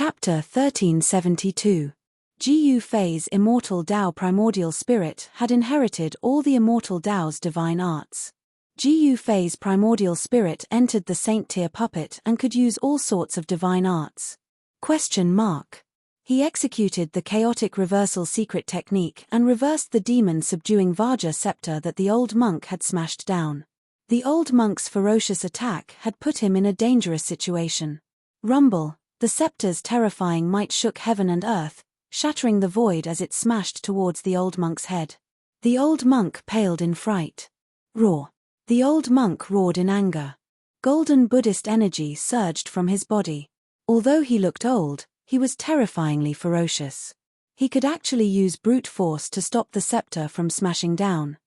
Chapter 1372. Ji Fei's immortal Tao primordial spirit had inherited all the immortal Tao's divine arts. Ji Fei's primordial spirit entered the saint-tier puppet and could use all sorts of divine arts. He executed the chaotic reversal secret technique and reversed the demon-subduing Vajra scepter that the old monk had smashed down. The old monk's ferocious attack had put him in a dangerous situation. Rumble, the scepter's terrifying might shook heaven and earth, shattering the void as it smashed towards the old monk's head. The old monk paled in fright. Roar. The old monk roared in anger. Golden Buddhist energy surged from his body. Although he looked old, he was terrifyingly ferocious. He could actually use brute force to stop the scepter from smashing down.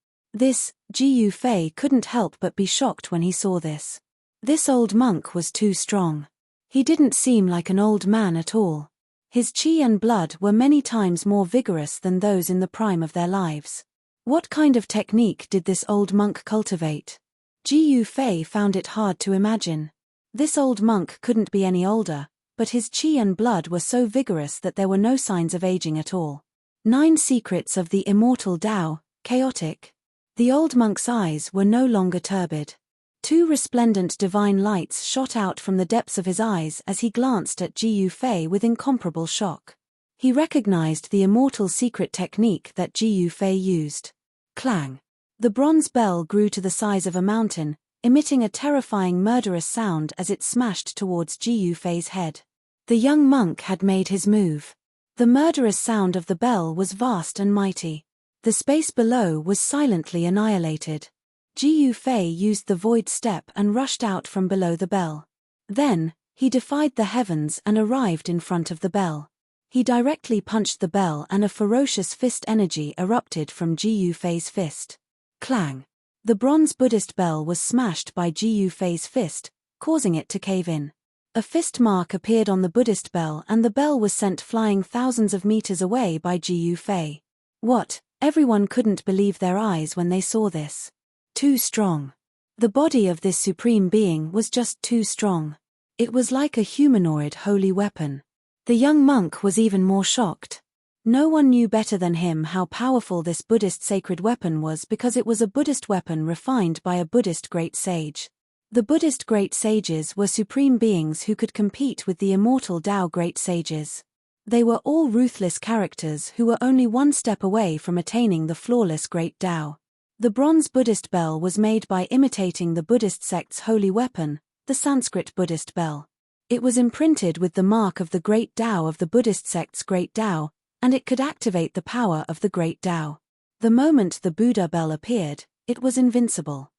Ji Fei couldn't help but be shocked when he saw this. This old monk was too strong. He didn't seem like an old man at all. His qi and blood were many times more vigorous than those in the prime of their lives. What kind of technique did this old monk cultivate? Ji Fei found it hard to imagine. This old monk couldn't be any older, but his qi and blood were so vigorous that there were no signs of aging at all. 9 Secrets of the Immortal Tao, Chaotic. The old monk's eyes were no longer turbid. 2 resplendent divine lights shot out from the depths of his eyes as he glanced at Ji Fei with incomparable shock. He recognized the immortal secret technique that Ji Fei used. Clang. The bronze bell grew to the size of a mountain, emitting a terrifying murderous sound as it smashed towards Ji Fei's head. The young monk had made his move. The murderous sound of the bell was vast and mighty. The space below was silently annihilated. Ji Fei used the void step and rushed out from below the bell. Then, he defied the heavens and arrived in front of the bell. He directly punched the bell and a ferocious fist energy erupted from Ji Fei's fist. Clang. The bronze Buddhist bell was smashed by Ji Fei's fist, causing it to cave in. A fist mark appeared on the Buddhist bell and the bell was sent flying thousands of meters away by Ji Fei. What? Everyone couldn't believe their eyes when they saw this. Too strong. The body of this supreme being was just too strong. It was like a humanoid holy weapon. The young monk was even more shocked. No one knew better than him how powerful this Buddhist sacred weapon was because it was a Buddhist weapon refined by a Buddhist great sage. The Buddhist great sages were supreme beings who could compete with the immortal Tao great sages. They were all ruthless characters who were only one step away from attaining the flawless great Tao. The bronze Buddhist bell was made by imitating the Buddhist sect's holy weapon, the Sanskrit Buddhist bell. It was imprinted with the mark of the great Tao of the Buddhist sect's great Tao, and it could activate the power of the great Tao. The moment the Buddha bell appeared, it was invincible.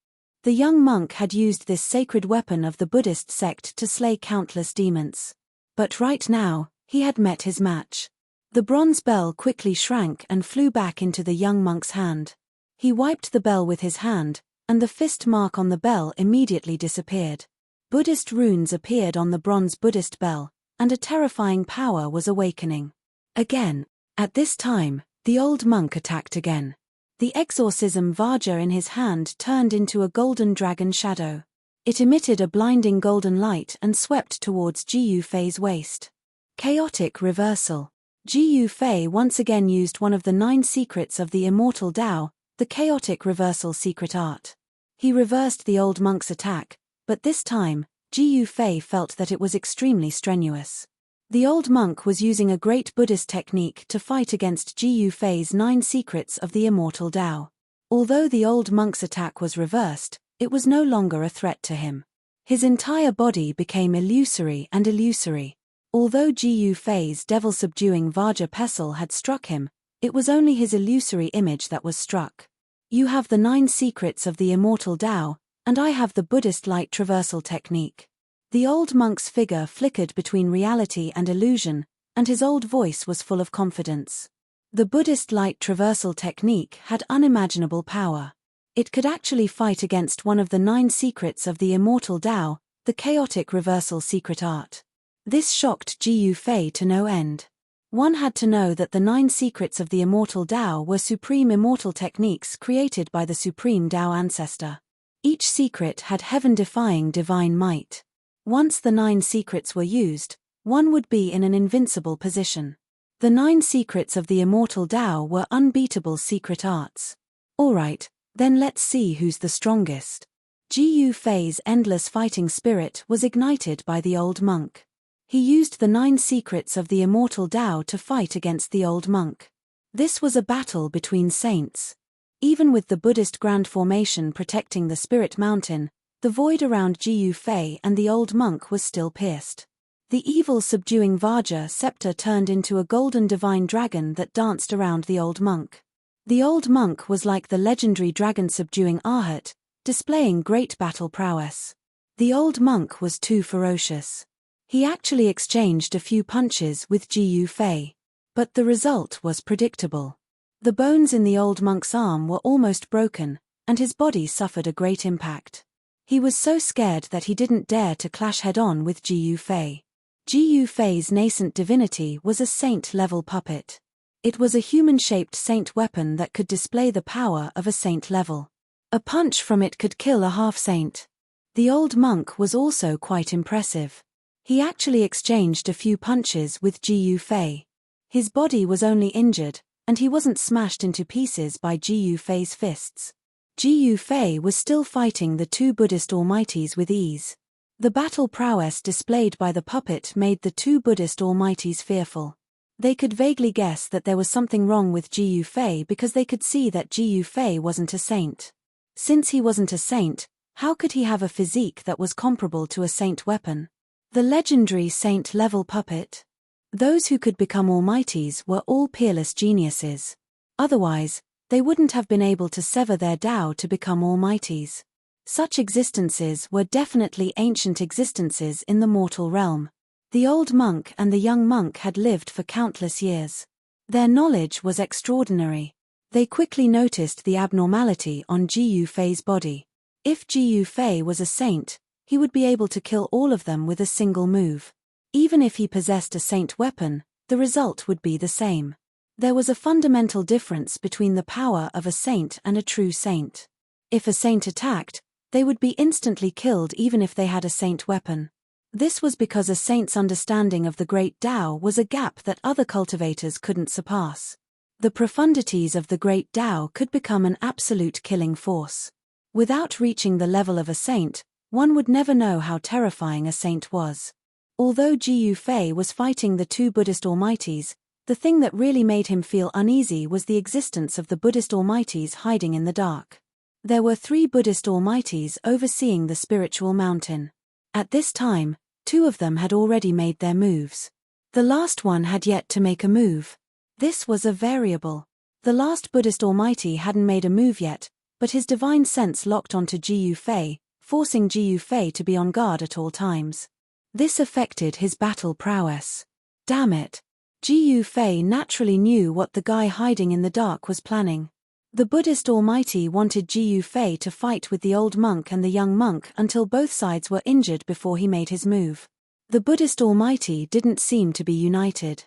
The young monk had used this sacred weapon of the Buddhist sect to slay countless demons. But right now, he had met his match. The bronze bell quickly shrank and flew back into the young monk's hand. He wiped the bell with his hand, and the fist mark on the bell immediately disappeared. Buddhist runes appeared on the bronze Buddhist bell, and a terrifying power was awakening. Again. At this time, the old monk attacked again. The exorcism Vajra in his hand turned into a golden dragon shadow. It emitted a blinding golden light and swept towards Ji Fei's waist. Chaotic reversal. Ji Fei once again used one of the 9 secrets of the immortal Tao, the chaotic reversal secret art. He reversed the old monk's attack, but this time, Ji Fei felt that it was extremely strenuous. The old monk was using a great Buddhist technique to fight against Ji Fei's 9 secrets of the immortal Tao. Although the old monk's attack was reversed, it was no longer a threat to him. His entire body became illusory and illusory. Although Ji Fei's devil-subduing Vajra pestle had struck him, it was only his illusory image that was struck. You have the 9 secrets of the immortal Tao, and I have the Buddhist light traversal technique. The old monk's figure flickered between reality and illusion, and his old voice was full of confidence. The Buddhist light traversal technique had unimaginable power. It could actually fight against one of the 9 secrets of the immortal Tao, the chaotic reversal secret art. This shocked Ji Fei to no end. One had to know that the 9 secrets of the immortal Tao were supreme immortal techniques created by the supreme Tao ancestor. Each secret had heaven-defying divine might. Once the 9 secrets were used, one would be in an invincible position. The 9 secrets of the immortal Tao were unbeatable secret arts. Alright, then let's see who's the strongest. Ji Yufei's endless fighting spirit was ignited by the old monk. He used the 9 secrets of the immortal Tao to fight against the old monk. This was a battle between saints. Even with the Buddhist Grand Formation protecting the Spirit Mountain, the void around Ji Yufei and the old monk was still pierced. The evil subduing Vajra scepter turned into a golden divine dragon that danced around the old monk. The old monk was like the legendary dragon subduing Arhat, displaying great battle prowess. The old monk was too ferocious. He actually exchanged a few punches with Ji Yufei. But the result was predictable. The bones in the old monk's arm were almost broken, and his body suffered a great impact. He was so scared that he didn't dare to clash head-on with Ji Yufei. Ji Yufei's nascent divinity was a saint-level puppet. It was a human-shaped saint weapon that could display the power of a saint level. A punch from it could kill a half-saint. The old monk was also quite impressive. He actually exchanged a few punches with Ji Yufei. His body was only injured, and he wasn't smashed into pieces by Ji Yufei's fists. Ji Yufei was still fighting the 2 Buddhist almighties with ease. The battle prowess displayed by the puppet made the 2 Buddhist almighties fearful. They could vaguely guess that there was something wrong with Ji Yufei because they could see that Ji Yufei wasn't a saint. Since he wasn't a saint, how could he have a physique that was comparable to a saint weapon? The legendary saint-level puppet? Those who could become almighties were all peerless geniuses. Otherwise, they wouldn't have been able to sever their Tao to become almighties. Such existences were definitely ancient existences in the mortal realm. The old monk and the young monk had lived for countless years. Their knowledge was extraordinary. They quickly noticed the abnormality on Ji Yufei's body. If Ji Yufei was a saint, he would be able to kill all of them with a single move. Even if he possessed a saint weapon, the result would be the same. There was a fundamental difference between the power of a saint and a true saint. If a saint attacked, they would be instantly killed even if they had a saint weapon. This was because a saint's understanding of the great Tao was a gap that other cultivators couldn't surpass. The profundities of the great Tao could become an absolute killing force. Without reaching the level of a saint, one would never know how terrifying a saint was. Although Ji Yufei was fighting the 2 Buddhist almighties, the thing that really made him feel uneasy was the existence of the Buddhist almighties hiding in the dark. There were 3 Buddhist almighties overseeing the spiritual mountain. At this time, 2 of them had already made their moves. The last one had yet to make a move. This was a variable. The last Buddhist almighty hadn't made a move yet, but his divine sense locked onto Ji Yufei, forcing Ji Yufei to be on guard at all times. This affected his battle prowess. Damn it. Ji Yufei naturally knew what the guy hiding in the dark was planning. The Buddhist almighty wanted Ji Yufei to fight with the old monk and the young monk until both sides were injured before he made his move. The Buddhist almighty didn't seem to be united.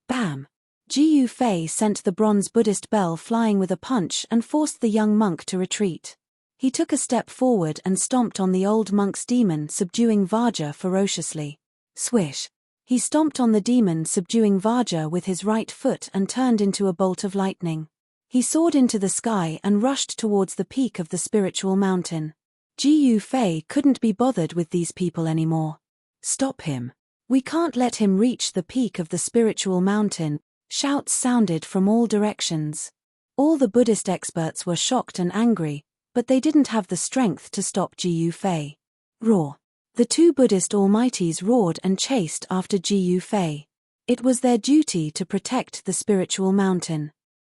Bam! Ji Yufei sent the bronze Buddhist bell flying with a punch and forced the young monk to retreat. He took a step forward and stomped on the old monk's demon, subduing Vajra ferociously. Swish! He stomped on the demon, subduing Vajra with his right foot and turned into a bolt of lightning. He soared into the sky and rushed towards the peak of the spiritual mountain. Ji Yufei couldn't be bothered with these people anymore. Stop him. We can't let him reach the peak of the spiritual mountain. Shouts sounded from all directions. All the Buddhist experts were shocked and angry, but they didn't have the strength to stop Ji Yufei. Roar! The 2 Buddhist almighties roared and chased after Ji Yufei. It was their duty to protect the spiritual mountain.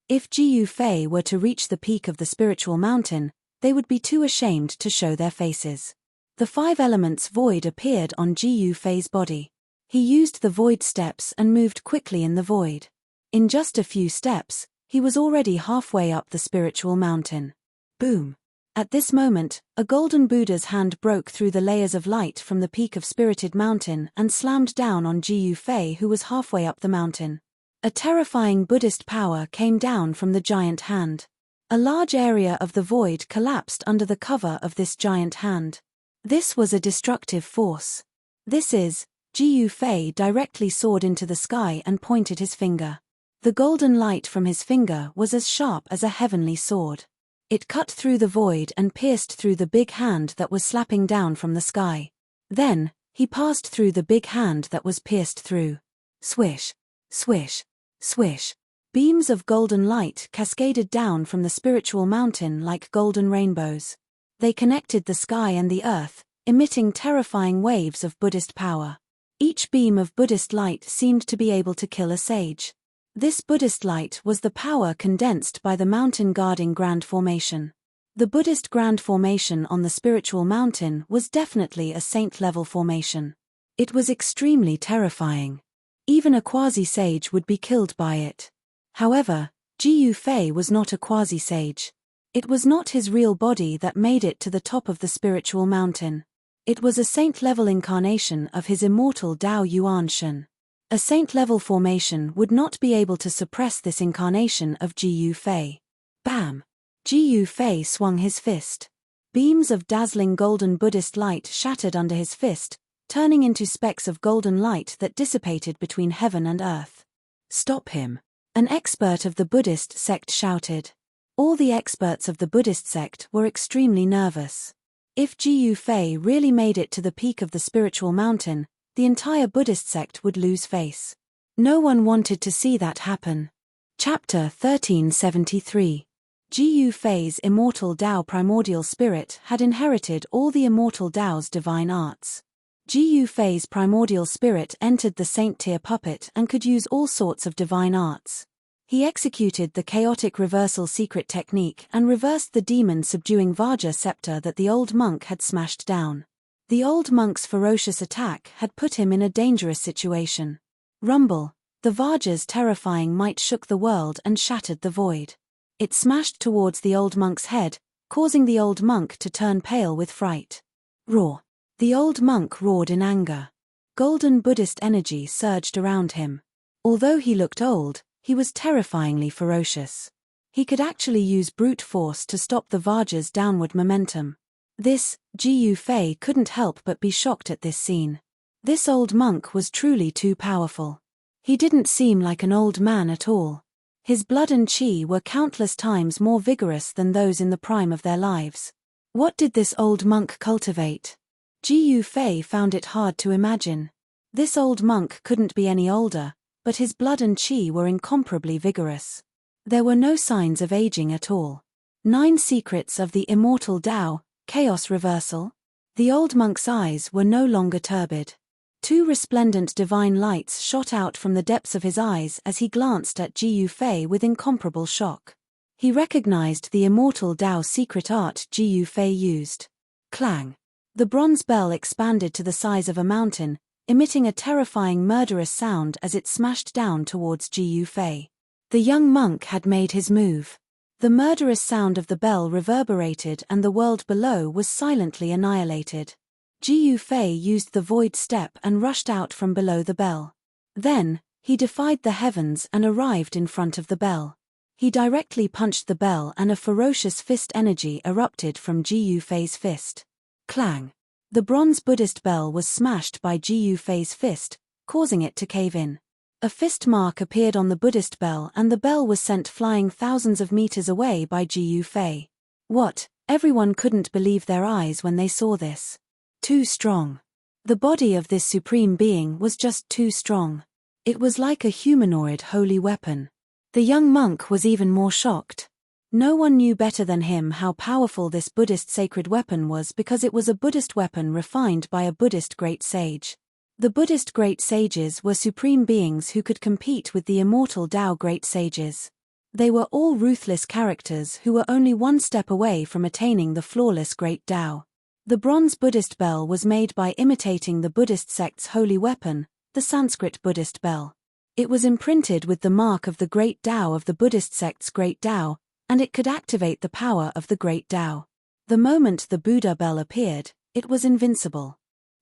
If Ji Yufei were to reach the peak of the spiritual mountain, they would be too ashamed to show their faces. The 5 elements void appeared on Ji Yufei's body. He used the void steps and moved quickly in the void. In just a few steps, he was already halfway up the spiritual mountain. Boom! At this moment, a golden Buddha's hand broke through the layers of light from the peak of Spirited Mountain and slammed down on Ji Yufei, who was halfway up the mountain. A terrifying Buddhist power came down from the giant hand. A large area of the void collapsed under the cover of this giant hand. This was a destructive force. This is Ji Fei directly soared into the sky and pointed his finger. The golden light from his finger was as sharp as a heavenly sword. It cut through the void and pierced through the big hand that was slapping down from the sky. Then, he passed through the big hand that was pierced through. Swish, swish, swish. Beams of golden light cascaded down from the spiritual mountain like golden rainbows. They connected the sky and the earth, emitting terrifying waves of Buddhist power. Each beam of Buddhist light seemed to be able to kill a sage. This Buddhist light was the power condensed by the mountain guarding Grand Formation. The Buddhist Grand Formation on the spiritual mountain was definitely a saint-level formation. It was extremely terrifying. Even a quasi-sage would be killed by it. However, Ji Fei was not a quasi-sage. It was not his real body that made it to the top of the spiritual mountain. It was a saint-level incarnation of his immortal Dao Yuan Shen. A saint-level formation would not be able to suppress this incarnation of Ji Fei. Bam! Ji Fei swung his fist. Beams of dazzling golden Buddhist light shattered under his fist, turning into specks of golden light that dissipated between heaven and earth. Stop him! An expert of the Buddhist sect shouted. All the experts of the Buddhist sect were extremely nervous. If Ji Fei really made it to the peak of the spiritual mountain, the entire Buddhist sect would lose face. No one wanted to see that happen. Chapter 1373. Ji Fei's immortal Dao primordial spirit had inherited all the immortal Dao's divine arts. Ji Fei's primordial spirit entered the saint-tier puppet and could use all sorts of divine arts. He executed the chaotic reversal secret technique and reversed the demon-subduing Vajra scepter that the old monk had smashed down. The old monk's ferocious attack had put him in a dangerous situation. Rumble, the Vajra's terrifying might shook the world and shattered the void. It smashed towards the old monk's head, causing the old monk to turn pale with fright. Roar! The old monk roared in anger. Golden Buddhist energy surged around him. Although he looked old, he was terrifyingly ferocious. He could actually use brute force to stop the Vajra's downward momentum. This, Ji Fei couldn't help but be shocked at this scene. This old monk was truly too powerful. He didn't seem like an old man at all. His blood and qi were countless times more vigorous than those in the prime of their lives. What did this old monk cultivate? Ji Fei found it hard to imagine. This old monk couldn't be any older, but his blood and qi were incomparably vigorous. There were no signs of aging at all. 9 secrets of the immortal Dao, chaos reversal. The old monk's eyes were no longer turbid. 2 resplendent divine lights shot out from the depths of his eyes as he glanced at Ji Fei with incomparable shock. He recognized the immortal Dao secret art Ji Fei used. Clang! The bronze bell expanded to the size of a mountain, emitting a terrifying murderous sound as it smashed down towards Ji Fei. The young monk had made his move. The murderous sound of the bell reverberated and the world below was silently annihilated. Ji Fei used the void step and rushed out from below the bell. Then, he defied the heavens and arrived in front of the bell. He directly punched the bell and a ferocious fist energy erupted from Ji Fei's fist. Clang! The bronze Buddhist bell was smashed by Ji Fei's fist, causing it to cave in. A fist mark appeared on the Buddhist bell and the bell was sent flying thousands of meters away by Ji Fei. What? Everyone couldn't believe their eyes when they saw this. Too strong. The body of this supreme being was just too strong. It was like a humanoid holy weapon. The young monk was even more shocked. No one knew better than him how powerful this Buddhist sacred weapon was because it was a Buddhist weapon refined by a Buddhist great sage. The Buddhist great sages were supreme beings who could compete with the immortal Tao great sages. They were all ruthless characters who were only one step away from attaining the flawless great Tao. The bronze Buddhist bell was made by imitating the Buddhist sect's holy weapon, the Sanskrit Buddhist bell. It was imprinted with the mark of the great Tao of the Buddhist sect's great Tao, and it could activate the power of the great Tao. The moment the Buddha bell appeared, it was invincible.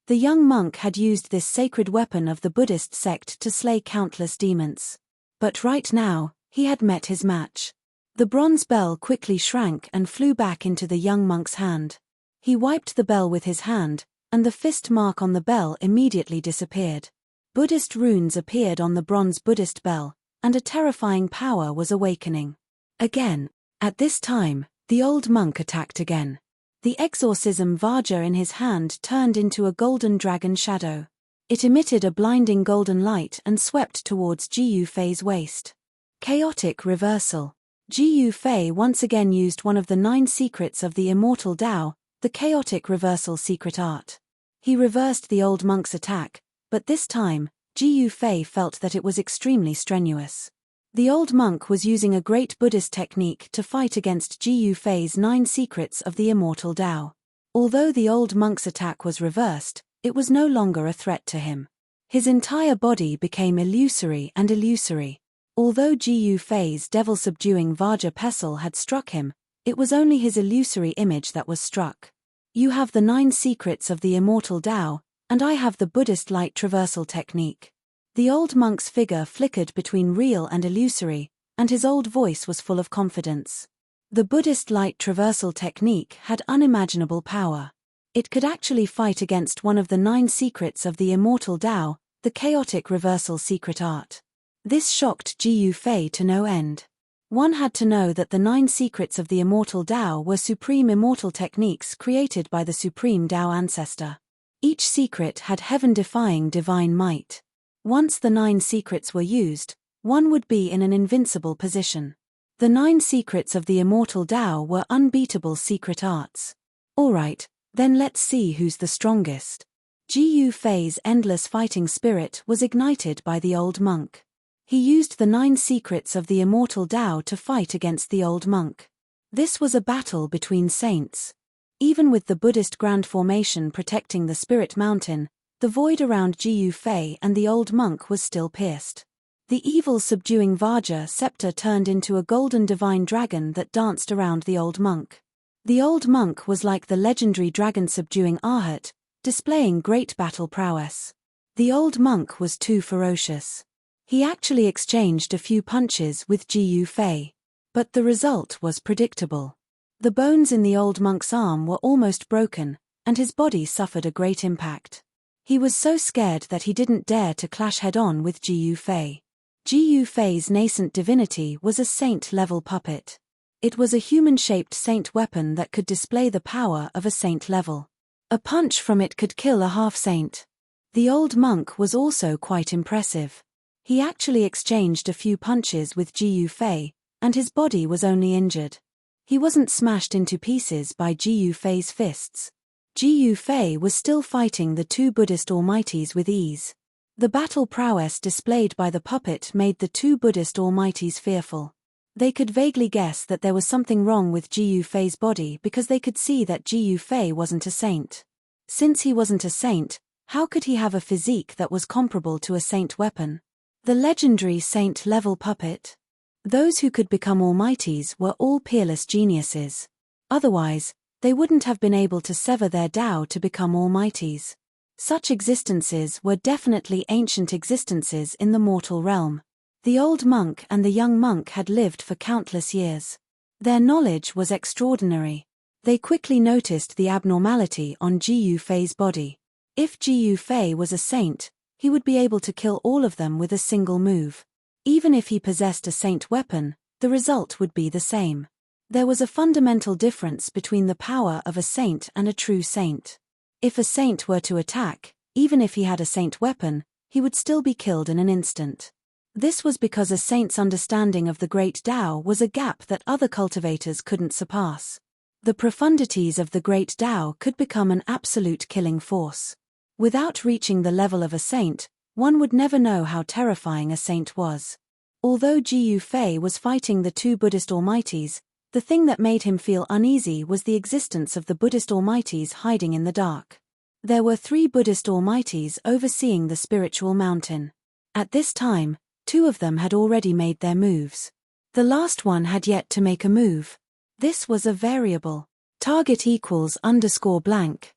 The young monk had used this sacred weapon of the Buddhist sect to slay countless demons. But right now, he had met his match. The bronze bell quickly shrank and flew back into the young monk's hand. He wiped the bell with his hand, and the fist mark on the bell immediately disappeared. Buddhist runes appeared on the bronze Buddhist bell, and a terrifying power was awakening. Again. At this time, the old monk attacked again. The exorcism Vajra in his hand turned into a golden dragon shadow. It emitted a blinding golden light and swept towards Ji Yufei's waist. Chaotic reversal. Ji Yufei once again used one of the 9 secrets of the immortal Tao, the chaotic reversal secret art. He reversed the old monk's attack, but this time, Ji Yufei felt that it was extremely strenuous. The old monk was using a great Buddhist technique to fight against Ji Yufei's 9 secrets of the immortal Tao. Although the old monk's attack was reversed, it was no longer a threat to him. His entire body became illusory and illusory. Although Ji Yufei's devil-subduing Vajra pestle had struck him, it was only his illusory image that was struck. You have the 9 secrets of the immortal Tao, and I have the Buddhist light traversal technique. The old monk's figure flickered between real and illusory, and his old voice was full of confidence. The Buddhist light traversal technique had unimaginable power. It could actually fight against one of the 9 secrets of the immortal Tao, the chaotic reversal secret art. This shocked Ji Yufei to no end. One had to know that the 9 secrets of the immortal Tao were supreme immortal techniques created by the supreme Tao ancestor. Each secret had heaven-defying divine might. Once the 9 secrets were used, one would be in an invincible position. The 9 secrets of the immortal Tao were unbeatable secret arts. Alright, then let's see who's the strongest. Ji Yufei's endless fighting spirit was ignited by the old monk. He used the 9 secrets of the immortal Tao to fight against the old monk. This was a battle between saints. Even with the Buddhist Grand Formation protecting the Spirit Mountain, the void around Ji Yufei and the old monk was still pierced. The evil subduing Vajra scepter turned into a golden divine dragon that danced around the old monk. The old monk was like the legendary dragon subduing Arhat, displaying great battle prowess. The old monk was too ferocious. He actually exchanged a few punches with Ji Yufei. But the result was predictable. The bones in the old monk's arm were almost broken, and his body suffered a great impact. He was so scared that he didn't dare to clash head-on with Ji Yufei. Ji Yufei's nascent divinity was a saint-level puppet. It was a human-shaped saint weapon that could display the power of a saint level. A punch from it could kill a half-saint. The old monk was also quite impressive. He actually exchanged a few punches with Ji Yufei, and his body was only injured. He wasn't smashed into pieces by Ji Yufei's fists. Ji Yufei was still fighting the 2 Buddhist almighties with ease. The battle prowess displayed by the puppet made the 2 Buddhist almighties fearful. They could vaguely guess that there was something wrong with Ji Yufei's body because they could see that Ji Yufei wasn't a saint. Since he wasn't a saint, how could he have a physique that was comparable to a saint weapon? The legendary saint-level puppet. Those who could become almighties were all peerless geniuses. Otherwise, they wouldn't have been able to sever their Tao to become almighties. Such existences were definitely ancient existences in the mortal realm. The old monk and the young monk had lived for countless years. Their knowledge was extraordinary. They quickly noticed the abnormality on Ji Yufei's body. If Ji Yufei was a saint, he would be able to kill all of them with a single move. Even if he possessed a saint weapon, the result would be the same. There was a fundamental difference between the power of a saint and a true saint. If a saint were to attack, even if he had a saint weapon, he would still be killed in an instant. This was because a saint's understanding of the great Tao was a gap that other cultivators couldn't surpass. The profundities of the great Tao could become an absolute killing force. Without reaching the level of a saint, one would never know how terrifying a saint was. Although Ji Yufei was fighting the 2 Buddhist almighties, the thing that made him feel uneasy was the existence of the Buddhist almighties hiding in the dark. There were 3 Buddhist almighties overseeing the spiritual mountain. At this time, 2 of them had already made their moves. The last one had yet to make a move. This was a variable. Target equals _blank.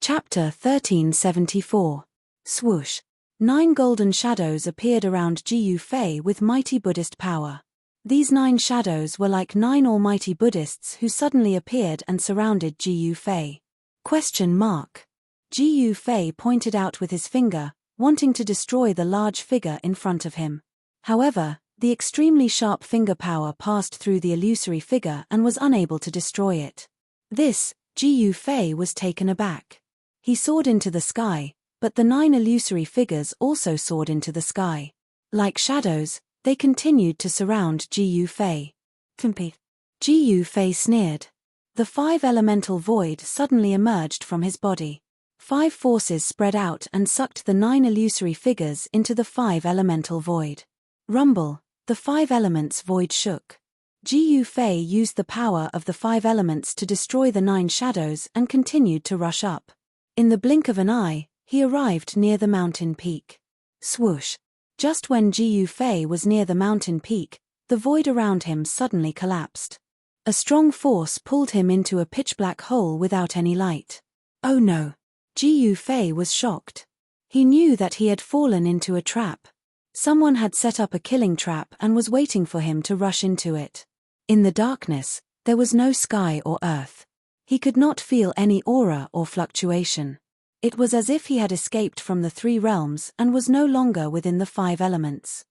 Chapter 1374. Swoosh. 9 golden shadows appeared around Ji Yufei with mighty Buddhist power. These 9 shadows were like 9 almighty Buddhists who suddenly appeared and surrounded Ji Yufei. Question mark. Ji Fei pointed out with his finger, wanting to destroy the large figure in front of him. However, the extremely sharp finger power passed through the illusory figure and was unable to destroy it. This, Ji Fei was taken aback. He soared into the sky, but the 9 illusory figures also soared into the sky. Like shadows, they continued to surround Ji Fei. Ji Fei sneered. The 5 elemental void suddenly emerged from his body. 5 forces spread out and sucked the 9 illusory figures into the 5 elemental void. Rumble, the 5 elements void shook. Ji Fei used the power of the 5 elements to destroy the 9 shadows and continued to rush up. In the blink of an eye, he arrived near the mountain peak. Swoosh! Just when Ji Fei was near the mountain peak, the void around him suddenly collapsed. A strong force pulled him into a pitch-black hole without any light. Oh no! Ji Fei was shocked. He knew that he had fallen into a trap. Someone had set up a killing trap and was waiting for him to rush into it. In the darkness, there was no sky or earth. He could not feel any aura or fluctuation. It was as if he had escaped from the 3 realms and was no longer within the 5 elements.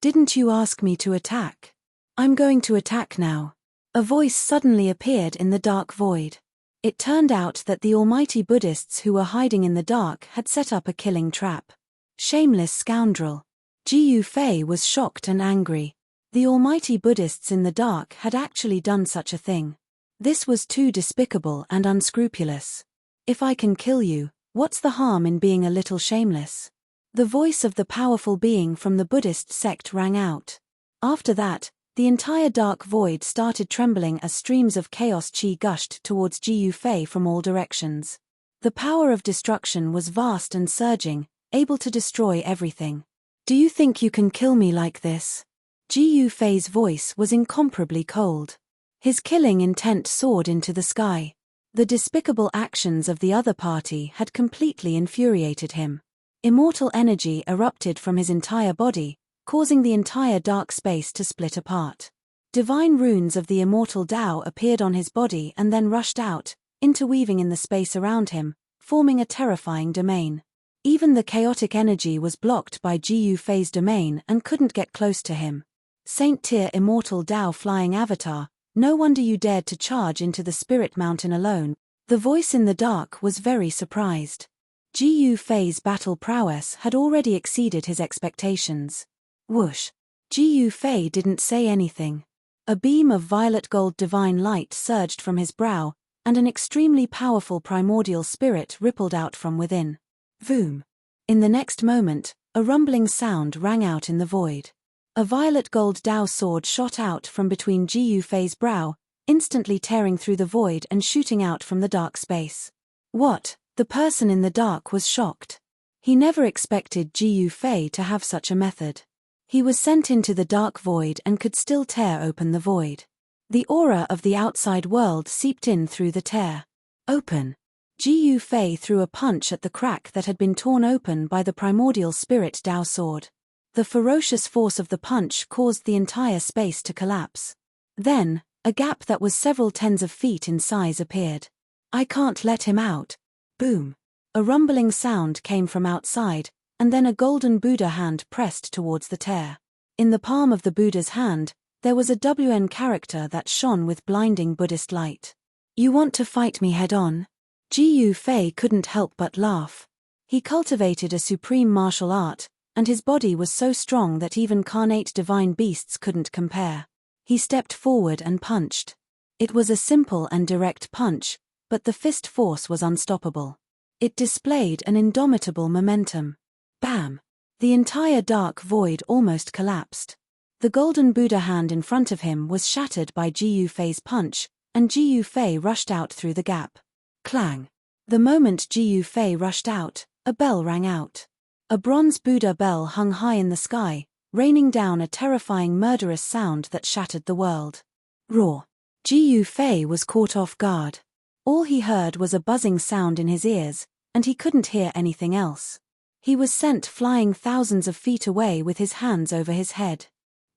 Didn't you ask me to attack? I'm going to attack now. A voice suddenly appeared in the dark void. It turned out that the almighty Buddhists who were hiding in the dark had set up a killing trap. Shameless scoundrel. Ji Fei was shocked and angry. The almighty Buddhists in the dark had actually done such a thing. This was too despicable and unscrupulous. If I can kill you, what's the harm in being a little shameless? The voice of the powerful being from the Buddhist sect rang out. After that, the entire dark void started trembling as streams of chaos chi gushed towards Ji Fei from all directions. The power of destruction was vast and surging, able to destroy everything. Do you think you can kill me like this? Ji Fei's voice was incomparably cold. His killing intent soared into the sky. The despicable actions of the other party had completely infuriated him. Immortal energy erupted from his entire body, causing the entire dark space to split apart. Divine runes of the immortal Tao appeared on his body and then rushed out, interweaving in the space around him, forming a terrifying domain. Even the chaotic energy was blocked by Ji Fei's domain and couldn't get close to him. Saint-tier immortal Tao flying avatar, no wonder you dared to charge into the spirit mountain alone. The voice in the dark was very surprised. Ji Fei's battle prowess had already exceeded his expectations. Whoosh! Ji Fei didn't say anything. A beam of violet gold divine light surged from his brow, and an extremely powerful primordial spirit rippled out from within. Voom! In the next moment, a rumbling sound rang out in the void. A violet gold Tao sword shot out from between Ji Fei's brow, instantly tearing through the void and shooting out from the dark space. What? The person in the dark was shocked. He never expected Ji Fei to have such a method. He was sent into the dark void and could still tear open the void. The aura of the outside world seeped in through the tear. Open! Ji Fei threw a punch at the crack that had been torn open by the primordial spirit Tao sword. The ferocious force of the punch caused the entire space to collapse. Then, a gap that was several tens of feet in size appeared. I can't let him out. Boom! A rumbling sound came from outside, and then a golden Buddha hand pressed towards the tear. In the palm of the Buddha's hand, there was a WN character that shone with blinding Buddhist light. You want to fight me head-on? Ji Fei couldn't help but laugh. He cultivated a supreme martial art, and his body was so strong that even carnate divine beasts couldn't compare. He stepped forward and punched. It was a simple and direct punch, but the fist force was unstoppable. It displayed an indomitable momentum. Bam! The entire dark void almost collapsed. The golden Buddha hand in front of him was shattered by Ji Fei's punch, and Ji Fei rushed out through the gap. Clang! The moment Ji Fei rushed out, a bell rang out. A bronze Buddha bell hung high in the sky, raining down a terrifying murderous sound that shattered the world. Roar! Ji Fei was caught off guard. All he heard was a buzzing sound in his ears, and he couldn't hear anything else. He was sent flying thousands of feet away with his hands over his head.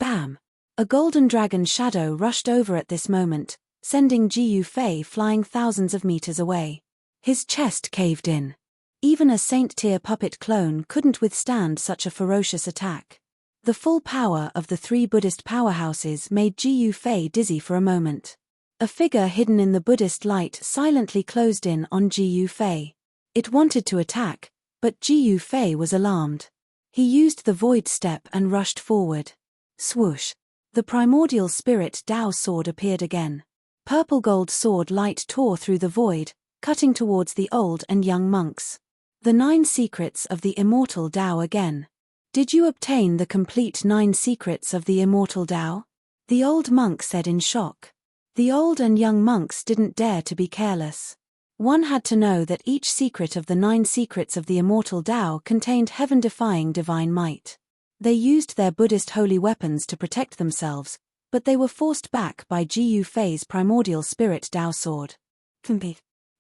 Bam! A golden dragon shadow rushed over at this moment, sending Ji Fei flying thousands of meters away. His chest caved in. Even a Saint-tier puppet clone couldn't withstand such a ferocious attack. The full power of the three Buddhist powerhouses made Ji Yufei dizzy for a moment. A figure hidden in the Buddhist light silently closed in on Ji Yufei. It wanted to attack, but Ji Yufei was alarmed. He used the void step and rushed forward. Swoosh! The primordial spirit Dao sword appeared again. Purple gold sword light tore through the void, cutting towards the old and young monks. The 9 secrets of the immortal Dao again. Did you obtain the complete 9 secrets of the immortal Dao? The old monk said in shock. The old and young monks didn't dare to be careless. One had to know that each secret of the 9 secrets of the immortal Dao contained heaven-defying divine might. They used their Buddhist holy weapons to protect themselves, but they were forced back by Ji Yufei's primordial spirit Dao sword.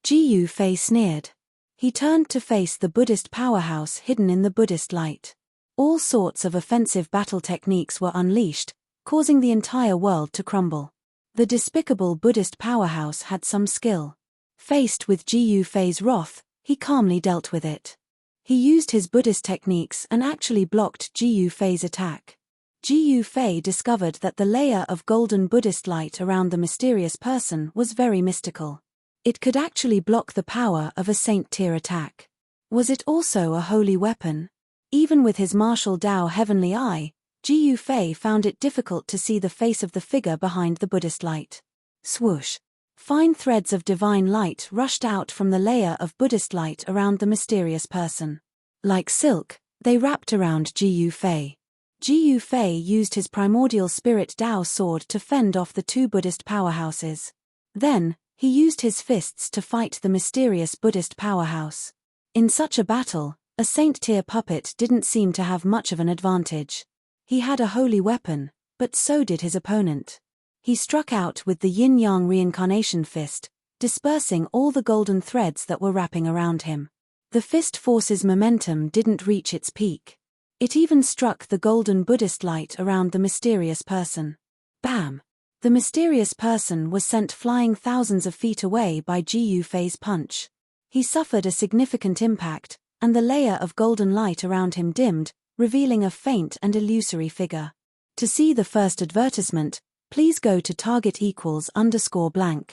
Ji Yufei sneered. He turned to face the Buddhist powerhouse hidden in the Buddhist light. All sorts of offensive battle techniques were unleashed, causing the entire world to crumble. The despicable Buddhist powerhouse had some skill. Faced with Ji Yufei's wrath, he calmly dealt with it. He used his Buddhist techniques and actually blocked Ji Yufei's attack. Ji Yufei discovered that the layer of golden Buddhist light around the mysterious person was very mystical. It could actually block the power of a saint-tier attack. Was it also a holy weapon? Even with his martial Dao heavenly eye, Ji Yufei found it difficult to see the face of the figure behind the Buddhist light. Swoosh! Fine threads of divine light rushed out from the layer of Buddhist light around the mysterious person. Like silk, they wrapped around Ji Yufei. Ji Yufei used his primordial spirit Dao sword to fend off the 2 Buddhist powerhouses. Then, he used his fists to fight the mysterious Buddhist powerhouse. In such a battle, a saint-tier puppet didn't seem to have much of an advantage. He had a holy weapon, but so did his opponent. He struck out with the yin-yang reincarnation fist, dispersing all the golden threads that were wrapping around him. The fist force's momentum didn't reach its peak. It even struck the golden Buddhist light around the mysterious person. Bam! The mysterious person was sent flying thousands of feet away by Ji Yufei's punch. He suffered a significant impact, and the layer of golden light around him dimmed, revealing a faint and illusory figure. To see the first advertisement, please go to target=_blank.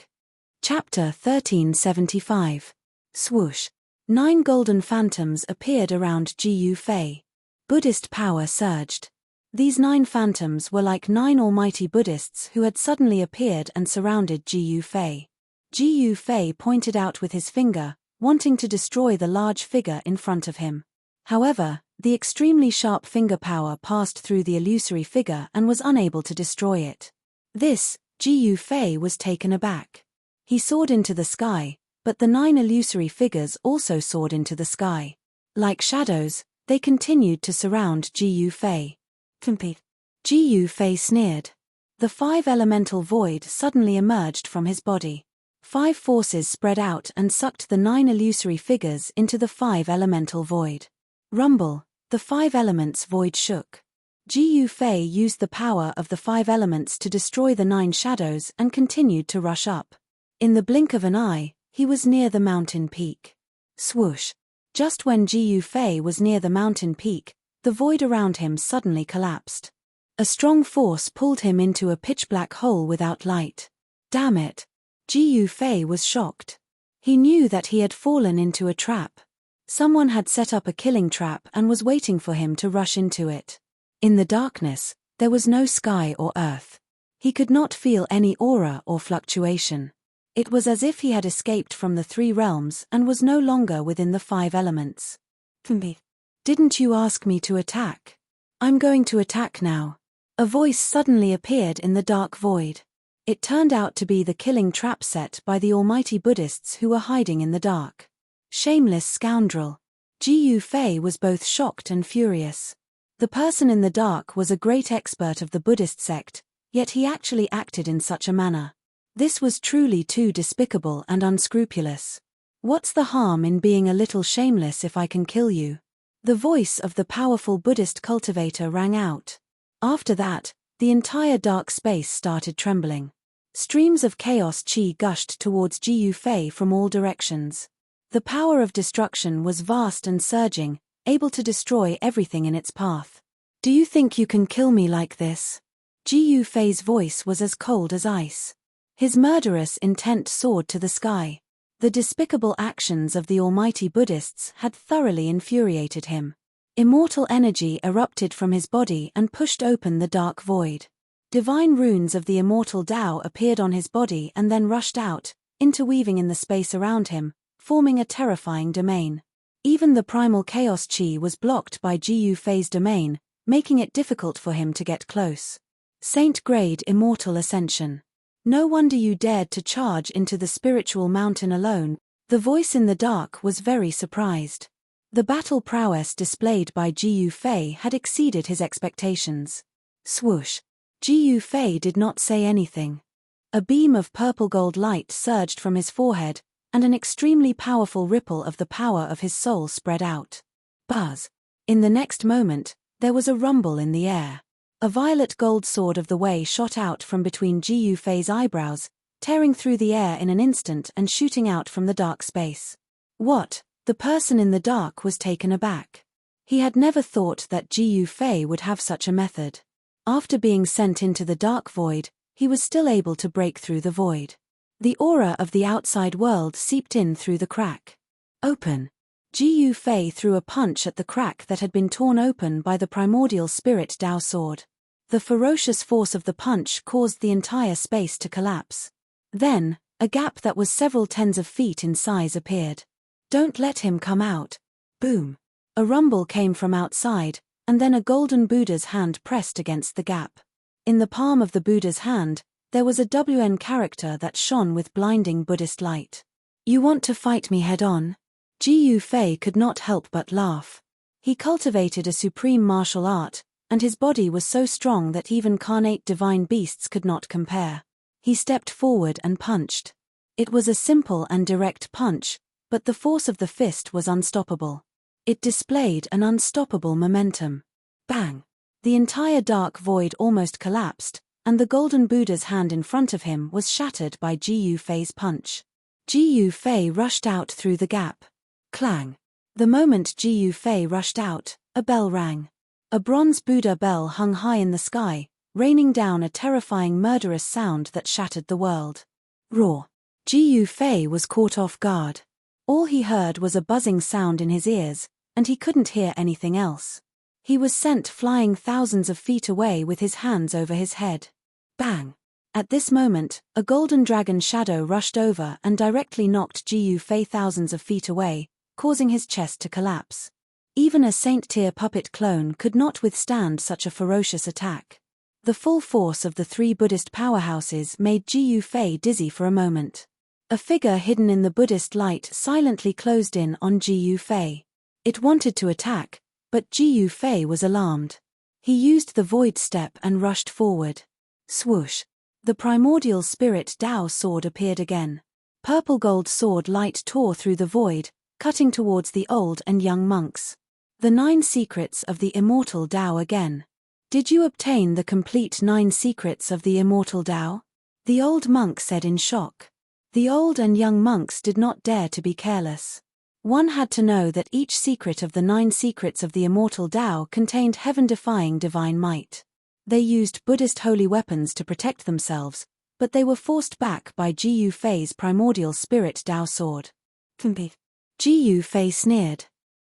Chapter 1375. Swoosh! 9 golden phantoms appeared around Ji Yufei. Buddhist power surged. These 9 phantoms were like 9 almighty Buddhists who had suddenly appeared and surrounded Ji Yufei. Ji Yufei pointed out with his finger, wanting to destroy the large figure in front of him. However, the extremely sharp finger power passed through the illusory figure and was unable to destroy it. This, Ji Yufei was taken aback. He soared into the sky, but the 9 illusory figures also soared into the sky. Like shadows, they continued to surround Ji Yufei. Ji Yufei sneered. The 5 elemental void suddenly emerged from his body. 5 forces spread out and sucked the 9 illusory figures into the 5 elemental void. Rumble, the 5 elements void shook. Ji Yufei used the power of the 5 elements to destroy the 9 shadows and continued to rush up. In the blink of an eye, he was near the mountain peak. Swoosh! Just when Ji Yufei was near the mountain peak, the void around him suddenly collapsed. A strong force pulled him into a pitch-black hole without light. Damn it! Ji Yufei was shocked. He knew that he had fallen into a trap. Someone had set up a killing trap and was waiting for him to rush into it. In the darkness, there was no sky or earth. He could not feel any aura or fluctuation. It was as if he had escaped from the 3 realms and was no longer within the 5 elements. Didn't you ask me to attack? I'm going to attack now. A voice suddenly appeared in the dark void. It turned out to be the killing trap set by the almighty Buddhists who were hiding in the dark. Shameless scoundrel. Ji Yufei was both shocked and furious. The person in the dark was a great expert of the Buddhist sect, yet he actually acted in such a manner. This was truly too despicable and unscrupulous. What's the harm in being a little shameless if I can kill you? The voice of the powerful Buddhist cultivator rang out. After that, the entire dark space started trembling. Streams of chaos chi gushed towards Ji Yufei from all directions. The power of destruction was vast and surging, able to destroy everything in its path. "Do you think you can kill me like this?" Ji Fei's voice was as cold as ice. His murderous intent soared to the sky. The despicable actions of the almighty Buddhists had thoroughly infuriated him. Immortal energy erupted from his body and pushed open the dark void. Divine runes of the immortal Tao appeared on his body and then rushed out, interweaving in the space around him, forming a terrifying domain. Even the primal chaos chi was blocked by Ji Fei's domain, making it difficult for him to get close. Saint-grade immortal ascension. "No wonder you dared to charge into the spiritual mountain alone." The voice in the dark was very surprised. The battle prowess displayed by Ji Fei had exceeded his expectations. Swoosh. Ji Fei did not say anything. A beam of purple-gold light surged from his forehead, and an extremely powerful ripple of the power of his soul spread out. Buzz. In the next moment, there was a rumble in the air. A violet gold sword of the way shot out from between Ji Fei's eyebrows, tearing through the air in an instant and shooting out from the dark space. What? The person in the dark was taken aback. He had never thought that Ji Fei would have such a method. After being sent into the dark void, he was still able to break through the void. The aura of the outside world seeped in through the crack. Open. Ji Fei threw a punch at the crack that had been torn open by the primordial spirit Tao sword. The ferocious force of the punch caused the entire space to collapse. Then, a gap that was several tens of feet in size appeared. "Don't let him come out." Boom. A rumble came from outside, and then a golden Buddha's hand pressed against the gap. In the palm of the Buddha's hand, there was a WN character that shone with blinding Buddhist light. "You want to fight me head-on?" Ji Fei could not help but laugh. He cultivated a supreme martial art, and his body was so strong that even carnate divine beasts could not compare. He stepped forward and punched. It was a simple and direct punch, but the force of the fist was unstoppable. It displayed an unstoppable momentum. Bang! The entire dark void almost collapsed, and the golden Buddha's hand in front of him was shattered by Ji Fei's punch. Ji Fei rushed out through the gap. Clang! The moment Ji Fei rushed out, a bell rang. A bronze Buddha bell hung high in the sky, raining down a terrifying murderous sound that shattered the world. Roar! Ji Fei was caught off guard. All he heard was a buzzing sound in his ears, and he couldn't hear anything else. He was sent flying thousands of feet away with his hands over his head. Bang! At this moment, a golden dragon shadow rushed over and directly knocked Ji Fei thousands of feet away, causing his chest to collapse. Even a saint-tier puppet clone could not withstand such a ferocious attack. The full force of the three Buddhist powerhouses made Ji Fei dizzy for a moment. A figure hidden in the Buddhist light silently closed in on Ji Fei. It wanted to attack, but Ji Fei was alarmed. He used the void step and rushed forward. Swoosh! The primordial spirit Tao sword appeared again. Purple gold sword light tore through the void, cutting towards the old and young monks. The 9 secrets of the immortal Tao again. "Did you obtain the complete 9 secrets of the immortal Tao?" the old monk said in shock. The old and young monks did not dare to be careless. One had to know that each secret of the 9 secrets of the immortal Tao contained heaven-defying divine might. They used Buddhist holy weapons to protect themselves, but they were forced back by Ji Fei's primordial spirit Tao sword. Ji Fei sneered.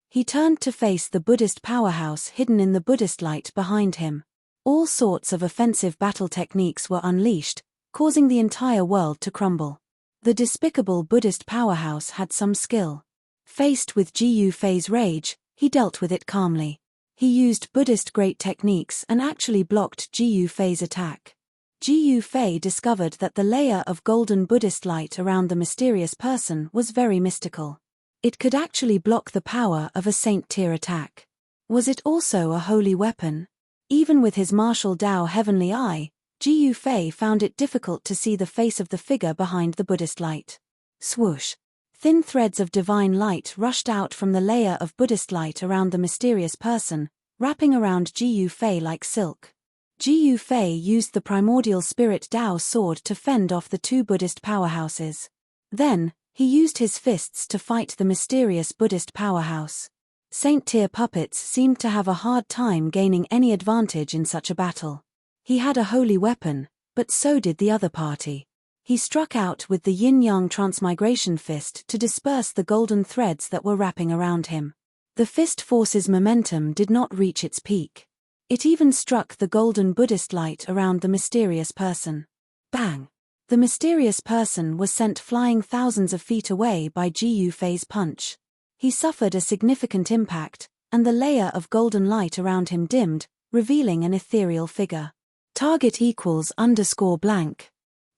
He turned to face the Buddhist powerhouse hidden in the Buddhist light behind him. All sorts of offensive battle techniques were unleashed, causing the entire world to crumble. The despicable Buddhist powerhouse had some skill. Faced with Ji Fei's rage, he dealt with it calmly. He used Buddhist great techniques and actually blocked Ji Fei's attack. Ji Fei discovered that the layer of golden Buddhist light around the mysterious person was very mystical. It could actually block the power of a saint-tier attack. Was it also a holy weapon? Even with his martial Tao heavenly eye, Ji Fei found it difficult to see the face of the figure behind the Buddhist light. Swoosh! Thin threads of divine light rushed out from the layer of Buddhist light around the mysterious person, wrapping around Ji Fei like silk. Ji Fei used the primordial spirit Tao sword to fend off the 2 Buddhist powerhouses. Then, He used his fists to fight the mysterious Buddhist powerhouse. Saint-tier puppets seemed to have a hard time gaining any advantage in such a battle. He had a holy weapon, but so did the other party. He struck out with the yin-yang transmigration fist to disperse the golden threads that were wrapping around him. The fist force's momentum did not reach its peak. It even struck the golden Buddhist light around the mysterious person. Bang! The mysterious person was sent flying thousands of feet away by Ji Yufei's punch. He suffered a significant impact, and the layer of golden light around him dimmed, revealing an ethereal figure. Target =_ blank.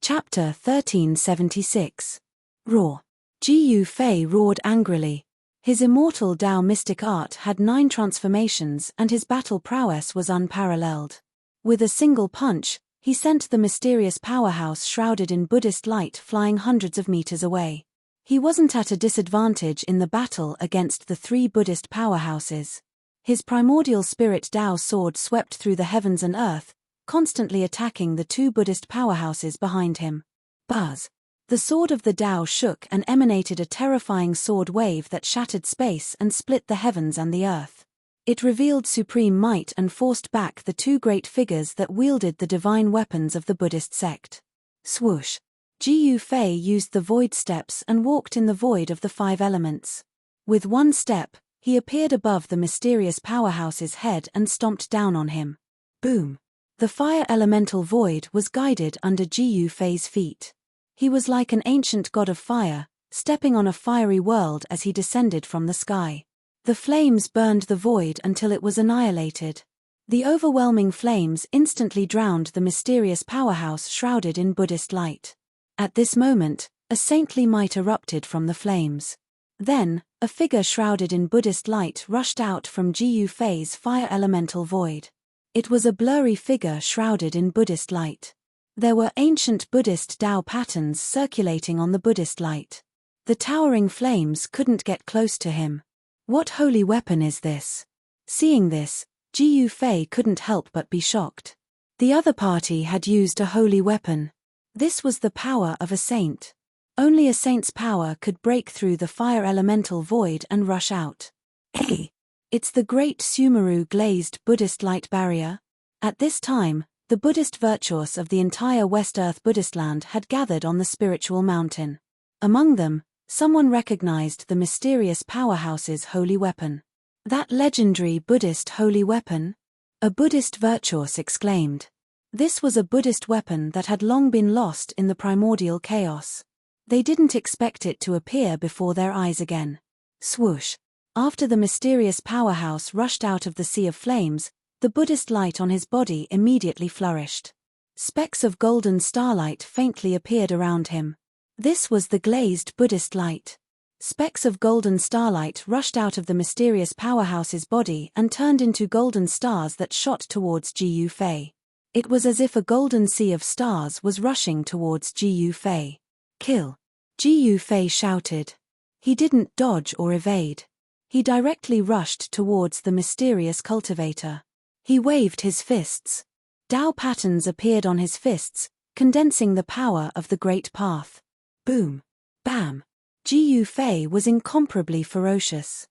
Chapter 1376. Roar. Ji Yufei roared angrily. His immortal Tao mystic art had 9 transformations and his battle prowess was unparalleled. With a single punch, he sent the mysterious powerhouse shrouded in Buddhist light flying hundreds of meters away. He wasn't at a disadvantage in the battle against the 3 Buddhist powerhouses. His primordial spirit Tao sword swept through the heavens and earth, constantly attacking the 2 Buddhist powerhouses behind him. Buzz! The sword of the Tao shook and emanated a terrifying sword wave that shattered space and split the heavens and the earth. It revealed supreme might and forced back the 2 great figures that wielded the divine weapons of the Buddhist sect. Swoosh! Ji Yufei used the void steps and walked in the void of the 5 elements. With one step, he appeared above the mysterious powerhouse's head and stomped down on him. Boom! The fire elemental void was guided under Ji Yufei's feet. He was like an ancient god of fire, stepping on a fiery world as he descended from the sky. The flames burned the void until it was annihilated. The overwhelming flames instantly drowned the mysterious powerhouse shrouded in Buddhist light. At this moment, a saintly might erupted from the flames. Then, a figure shrouded in Buddhist light rushed out from Ji Yufei's fire elemental void. It was a blurry figure shrouded in Buddhist light. There were ancient Buddhist Tao patterns circulating on the Buddhist light. The towering flames couldn't get close to him. What holy weapon is this? Seeing this, Ji Yufei couldn't help but be shocked. The other party had used a holy weapon. This was the power of a saint. Only a saint's power could break through the fire elemental void and rush out. Hey! It's the great Sumeru glazed Buddhist light barrier. At this time, the Buddhist virtuos of the entire West Earth Buddhist land had gathered on the spiritual mountain. Among them, someone recognized the mysterious powerhouse's holy weapon. That legendary Buddhist holy weapon? A Buddhist virtuos exclaimed. This was a Buddhist weapon that had long been lost in the primordial chaos. They didn't expect it to appear before their eyes again. Swoosh! After the mysterious powerhouse rushed out of the sea of flames, the Buddhist light on his body immediately flourished. Specks of golden starlight faintly appeared around him. This was the glazed Buddhist light. Specks of golden starlight rushed out of the mysterious powerhouse's body and turned into golden stars that shot towards Ji Yufei. It was as if a golden sea of stars was rushing towards Ji Yufei. Kill! Ji Yufei shouted. He didn't dodge or evade. He directly rushed towards the mysterious cultivator. He waved his fists. Tao patterns appeared on his fists, condensing the power of the Great Path. Boom! Bam! Ji Yufei was incomparably ferocious.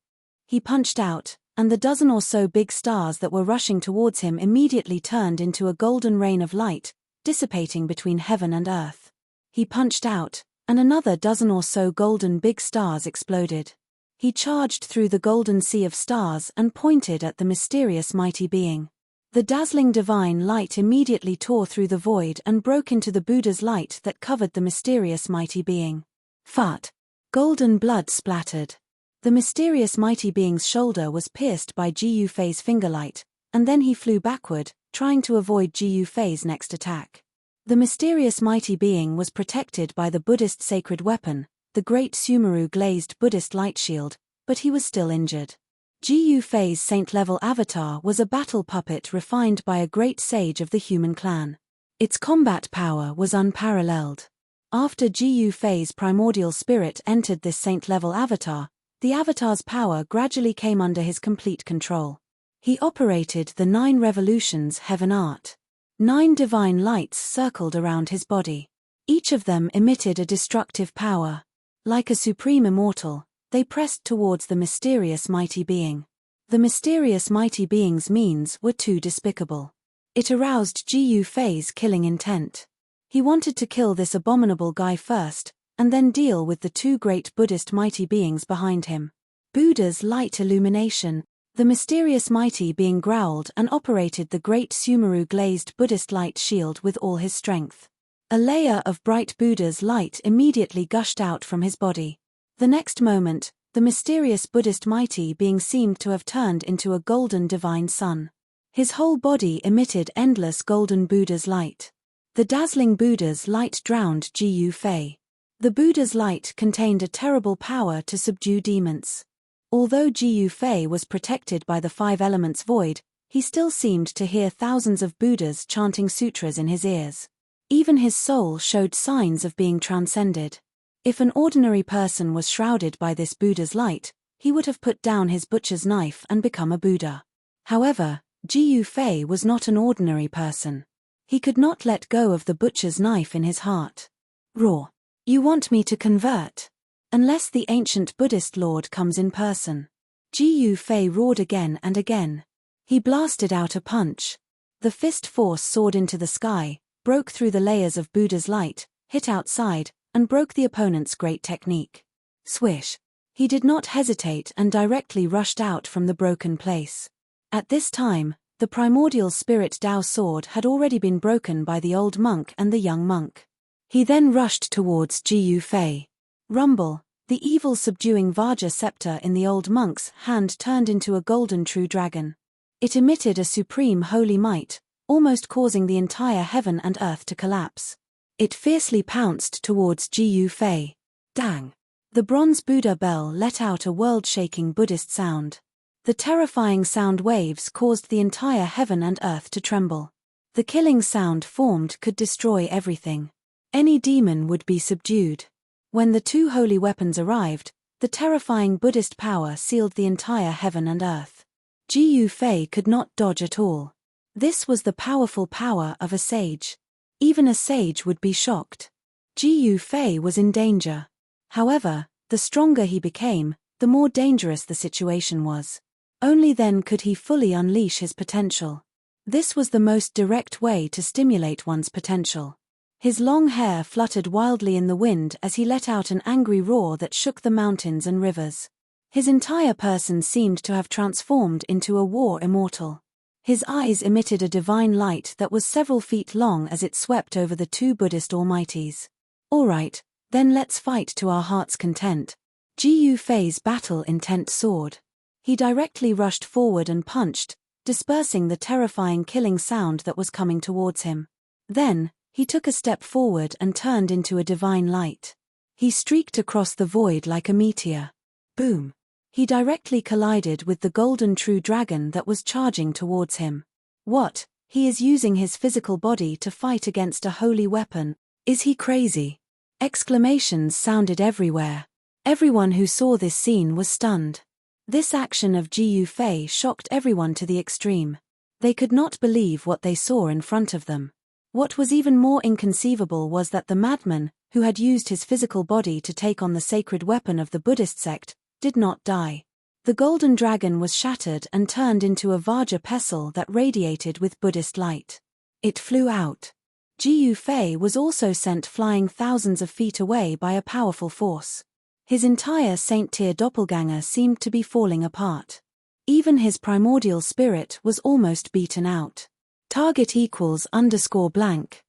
He punched out, and the dozen or so big stars that were rushing towards him immediately turned into a golden rain of light, dissipating between heaven and earth. He punched out, and another dozen or so golden big stars exploded. He charged through the golden sea of stars and pointed at the mysterious mighty being. The dazzling divine light immediately tore through the void and broke into the Buddha's light that covered the mysterious mighty being. Fart! Golden blood splattered. The mysterious mighty being's shoulder was pierced by Ji Yufei's fingerlight, and then he flew backward, trying to avoid Ji Yufei's next attack. The mysterious mighty being was protected by the Buddhist sacred weapon, the great Sumeru glazed Buddhist light shield, but he was still injured. Ji Yufei's saint-level avatar was a battle puppet refined by a great sage of the human clan. Its combat power was unparalleled. After Ji Yufei's primordial spirit entered this saint-level avatar, the avatar's power gradually came under his complete control. He operated the 9 revolutions heaven art. 9 divine lights circled around his body. Each of them emitted a destructive power. Like a supreme immortal, they pressed towards the mysterious mighty being. The mysterious mighty being's means were too despicable. It aroused Ji Yufei's killing intent. He wanted to kill this abominable guy first, and then deal with the two great Buddhist mighty beings behind him. Buddha's light illumination. The mysterious mighty being growled and operated the great Sumeru glazed Buddhist light shield with all his strength. A layer of bright Buddha's light immediately gushed out from his body. The next moment, the mysterious Buddhist mighty being seemed to have turned into a golden divine sun. His whole body emitted endless golden Buddha's light. The dazzling Buddha's light drowned Ji Yufei. The Buddha's light contained a terrible power to subdue demons. Although Ji Yufei was protected by the five elements void, he still seemed to hear thousands of Buddhas chanting sutras in his ears. Even his soul showed signs of being transcended. If an ordinary person was shrouded by this Buddha's light, he would have put down his butcher's knife and become a Buddha. However, Ji Yufei was not an ordinary person. He could not let go of the butcher's knife in his heart. Roar. You want me to convert? Unless the ancient Buddhist Lord comes in person. Ji Yufei roared again and again. He blasted out a punch. The fist force soared into the sky, broke through the layers of Buddha's light, hit outside, and broke the opponent's great technique. Swish. He did not hesitate and directly rushed out from the broken place. At this time, the primordial spirit Tao sword had already been broken by the old monk and the young monk. He then rushed towards Ji Yufei. Rumble, the evil subduing Vajra scepter in the old monk's hand turned into a golden true dragon. It emitted a supreme holy might, almost causing the entire heaven and earth to collapse. It fiercely pounced towards Ji Yufei. Dang! The bronze Buddha bell let out a world-shaking Buddhist sound. The terrifying sound waves caused the entire heaven and earth to tremble. The killing sound formed could destroy everything. Any demon would be subdued. When the two holy weapons arrived, the terrifying Buddhist power sealed the entire heaven and earth. Ji Yufei could not dodge at all. This was the powerful power of a sage. Even a sage would be shocked. Ji Yufei was in danger. However, the stronger he became, the more dangerous the situation was. Only then could he fully unleash his potential. This was the most direct way to stimulate one's potential. His long hair fluttered wildly in the wind as he let out an angry roar that shook the mountains and rivers. His entire person seemed to have transformed into a war immortal. His eyes emitted a divine light that was several feet long as it swept over the two Buddhist almighties. All right, then let's fight to our heart's content. Ji Yufei's battle intent soared. He directly rushed forward and punched, dispersing the terrifying killing sound that was coming towards him. Then, he took a step forward and turned into a divine light. He streaked across the void like a meteor. Boom! He directly collided with the golden true dragon that was charging towards him. What? He is using his physical body to fight against a holy weapon. Is he crazy? Exclamations sounded everywhere. Everyone who saw this scene was stunned. This action of Ji Yufei shocked everyone to the extreme. They could not believe what they saw in front of them. What was even more inconceivable was that the madman, who had used his physical body to take on the sacred weapon of the Buddhist sect, did not die. The golden dragon was shattered and turned into a Vajra pestle that radiated with Buddhist light. It flew out. Ji Yufei was also sent flying thousands of feet away by a powerful force. His entire saint-tier doppelganger seemed to be falling apart. Even his primordial spirit was almost beaten out. Target =_blank.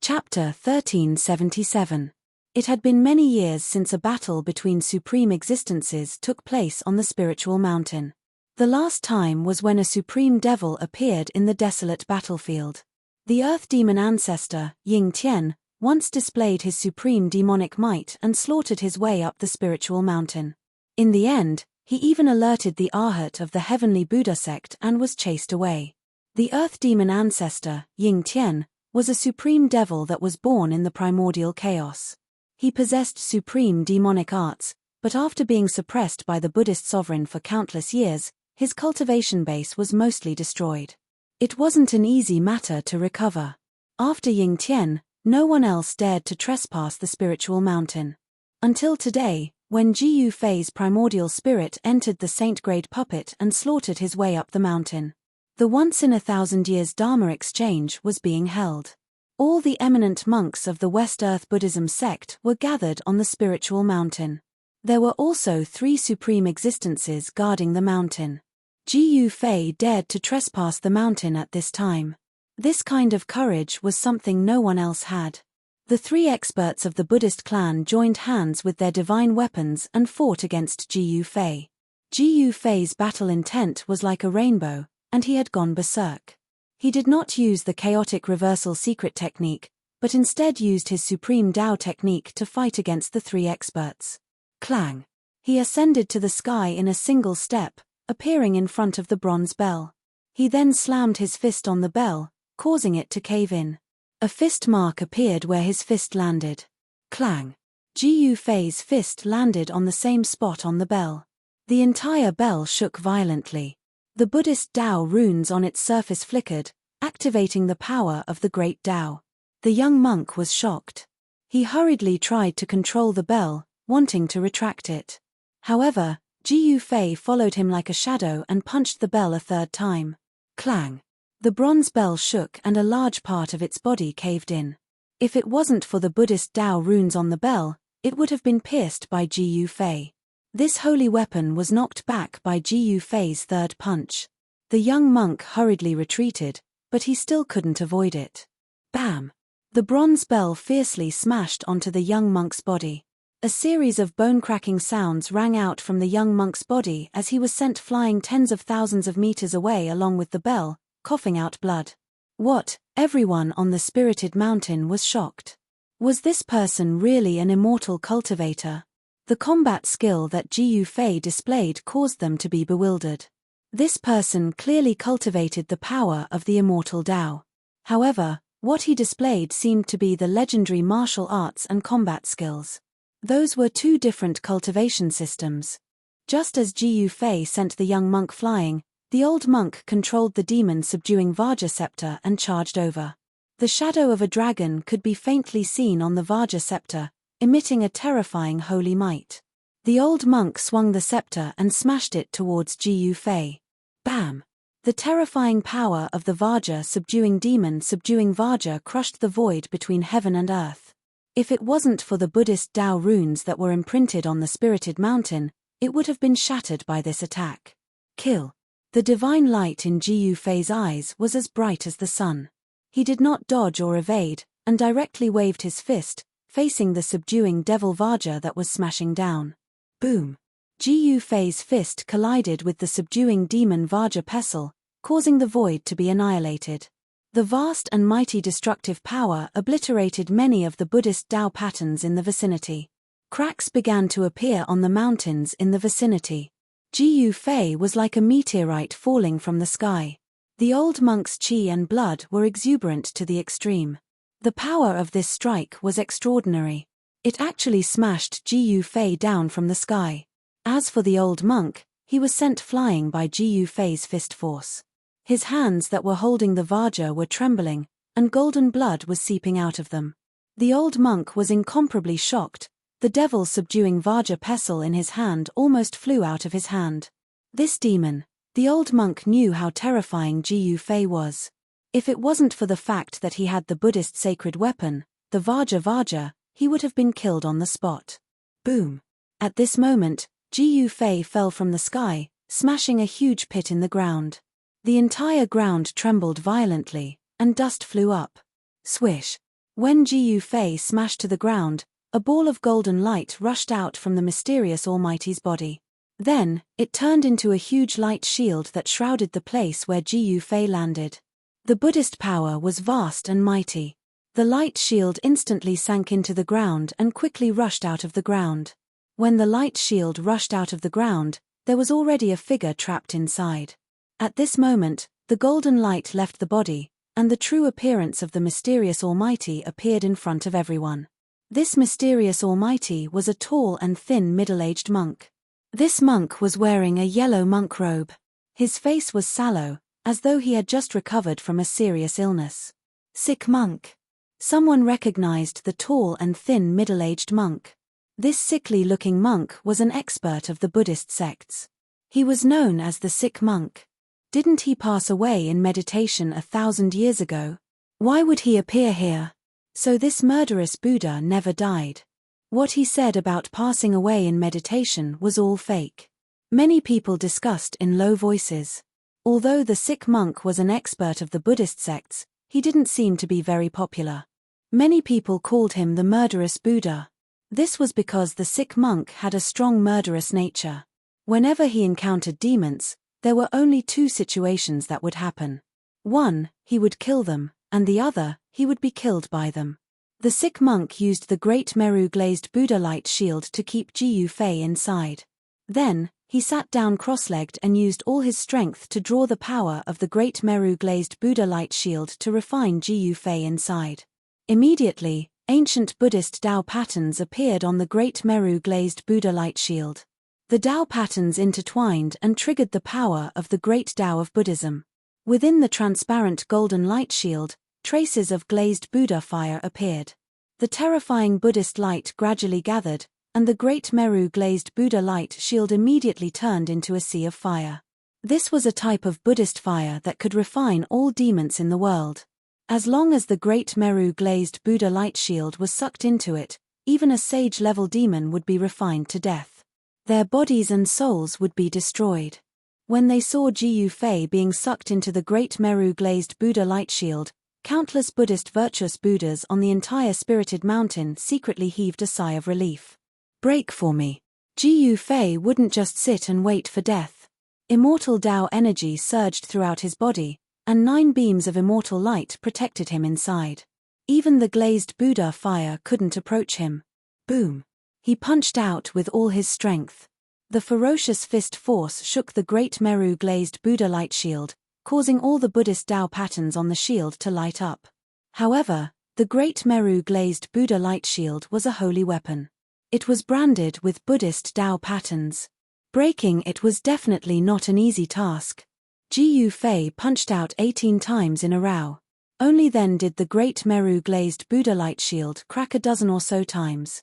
Chapter 1377. It had been many years since a battle between supreme existences took place on the spiritual mountain. The last time was when a supreme devil appeared in the desolate battlefield. The earth demon ancestor, Ying Tian, once displayed his supreme demonic might and slaughtered his way up the spiritual mountain. In the end, he even alerted the Arhat of the heavenly Buddha sect and was chased away. The earth demon ancestor, Ying Tian, was a supreme devil that was born in the primordial chaos. He possessed supreme demonic arts, but after being suppressed by the Buddhist sovereign for countless years, his cultivation base was mostly destroyed. It wasn't an easy matter to recover. After Ying Tian, no one else dared to trespass the spiritual mountain. Until today, when Ji Fei's primordial spirit entered the saint-grade puppet and slaughtered his way up the mountain. The once-in-a-thousand-years Dharma exchange was being held. All the eminent monks of the West Earth Buddhism sect were gathered on the spiritual mountain. There were also 3 supreme existences guarding the mountain. Ji Fei dared to trespass the mountain at this time. This kind of courage was something no one else had. The 3 experts of the Buddhist clan joined hands with their divine weapons and fought against Ji Fei. Ji Fei's battle intent was like a rainbow, and he had gone berserk. He did not use the chaotic reversal secret technique, but instead used his supreme Tao technique to fight against the 3 experts. Clang! He ascended to the sky in a single step, appearing in front of the bronze bell. He then slammed his fist on the bell, causing it to cave in. A fist mark appeared where his fist landed. Clang! Ji Fei's fist landed on the same spot on the bell. The entire bell shook violently. The Buddhist Tao runes on its surface flickered, activating the power of the great Tao. The young monk was shocked. He hurriedly tried to control the bell, wanting to retract it. However, Ji Fei followed him like a shadow and punched the bell a 3rd time. Clang! The bronze bell shook and a large part of its body caved in. If it wasn't for the Buddhist Tao runes on the bell, it would have been pierced by Ji Fei. This holy weapon was knocked back by Ji Fei's 3rd punch. The young monk hurriedly retreated, but he still couldn't avoid it. Bam! The bronze bell fiercely smashed onto the young monk's body. A series of bone-cracking sounds rang out from the young monk's body as he was sent flying tens of thousands of meters away along with the bell, coughing out blood. What? Everyone on the spirited mountain was shocked. Was this person really an immortal cultivator? The combat skill that Ji Fei displayed caused them to be bewildered. This person clearly cultivated the power of the immortal Tao. However, what he displayed seemed to be the legendary martial arts and combat skills. Those were 2 different cultivation systems. Just as Ji Fei sent the young monk flying, the old monk controlled the demon-subduing Vajra scepter and charged over. The shadow of a dragon could be faintly seen on the Vajra scepter, emitting a terrifying holy might. The old monk swung the scepter and smashed it towards Ji Fei. Bam! The terrifying power of the Vajra subduing Vajra crushed the void between heaven and earth. If it wasn't for the Buddhist Tao runes that were imprinted on the spirited mountain, it would have been shattered by this attack. Kill! The divine light in Ji Fei's eyes was as bright as the sun. He did not dodge or evade, and directly waved his fist, facing the subduing devil Vajra that was smashing down. Boom! Ji Fei's fist collided with the subduing demon Vajra pestle, causing the void to be annihilated. The vast and mighty destructive power obliterated many of the Buddhist Tao patterns in the vicinity. Cracks began to appear on the mountains in the vicinity. Ji Fei was like a meteorite falling from the sky. The old monk's qi and blood were exuberant to the extreme. The power of this strike was extraordinary. It actually smashed Ji Fei down from the sky. As for the old monk, he was sent flying by Ji Fei's fist force. His hands that were holding the Vajra were trembling, and golden blood was seeping out of them. The old monk was incomparably shocked. The devil subduing Vajra pestle in his hand almost flew out of his hand. This demon, the old monk knew how terrifying Ji Fei was. If it wasn't for the fact that he had the Buddhist sacred weapon, the Vajra, he would have been killed on the spot. Boom! At this moment, Ji Fei fell from the sky, smashing a huge pit in the ground. The entire ground trembled violently, and dust flew up. Swish! When Ji Fei smashed to the ground, a ball of golden light rushed out from the mysterious Almighty's body. Then, it turned into a huge light shield that shrouded the place where Ji Fei landed. The Buddhist power was vast and mighty. The light shield instantly sank into the ground and quickly rushed out of the ground. When the light shield rushed out of the ground, there was already a figure trapped inside. At this moment, the golden light left the body, and the true appearance of the mysterious Almighty appeared in front of everyone. This mysterious Almighty was a tall and thin middle-aged monk. This monk was wearing a yellow monk robe. His face was sallow, as though he had just recovered from a serious illness. Sick monk. Someone recognized the tall and thin middle-aged monk. This sickly-looking monk was an expert of the Buddhist sects. He was known as the sick monk. Didn't he pass away in meditation 1,000 years ago? Why would he appear here? So this murderous Buddha never died. What he said about passing away in meditation was all fake. Many people discussed in low voices. Although the sick monk was an expert of the Buddhist sects, he didn't seem to be very popular. Many people called him the murderous Buddha. This was because the sick monk had a strong murderous nature. Whenever he encountered demons, there were only two situations that would happen. One, he would kill them, and the other, he would be killed by them. The sick monk used the Great Meru glazed Buddha light shield to keep Jiyu Fei inside. Then, he sat down cross-legged and used all his strength to draw the power of the Great Meru glazed Buddha light shield to refine Jiyu Fei inside. Immediately, ancient Buddhist Tao patterns appeared on the Great Meru glazed Buddha light shield. The Tao patterns intertwined and triggered the power of the Great Tao of Buddhism. Within the transparent golden light shield, traces of glazed Buddha fire appeared. The terrifying Buddhist light gradually gathered, and the Great Meru glazed Buddha light shield immediately turned into a sea of fire. This was a type of Buddhist fire that could refine all demons in the world. As long as the Great Meru glazed Buddha light shield was sucked into it, even a sage-level demon would be refined to death. Their bodies and souls would be destroyed. When they saw Jiyu Fei being sucked into the Great Meru glazed Buddha light shield, countless Buddhist virtuous Buddhas on the entire spirited mountain secretly heaved a sigh of relief. Break for me. Jiyu Fei wouldn't just sit and wait for death. Immortal Tao energy surged throughout his body, and 9 beams of immortal light protected him inside. Even the glazed Buddha fire couldn't approach him. Boom. He punched out with all his strength. The ferocious fist force shook the Great Meru glazed Buddha light shield, causing all the Buddhist Tao patterns on the shield to light up. However, the Great Meru glazed Buddha light shield was a holy weapon. It was branded with Buddhist Tao patterns. Breaking it was definitely not an easy task. Jiyu Fei punched out 18 times in a row. Only then did the Great Meru glazed Buddha light shield crack a dozen or so times.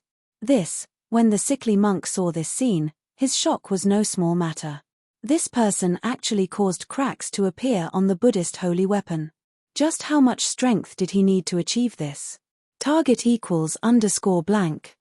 When the sickly monk saw this scene, his shock was no small matter. This person actually caused cracks to appear on the Buddhist holy weapon. Just how much strength did he need to achieve this? Target =_blank.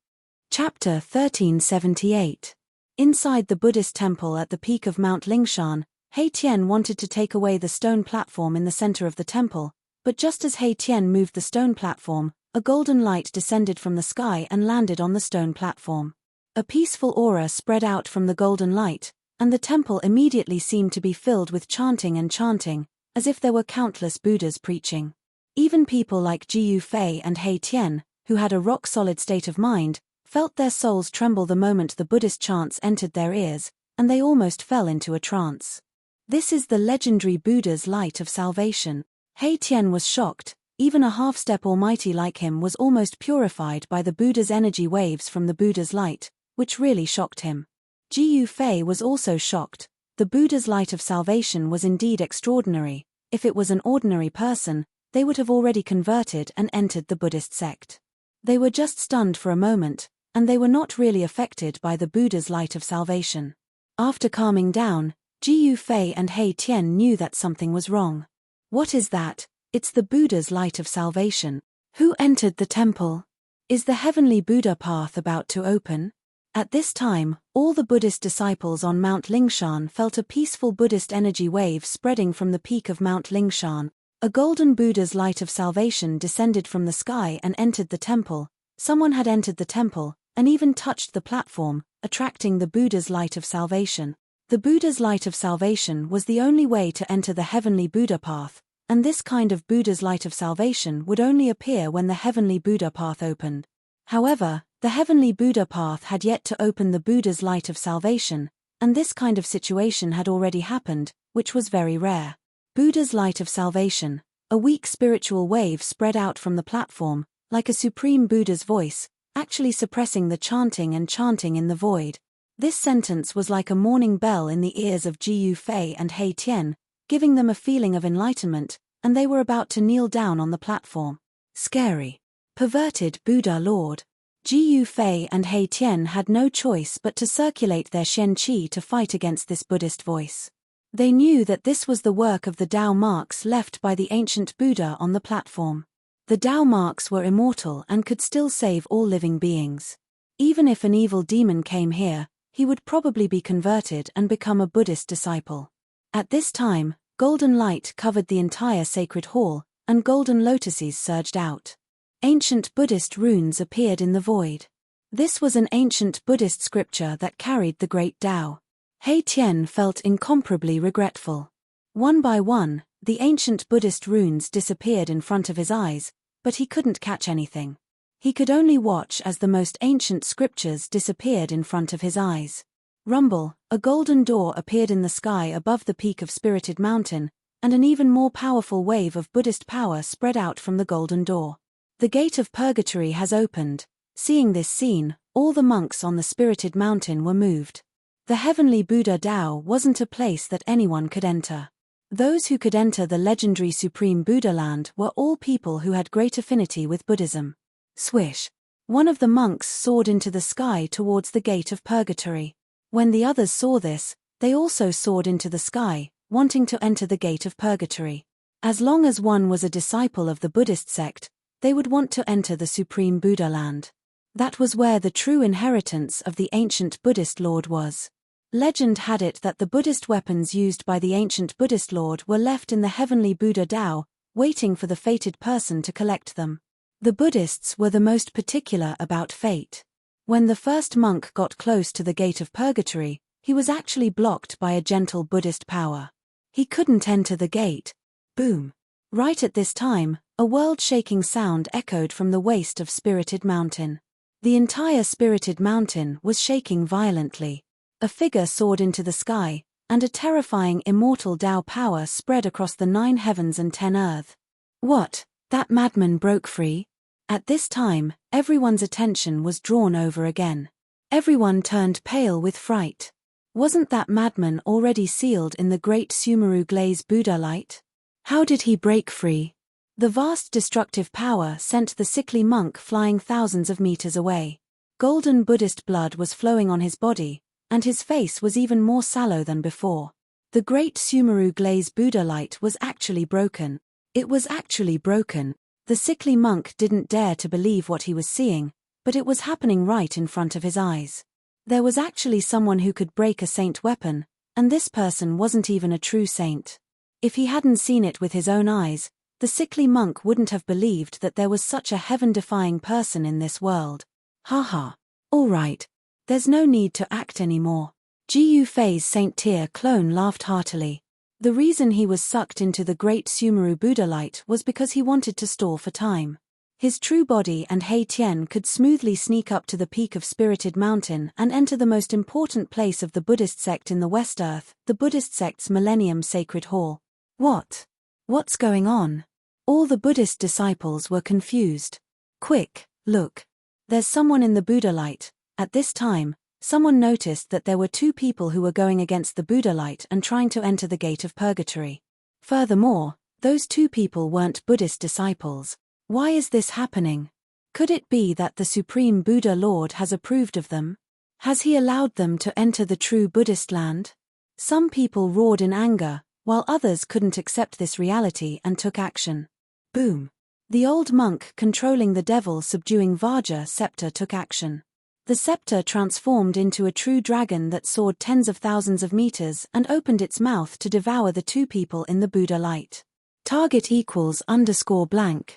Chapter 1378. Inside the Buddhist temple at the peak of Mount Lingshan, He Tian wanted to take away the stone platform in the center of the temple, but just as He Tian moved the stone platform, a golden light descended from the sky and landed on the stone platform. A peaceful aura spread out from the golden light, and the temple immediately seemed to be filled with chanting and chanting, as if there were countless Buddhas preaching. Even people like Jiyu Fei and He Tian, who had a rock-solid state of mind, felt their souls tremble the moment the Buddhist chants entered their ears, and they almost fell into a trance. This is the legendary Buddha's light of salvation. He Tian was shocked. Even a half-step almighty like him was almost purified by the Buddha's energy waves from the Buddha's light, which really shocked him. Jiyu Fei was also shocked. The Buddha's light of salvation was indeed extraordinary. If it was an ordinary person, they would have already converted and entered the Buddhist sect. They were just stunned for a moment, and they were not really affected by the Buddha's light of salvation. After calming down, Jiyu Fei and He Tian knew that something was wrong. What is that? It's the Buddha's light of salvation. Who entered the temple? Is the heavenly Buddha path about to open? At this time, all the Buddhist disciples on Mount Lingshan felt a peaceful Buddhist energy wave spreading from the peak of Mount Lingshan. A golden Buddha's light of salvation descended from the sky and entered the temple. Someone had entered the temple, and even touched the platform, attracting the Buddha's light of salvation. The Buddha's light of salvation was the only way to enter the heavenly Buddha path, and this kind of Buddha's light of salvation would only appear when the heavenly Buddha path opened. However, the heavenly Buddha path had yet to open the Buddha's light of salvation, and this kind of situation had already happened, which was very rare. Buddha's light of salvation, a weak spiritual wave spread out from the platform, like a supreme Buddha's voice, actually suppressing the chanting and chanting in the void. This sentence was like a morning bell in the ears of Jiyu Fei and He Tian, giving them a feeling of enlightenment, and they were about to kneel down on the platform. Scary. Perverted Buddha Lord. Ji Fei and He Tian had no choice but to circulate their Shen Qi to fight against this Buddhist voice. They knew that this was the work of the Tao marks left by the ancient Buddha on the platform. The Tao marks were immortal and could still save all living beings. Even if an evil demon came here, he would probably be converted and become a Buddhist disciple. At this time, golden light covered the entire sacred hall, and golden lotuses surged out. Ancient Buddhist runes appeared in the void. This was an ancient Buddhist scripture that carried the great Tao. He Tian felt incomparably regretful. One by one, the ancient Buddhist runes disappeared in front of his eyes, but he couldn't catch anything. He could only watch as the most ancient scriptures disappeared in front of his eyes. Rumble, a golden door appeared in the sky above the peak of Spirited Mountain, and an even more powerful wave of Buddhist power spread out from the golden door. The gate of purgatory has opened. Seeing this scene, all the monks on the Spirited Mountain were moved. The heavenly Buddha Tao wasn't a place that anyone could enter. Those who could enter the legendary Supreme Buddha land were all people who had great affinity with Buddhism. Swish! One of the monks soared into the sky towards the gate of purgatory. When the others saw this, they also soared into the sky, wanting to enter the gate of purgatory. As long as one was a disciple of the Buddhist sect, they would want to enter the Supreme Buddha land. That was where the true inheritance of the ancient Buddhist Lord was. Legend had it that the Buddhist weapons used by the ancient Buddhist Lord were left in the heavenly Buddha Tao, waiting for the fated person to collect them. The Buddhists were the most particular about fate. When the first monk got close to the gate of purgatory, he was actually blocked by a gentle Buddhist power. He couldn't enter the gate. Boom! Right at this time, a world-shaking sound echoed from the waist of Spirited Mountain. The entire Spirited Mountain was shaking violently. A figure soared into the sky, and a terrifying immortal Tao power spread across the 9 heavens and 10 earth. What? That madman broke free? At this time, everyone's attention was drawn over again. Everyone turned pale with fright. Wasn't that madman already sealed in the great Sumeru Glaze Buddha light? How did he break free? The vast destructive power sent the sickly monk flying thousands of meters away. Golden Buddhist blood was flowing on his body, and his face was even more sallow than before. The great Sumeru Glaze Buddha light was actually broken. It was actually broken. The sickly monk didn't dare to believe what he was seeing, but it was happening right in front of his eyes. There was actually someone who could break a saint weapon, and this person wasn't even a true saint. If he hadn't seen it with his own eyes, the sickly monk wouldn't have believed that there was such a heaven-defying person in this world. Haha. All right. There's no need to act anymore. Ji Fei's Saint Tier clone laughed heartily. The reason he was sucked into the great Sumeru Buddha light was because he wanted to stall for time. His true body and He Tian could smoothly sneak up to the peak of Spirited Mountain and enter the most important place of the Buddhist sect in the West Earth, the Buddhist sect's Millennium Sacred Hall. What? What's going on? All the Buddhist disciples were confused. Quick, look. There's someone in the Buddha light. At this time, someone noticed that there were 2 people who were going against the Buddha light and trying to enter the gate of purgatory. Furthermore, those 2 people weren't Buddhist disciples. Why is this happening? Could it be that the Supreme Buddha Lord has approved of them? Has he allowed them to enter the true Buddhist land? Some people roared in anger, while others couldn't accept this reality and took action. Boom! The old monk controlling the devil subduing Vajra scepter took action. The scepter transformed into a true dragon that soared tens of thousands of meters and opened its mouth to devour the 2 people in the Buddha light. Target =_blank.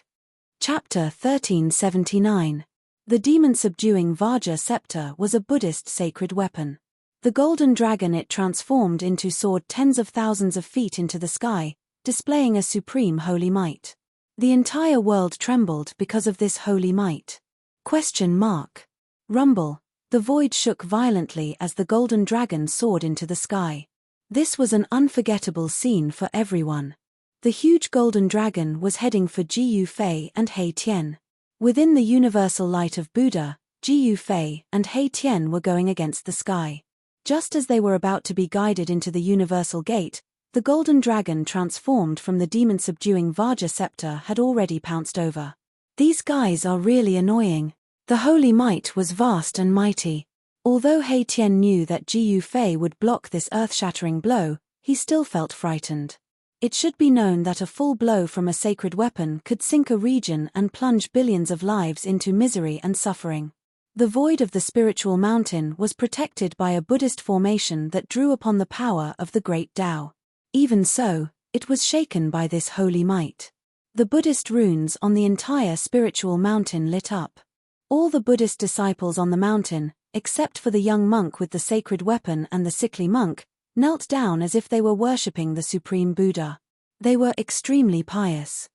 Chapter 1379. The demon-subduing Vajra scepter was a Buddhist sacred weapon. The golden dragon it transformed into soared tens of thousands of feet into the sky, displaying a supreme holy might. The entire world trembled because of this holy might. Rumble. The void shook violently as the golden dragon soared into the sky. This was an unforgettable scene for everyone. The huge golden dragon was heading for Ji Fei and He Tian. Within the universal light of Buddha, Ji Fei and He Tian were going against the sky. Just as they were about to be guided into the universal gate, the golden dragon transformed from the demon-subduing Vajra scepter had already pounced over. These guys are really annoying. The holy might was vast and mighty. Although He Tian knew that Jiu Fei would block this earth-shattering blow, he still felt frightened. It should be known that a full blow from a sacred weapon could sink a region and plunge billions of lives into misery and suffering. The void of the spiritual mountain was protected by a Buddhist formation that drew upon the power of the great Tao. Even so, it was shaken by this holy might. The Buddhist runes on the entire spiritual mountain lit up. All the Buddhist disciples on the mountain, except for the young monk with the sacred weapon and the sickly monk, knelt down as if they were worshipping the Supreme Buddha. They were extremely pious.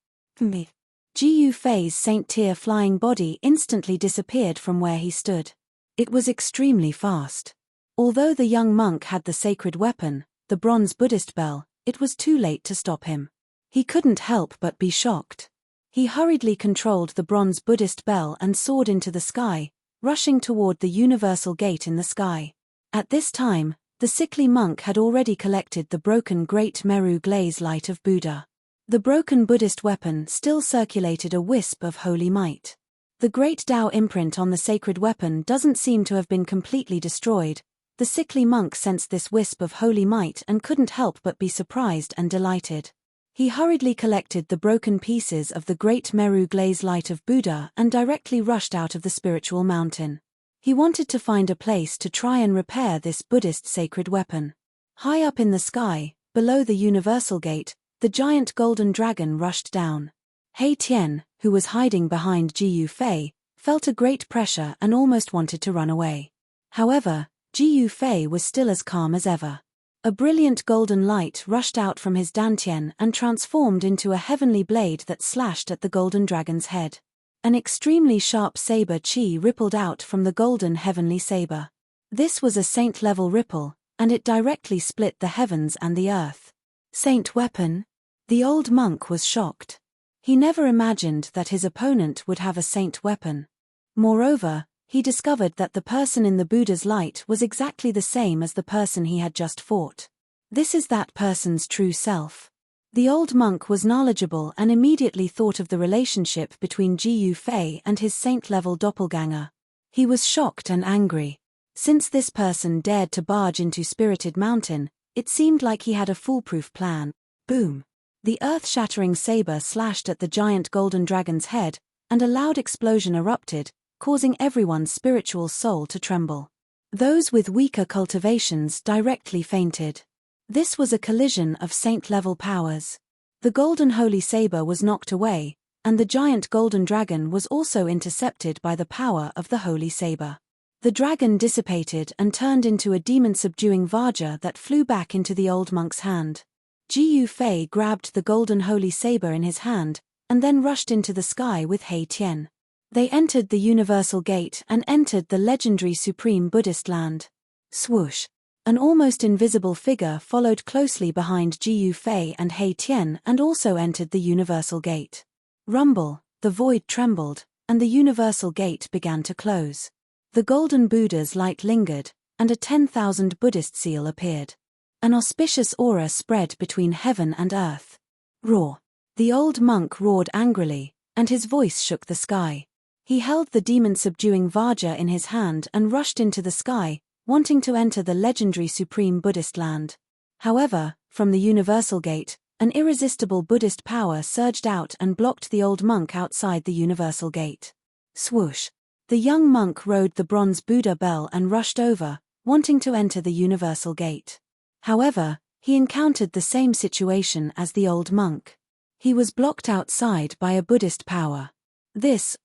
Jiu Fei's saint-tier flying body instantly disappeared from where he stood. It was extremely fast. Although the young monk had the sacred weapon, the bronze Buddhist bell, it was too late to stop him. He couldn't help but be shocked. He hurriedly controlled the bronze Buddhist bell and soared into the sky, rushing toward the universal gate in the sky. At this time, the sickly monk had already collected the broken Great Meru Glaze Light of Buddha. The broken Buddhist weapon still circulated a wisp of holy might. The great Tao imprint on the sacred weapon doesn't seem to have been completely destroyed. The sickly monk sensed this wisp of holy might and couldn't help but be surprised and delighted. He hurriedly collected the broken pieces of the Great Meru Glaze Light of Buddha and directly rushed out of the spiritual mountain. He wanted to find a place to try and repair this Buddhist sacred weapon. High up in the sky, below the universal gate, the giant golden dragon rushed down. He Tian, who was hiding behind Jiu Fei, felt a great pressure and almost wanted to run away. However, Jiu Fei was still as calm as ever. A brilliant golden light rushed out from his dantian and transformed into a heavenly blade that slashed at the golden dragon's head. An extremely sharp saber chi rippled out from the golden heavenly saber. This was a saint-level ripple, and it directly split the heavens and the earth. Saint weapon? The old monk was shocked. He never imagined that his opponent would have a saint weapon. Moreover, he discovered that the person in the Buddha's light was exactly the same as the person he had just fought. This is that person's true self. The old monk was knowledgeable and immediately thought of the relationship between Jiu Fei and his saint-level doppelganger. He was shocked and angry. Since this person dared to barge into Spirited Mountain, it seemed like he had a foolproof plan. Boom! The earth-shattering saber slashed at the giant golden dragon's head, and a loud explosion erupted, causing everyone's spiritual soul to tremble. Those with weaker cultivations directly fainted. This was a collision of saint-level powers. The golden holy saber was knocked away, and the giant golden dragon was also intercepted by the power of the holy saber. The dragon dissipated and turned into a demon-subduing Vajra that flew back into the old monk's hand. Jiu Fei grabbed the golden holy saber in his hand, and then rushed into the sky with He Tian. They entered the universal gate and entered the legendary supreme Buddhist land. Swoosh! An almost invisible figure followed closely behind Jiu Fei and He Tian and also entered the universal gate. Rumble, the void trembled, and the universal gate began to close. The golden Buddha's light lingered, and a 10,000 Buddhist seal appeared. An auspicious aura spread between heaven and earth. Roar! The old monk roared angrily, and his voice shook the sky. He held the demon-subduing Vajra in his hand and rushed into the sky, wanting to enter the legendary supreme Buddhist land. However, from the universal gate, an irresistible Buddhist power surged out and blocked the old monk outside the universal gate. Swoosh! The young monk rode the bronze Buddha bell and rushed over, wanting to enter the universal gate. However, he encountered the same situation as the old monk. He was blocked outside by a Buddhist power.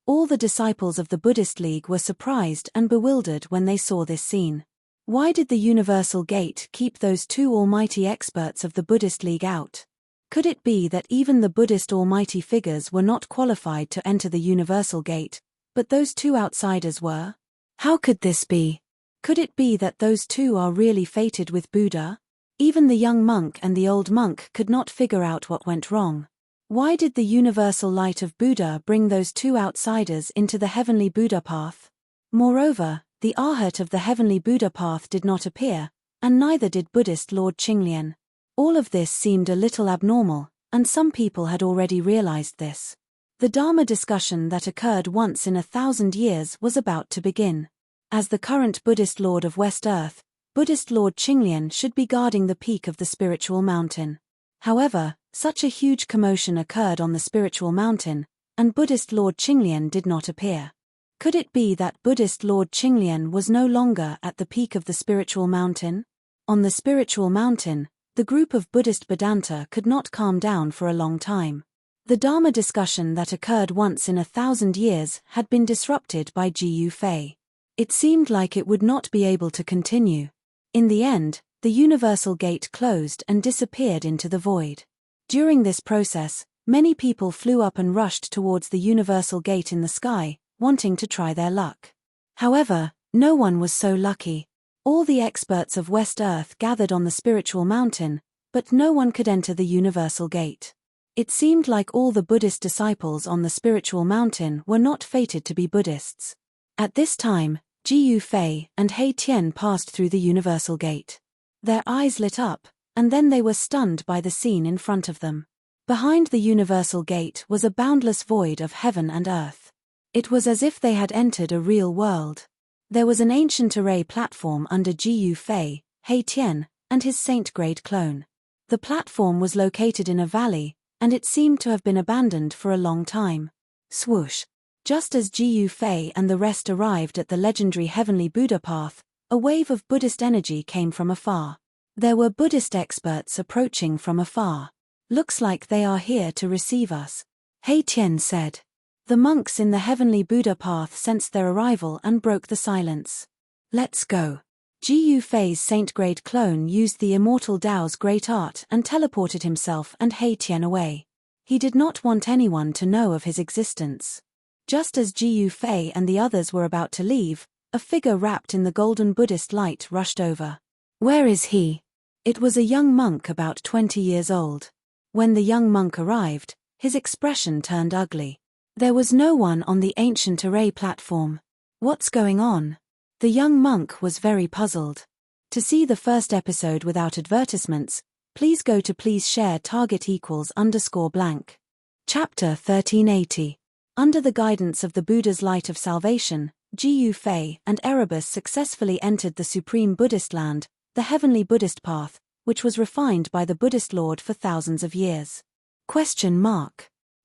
All the disciples of the Buddhist League were surprised and bewildered when they saw this scene. Why did the Universal Gate keep those two almighty experts of the Buddhist League out? Could it be that even the Buddhist almighty figures were not qualified to enter the Universal Gate, but those two outsiders were? How could this be? Could it be that those two are really fated with Buddha? Even the young monk and the old monk could not figure out what went wrong. Why did the universal light of Buddha bring those two outsiders into the heavenly Buddha path? Moreover, the arhat of the heavenly Buddha path did not appear, and neither did Buddhist Lord Qinglian. All of this seemed a little abnormal, and some people had already realized this. The Dharma discussion that occurred once in 1,000 years was about to begin. As the current Buddhist Lord of West Earth, Buddhist Lord Qinglian should be guarding the peak of the spiritual mountain. However, such a huge commotion occurred on the spiritual mountain, and Buddhist Lord Qinglian did not appear. Could it be that Buddhist Lord Qinglian was no longer at the peak of the spiritual mountain? On the spiritual mountain, the group of Buddhist Vedanta could not calm down for a long time. The Dharma discussion that occurred once in 1,000 years had been disrupted by Gu Fei. It seemed like it would not be able to continue. In the end, the universal gate closed and disappeared into the void. During this process, many people flew up and rushed towards the universal gate in the sky, wanting to try their luck. However, no one was so lucky. All the experts of West Earth gathered on the spiritual mountain, but no one could enter the universal gate. It seemed like all the Buddhist disciples on the spiritual mountain were not fated to be Buddhists. At this time, Gu Fei and He Tian passed through the universal gate. Their eyes lit up, and then they were stunned by the scene in front of them. Behind the universal gate was a boundless void of heaven and earth. It was as if they had entered a real world. There was an ancient array platform under Gu Fei, He Tian, and his saint-grade clone. The platform was located in a valley, and it seemed to have been abandoned for a long time. Swoosh! Just as Gu Fei and the rest arrived at the legendary Heavenly Buddha path, a wave of Buddhist energy came from afar. There were Buddhist experts approaching from afar. Looks like they are here to receive us, He Tian said. The monks in the Heavenly Buddha path sensed their arrival and broke the silence. Let's go. Gu Fei's saint-grade clone used the immortal Tao's great art and teleported himself and He Tian away. He did not want anyone to know of his existence. Just as Gu Fei and the others were about to leave, a figure wrapped in the golden Buddhist light rushed over. Where is he? It was a young monk about 20 years old. When the young monk arrived, his expression turned ugly. There was no one on the ancient array platform. What's going on? The young monk was very puzzled. To see the first episode without advertisements, please go to please share target =_blank. Chapter 1380. Under the guidance of the Buddha's light of salvation, Gu Fei and Erebus successfully entered the supreme Buddhist land, the heavenly Buddhist path, which was refined by the Buddhist Lord for thousands of years.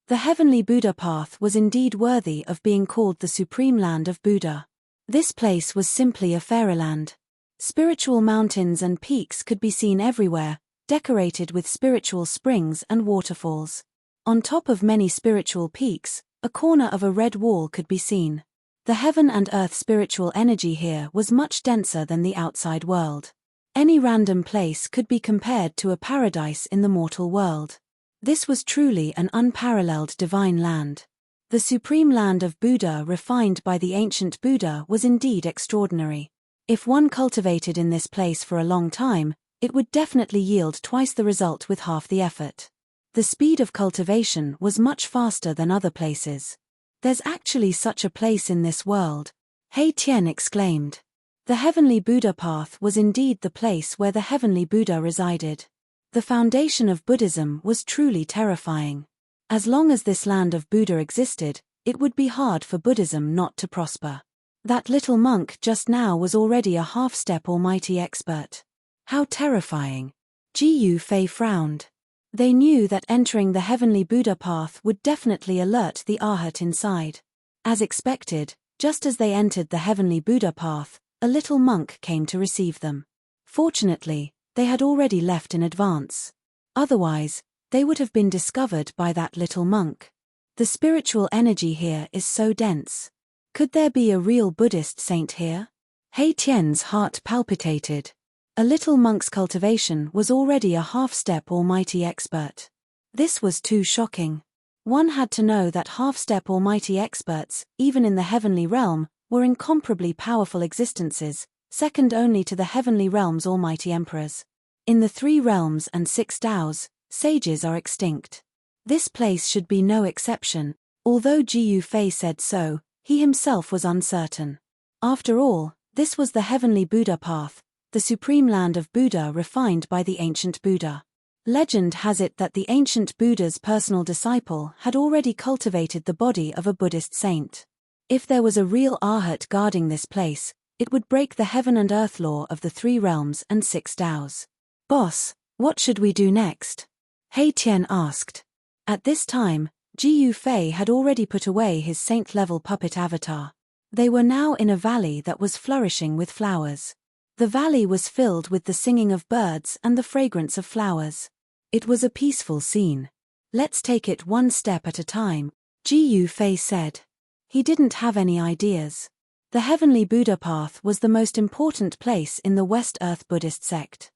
The heavenly Buddha path was indeed worthy of being called the supreme land of Buddha. This place was simply a fairyland. Spiritual mountains and peaks could be seen everywhere, decorated with spiritual springs and waterfalls. On top of many spiritual peaks, a corner of a red wall could be seen. The heaven and earth spiritual energy here was much denser than the outside world. Any random place could be compared to a paradise in the mortal world. This was truly an unparalleled divine land. The supreme land of Buddha refined by the ancient Buddha was indeed extraordinary. If one cultivated in this place for a long time, it would definitely yield twice the result with half the effort. The speed of cultivation was much faster than other places. There's actually such a place in this world, He Tian exclaimed. The heavenly Buddha path was indeed the place where the heavenly Buddha resided. The foundation of Buddhism was truly terrifying. As long as this land of Buddha existed, it would be hard for Buddhism not to prosper. That little monk just now was already a half-step almighty expert. How terrifying. Gu Fei frowned. They knew that entering the heavenly Buddha path would definitely alert the Arhat inside. As expected, just as they entered the heavenly Buddha path, a little monk came to receive them. Fortunately, they had already left in advance. Otherwise, they would have been discovered by that little monk. The spiritual energy here is so dense. Could there be a real Buddhist saint here? He Tian's heart palpitated. A little monk's cultivation was already a half-step almighty expert. This was too shocking. One had to know that half-step almighty experts, even in the heavenly realm, were incomparably powerful existences, second only to the heavenly realm's almighty emperors. In the 3 realms and 6 Taos, sages are extinct. This place should be no exception. Although Gu Fei said so, he himself was uncertain. After all, this was the heavenly Buddha path, the supreme land of Buddha refined by the ancient Buddha. Legend has it that the ancient Buddha's personal disciple had already cultivated the body of a Buddhist saint. If there was a real arhat guarding this place, it would break the heaven and earth law of the 3 realms and 6 Taos. "Boss, what should we do next?" He Tian asked. At this time, Jiu Fei had already put away his saint-level puppet avatar. They were now in a valley that was flourishing with flowers. The valley was filled with the singing of birds and the fragrance of flowers. It was a peaceful scene. "Let's take it one step at a time," Jiu Fei said. He didn't have any ideas. The Heavenly Buddha Path was the most important place in the West Earth Buddhist sect.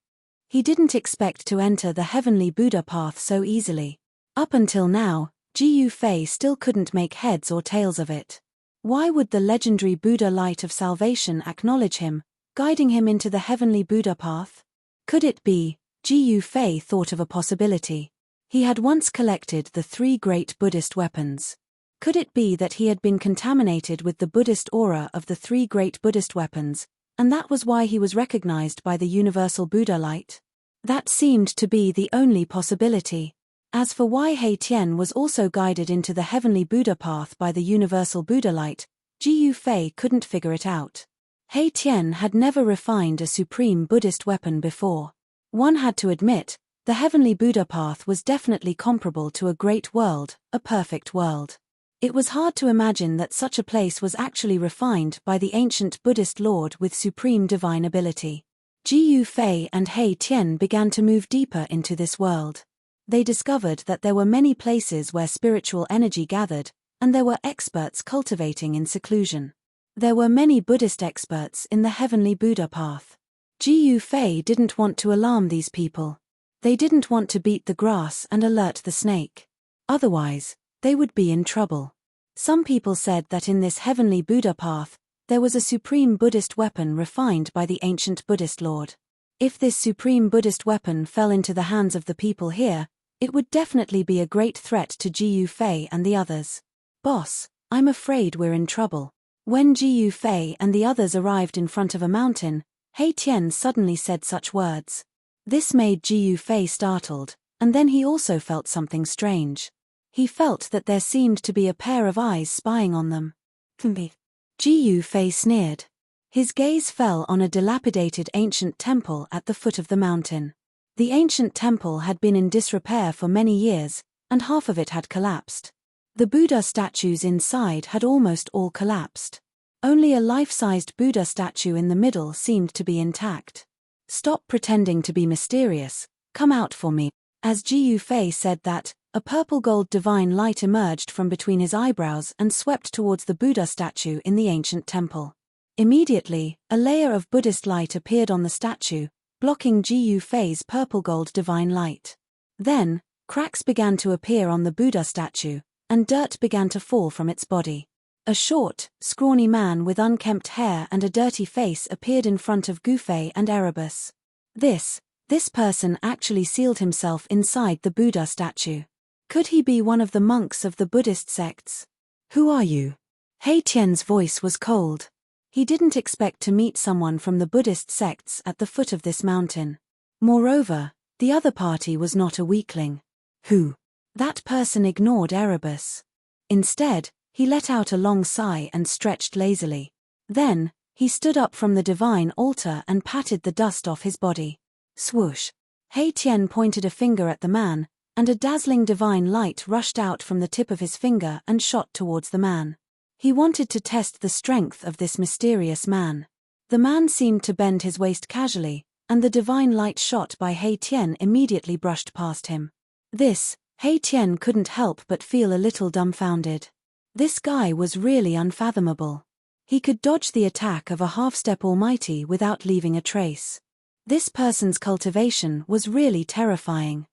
He didn't expect to enter the Heavenly Buddha Path so easily. Up until now, Jiu Fei still couldn't make heads or tails of it. Why would the legendary Buddha Light of Salvation acknowledge him, guiding him into the Heavenly Buddha Path? Could it be? Jiu Fei thought of a possibility. He had once collected the 3 great Buddhist weapons. Could it be that he had been contaminated with the Buddhist aura of the 3 great Buddhist weapons, and that was why he was recognized by the universal Buddha light? That seemed to be the only possibility. As for why He Tian was also guided into the Heavenly Buddha Path by the universal Buddha light, Jiu Fei couldn't figure it out. He Tian had never refined a supreme Buddhist weapon before. One had to admit, the Heavenly Buddha Path was definitely comparable to a great world, a perfect world. It was hard to imagine that such a place was actually refined by the ancient Buddhist Lord with supreme divine ability. Jiu Fei and He Tian began to move deeper into this world. They discovered that there were many places where spiritual energy gathered, and there were experts cultivating in seclusion. There were many Buddhist experts in the Heavenly Buddha Path. Jiu Fei didn't want to alarm these people. They didn't want to beat the grass and alert the snake. Otherwise, they would be in trouble. Some people said that in this Heavenly Buddha Path, there was a supreme Buddhist weapon refined by the ancient Buddhist Lord. If this supreme Buddhist weapon fell into the hands of the people here, it would definitely be a great threat to Jiu Fei and the others. "Boss, I'm afraid we're in trouble." When Jiu Fei and the others arrived in front of a mountain, He Tian suddenly said such words. This made Jiu Fei startled, and then he also felt something strange. He felt that there seemed to be a pair of eyes spying on them. Jiu Fei sneered. His gaze fell on a dilapidated ancient temple at the foot of the mountain. The ancient temple had been in disrepair for many years, and half of it had collapsed. The Buddha statues inside had almost all collapsed. Only a life-sized Buddha statue in the middle seemed to be intact. "Stop pretending to be mysterious, come out for me." As Jiu Fei said that, a purple-gold divine light emerged from between his eyebrows and swept towards the Buddha statue in the ancient temple. Immediately, a layer of Buddhist light appeared on the statue, blocking Jiu Fei's purple-gold divine light. Then, cracks began to appear on the Buddha statue, and dirt began to fall from its body. A short, scrawny man with unkempt hair and a dirty face appeared in front of Gu Fei and Erebus. This person actually sealed himself inside the Buddha statue. Could he be one of the monks of the Buddhist sects? "Who are you?" He Tian's voice was cold. He didn't expect to meet someone from the Buddhist sects at the foot of this mountain. Moreover, the other party was not a weakling. "Who?" That person ignored Erebus. Instead, he let out a long sigh and stretched lazily. Then, he stood up from the divine altar and patted the dust off his body. Swoosh! He Tian pointed a finger at the man, and a dazzling divine light rushed out from the tip of his finger and shot towards the man. He wanted to test the strength of this mysterious man. The man seemed to bend his waist casually, and the divine light shot by He Tian immediately brushed past him. He Tian couldn't help but feel a little dumbfounded. This guy was really unfathomable. He could dodge the attack of a half-step almighty without leaving a trace. This person's cultivation was really terrifying.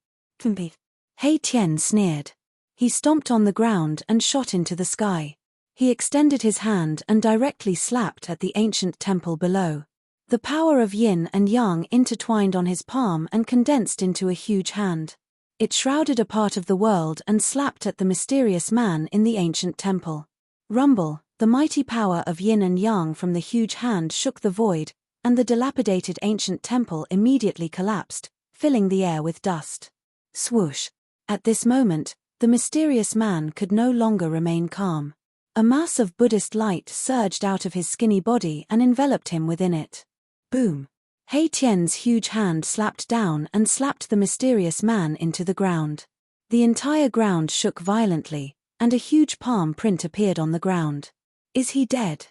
He Tian sneered. He stomped on the ground and shot into the sky. He extended his hand and directly slapped at the ancient temple below. The power of yin and yang intertwined on his palm and condensed into a huge hand. It shrouded a part of the world and slapped at the mysterious man in the ancient temple. Rumble, the mighty power of yin and yang from the huge hand shook the void, and the dilapidated ancient temple immediately collapsed, filling the air with dust. Swoosh! At this moment, the mysterious man could no longer remain calm. A mass of Buddhist light surged out of his skinny body and enveloped him within it. Boom! Hei Tian's huge hand slapped down and slapped the mysterious man into the ground. The entire ground shook violently, and a huge palm print appeared on the ground. Is he dead?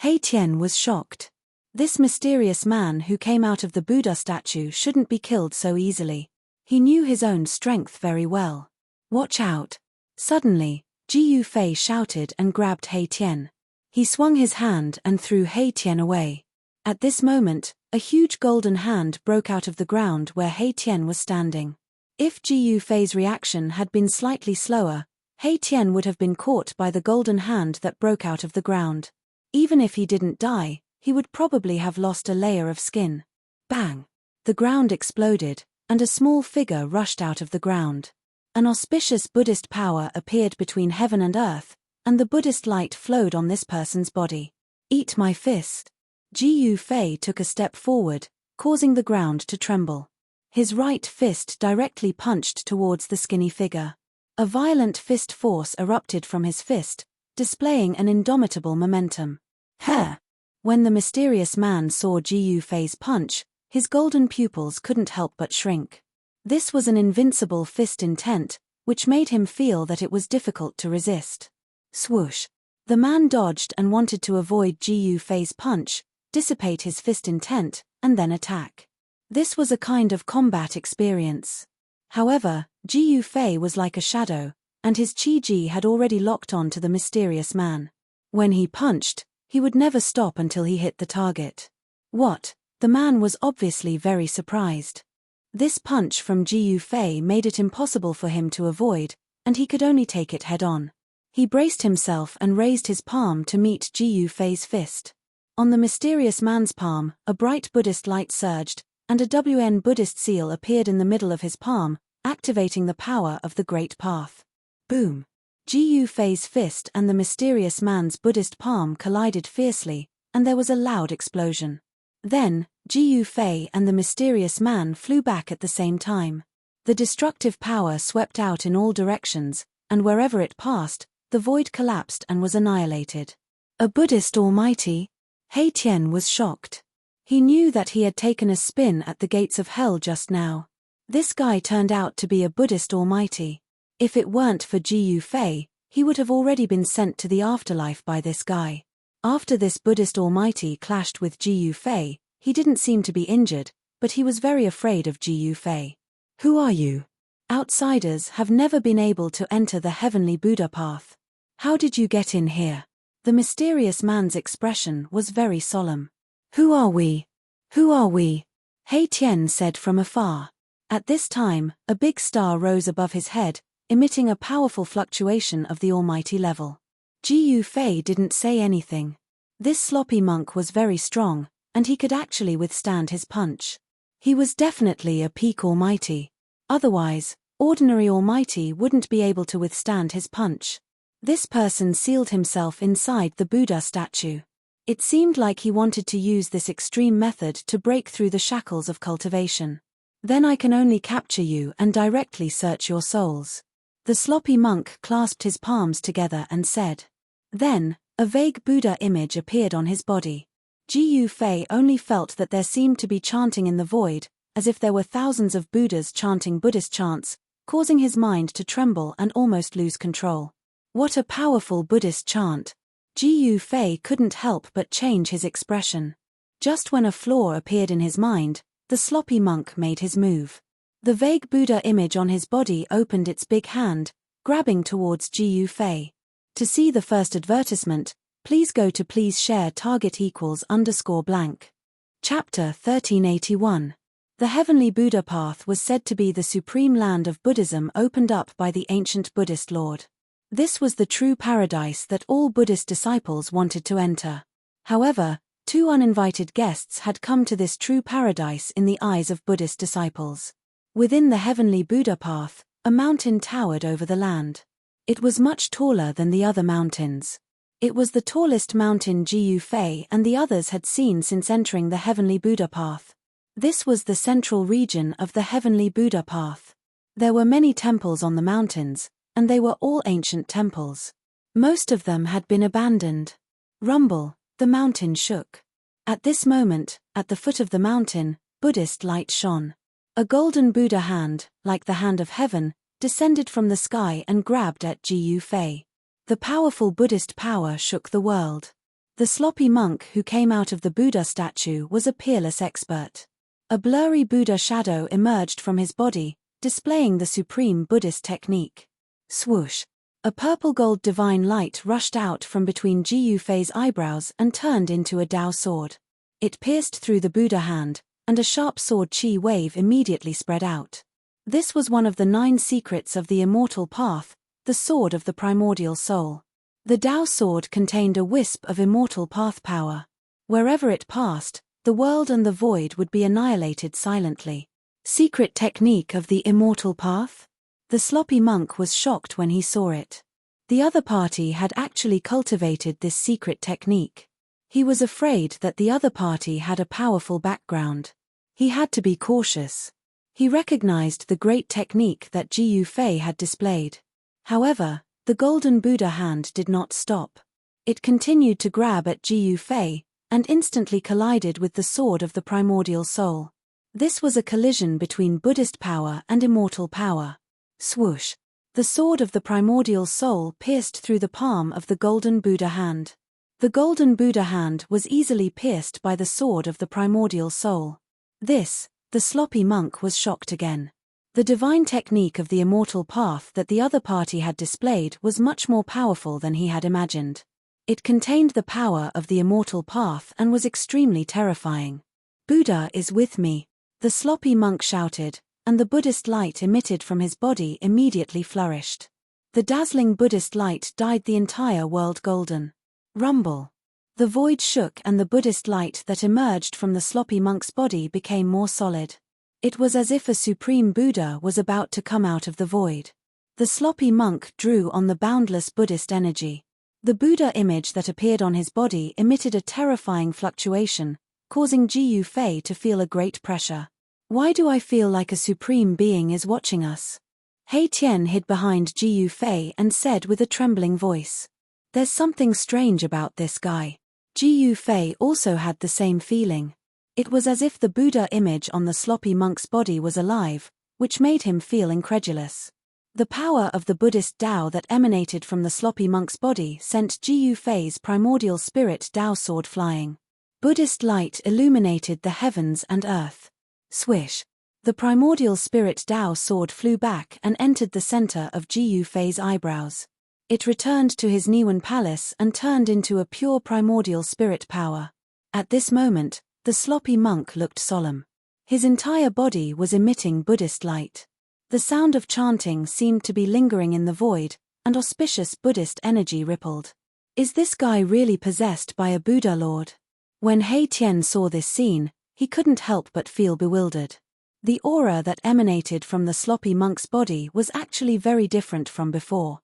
Hei Tian was shocked. This mysterious man who came out of the Buddha statue shouldn't be killed so easily. He knew his own strength very well. Watch out! Suddenly, Ji Yufei shouted and grabbed Hei Tian. He swung his hand and threw Hei Tian away. At this moment, a huge golden hand broke out of the ground where Hei Tian was standing. If Ji Yufei's reaction had been slightly slower, Hei Tian would have been caught by the golden hand that broke out of the ground. Even if he didn't die, he would probably have lost a layer of skin. Bang! The ground exploded, and a small figure rushed out of the ground. An auspicious Buddhist power appeared between heaven and earth, and the Buddhist light flowed on this person's body. Eat my fist! Ji Yufei took a step forward, causing the ground to tremble. His right fist directly punched towards the skinny figure. A violent fist force erupted from his fist, displaying an indomitable momentum. Ha! When the mysterious man saw Ji Yufei's punch, his golden pupils couldn't help but shrink. This was an invincible fist intent, which made him feel that it was difficult to resist. Swoosh! The man dodged and wanted to avoid Ji Yufei's punch, dissipate his fist intent, and then attack. This was a kind of combat experience. However, Ji Yufei was like a shadow, and his Qi had already locked on to the mysterious man. When he punched, he would never stop until he hit the target. What? The man was obviously very surprised. This punch from Ji Yufei made it impossible for him to avoid, and he could only take it head-on. He braced himself and raised his palm to meet Ji Yufei's fist. On the mysterious man's palm, a bright Buddhist light surged, and a WN Buddhist seal appeared in the middle of his palm, activating the power of the Great Path. Boom! Ji Yufei's fist and the mysterious man's Buddhist palm collided fiercely, and there was a loud explosion. Then, Ji Yufei and the mysterious man flew back at the same time. The destructive power swept out in all directions, and wherever it passed, the void collapsed and was annihilated. A Buddhist almighty? Hei Tian was shocked. He knew that he had taken a spin at the gates of hell just now. This guy turned out to be a Buddhist almighty. If it weren't for Ji Yufei, he would have already been sent to the afterlife by this guy. After this Buddhist almighty clashed with Ji Yufei, he didn't seem to be injured, but he was very afraid of Ji Yufei. Who are you? Outsiders have never been able to enter the heavenly Buddha path. How did you get in here? The mysterious man's expression was very solemn. Who are we? Who are we? Hei Tian said from afar. At this time, a big star rose above his head, emitting a powerful fluctuation of the almighty level. Ji Yufei didn't say anything. This sloppy monk was very strong, and he could actually withstand his punch. He was definitely a peak almighty. Otherwise, ordinary almighty wouldn't be able to withstand his punch. This person sealed himself inside the Buddha statue. It seemed like he wanted to use this extreme method to break through the shackles of cultivation. Then I can only capture you and directly search your souls. The sloppy monk clasped his palms together and said. Then, a vague Buddha image appeared on his body. Ji Yufei only felt that there seemed to be chanting in the void, as if there were thousands of Buddhas chanting Buddhist chants, causing his mind to tremble and almost lose control. What a powerful Buddhist chant! Ji Yufei couldn't help but change his expression. Just when a flaw appeared in his mind, the sloppy monk made his move. The vague Buddha image on his body opened its big hand, grabbing towards Ji Yufei. To see the first advertisement, please go to please share target =_blank. Chapter 1381. The heavenly Buddha path was said to be the supreme land of Buddhism opened up by the ancient Buddhist Lord. This was the true paradise that all Buddhist disciples wanted to enter. However, two uninvited guests had come to this true paradise in the eyes of Buddhist disciples. Within the heavenly Buddha path, a mountain towered over the land. It was much taller than the other mountains. It was the tallest mountain Ji Yufei and the others had seen since entering the heavenly Buddha path. This was the central region of the heavenly Buddha path. There were many temples on the mountains, and they were all ancient temples. Most of them had been abandoned. Rumble, the mountain shook. At this moment, at the foot of the mountain, Buddhist light shone. A golden Buddha hand, like the hand of heaven, descended from the sky and grabbed at Jiu Fei. The powerful Buddhist power shook the world. The sloppy monk who came out of the Buddha statue was a peerless expert. A blurry Buddha shadow emerged from his body, displaying the supreme Buddhist technique. Swoosh! A purple-gold divine light rushed out from between Jiu Fei's eyebrows and turned into a Dao sword. It pierced through the Buddha hand, and a sharp sword chi wave immediately spread out. This was one of the 9 secrets of the immortal path, the sword of the primordial soul. The Dao sword contained a wisp of immortal path power. Wherever it passed, the world and the void would be annihilated silently. Secret technique of the immortal path? The sloppy monk was shocked when he saw it. The other party had actually cultivated this secret technique. He was afraid that the other party had a powerful background. He had to be cautious. He recognized the great technique that Jiu Fei had displayed. However, the golden Buddha hand did not stop. It continued to grab at Jiu Fei, and instantly collided with the sword of the primordial soul. This was a collision between Buddhist power and immortal power. Swoosh! The sword of the primordial soul pierced through the palm of the golden Buddha hand. The golden Buddha hand was easily pierced by the sword of the primordial soul. The sloppy monk was shocked again. The divine technique of the immortal path that the other party had displayed was much more powerful than he had imagined. It contained the power of the immortal path and was extremely terrifying. Buddha is with me, the sloppy monk shouted, and the Buddhist light emitted from his body immediately flourished. The dazzling Buddhist light dyed the entire world golden. Rumble! The void shook and the Buddhist light that emerged from the sloppy monk's body became more solid. It was as if a supreme Buddha was about to come out of the void. The sloppy monk drew on the boundless Buddhist energy. The Buddha image that appeared on his body emitted a terrifying fluctuation, causing Jiu Fei to feel a great pressure. Why do I feel like a supreme being is watching us? Hei Tian hid behind Jiu Fei and said with a trembling voice. There's something strange about this guy. Jiu Fei also had the same feeling. It was as if the Buddha image on the sloppy monk's body was alive, which made him feel incredulous. The power of the Buddhist Tao that emanated from the sloppy monk's body sent Jiu Fei's primordial spirit Tao sword flying. Buddhist light illuminated the heavens and earth. Swish! The primordial spirit Tao sword flew back and entered the center of Jiu Fei's eyebrows. It returned to his Niwen palace and turned into a pure primordial spirit power. At this moment, the sloppy monk looked solemn. His entire body was emitting Buddhist light. The sound of chanting seemed to be lingering in the void, and auspicious Buddhist energy rippled. Is this guy really possessed by a Buddha lord? When Hei Tian saw this scene, he couldn't help but feel bewildered. The aura that emanated from the sloppy monk's body was actually very different from before.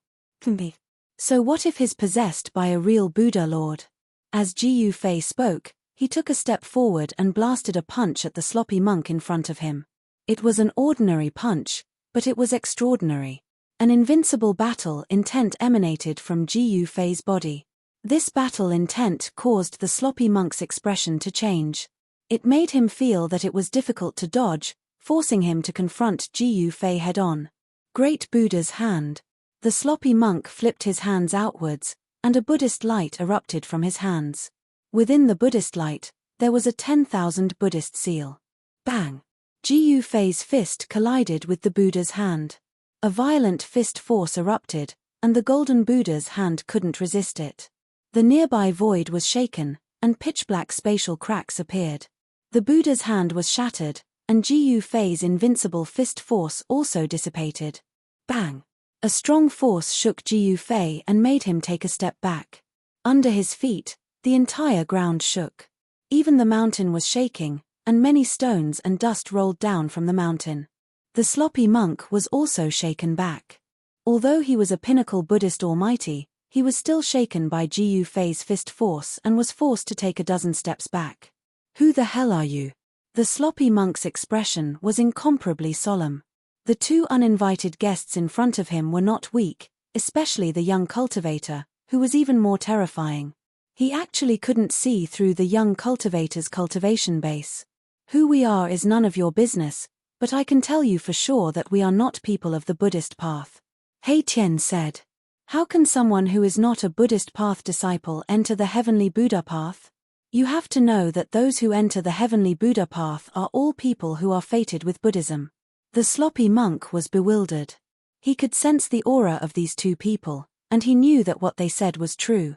So what if he's possessed by a real Buddha lord? As Jiu Fei spoke, he took a step forward and blasted a punch at the sloppy monk in front of him. It was an ordinary punch, but it was extraordinary. An invincible battle intent emanated from Jiu Fei's body. This battle intent caused the sloppy monk's expression to change. It made him feel that it was difficult to dodge, forcing him to confront Jiu Fei head-on. Great Buddha's hand. The sloppy monk flipped his hands outwards, and a Buddhist light erupted from his hands. Within the Buddhist light, there was a 10,000 Buddhist seal. Bang! Jiu Fei's fist collided with the Buddha's hand. A violent fist force erupted, and the golden Buddha's hand couldn't resist it. The nearby void was shaken, and pitch-black spatial cracks appeared. The Buddha's hand was shattered, and Jiu Fei's invincible fist force also dissipated. Bang! A strong force shook Jiu Fei and made him take a step back. Under his feet, the entire ground shook. Even the mountain was shaking, and many stones and dust rolled down from the mountain. The sloppy monk was also shaken back. Although he was a pinnacle Buddhist almighty, he was still shaken by Jiu Fei's fist force and was forced to take a dozen steps back. Who the hell are you? The sloppy monk's expression was incomparably solemn. The two uninvited guests in front of him were not weak, especially the young cultivator, who was even more terrifying. He actually couldn't see through the young cultivator's cultivation base. Who we are is none of your business, but I can tell you for sure that we are not people of the Buddhist path. He Tian said. How can someone who is not a Buddhist path disciple enter the heavenly Buddha path? You have to know that those who enter the heavenly Buddha path are all people who are fated with Buddhism. The sloppy monk was bewildered. He could sense the aura of these two people, and he knew that what they said was true.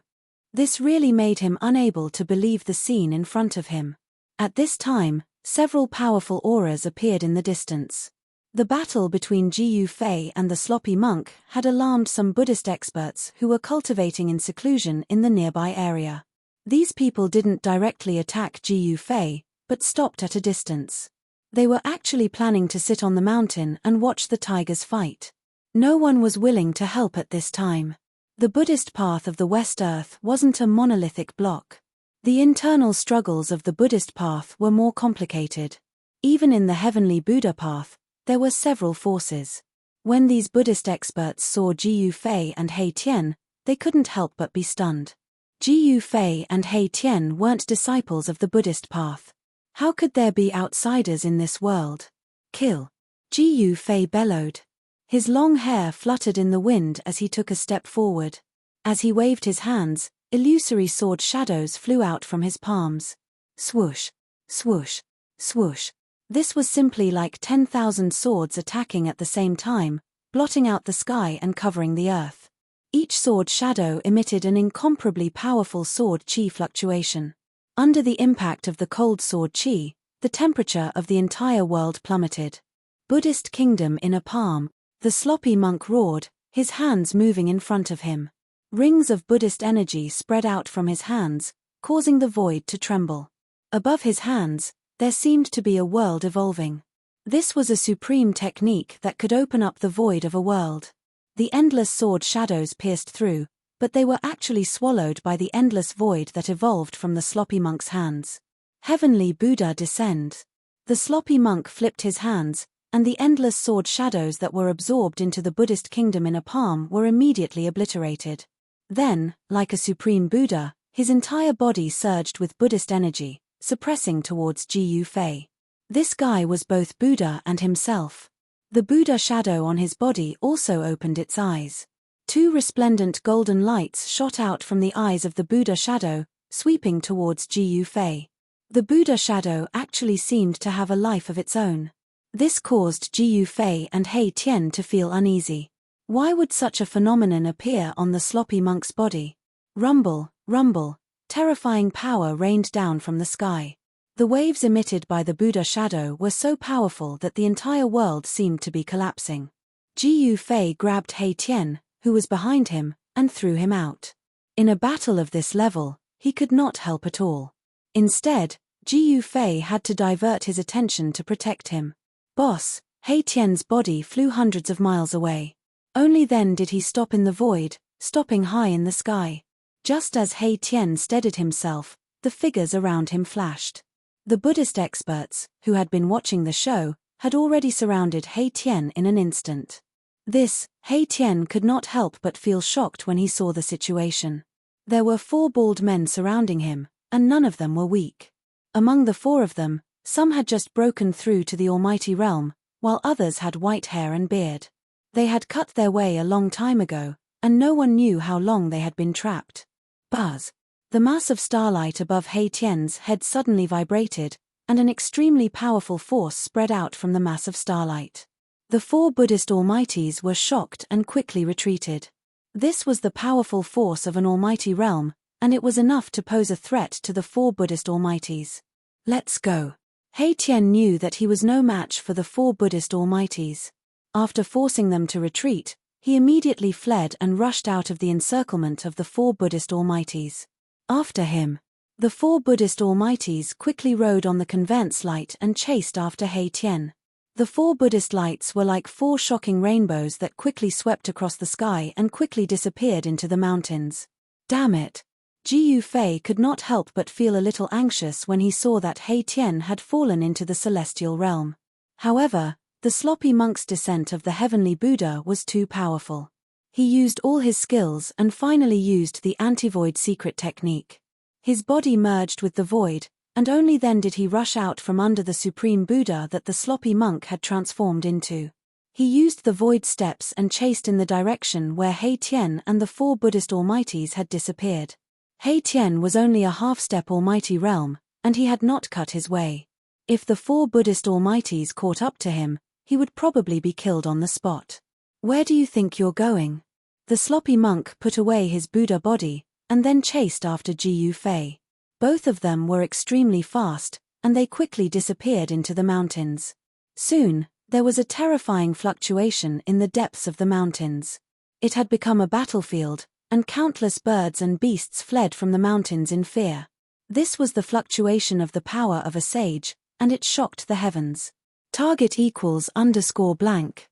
This really made him unable to believe the scene in front of him. At this time, several powerful auras appeared in the distance. The battle between Jiyu Fei and the sloppy monk had alarmed some Buddhist experts who were cultivating in seclusion in the nearby area. These people didn't directly attack Jiyu Fei, but stopped at a distance. They were actually planning to sit on the mountain and watch the tigers fight. No one was willing to help at this time. The Buddhist path of the West Earth wasn't a monolithic block. The internal struggles of the Buddhist path were more complicated. Even in the heavenly Buddha path, there were several forces. When these Buddhist experts saw Jiyu Fei and He Tian, they couldn't help but be stunned. Jiyu Fei and He Tian weren't disciples of the Buddhist path. How could there be outsiders in this world? Kill! Jiyu Fei bellowed. His long hair fluttered in the wind as he took a step forward. As he waved his hands, illusory sword shadows flew out from his palms. Swoosh! Swoosh! Swoosh! This was simply like 10,000 swords attacking at the same time, blotting out the sky and covering the earth. Each sword shadow emitted an incomparably powerful sword chi fluctuation. Under the impact of the cold sword chi, the temperature of the entire world plummeted. Buddhist kingdom in a palm, the sloppy monk roared, his hands moving in front of him. Rings of Buddhist energy spread out from his hands, causing the void to tremble. Above his hands, there seemed to be a world evolving. This was a supreme technique that could open up the void of a world. The endless sword shadows pierced through, but they were actually swallowed by the endless void that evolved from the sloppy monk's hands. Heavenly Buddha descend. The sloppy monk flipped his hands, and the endless sword shadows that were absorbed into the Buddhist kingdom in a palm were immediately obliterated. Then, like a supreme Buddha, his entire body surged with Buddhist energy, suppressing towards Jiyu Fei. This guy was both Buddha and himself. The Buddha shadow on his body also opened its eyes. Two resplendent golden lights shot out from the eyes of the Buddha shadow, sweeping towards Jiyu Fei. The Buddha shadow actually seemed to have a life of its own. This caused Jiyu Fei and He Tian to feel uneasy. Why would such a phenomenon appear on the sloppy monk's body? Rumble, rumble, terrifying power rained down from the sky. The waves emitted by the Buddha shadow were so powerful that the entire world seemed to be collapsing. Jiyu Fei grabbed He Tian, who was behind him, and threw him out. In a battle of this level, he could not help at all. Instead, Jiyu Fei had to divert his attention to protect him. Boss, He Tian's body flew hundreds of miles away. Only then did he stop in the void, stopping high in the sky. Just as He Tian steadied himself, the figures around him flashed. The Buddhist experts, who had been watching the show, had already surrounded He Tian in an instant. He Tian could not help but feel shocked when he saw the situation. There were 4 bald men surrounding him, and none of them were weak. Among the 4 of them, some had just broken through to the Almighty Realm, while others had white hair and beard. They had cut their way a long time ago, and no one knew how long they had been trapped. Buzz! The mass of starlight above He Tian's head suddenly vibrated, and an extremely powerful force spread out from the mass of starlight. The 4 Buddhist Almighties were shocked and quickly retreated. This was the powerful force of an almighty realm, and it was enough to pose a threat to the 4 Buddhist Almighties. Let's go. He Tian knew that he was no match for the 4 Buddhist Almighties. After forcing them to retreat, he immediately fled and rushed out of the encirclement of the 4 Buddhist Almighties. After him, the 4 Buddhist Almighties quickly rode on the conveyance light and chased after He Tian. The 4 Buddhist lights were like 4 shocking rainbows that quickly swept across the sky and quickly disappeared into the mountains. Damn it! Jiyu Fei could not help but feel a little anxious when he saw that He Tian had fallen into the celestial realm. However, the The sloppy monk's descent of the heavenly Buddha was too powerful. He used all his skills and finally used the anti-void secret technique. His body merged with the void, and only then did he rush out from under the supreme Buddha that the sloppy monk had transformed into. He used the void steps and chased in the direction where He Tian and the 4 Buddhist almighties had disappeared. He Tian was only a half-step almighty realm, and he had not cut his way. If the 4 Buddhist almighties caught up to him, he would probably be killed on the spot. Where do you think you're going? The sloppy monk put away his Buddha body, and then chased after Jiu Fei. Both of them were extremely fast, and they quickly disappeared into the mountains. Soon, there was a terrifying fluctuation in the depths of the mountains. It had become a battlefield, and countless birds and beasts fled from the mountains in fear. This was the fluctuation of the power of a sage, and it shocked the heavens. Target =_blank.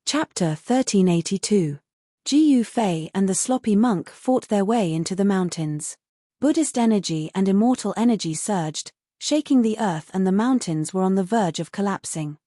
Chapter 1382. Jiu Fei and the sloppy monk fought their way into the mountains. Buddhist energy and immortal energy surged, shaking the earth, and the mountains were on the verge of collapsing.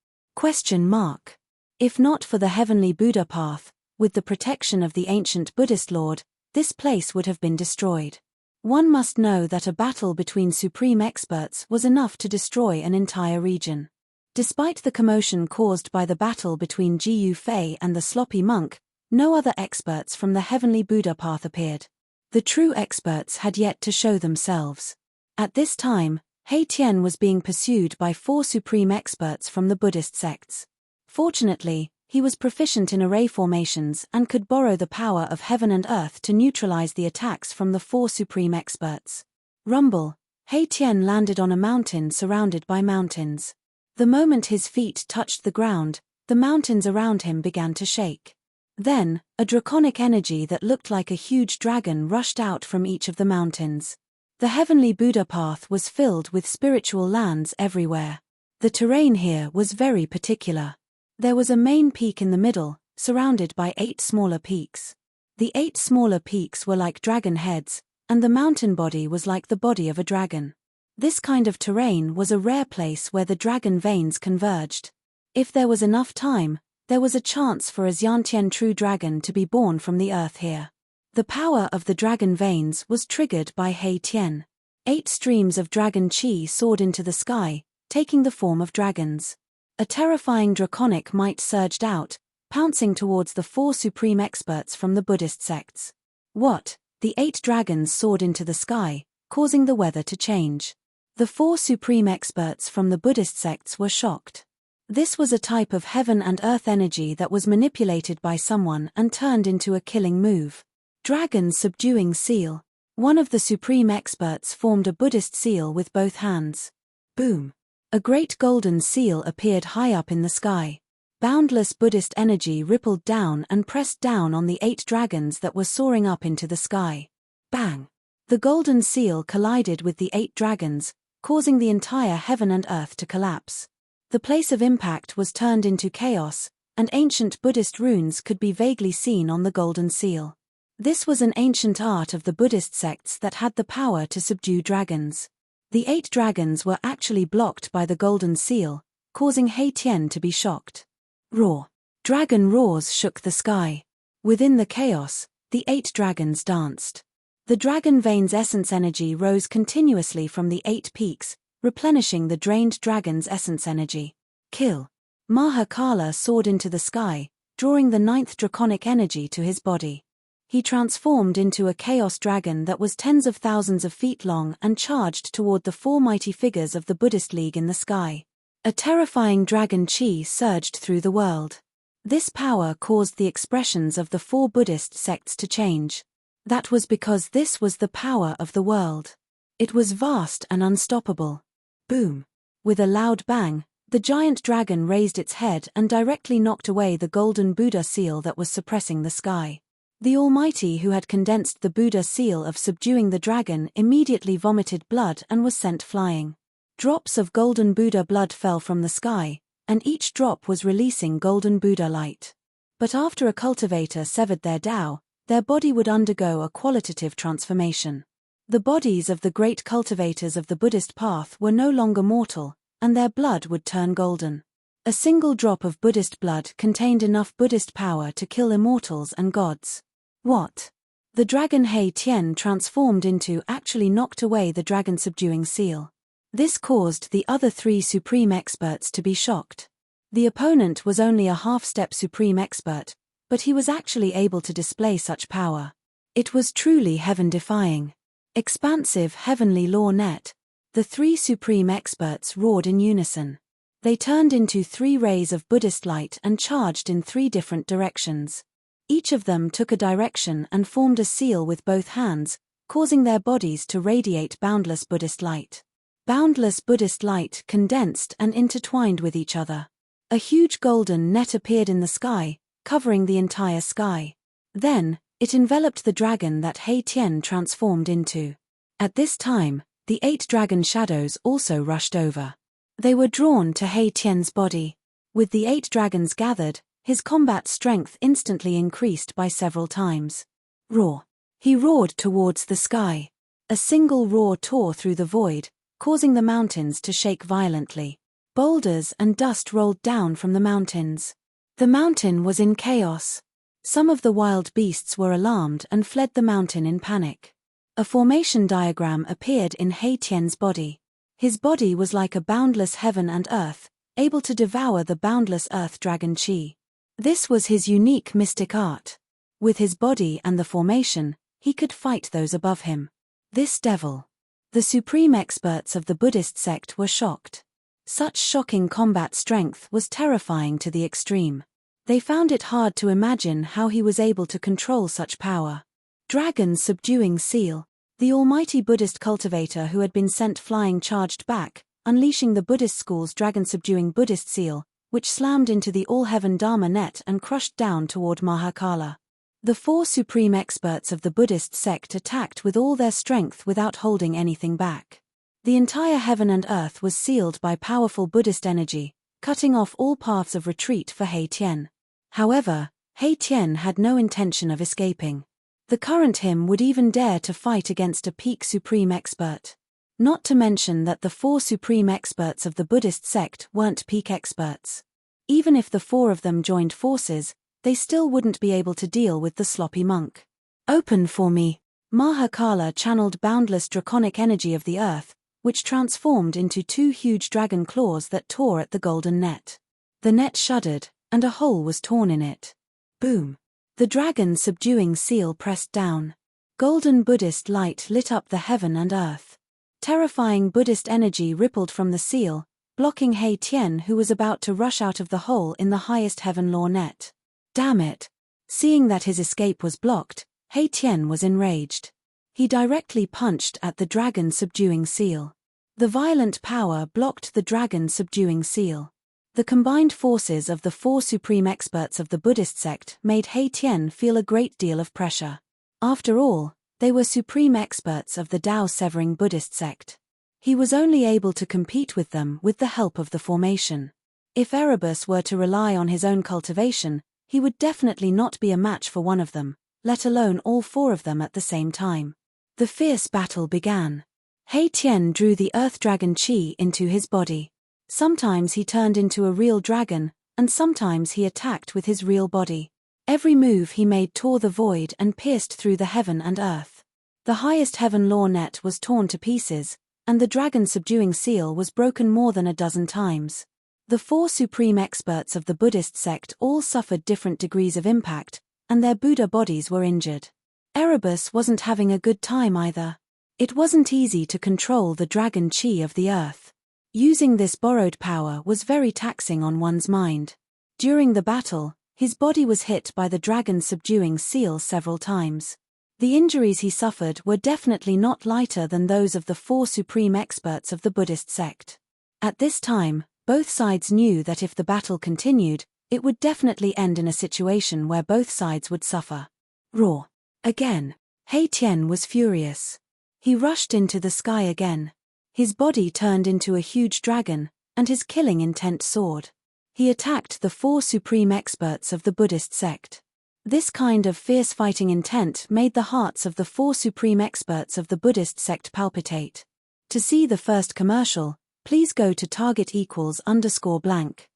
If not for the heavenly Buddha path, with the protection of the ancient Buddhist Lord, this place would have been destroyed. One must know that a battle between supreme experts was enough to destroy an entire region. Despite the commotion caused by the battle between Jiu Fei and the sloppy monk, no other experts from the heavenly Buddha path appeared. The true experts had yet to show themselves. At this time, He Tian was being pursued by 4 supreme experts from the Buddhist sects. Fortunately, he was proficient in array formations and could borrow the power of heaven and earth to neutralize the attacks from the 4 supreme experts. Rumble. He Tian landed on a mountain surrounded by mountains. The moment his feet touched the ground, the mountains around him began to shake. Then, a draconic energy that looked like a huge dragon rushed out from each of the mountains. The heavenly Buddha path was filled with spiritual lands everywhere. The terrain here was very particular. There was a main peak in the middle, surrounded by 8 smaller peaks. The 8 smaller peaks were like dragon heads, and the mountain body was like the body of a dragon. This kind of terrain was a rare place where the dragon veins converged. If there was enough time, there was a chance for a Xiantian true dragon to be born from the earth here. The power of the dragon veins was triggered by He Tian. 8 streams of dragon chi soared into the sky, taking the form of dragons. A terrifying draconic might surged out, pouncing towards the 4 supreme experts from the Buddhist sects. The 8 dragons soared into the sky, causing the weather to change. The 4 supreme experts from the Buddhist sects were shocked. This was a type of heaven and earth energy that was manipulated by someone and turned into a killing move. Dragon subduing seal. One of the supreme experts formed a Buddhist seal with both hands. Boom. A great golden seal appeared high up in the sky. Boundless Buddhist energy rippled down and pressed down on the 8 dragons that were soaring up into the sky. Bang! The golden seal collided with the 8 dragons, causing the entire heaven and earth to collapse. The place of impact was turned into chaos, and ancient Buddhist runes could be vaguely seen on the golden seal. This was an ancient art of the Buddhist sects that had the power to subdue dragons. The 8 dragons were actually blocked by the golden seal, causing He Tian to be shocked. Roar. Dragon roars shook the sky. Within the chaos, the 8 dragons danced. The dragon veins' essence energy rose continuously from the 8 peaks, replenishing the drained dragon's essence energy. Kill. Mahakala soared into the sky, drawing the 9th draconic energy to his body. He transformed into a chaos dragon that was tens of thousands of feet long and charged toward the 4 mighty figures of the Buddhist League in the sky. A terrifying dragon chi surged through the world. This power caused the expressions of the 4 Buddhist sects to change. That was because this was the power of the world. It was vast and unstoppable. Boom. With a loud bang, the giant dragon raised its head and directly knocked away the golden Buddha seal that was suppressing the sky. The Almighty who had condensed the Buddha seal of subduing the dragon immediately vomited blood and was sent flying. Drops of golden Buddha blood fell from the sky, and each drop was releasing golden Buddha light. But after a cultivator severed their Tao, their body would undergo a qualitative transformation. The bodies of the great cultivators of the Buddhist path were no longer mortal, and their blood would turn golden. A single drop of Buddhist blood contained enough Buddhist power to kill immortals and gods. What? The dragon He Tian transformed into actually knocked away the dragon-subduing seal. This caused the other three supreme experts to be shocked. The opponent was only a half-step supreme expert, but he was actually able to display such power. It was truly heaven-defying. Expansive heavenly law net. The three supreme experts roared in unison. They turned into 3 rays of Buddhist light and charged in 3 different directions. Each of them took a direction and formed a seal with both hands, causing their bodies to radiate boundless Buddhist light. Boundless Buddhist light condensed and intertwined with each other. A huge golden net appeared in the sky, covering the entire sky. Then, it enveloped the dragon that He Tian transformed into. At this time, the 8 dragon shadows also rushed over. They were drawn to He Tian's body. With the 8 dragons gathered, his combat strength instantly increased by several times. Roar! He roared towards the sky. A single roar tore through the void, causing the mountains to shake violently. Boulders and dust rolled down from the mountains. The mountain was in chaos. Some of the wild beasts were alarmed and fled the mountain in panic. A formation diagram appeared in He Tian's body. His body was like a boundless heaven and earth, able to devour the boundless earth dragon chi. This was his unique mystic art. With his body and the formation, he could fight those above him. This devil. The supreme experts of the Buddhist sect were shocked. Such shocking combat strength was terrifying to the extreme. They found it hard to imagine how he was able to control such power. Dragon subduing seal. The almighty Buddhist cultivator who had been sent flying charged back, unleashing the Buddhist school's dragon-subduing Buddhist seal, which slammed into the all-heaven Dharma net and crushed down toward Mahakala. The 4 supreme experts of the Buddhist sect attacked with all their strength without holding anything back. The entire heaven and earth was sealed by powerful Buddhist energy, cutting off all paths of retreat for He Tian. However, He Tian had no intention of escaping. The current him would even dare to fight against a peak supreme expert. Not to mention that the 4 supreme experts of the Buddhist sect weren't peak experts. Even if the 4 of them joined forces, they still wouldn't be able to deal with the sloppy monk. Open for me. Mahakala channeled boundless draconic energy of the earth, which transformed into 2 huge dragon claws that tore at the golden net. The net shuddered, and a hole was torn in it. Boom! The dragon subduing seal pressed down. Golden Buddhist light lit up the heaven and earth. Terrifying Buddhist energy rippled from the seal, blocking He Tian who was about to rush out of the hole in the highest heaven law net. Damn it! Seeing that his escape was blocked, He Tian was enraged. He directly punched at the dragon subduing seal. The violent power blocked the dragon subduing seal. The combined forces of the 4 supreme experts of the Buddhist sect made He Tian feel a great deal of pressure. After all, they were supreme experts of the Tao-severing Buddhist sect. He was only able to compete with them with the help of the formation. If Erebus were to rely on his own cultivation, he would definitely not be a match for one of them, let alone all 4 of them at the same time. The fierce battle began. He Tian drew the earth dragon chi into his body. Sometimes he turned into a real dragon, and sometimes he attacked with his real body. Every move he made tore the void and pierced through the heaven and earth. The highest heaven law net was torn to pieces, and the dragon subduing seal was broken more than a dozen times. The 4 supreme experts of the Buddhist sect all suffered different degrees of impact, and their Buddha bodies were injured. Erebus wasn't having a good time either. It wasn't easy to control the dragon chi of the earth. Using this borrowed power was very taxing on one's mind. During the battle, his body was hit by the dragon subduing seal several times. The injuries he suffered were definitely not lighter than those of the 4 supreme experts of the Buddhist sect. At this time, both sides knew that if the battle continued, it would definitely end in a situation where both sides would suffer. Roar! Again. He Tian was furious. He rushed into the sky again. His body turned into a huge dragon, and his killing intent soared. He attacked the 4 supreme experts of the Buddhist sect. This kind of fierce fighting intent made the hearts of the 4 supreme experts of the Buddhist sect palpitate. To see the first commercial, please go to target =_blank.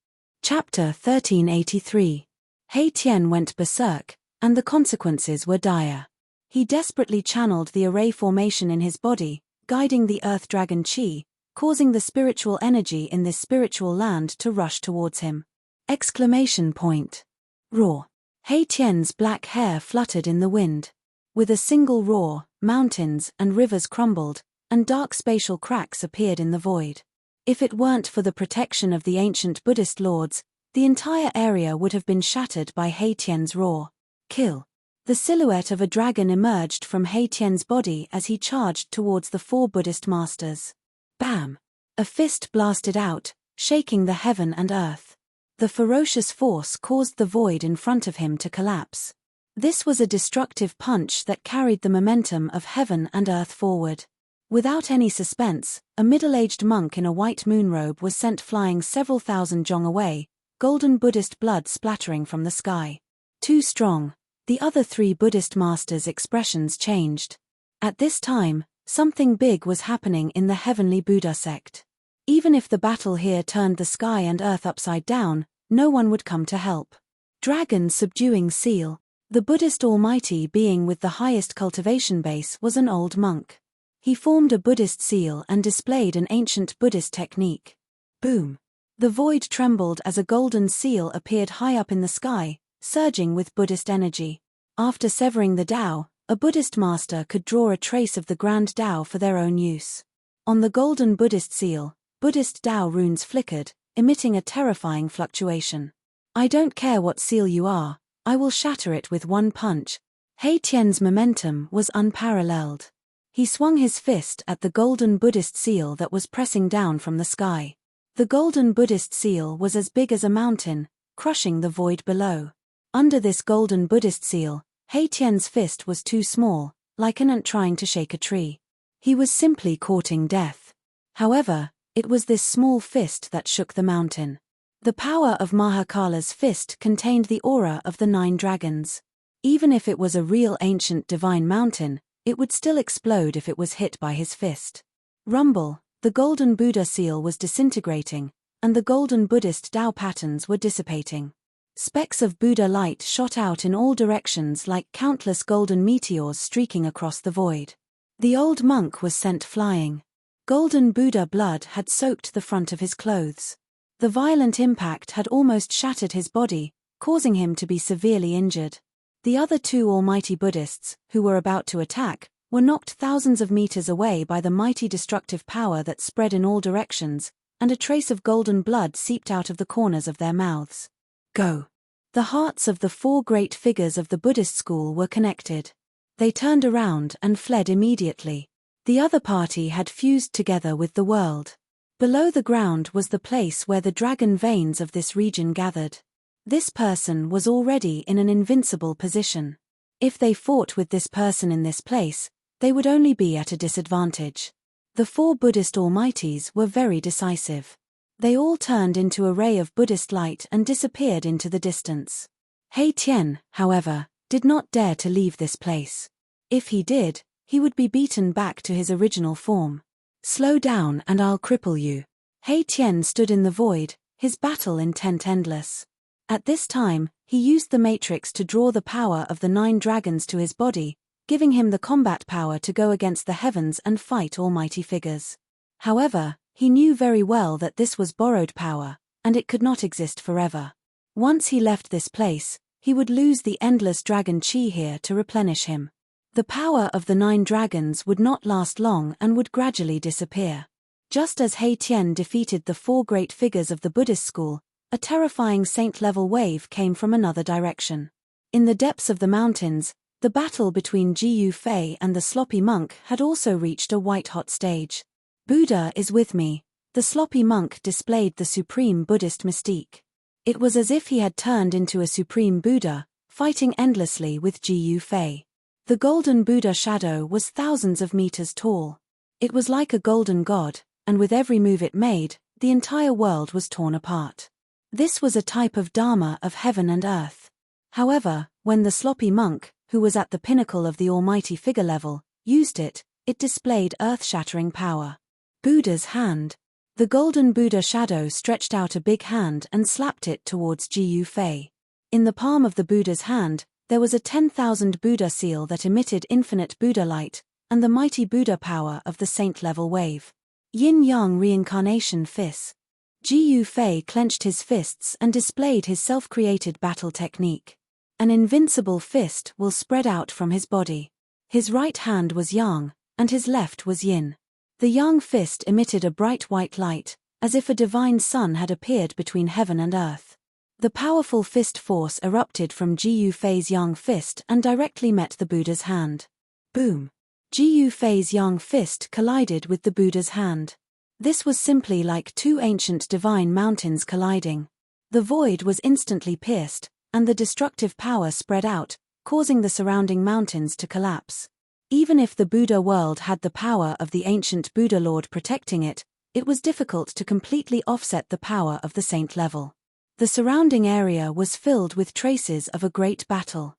Chapter 1383. He Tian went berserk, and the consequences were dire. He desperately channeled the array formation in his body, guiding the earth dragon Qi, causing the spiritual energy in this spiritual land to rush towards him. Exclamation point. Roar. He Tian's black hair fluttered in the wind. With a single roar, mountains and rivers crumbled, and dark spatial cracks appeared in the void. If it weren't for the protection of the ancient Buddhist lords, the entire area would have been shattered by He Tian's roar. Kill. The silhouette of a dragon emerged from He Tian's body as he charged towards the four Buddhist masters. Bam! A fist blasted out, shaking the heaven and earth. The ferocious force caused the void in front of him to collapse. This was a destructive punch that carried the momentum of heaven and earth forward. Without any suspense, a middle-aged monk in a white moonrobe was sent flying several thousand zhong away, golden Buddhist blood splattering from the sky. Too strong. The other three Buddhist masters' expressions changed. At this time, something big was happening in the heavenly Buddha sect. Even if the battle here turned the sky and earth upside down, no one would come to help. Dragon subduing seal. The Buddhist almighty being with the highest cultivation base was an old monk. He formed a Buddhist seal and displayed an ancient Buddhist technique. Boom! The void trembled as a golden seal appeared high up in the sky, surging with Buddhist energy. After severing the Tao, a Buddhist master could draw a trace of the grand Tao for their own use. On the golden Buddhist seal, Buddhist Tao runes flickered, emitting a terrifying fluctuation. I don't care what seal you are, I will shatter it with one punch. He Tian's momentum was unparalleled. He swung his fist at the golden Buddhist seal that was pressing down from the sky. The golden Buddhist seal was as big as a mountain, crushing the void below. Under this golden Buddhist seal, He Tian's fist was too small, like an ant trying to shake a tree. He was simply courting death. However, it was this small fist that shook the mountain. The power of Mahakala's fist contained the aura of the 9 dragons. Even if it was a real ancient divine mountain, it would still explode if it was hit by his fist. Rumble, the golden Buddha seal was disintegrating, and the golden Buddhist Tao patterns were dissipating. Specks of Buddha light shot out in all directions like countless golden meteors streaking across the void. The old monk was sent flying. Golden Buddha blood had soaked the front of his clothes. The violent impact had almost shattered his body, causing him to be severely injured. The other 2 almighty Buddhists, who were about to attack, were knocked thousands of meters away by the mighty destructive power that spread in all directions, and a trace of golden blood seeped out of the corners of their mouths. Go! The hearts of the 4 great figures of the Buddhist school were connected. They turned around and fled immediately. The other party had fused together with the world. Below the ground was the place where the dragon veins of this region gathered. This person was already in an invincible position. If they fought with this person in this place, they would only be at a disadvantage. The 4 Buddhist almighties were very decisive. They all turned into a ray of Buddhist light and disappeared into the distance. He Tian, however, did not dare to leave this place. If he did, he would be beaten back to his original form. Slow down and I'll cripple you. He Tian stood in the void, his battle intent endless. At this time, he used the matrix to draw the power of the 9 dragons to his body, giving him the combat power to go against the heavens and fight almighty figures. However, he knew very well that this was borrowed power, and it could not exist forever. Once he left this place, he would lose the endless dragon Qi here to replenish him. The power of the 9 dragons would not last long and would gradually disappear. Just as He Tian defeated the 4 great figures of the Buddhist school, a terrifying saint-level wave came from another direction. In the depths of the mountains, the battle between Ji Yufei and the sloppy monk had also reached a white-hot stage. Buddha is with me. The sloppy monk displayed the supreme Buddhist mystique. It was as if he had turned into a supreme Buddha, fighting endlessly with Ji Yufei. The golden Buddha shadow was thousands of meters tall. It was like a golden god, and with every move it made, the entire world was torn apart. This was a type of Dharma of heaven and earth. However, when the sloppy monk, who was at the pinnacle of the almighty figure level, used it, it displayed earth-shattering power. Buddha's hand. The golden Buddha shadow stretched out a big hand and slapped it towards Ji Yufei. In the palm of the Buddha's hand, there was a 10,000 Buddha seal that emitted infinite Buddha light, and the mighty Buddha power of the saint-level wave. Yin-yang reincarnation fist. Ji Yufei clenched his fists and displayed his self-created battle technique. An invincible fist will spread out from his body. His right hand was yang, and his left was yin. The yang fist emitted a bright white light, as if a divine sun had appeared between heaven and earth. The powerful fist force erupted from Ji Yufei's yang fist and directly met the Buddha's hand. Boom! Ji Yufei's yang fist collided with the Buddha's hand. This was simply like two ancient divine mountains colliding. The void was instantly pierced, and the destructive power spread out, causing the surrounding mountains to collapse. Even if the Buddha world had the power of the ancient Buddha Lord protecting it, it was difficult to completely offset the power of the saint level. The surrounding area was filled with traces of a great battle.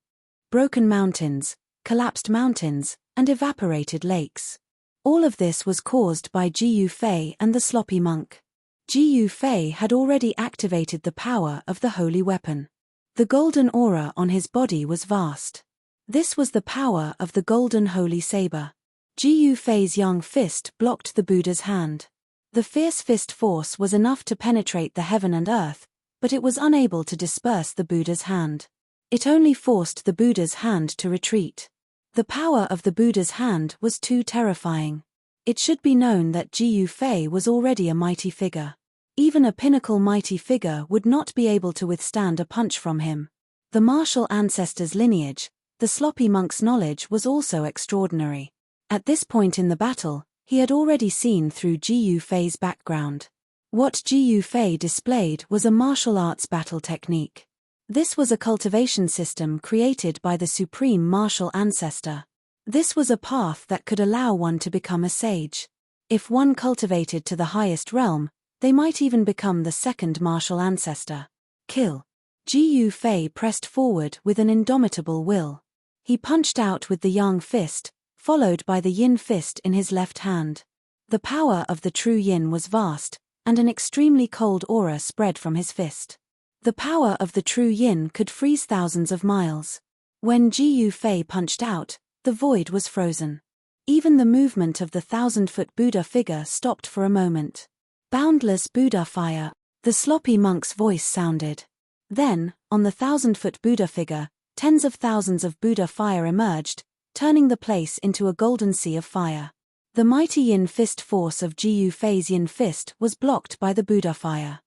Broken mountains, collapsed mountains, and evaporated lakes. All of this was caused by Ji Yufei and the sloppy monk. Ji Yufei had already activated the power of the holy weapon. The golden aura on his body was vast. This was the power of the golden holy saber. Ji Yufei's yang fist blocked the Buddha's hand. The fierce fist force was enough to penetrate the heaven and earth, but it was unable to disperse the Buddha's hand. It only forced the Buddha's hand to retreat. The power of the Buddha's hand was too terrifying. It should be known that Ji Yufei was already a mighty figure. Even a pinnacle mighty figure would not be able to withstand a punch from him. The martial ancestor's lineage, the sloppy monk's knowledge was also extraordinary. At this point in the battle, he had already seen through Ji Yufei's background. What Ji Yufei displayed was a martial arts battle technique. This was a cultivation system created by the supreme martial ancestor. This was a path that could allow one to become a sage. If one cultivated to the highest realm, they might even become the second martial ancestor. Kill. Ji Yufei pressed forward with an indomitable will. He punched out with the yang fist, followed by the yin fist in his left hand. The power of the true yin was vast, and an extremely cold aura spread from his fist. The power of the true yin could freeze thousands of miles. When Ji Yufei punched out, the void was frozen. Even the movement of the 1,000-foot Buddha figure stopped for a moment. Boundless Buddha fire, the sloppy monk's voice sounded. Then, on the 1,000-foot Buddha figure, tens of thousands of Buddha fire emerged, turning the place into a golden sea of fire. The mighty yin fist force of Ji Yufei's yin fist was blocked by the Buddha fire.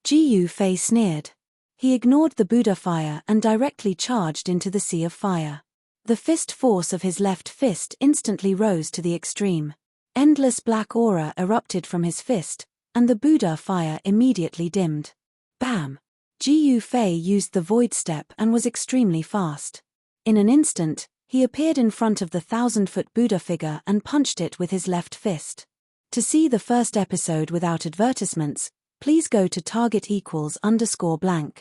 Ji Yufei sneered. He ignored the Buddha fire and directly charged into the sea of fire. The fist force of his left fist instantly rose to the extreme. Endless black aura erupted from his fist, and the Buddha fire immediately dimmed. Bam! Ji Yufei used the void step and was extremely fast. In an instant, he appeared in front of the 1,000-foot Buddha figure and punched it with his left fist. To see the first episode without advertisements, please go to target=_blank.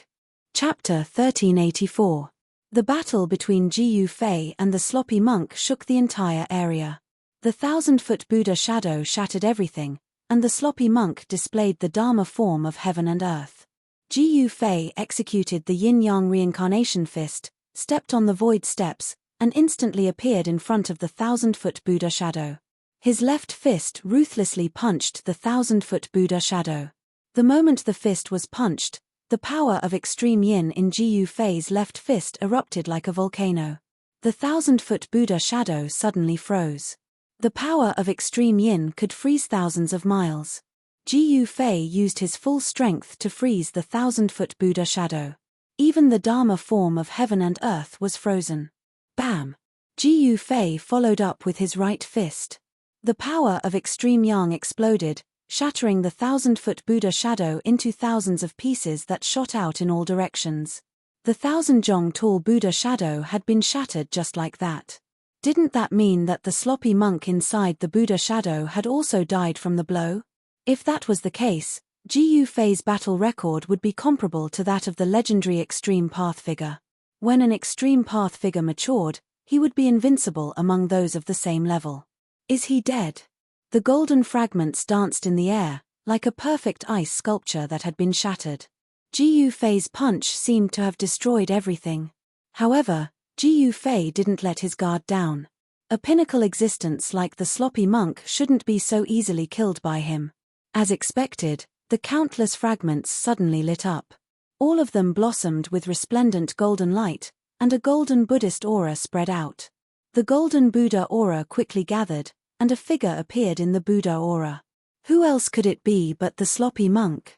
Chapter 1384. The battle between Ji Yufei and the sloppy monk shook the entire area. The 1,000-foot Buddha shadow shattered everything, and the sloppy monk displayed the Dharma form of heaven and earth. Ji Yufei executed the yin-yang reincarnation fist, stepped on the void steps, and instantly appeared in front of the 1,000-foot Buddha shadow. His left fist ruthlessly punched the 1,000-foot Buddha shadow. The moment the fist was punched, the power of extreme yin in Ji Yufei's left fist erupted like a volcano. The 1,000-foot Buddha shadow suddenly froze. The power of extreme yin could freeze thousands of miles. Ji Yufei used his full strength to freeze the 1,000-foot Buddha shadow. Even the Dharma form of heaven and earth was frozen. Bam! Ji Yufei followed up with his right fist. The power of extreme yang exploded, shattering the 1,000-foot Buddha shadow into thousands of pieces that shot out in all directions. The 1,000-jong-tall Buddha shadow had been shattered just like that. Didn't that mean that the sloppy monk inside the Buddha shadow had also died from the blow? If that was the case, Ji Yufei's battle record would be comparable to that of the legendary Extreme Path figure. When an Extreme Path figure matured, he would be invincible among those of the same level. Is he dead? The golden fragments danced in the air, like a perfect ice sculpture that had been shattered. Ji Yufei's punch seemed to have destroyed everything. However, Ji Yufei didn't let his guard down. A pinnacle existence like the sloppy monk shouldn't be so easily killed by him. As expected, the countless fragments suddenly lit up. All of them blossomed with resplendent golden light, and a golden Buddhist aura spread out. The golden Buddha aura quickly gathered, and a figure appeared in the Buddha aura. Who else could it be but the sloppy monk?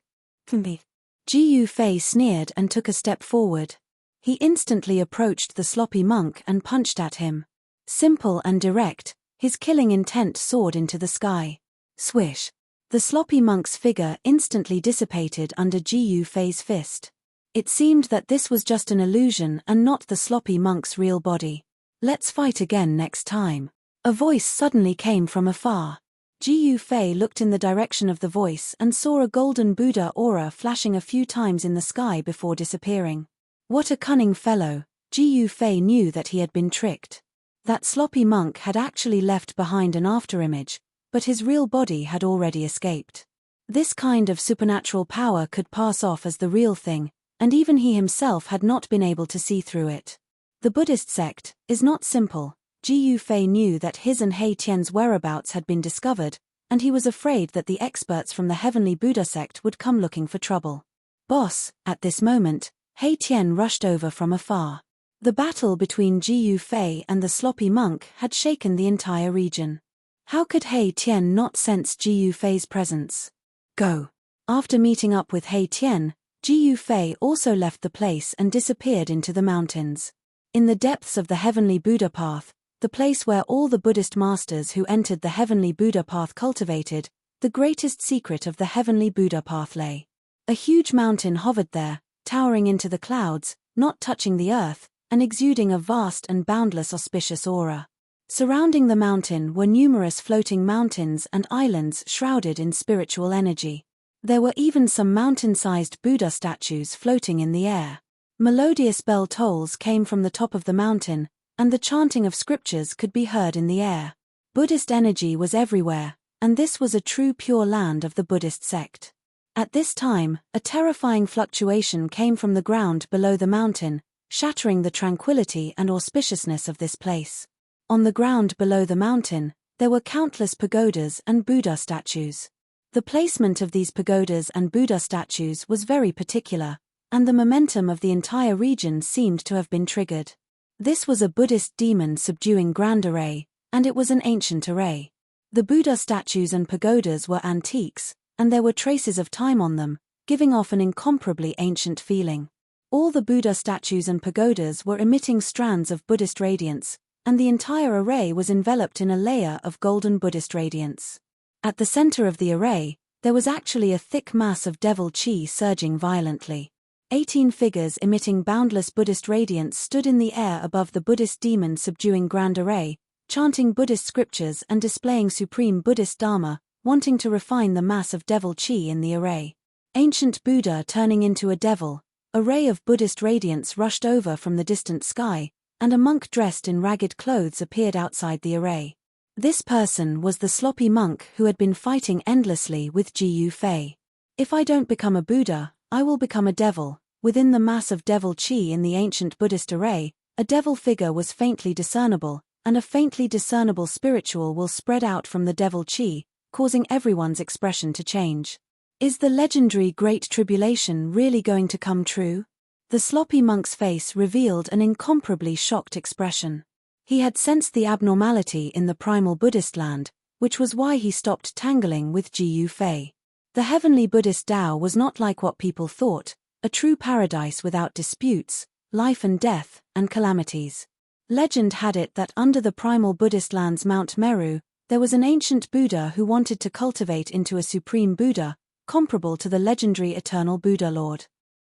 Me. Ji Yufei sneered and took a step forward. He instantly approached the sloppy monk and punched at him. Simple and direct, his killing intent soared into the sky. Swish! The sloppy monk's figure instantly dissipated under Ji Yufei's fist. It seemed that this was just an illusion and not the sloppy monk's real body. Let's fight again next time. A voice suddenly came from afar. Ji Yufei looked in the direction of the voice and saw a golden Buddha aura flashing a few times in the sky before disappearing. What a cunning fellow! Ji Yufei knew that he had been tricked. That sloppy monk had actually left behind an afterimage, but his real body had already escaped. This kind of supernatural power could pass off as the real thing, and even he himself had not been able to see through it. The Buddhist sect is not simple. Ji Yufei knew that his and He Tian's whereabouts had been discovered, and he was afraid that the experts from the Heavenly Buddha sect would come looking for trouble. Boss, at this moment, He Tian rushed over from afar. The battle between Ji Yufei and the sloppy monk had shaken the entire region. How could He Tian not sense Ji Yufei's presence? Go! After meeting up with He Tian, Ji Yufei also left the place and disappeared into the mountains. In the depths of the Heavenly Buddha path, the place where all the Buddhist masters who entered the Heavenly Buddha path cultivated, the greatest secret of the Heavenly Buddha path lay. A huge mountain hovered there, towering into the clouds, not touching the earth, and exuding a vast and boundless auspicious aura. Surrounding the mountain were numerous floating mountains and islands shrouded in spiritual energy. There were even some mountain-sized Buddha statues floating in the air. Melodious bell tolls came from the top of the mountain, and the chanting of scriptures could be heard in the air. Buddhist energy was everywhere, and this was a true pure land of the Buddhist sect. At this time, a terrifying fluctuation came from the ground below the mountain, shattering the tranquility and auspiciousness of this place. On the ground below the mountain, there were countless pagodas and Buddha statues. The placement of these pagodas and Buddha statues was very particular, and the momentum of the entire region seemed to have been triggered. This was a Buddhist demon subduing grand array, and it was an ancient array. The Buddha statues and pagodas were antiques, and there were traces of time on them, giving off an incomparably ancient feeling. All the Buddha statues and pagodas were emitting strands of Buddhist radiance, and the entire array was enveloped in a layer of golden Buddhist radiance. At the center of the array, there was actually a thick mass of devil chi surging violently. 18 figures emitting boundless Buddhist radiance stood in the air above the Buddhist demon subduing grand array, chanting Buddhist scriptures and displaying supreme Buddhist dharma, wanting to refine the mass of devil chi in the array. Ancient Buddha turning into a devil, a ray of Buddhist radiance rushed over from the distant sky, and a monk dressed in ragged clothes appeared outside the array. This person was the sloppy monk who had been fighting endlessly with Ji Yufei. If I don't become a Buddha, I will become a devil. Within the mass of devil chi in the ancient Buddhist array, a devil figure was faintly discernible, and a faintly discernible spiritual will spread out from the devil chi, causing everyone's expression to change. Is the legendary Great Tribulation really going to come true? The sloppy monk's face revealed an incomparably shocked expression. He had sensed the abnormality in the primal Buddhist land, which was why he stopped tangling with Ji Yufei. The heavenly Buddhist Tao was not like what people thought, a true paradise without disputes, life and death, and calamities. Legend had it that under the primal Buddhist land's Mount Meru, there was an ancient Buddha who wanted to cultivate into a supreme Buddha, comparable to the legendary eternal Buddha Lord.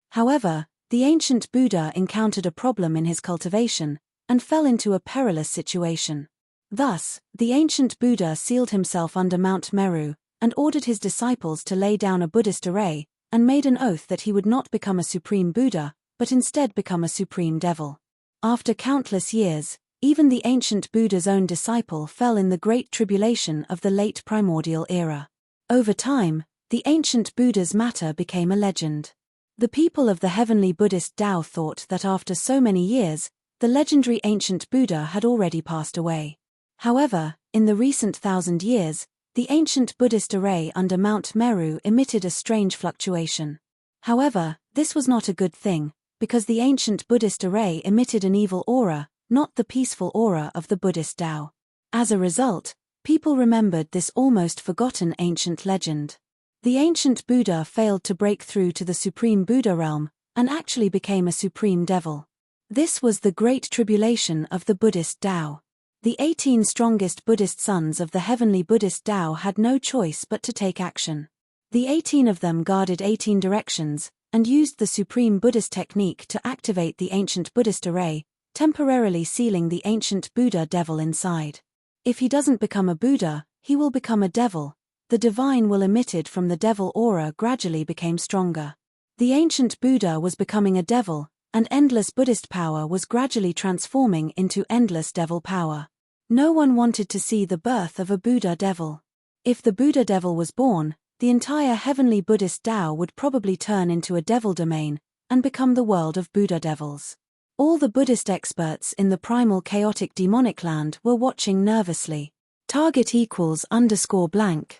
However, the ancient Buddha encountered a problem in his cultivation, and fell into a perilous situation. Thus, the ancient Buddha sealed himself under Mount Meru, and ordered his disciples to lay down a Buddhist array, and made an oath that he would not become a supreme Buddha, but instead become a supreme devil. After countless years, Even the ancient Buddha's own disciple fell in the Great Tribulation of the late primordial era. Over time, the ancient Buddha's matter became a legend. The people of the heavenly Buddhist Tao thought that after so many years, the legendary ancient Buddha had already passed away. However, in the recent 1,000 years, the ancient Buddhist array under Mount Meru emitted a strange fluctuation. However, this was not a good thing, because the ancient Buddhist array emitted an evil aura, not the peaceful aura of the Buddhist Tao. As a result, people remembered this almost forgotten ancient legend. The ancient Buddha failed to break through to the supreme Buddha realm, and actually became a supreme devil. This was the Great Tribulation of the Buddhist Tao. The 18 strongest Buddhist sons of the heavenly Buddhist Tao had no choice but to take action. The 18 of them guarded 18 directions, and used the supreme Buddhist technique to activate the ancient Buddhist array, temporarily sealing the ancient Buddha devil inside. If he doesn't become a Buddha, he will become a devil. The divine will emitted from the devil aura gradually became stronger. The ancient Buddha was becoming a devil, and endless Buddhist power was gradually transforming into endless devil power. No one wanted to see the birth of a Buddha devil. If the Buddha devil was born, the entire heavenly Buddhist Tao would probably turn into a devil domain, and become the world of Buddha devils. All the Buddhist experts in the primal chaotic demonic land were watching nervously. Target =_blank.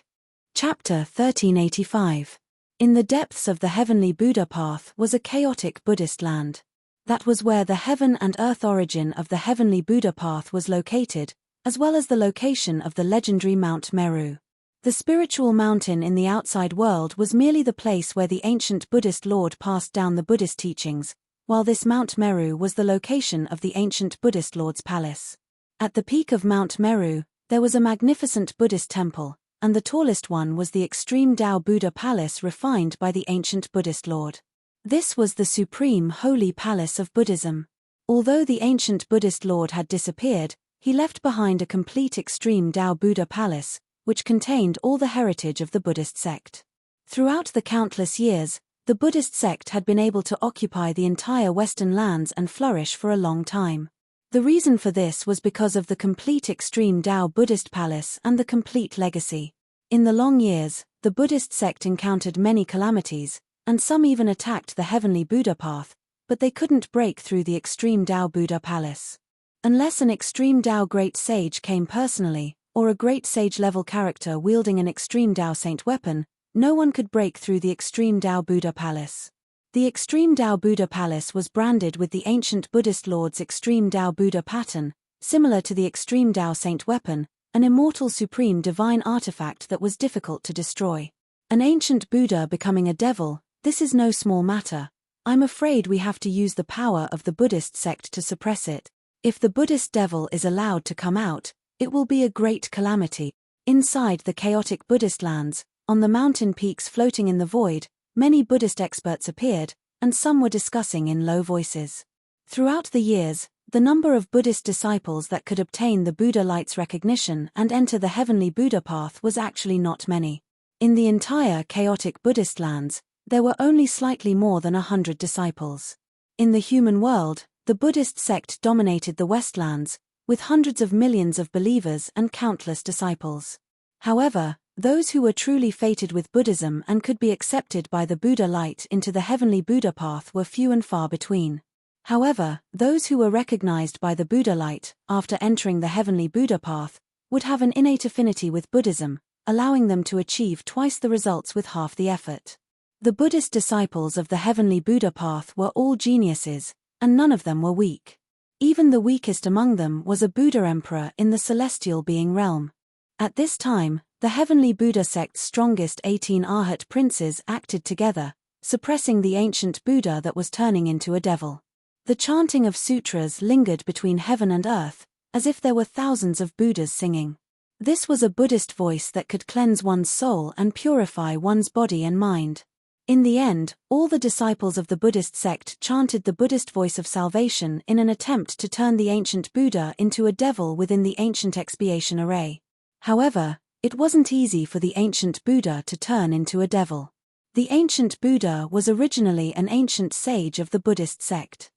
Chapter 1385. In the depths of the heavenly Buddha path was a chaotic Buddhist land. That was where the heaven and earth origin of the heavenly Buddha path was located, as well as the location of the legendary Mount Meru. The spiritual mountain in the outside world was merely the place where the ancient Buddhist Lord passed down the Buddhist teachings, while this Mount Meru was the location of the ancient Buddhist Lord's palace. At the peak of Mount Meru, there was a magnificent Buddhist temple, and the tallest one was the extreme Tao Buddha palace refined by the ancient Buddhist Lord. This was the supreme holy palace of Buddhism. Although the ancient Buddhist Lord had disappeared, he left behind a complete extreme Tao Buddha palace, which contained all the heritage of the Buddhist sect. Throughout the countless years, the Buddhist sect had been able to occupy the entire Western lands and flourish for a long time. The reason for this was because of the complete extreme Tao Buddhist palace and the complete legacy. In the long years, the Buddhist sect encountered many calamities, and some even attacked the heavenly Buddha path, but they couldn't break through the extreme Tao Buddha palace. Unless an extreme Tao great sage came personally, or a great sage-level character wielding an extreme Tao saint weapon, no one could break through the extreme Tao Buddha palace. The extreme Tao Buddha palace was branded with the ancient Buddhist Lord's extreme Tao Buddha pattern, similar to the extreme Tao saint weapon, an immortal supreme divine artifact that was difficult to destroy. An ancient Buddha becoming a devil, this is no small matter. I'm afraid we have to use the power of the Buddhist sect to suppress it. If the Buddhist devil is allowed to come out, it will be a great calamity. Inside the chaotic Buddhist lands, on the mountain peaks floating in the void, many Buddhist experts appeared, and some were discussing in low voices. Throughout the years, the number of Buddhist disciples that could obtain the Buddha light's recognition and enter the heavenly Buddha path was actually not many. In the entire chaotic Buddhist lands, there were only slightly more than 100 disciples. In the human world, the Buddhist sect dominated the Westlands, with hundreds of millions of believers and countless disciples. However, those who were truly fated with Buddhism and could be accepted by the Buddha light into the heavenly Buddha path were few and far between. However, those who were recognized by the Buddha light, after entering the heavenly Buddha path, would have an innate affinity with Buddhism, allowing them to achieve twice the results with half the effort. The Buddhist disciples of the heavenly Buddha path were all geniuses, and none of them were weak. Even the weakest among them was a Buddha emperor in the celestial being realm. At this time, the heavenly Buddha sect's strongest 18 Arhat princes acted together, suppressing the ancient Buddha that was turning into a devil. The chanting of sutras lingered between heaven and earth, as if there were thousands of Buddhas singing. This was a Buddhist voice that could cleanse one's soul and purify one's body and mind. In the end, all the disciples of the Buddhist sect chanted the Buddhist voice of salvation in an attempt to turn the ancient Buddha into a devil within the ancient expiation array. However, it wasn't easy for the ancient Buddha to turn into a devil. The ancient Buddha was originally an ancient sage of the Buddhist sect.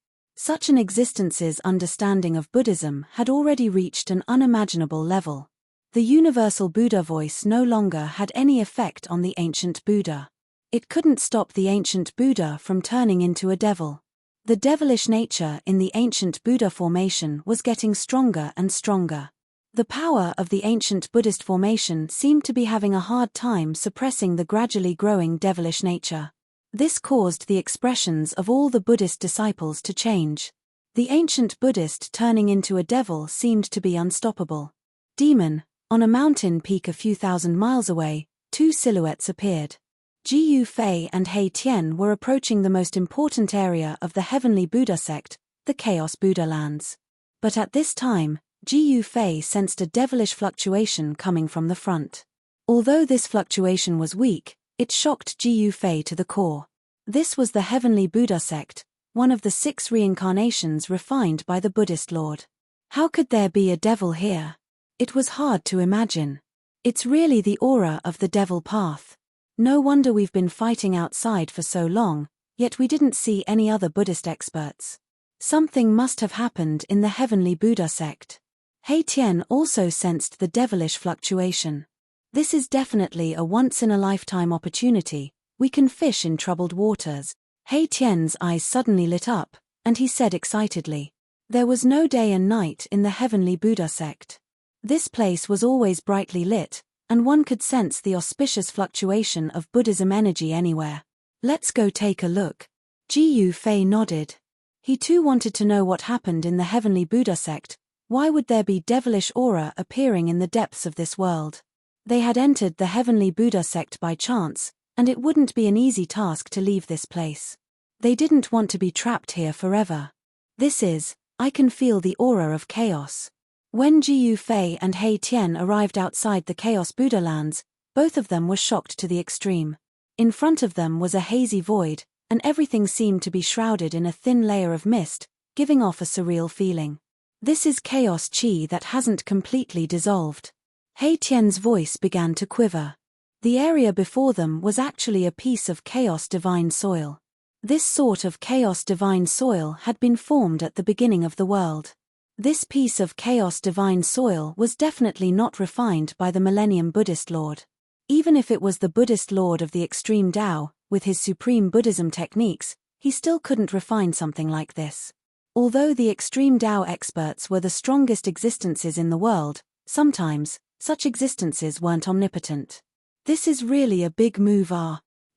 Such an existence's understanding of Buddhism had already reached an unimaginable level. The universal Buddha voice no longer had any effect on the ancient Buddha. It couldn't stop the ancient Buddha from turning into a devil. The devilish nature in the ancient Buddha formation was getting stronger and stronger. The power of the ancient Buddhist formation seemed to be having a hard time suppressing the gradually growing devilish nature. This caused the expressions of all the Buddhist disciples to change. The ancient Buddhist turning into a devil seemed to be unstoppable. Demon, on a mountain peak a few thousand miles away, two silhouettes appeared. Jiyu Fei and He Tian were approaching the most important area of the heavenly Buddha sect, the Chaos Buddha lands. But at this time, Jiyu Fei sensed a devilish fluctuation coming from the front. Although this fluctuation was weak, it shocked Jiyu Fei to the core. This was the heavenly Buddha sect, one of the 6 reincarnations refined by the Buddhist Lord. How could there be a devil here? It was hard to imagine. It's really the aura of the devil path. No wonder we've been fighting outside for so long, yet we didn't see any other Buddhist experts. Something must have happened in the heavenly Buddha sect. He Tian also sensed the devilish fluctuation. This is definitely a once-in-a-lifetime opportunity. We can fish in troubled waters. He Tian's eyes suddenly lit up, and he said excitedly. There was no day and night in the heavenly Buddha sect. This place was always brightly lit, and one could sense the auspicious fluctuation of Buddhism energy anywhere. Let's go take a look. Jiyu Fei nodded. He too wanted to know what happened in the heavenly Buddha sect. Why would there be devilish aura appearing in the depths of this world? They had entered the heavenly Buddha sect by chance, and it wouldn't be an easy task to leave this place. They didn't want to be trapped here forever. I can feel the aura of chaos. When Jiyu Fei and He Tian arrived outside the Chaos Buddha lands, both of them were shocked to the extreme. In front of them was a hazy void, and everything seemed to be shrouded in a thin layer of mist, giving off a surreal feeling. This is chaos chi that hasn't completely dissolved. He Tian's voice began to quiver. The area before them was actually a piece of chaos divine soil. This sort of chaos divine soil had been formed at the beginning of the world. This piece of chaos divine soil was definitely not refined by the Millennium Buddhist Lord. Even if it was the Buddhist Lord of the extreme Tao, with his supreme Buddhism techniques, he still couldn't refine something like this. Although the extreme Tao experts were the strongest existences in the world, sometimes, such existences weren't omnipotent. This is really a big move.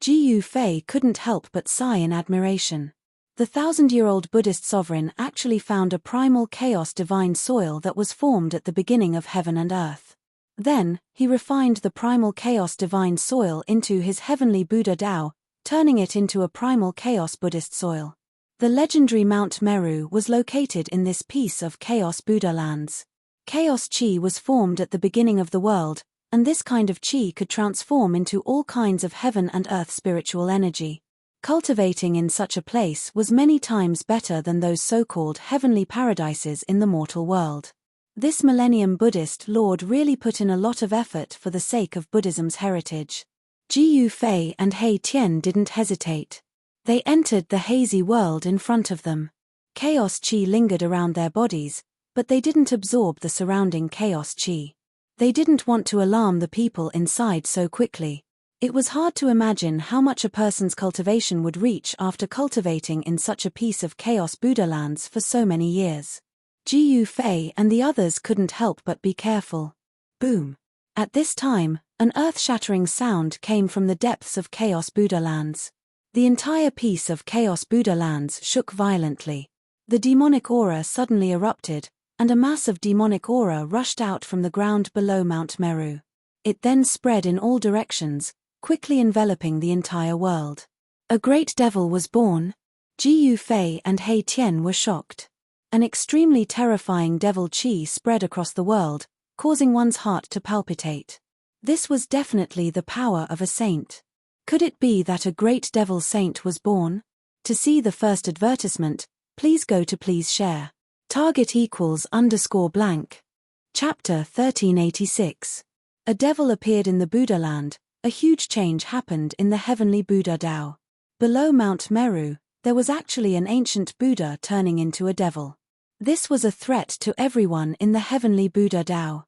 Jiyu Fei couldn't help but sigh in admiration. The 1,000-year-old Buddhist sovereign actually found a primal chaos divine soil that was formed at the beginning of heaven and earth. Then, he refined the primal chaos divine soil into his heavenly Buddha Tao, turning it into a primal chaos Buddhist soil. The legendary Mount Meru was located in this piece of Chaos Buddha lands. Chaos chi was formed at the beginning of the world, and this kind of chi could transform into all kinds of heaven and earth spiritual energy. Cultivating in such a place was many times better than those so-called heavenly paradises in the mortal world. This Millennium Buddhist Lord really put in a lot of effort for the sake of Buddhism's heritage. Jiyu Fei and He Tian didn't hesitate. They entered the hazy world in front of them. Chaos chi lingered around their bodies, but they didn't absorb the surrounding chaos chi. They didn't want to alarm the people inside so quickly. It was hard to imagine how much a person's cultivation would reach after cultivating in such a piece of Chaos Buddha lands for so many years. Jiyu Fei and the others couldn't help but be careful. Boom! At this time, an earth-shattering sound came from the depths of Chaos Buddha lands. The entire piece of Chaos Buddha lands shook violently. The demonic aura suddenly erupted, and a mass of demonic aura rushed out from the ground below Mount Meru. It then spread in all directions, quickly enveloping the entire world. A great devil was born. Jiyu Fei and He Tian were shocked. An extremely terrifying devil chi spread across the world, causing one's heart to palpitate. This was definitely the power of a saint. Could it be that a great devil saint was born? To see the first advertisement, please go to Please Share. Target =_blank. Chapter 1386. A devil appeared in the Buddha land. A huge change happened in the heavenly Buddha Tao. Below Mount Meru, there was actually an ancient Buddha turning into a devil. This was a threat to everyone in the heavenly Buddha Tao.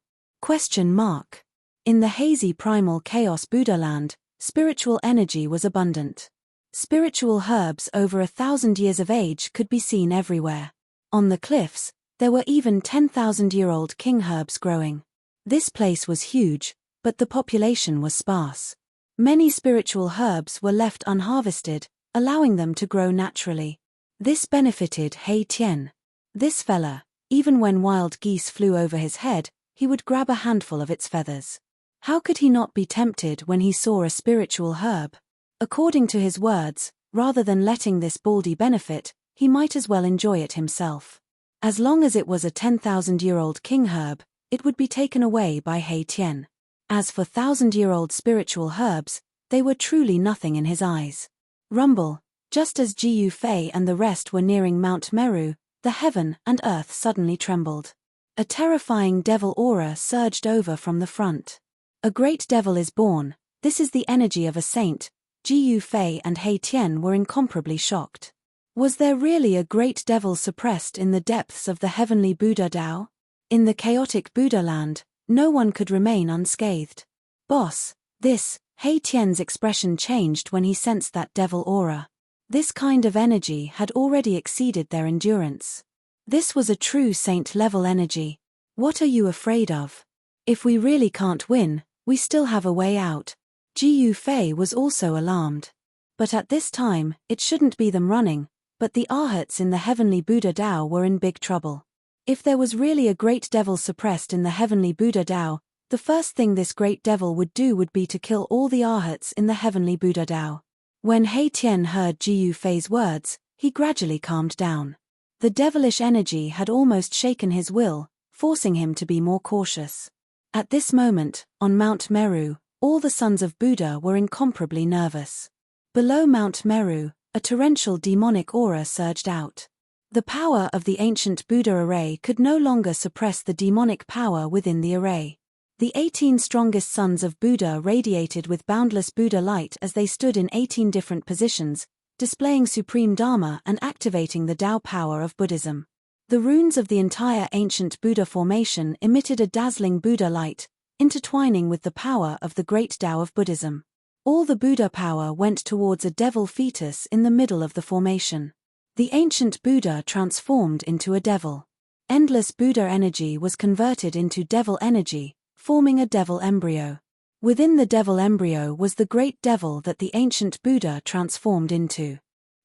In the hazy primal chaos Buddha land, spiritual energy was abundant. Spiritual herbs over 1,000 years of age could be seen everywhere. On the cliffs, there were even 10,000-year-old king herbs growing. This place was huge, but the population was sparse. Many spiritual herbs were left unharvested, allowing them to grow naturally. This benefited He Tian. This fella, even when wild geese flew over his head, he would grab a handful of its feathers. How could he not be tempted when he saw a spiritual herb? According to his words, rather than letting this baldy benefit, he might as well enjoy it himself. As long as it was a 10,000-year-old king herb, it would be taken away by He Tian. As for 1,000-year-old spiritual herbs, they were truly nothing in his eyes. Rumble, just as Jiu Fei and the rest were nearing Mount Meru, the heaven and earth suddenly trembled. A terrifying devil aura surged over from the front. A great devil is born, this is the energy of a saint. Jiu Fei and He Tian were incomparably shocked. Was there really a great devil suppressed in the depths of the heavenly Buddha Tao? In the chaotic Buddha land, no one could remain unscathed. Boss, this, He Tian's expression changed when he sensed that devil aura. This kind of energy had already exceeded their endurance. This was a true saint-level energy. What are you afraid of? If we really can't win, we still have a way out. Jiu Fei was also alarmed. But at this time, it shouldn't be them running, but the Arhats in the heavenly Buddha Tao were in big trouble. If there was really a great devil suppressed in the heavenly Buddha Tao, the first thing this great devil would do would be to kill all the Arhats in the heavenly Buddha Tao. When He Tian heard Jiu Fei's words, he gradually calmed down. The devilish energy had almost shaken his will, forcing him to be more cautious. At this moment, on Mount Meru, all the sons of Buddha were incomparably nervous. Below Mount Meru, a torrential demonic aura surged out. The power of the ancient Buddha array could no longer suppress the demonic power within the array. The 18 strongest sons of Buddha radiated with boundless Buddha light as they stood in 18 different positions, displaying supreme Dharma and activating the Tao power of Buddhism. The runes of the entire ancient Buddha formation emitted a dazzling Buddha light, intertwining with the power of the great Tao of Buddhism. All the Buddha power went towards a devil fetus in the middle of the formation. The ancient Buddha transformed into a devil. Endless Buddha energy was converted into devil energy, forming a devil embryo. Within the devil embryo was the great devil that the ancient Buddha transformed into.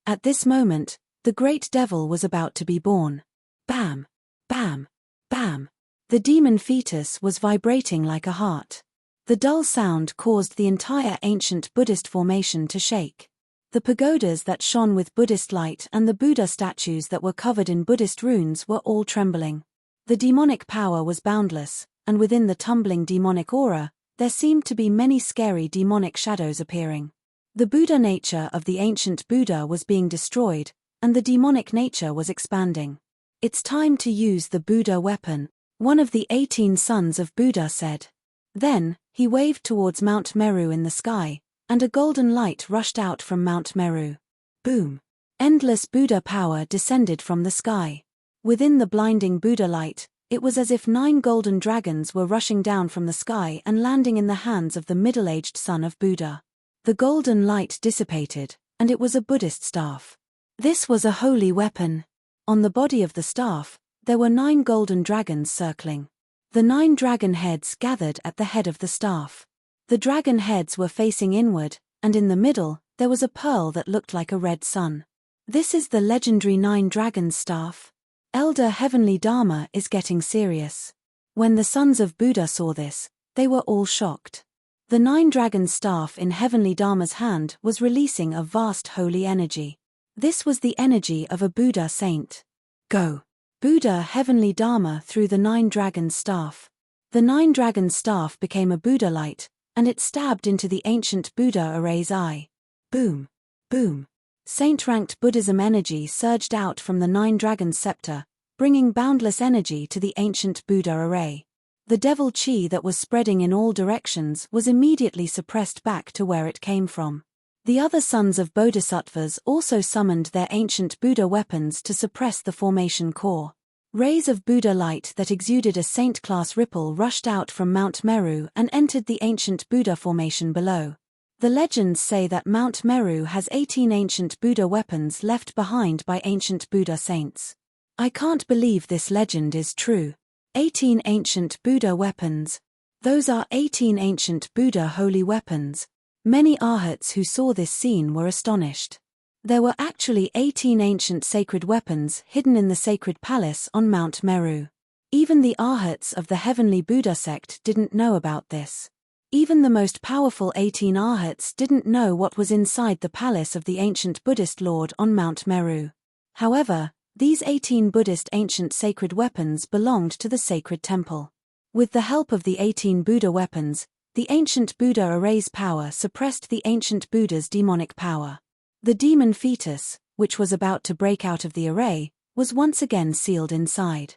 At this moment, the great devil was about to be born. Bam! Bam! Bam! The demon fetus was vibrating like a heart. The dull sound caused the entire ancient Buddhist formation to shake. The pagodas that shone with Buddhist light and the Buddha statues that were covered in Buddhist runes were all trembling. The demonic power was boundless, and within the tumbling demonic aura, there seemed to be many scary demonic shadows appearing. The Buddha nature of the ancient Buddha was being destroyed, and the demonic nature was expanding. It's time to use the Buddha weapon, one of the 18 sons of Buddha said. Then, he waved towards Mount Meru in the sky, and a golden light rushed out from Mount Meru. Boom! Endless Buddha power descended from the sky. Within the blinding Buddha light, it was as if 9 golden dragons were rushing down from the sky and landing in the hands of the middle-aged son of Buddha. The golden light dissipated, and it was a Buddhist staff. This was a holy weapon. On the body of the staff, there were 9 golden dragons circling. The 9 dragon heads gathered at the head of the staff. The dragon heads were facing inward, and in the middle, there was a pearl that looked like a red sun. This is the legendary 9 dragons staff. Elder Heavenly Dharma is getting serious. When the sons of Buddha saw this, they were all shocked. The 9 dragons staff in Heavenly Dharma's hand was releasing a vast holy energy. This was the energy of a Buddha saint. Go! Buddha Heavenly Dharma threw the 9 dragons staff. The 9 dragons staff became a Buddha light, and it stabbed into the ancient Buddha array's eye. Boom! Boom! Saint-ranked Buddhism energy surged out from the 9 dragons scepter, bringing boundless energy to the ancient Buddha array. The devil chi that was spreading in all directions was immediately suppressed back to where it came from. The other sons of bodhisattvas also summoned their ancient Buddha weapons to suppress the formation core. Rays of Buddha light that exuded a saint-class ripple rushed out from Mount Meru and entered the ancient Buddha formation below. The legends say that Mount Meru has 18 ancient Buddha weapons left behind by ancient Buddha saints. I can't believe this legend is true. 18 ancient Buddha weapons. Those are 18 ancient Buddha holy weapons. Many arhats who saw this scene were astonished. There were actually 18 ancient sacred weapons hidden in the sacred palace on Mount Meru. Even the arhats of the heavenly Buddha sect didn't know about this. Even the most powerful 18 arhats didn't know what was inside the palace of the ancient Buddhist lord on Mount Meru. However, these 18 Buddhist ancient sacred weapons belonged to the sacred temple. With the help of the 18 Buddha weapons, the ancient Buddha array's power suppressed the ancient Buddha's demonic power. The demon fetus, which was about to break out of the array, was once again sealed inside.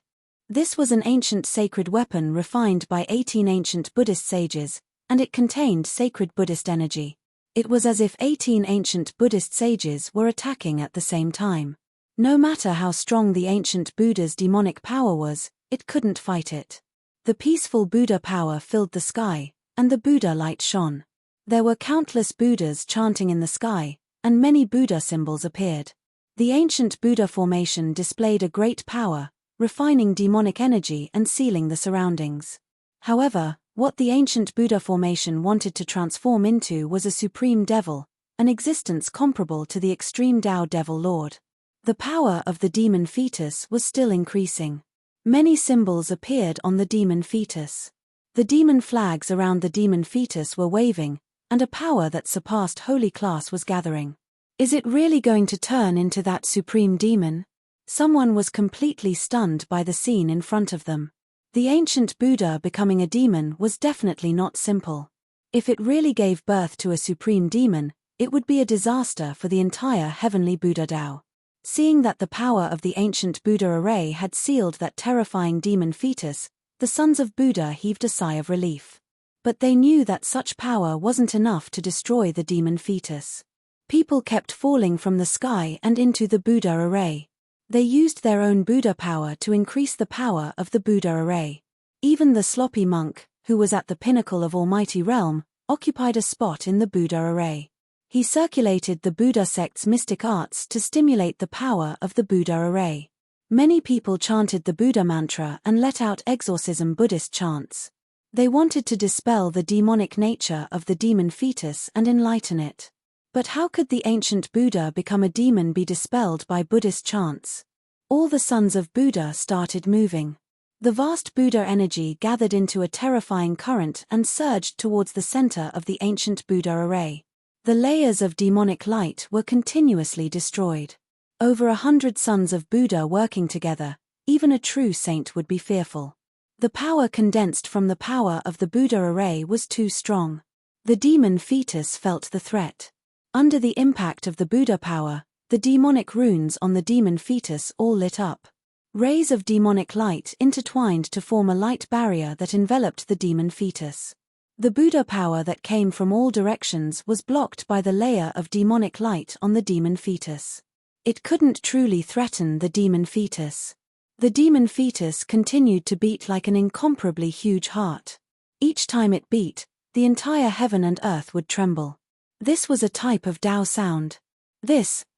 This was an ancient sacred weapon refined by 18 ancient Buddhist sages, and it contained sacred Buddhist energy. It was as if 18 ancient Buddhist sages were attacking at the same time. No matter how strong the ancient Buddha's demonic power was, it couldn't fight it. The peaceful Buddha power filled the sky, and the Buddha light shone. There were countless Buddhas chanting in the sky, and many Buddha symbols appeared. The ancient Buddha formation displayed a great power, refining demonic energy and sealing the surroundings. However, what the ancient Buddha formation wanted to transform into was a supreme devil, an existence comparable to the extreme Tao devil lord. The power of the demon fetus was still increasing. Many symbols appeared on the demon fetus. The demon flags around the demon fetus were waving, and a power that surpassed holy class was gathering. Is it really going to turn into that supreme demon? Someone was completely stunned by the scene in front of them. The ancient Buddha becoming a demon was definitely not simple. If it really gave birth to a supreme demon, it would be a disaster for the entire heavenly Buddha Tao. Seeing that the power of the ancient Buddha array had sealed that terrifying demon fetus, the sons of Buddha heaved a sigh of relief. But they knew that such power wasn't enough to destroy the demon fetus. People kept falling from the sky and into the Buddha array. They used their own Buddha power to increase the power of the Buddha array. Even the sloppy monk, who was at the pinnacle of Almighty Realm, occupied a spot in the Buddha array. He circulated the Buddha sect's mystic arts to stimulate the power of the Buddha array. Many people chanted the Buddha mantra and let out exorcism Buddhist chants. They wanted to dispel the demonic nature of the demon fetus and enlighten it. But how could the ancient Buddha become a demon be dispelled by Buddhist chants? All the sons of Buddha started moving. The vast Buddha energy gathered into a terrifying current and surged towards the center of the ancient Buddha array. The layers of demonic light were continuously destroyed. Over 100 sons of Buddha working together, even a true saint would be fearful. The power condensed from the power of the Buddha array was too strong. The demon fetus felt the threat. Under the impact of the Buddha power, the demonic runes on the demon fetus all lit up. Rays of demonic light intertwined to form a light barrier that enveloped the demon fetus. The Buddha power that came from all directions was blocked by the layer of demonic light on the demon fetus. It couldn't truly threaten the demon fetus. The demon fetus continued to beat like an incomparably huge heart. Each time it beat, the entire heaven and earth would tremble. This was a type of Tao sound.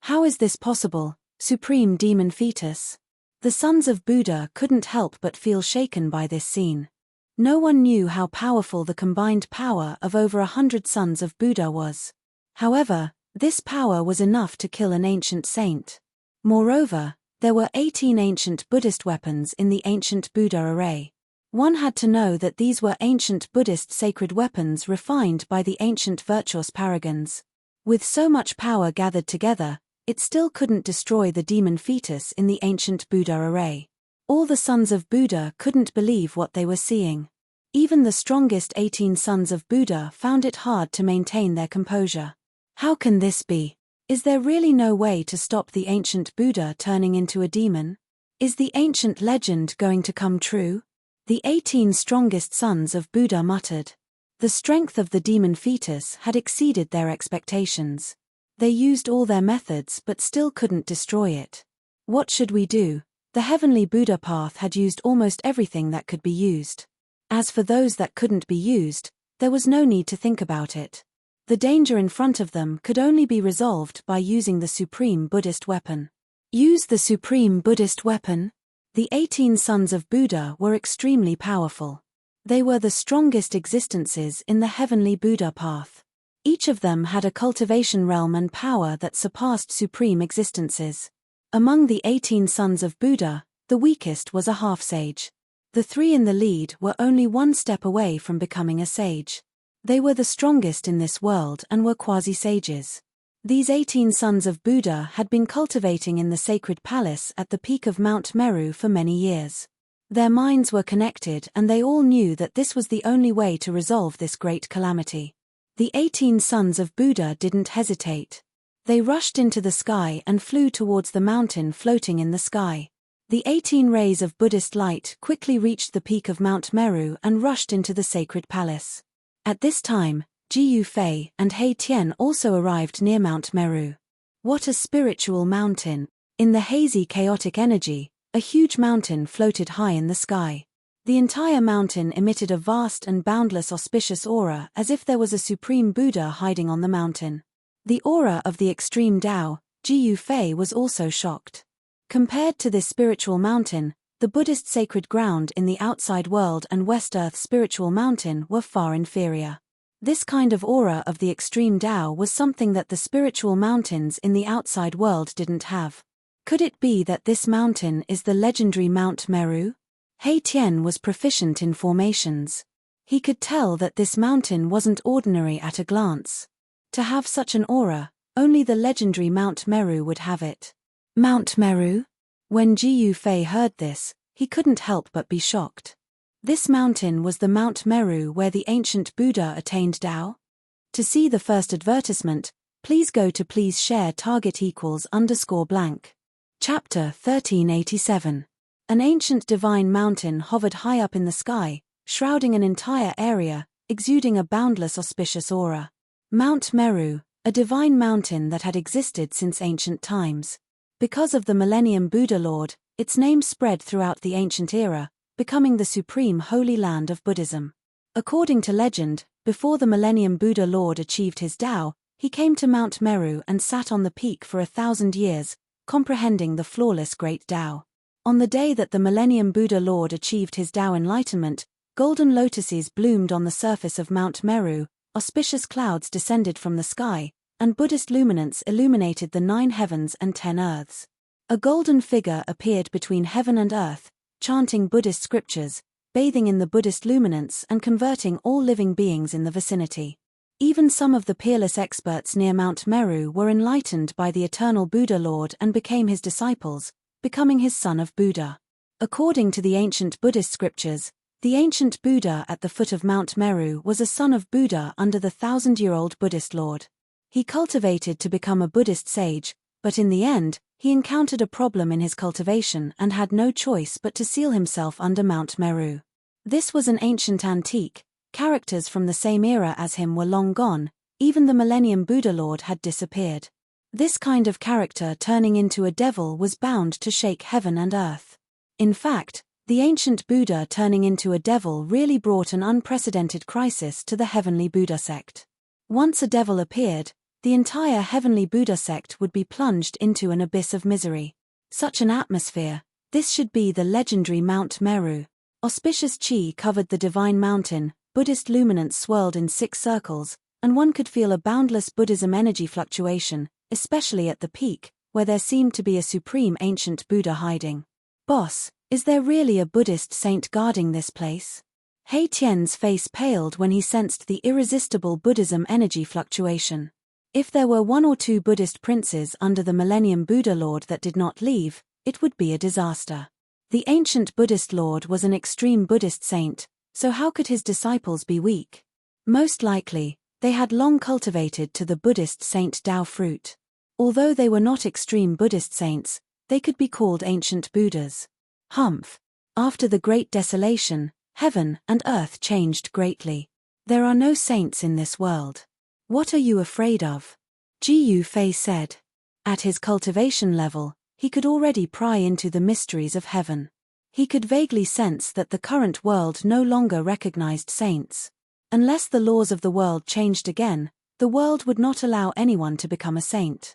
How is this possible, supreme demon fetus? The sons of Buddha couldn't help but feel shaken by this scene. No one knew how powerful the combined power of over 100 sons of Buddha was. However, this power was enough to kill an ancient saint. Moreover, there were 18 ancient Buddhist weapons in the ancient Buddha array. One had to know that these were ancient Buddhist sacred weapons refined by the ancient virtuous paragons. With so much power gathered together, it still couldn't destroy the demon fetus in the ancient Buddha array. All the sons of Buddha couldn't believe what they were seeing. Even the strongest 18 sons of Buddha found it hard to maintain their composure. How can this be? Is there really no way to stop the ancient Buddha turning into a demon? Is the ancient legend going to come true? The 18 strongest sons of Buddha muttered. The strength of the demon fetus had exceeded their expectations. They used all their methods but still couldn't destroy it. What should we do? The heavenly Buddha path had used almost everything that could be used. As for those that couldn't be used, there was no need to think about it. The danger in front of them could only be resolved by using the supreme Buddhist weapon. Use the supreme Buddhist weapon? The 18 sons of Buddha were extremely powerful. They were the strongest existences in the heavenly Buddha path. Each of them had a cultivation realm and power that surpassed supreme existences. Among the 18 sons of Buddha, the weakest was a half-sage. The 3 in the lead were only one step away from becoming a sage. They were the strongest in this world and were quasi-sages. These 18 sons of Buddha had been cultivating in the sacred palace at the peak of Mount Meru for many years. Their minds were connected and they all knew that this was the only way to resolve this great calamity. The 18 sons of Buddha didn't hesitate. They rushed into the sky and flew towards the mountain floating in the sky. The 18 rays of Buddhist light quickly reached the peak of Mount Meru and rushed into the sacred palace. At this time, Jiyu Fei and He Tian also arrived near Mount Meru. What a spiritual mountain! In the hazy chaotic energy, a huge mountain floated high in the sky. The entire mountain emitted a vast and boundless auspicious aura as if there was a supreme Buddha hiding on the mountain. The aura of the extreme Tao, Jiyu Fei was also shocked. Compared to this spiritual mountain, the Buddhist sacred ground in the outside world and West Earth spiritual mountain were far inferior. This kind of aura of the extreme Tao was something that the spiritual mountains in the outside world didn't have. Could it be that this mountain is the legendary Mount Meru? He Tian was proficient in formations. He could tell that this mountain wasn't ordinary at a glance. To have such an aura, only the legendary Mount Meru would have it. Mount Meru? When Jiyu Fei heard this, he couldn't help but be shocked. This mountain was the Mount Meru where the ancient Buddha attained Tao? To see the first advertisement, please go to please share target=_blank. Chapter 1387. An ancient divine mountain hovered high up in the sky, shrouding an entire area, exuding a boundless auspicious aura. Mount Meru, a divine mountain that had existed since ancient times. Because of the Millennium Buddha Lord, its name spread throughout the ancient era, becoming the supreme holy land of Buddhism. According to legend, before the Millennium Buddha Lord achieved his Tao, he came to Mount Meru and sat on the peak for 1,000 years, comprehending the flawless great Tao. On the day that the Millennium Buddha Lord achieved his Tao enlightenment, golden lotuses bloomed on the surface of Mount Meru, auspicious clouds descended from the sky, and Buddhist luminance illuminated the 9 heavens and 10 earths. A golden figure appeared between heaven and earth, chanting Buddhist scriptures, bathing in the Buddhist luminance and converting all living beings in the vicinity. Even some of the peerless experts near Mount Meru were enlightened by the eternal Buddha Lord and became his disciples, becoming his son of Buddha. According to the ancient Buddhist scriptures, the ancient Buddha at the foot of Mount Meru was a son of Buddha under the 1,000-year-old Buddhist Lord. He cultivated to become a Buddhist sage, but in the end, he encountered a problem in his cultivation and had no choice but to seal himself under Mount Meru. This was an ancient antique. Characters from the same era as him were long gone, even the Millennium Buddha Lord had disappeared. This kind of character turning into a devil was bound to shake heaven and earth. In fact, the ancient Buddha turning into a devil really brought an unprecedented crisis to the heavenly Buddha sect. Once a devil appeared, the entire heavenly Buddha sect would be plunged into an abyss of misery. Such an atmosphere, this should be the legendary Mount Meru. Auspicious chi covered the divine mountain, Buddhist luminance swirled in 6 circles, and one could feel a boundless Buddhism energy fluctuation, especially at the peak, where there seemed to be a supreme ancient Buddha hiding. Boss, is there really a Buddhist saint guarding this place? He Tian's face paled when he sensed the irresistible Buddhism energy fluctuation. If there were 1 or 2 Buddhist princes under the Millennium Buddha Lord that did not leave, it would be a disaster. The ancient Buddhist Lord was an extreme Buddhist saint, so how could his disciples be weak? Most likely, they had long cultivated to the Buddhist saint Tao fruit. Although they were not extreme Buddhist saints, they could be called ancient Buddhas. Humph. After the Great Desolation, heaven and earth changed greatly. There are no saints in this world. What are you afraid of? Ji Fei said. At his cultivation level, he could already pry into the mysteries of heaven. He could vaguely sense that the current world no longer recognized saints. Unless the laws of the world changed again, the world would not allow anyone to become a saint.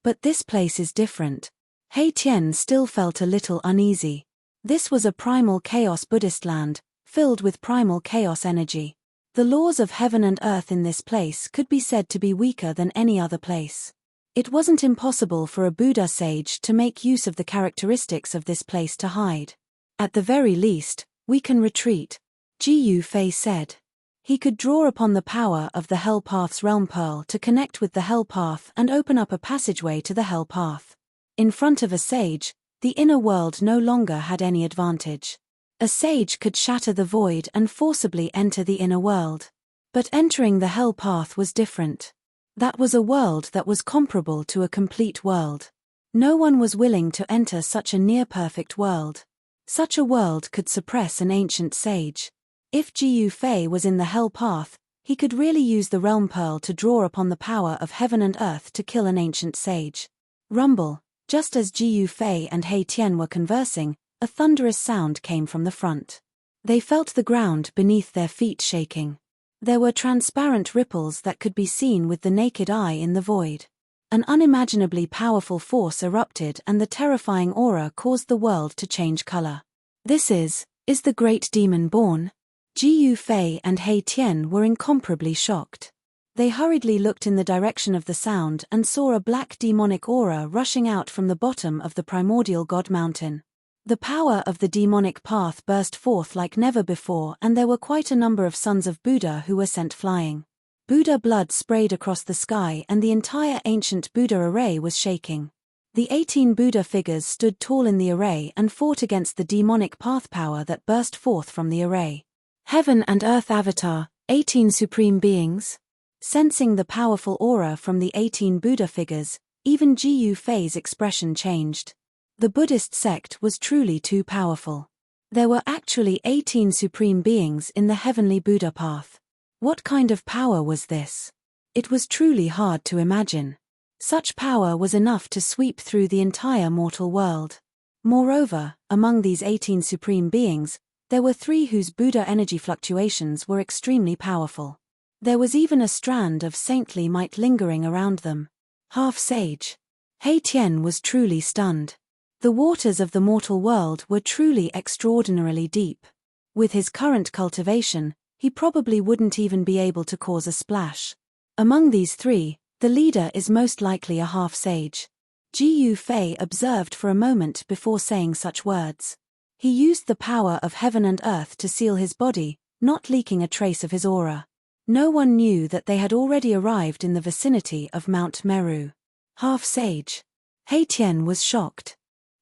But this place is different. He Tian still felt a little uneasy. This was a primal chaos Buddhist land, filled with primal chaos energy. The laws of heaven and earth in this place could be said to be weaker than any other place. It wasn't impossible for a Buddha sage to make use of the characteristics of this place to hide. At the very least, we can retreat, Ji Fei said. He could draw upon the power of the Hell Path's realm pearl to connect with the Hell Path and open up a passageway to the Hell Path. In front of a sage, the inner world no longer had any advantage. A sage could shatter the void and forcibly enter the inner world. But entering the Hell Path was different. That was a world that was comparable to a complete world. No one was willing to enter such a near-perfect world. Such a world could suppress an ancient sage. If Ji Fei was in the Hell Path, he could really use the Realm Pearl to draw upon the power of heaven and earth to kill an ancient sage. Rumble. Just as Ji Fei and He Tian were conversing, a thunderous sound came from the front. They felt the ground beneath their feet shaking. There were transparent ripples that could be seen with the naked eye in the void. An unimaginably powerful force erupted and the terrifying aura caused the world to change color. This is the great demon born? Ji Fei and He Tian were incomparably shocked. They hurriedly looked in the direction of the sound and saw a black demonic aura rushing out from the bottom of the primordial god mountain. The power of the demonic path burst forth like never before, and there were quite a number of sons of Buddha who were sent flying. Buddha blood sprayed across the sky and the entire ancient Buddha array was shaking. The 18 Buddha figures stood tall in the array and fought against the demonic path power that burst forth from the array. Heaven and Earth Avatar, 18 Supreme Beings. Sensing the powerful aura from the 18 Buddha figures, even Ji Fei's expression changed. The Buddhist sect was truly too powerful. There were actually 18 Supreme Beings in the heavenly Buddha path. What kind of power was this? It was truly hard to imagine. Such power was enough to sweep through the entire mortal world. Moreover, among these 18 Supreme Beings, there were 3 whose Buddha energy fluctuations were extremely powerful. There was even a strand of saintly might lingering around them. Half-sage. He Tian was truly stunned. The waters of the mortal world were truly extraordinarily deep. With his current cultivation, he probably wouldn't even be able to cause a splash. Among these 3, the leader is most likely a half-sage. Ji Fei observed for a moment before saying such words. He used the power of heaven and earth to seal his body, not leaking a trace of his aura. No one knew that they had already arrived in the vicinity of Mount Meru. Half-sage. He Tian was shocked.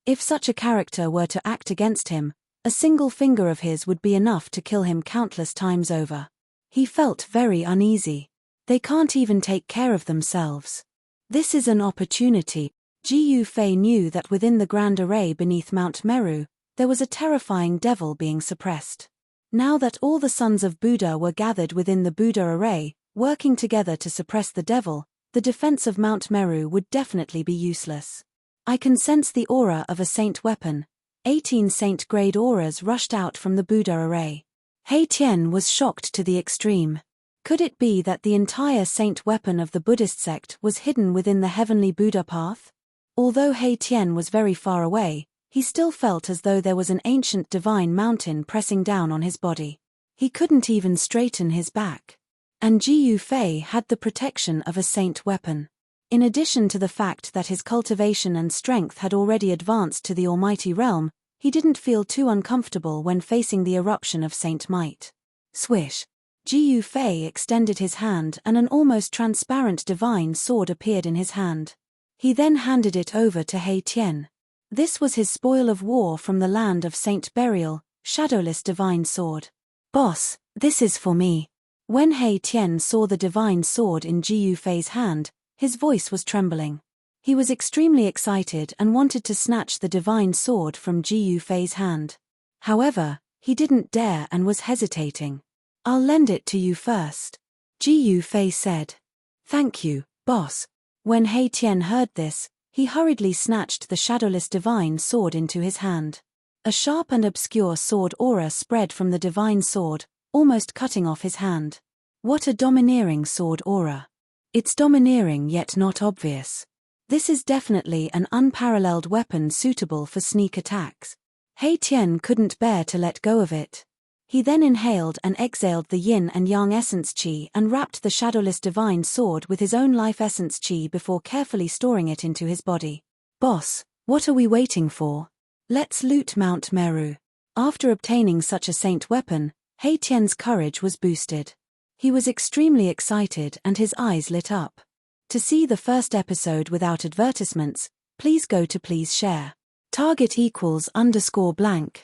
If such a character were to act against him, a single finger of his would be enough to kill him countless times over. He felt very uneasy. They can't even take care of themselves. This is an opportunity. Ji Fei knew that within the grand array beneath Mount Meru, there was a terrifying devil being suppressed. Now that all the sons of Buddha were gathered within the Buddha array, working together to suppress the devil, the defense of Mount Meru would definitely be useless. I can sense the aura of a saint weapon. 18 saint-grade auras rushed out from the Buddha array. He Tian was shocked to the extreme. Could it be that the entire saint weapon of the Buddhist sect was hidden within the heavenly Buddha path? Although He Tian was very far away, he still felt as though there was an ancient divine mountain pressing down on his body. He couldn't even straighten his back. And Ji Fei had the protection of a saint weapon. In addition to the fact that his cultivation and strength had already advanced to the almighty realm, he didn't feel too uncomfortable when facing the eruption of saint might. Swish. Ji Fei extended his hand and an almost transparent divine sword appeared in his hand. He then handed it over to He Tian. This was his spoil of war from the land of Saint Burial, shadowless divine sword. Boss, this is for me. When He Tian saw the divine sword in Ji Fei's hand, his voice was trembling. He was extremely excited and wanted to snatch the divine sword from Ji Fei's hand. However, he didn't dare and was hesitating. I'll lend it to you first, Jiu Fei said. Thank you, boss. When He Tian heard this, he hurriedly snatched the shadowless divine sword into his hand. A sharp and obscure sword aura spread from the divine sword, almost cutting off his hand. What a domineering sword aura. It's domineering yet not obvious. This is definitely an unparalleled weapon suitable for sneak attacks. He Tian couldn't bear to let go of it. He then inhaled and exhaled the yin and yang essence qi and wrapped the shadowless divine sword with his own life essence qi before carefully storing it into his body. Boss, what are we waiting for? Let's loot Mount Meru. After obtaining such a saint weapon, He Tian's courage was boosted. He was extremely excited and his eyes lit up. To see the first episode without advertisements, please go to please share. Target =_blank.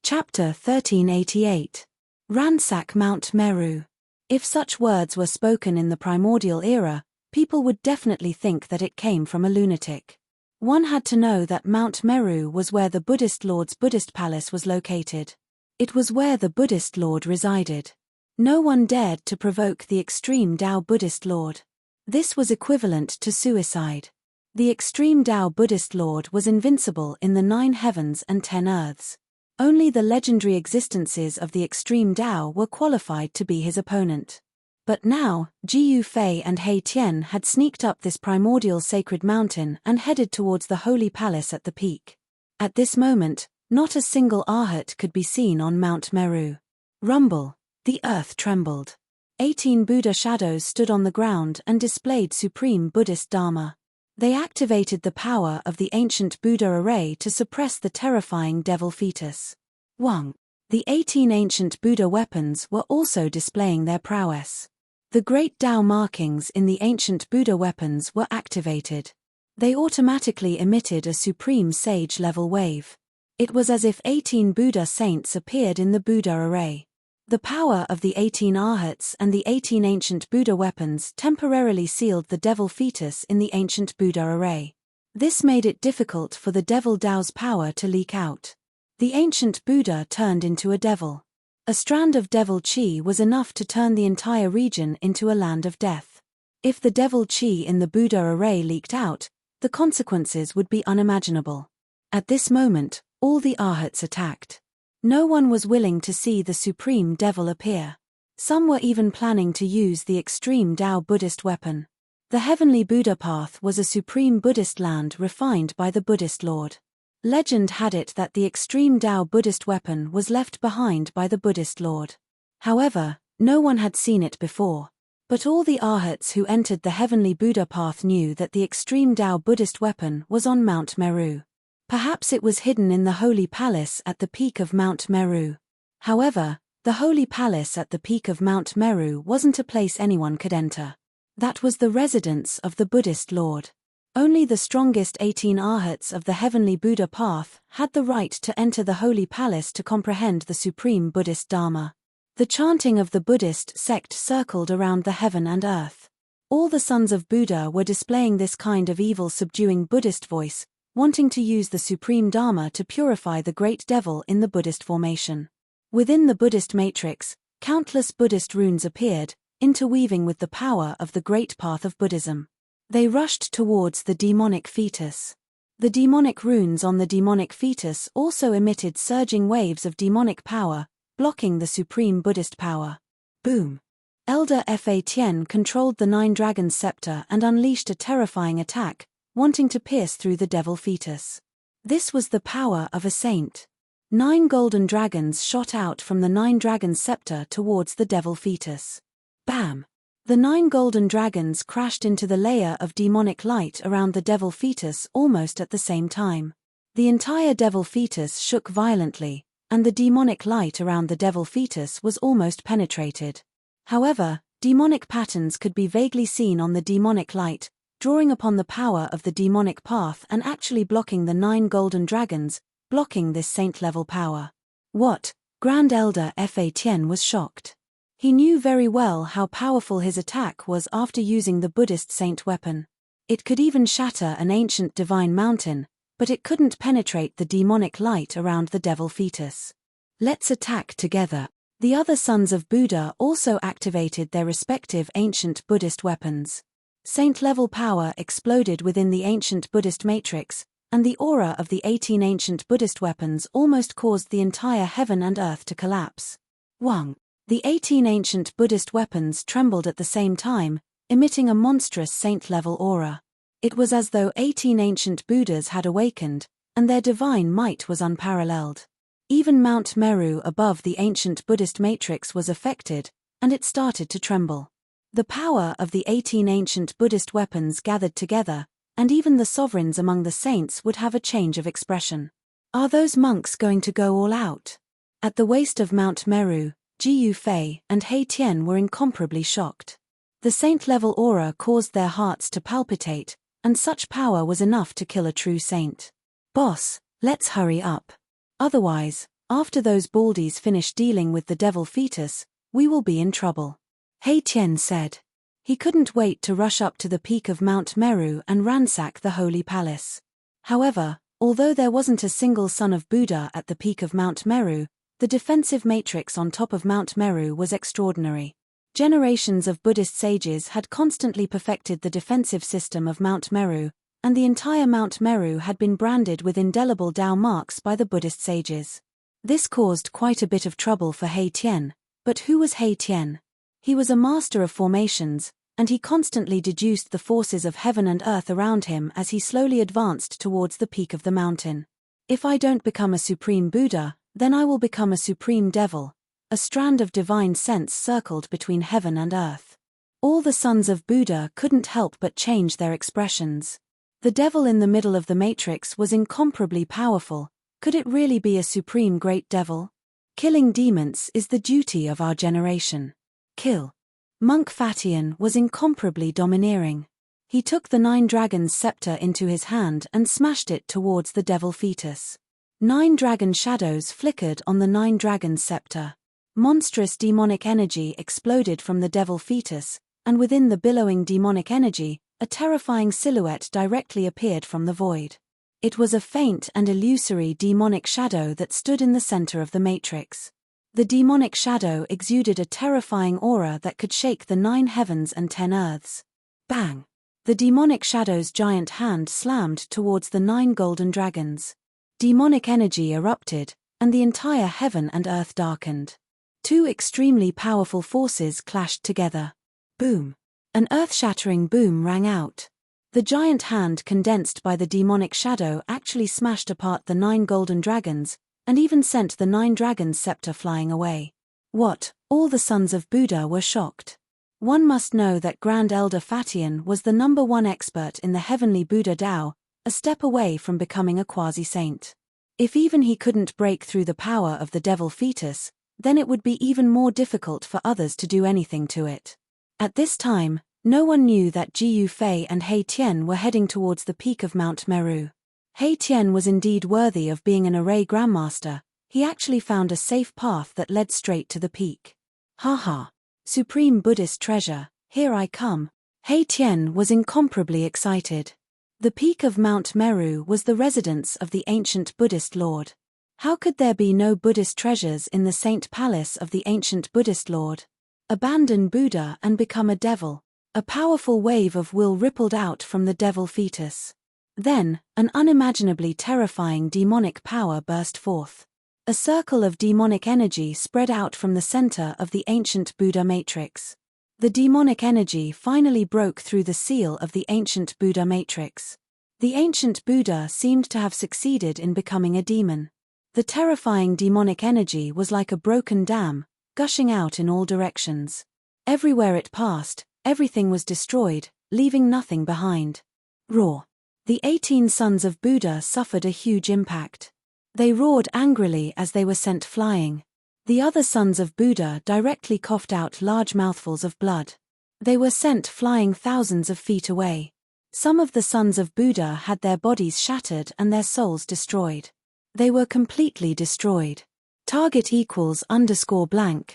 Chapter 1388. Ransack Mount Meru. If such words were spoken in the primordial era, people would definitely think that it came from a lunatic. One had to know that Mount Meru was where the Buddhist Lord's Buddhist palace was located. It was where the Buddhist Lord resided. No one dared to provoke the extreme Tao Buddhist Lord. This was equivalent to suicide. The extreme Tao Buddhist Lord was invincible in the 9 heavens and 10 earths. Only the legendary existences of the extreme Tao were qualified to be his opponent. But now, Jiu Fei and He Tian had sneaked up this primordial sacred mountain and headed towards the holy palace at the peak. At this moment, not a single arhat could be seen on Mount Meru. Rumble. The earth trembled. 18 Buddha shadows stood on the ground and displayed supreme Buddhist Dharma. They activated the power of the ancient Buddha array to suppress the terrifying devil fetus. Wang. The 18 ancient Buddha weapons were also displaying their prowess. The great Tao markings in the ancient Buddha weapons were activated. They automatically emitted a supreme sage-level wave. It was as if 18 Buddha saints appeared in the Buddha array. The power of the 18 arhats and the 18 ancient Buddha weapons temporarily sealed the devil fetus in the ancient Buddha array. This made it difficult for the devil Tao's power to leak out. The ancient Buddha turned into a devil. A strand of devil qi was enough to turn the entire region into a land of death. If the devil qi in the Buddha array leaked out, the consequences would be unimaginable. At this moment, all the arhats attacked. No one was willing to see the supreme devil appear. Some were even planning to use the extreme Tao Buddhist weapon. The heavenly Buddha path was a supreme Buddhist land refined by the Buddhist Lord. Legend had it that the extreme Tao Buddhist weapon was left behind by the Buddhist Lord. However, no one had seen it before. But all the arhats who entered the heavenly Buddha path knew that the extreme Tao Buddhist weapon was on Mount Meru. Perhaps it was hidden in the holy palace at the peak of Mount Meru. However, the holy palace at the peak of Mount Meru wasn't a place anyone could enter. That was the residence of the Buddhist Lord. Only the strongest 18 arhats of the heavenly Buddha path had the right to enter the holy palace to comprehend the supreme Buddhist Dharma. The chanting of the Buddhist sect circled around the heaven and earth. All the sons of Buddha were displaying this kind of evil subduing Buddhist voice, wanting to use the supreme Dharma to purify the great devil in the Buddhist formation. Within the Buddhist matrix, countless Buddhist runes appeared, interweaving with the power of the great path of Buddhism. They rushed towards the demonic fetus. The demonic runes on the demonic fetus also emitted surging waves of demonic power, blocking the supreme Buddhist power. Boom! Elder Fa Tien controlled the 9 Dragons scepter and unleashed a terrifying attack, wanting to pierce through the devil fetus. This was the power of a saint. 9 golden dragons shot out from the 9 Dragons scepter towards the devil fetus. Bam! The 9 golden dragons crashed into the layer of demonic light around the devil fetus almost at the same time. The entire devil fetus shook violently, and the demonic light around the devil fetus was almost penetrated. However, demonic patterns could be vaguely seen on the demonic light, drawing upon the power of the demonic path and actually blocking the 9 golden dragons, blocking this saint-level power. What? Grand Elder Fa Tien was shocked. He knew very well how powerful his attack was after using the Buddhist saint weapon. It could even shatter an ancient divine mountain, but it couldn't penetrate the demonic light around the devil fetus. Let's attack together. The other sons of Buddha also activated their respective ancient Buddhist weapons. Saint-level power exploded within the ancient Buddhist matrix, and the aura of the 18 ancient Buddhist weapons almost caused the entire heaven and earth to collapse. Wang. The 18 ancient Buddhist weapons trembled at the same time, emitting a monstrous saint-level aura. It was as though 18 ancient Buddhas had awakened, and their divine might was unparalleled. Even Mount Meru above the ancient Buddhist matrix was affected, and it started to tremble. The power of the 18 ancient Buddhist weapons gathered together, and even the sovereigns among the saints would have a change of expression. Are those monks going to go all out? At the waist of Mount Meru, Jiyu Fei and He Tian were incomparably shocked. The saint-level aura caused their hearts to palpitate, and such power was enough to kill a true saint. Boss, let's hurry up. Otherwise, after those baldies finish dealing with the devil fetus, we will be in trouble. He Tian said. He couldn't wait to rush up to the peak of Mount Meru and ransack the holy palace. However, although there wasn't a single son of Buddha at the peak of Mount Meru, the defensive matrix on top of Mount Meru was extraordinary. Generations of Buddhist sages had constantly perfected the defensive system of Mount Meru, and the entire Mount Meru had been branded with indelible Tao marks by the Buddhist sages. This caused quite a bit of trouble for He Tian, but who was He Tian? He was a master of formations, and he constantly deduced the forces of heaven and earth around him as he slowly advanced towards the peak of the mountain. If I don't become a supreme Buddha, then I will become a supreme devil. A strand of divine sense circled between heaven and earth. All the sons of Buddha couldn't help but change their expressions. The devil in the middle of the matrix was incomparably powerful. Could it really be a supreme great devil? Killing demons is the duty of our generation. Kill. Monk Fatian was incomparably domineering. He took the 9 dragons' scepter into his hand and smashed it towards the devil fetus. 9 dragon shadows flickered on the 9 dragons' scepter. Monstrous demonic energy exploded from the devil fetus, and within the billowing demonic energy, a terrifying silhouette directly appeared from the void. It was a faint and illusory demonic shadow that stood in the center of the matrix. The demonic shadow exuded a terrifying aura that could shake the 9 heavens and 10 earths. Bang! The demonic shadow's giant hand slammed towards the 9 golden dragons. Demonic energy erupted, and the entire heaven and earth darkened. 2 extremely powerful forces clashed together. Boom! An earth-shattering boom rang out. The giant hand condensed by the demonic shadow actually smashed apart the 9 golden dragons, and even sent the 9 dragons' scepter flying away. What? All the sons of Buddha were shocked. One must know that Grand Elder Fatian was the #1 expert in the heavenly Buddha Tao, a step away from becoming a quasi-saint. If even he couldn't break through the power of the devil fetus, then it would be even more difficult for others to do anything to it. At this time, no one knew that Jiyu Fei and He Tian were heading towards the peak of Mount Meru. He Tian was indeed worthy of being an array grandmaster. He actually found a safe path that led straight to the peak. Haha! Supreme Buddhist treasure, here I come. He Tian was incomparably excited. The peak of Mount Meru was the residence of the ancient Buddhist Lord. How could there be no Buddhist treasures in the Saint Palace of the ancient Buddhist Lord? Abandon Buddha and become a devil. A powerful wave of will rippled out from the devil fetus. Then, an unimaginably terrifying demonic power burst forth. A circle of demonic energy spread out from the center of the ancient Buddha matrix. The demonic energy finally broke through the seal of the ancient Buddha matrix. The ancient Buddha seemed to have succeeded in becoming a demon. The terrifying demonic energy was like a broken dam, gushing out in all directions. Everywhere it passed, everything was destroyed, leaving nothing behind. Roar. The 18 sons of Buddha suffered a huge impact. They roared angrily as they were sent flying. The other sons of Buddha directly coughed out large mouthfuls of blood. They were sent flying thousands of feet away. Some of the sons of Buddha had their bodies shattered and their souls destroyed. They were completely destroyed. Target =_blank.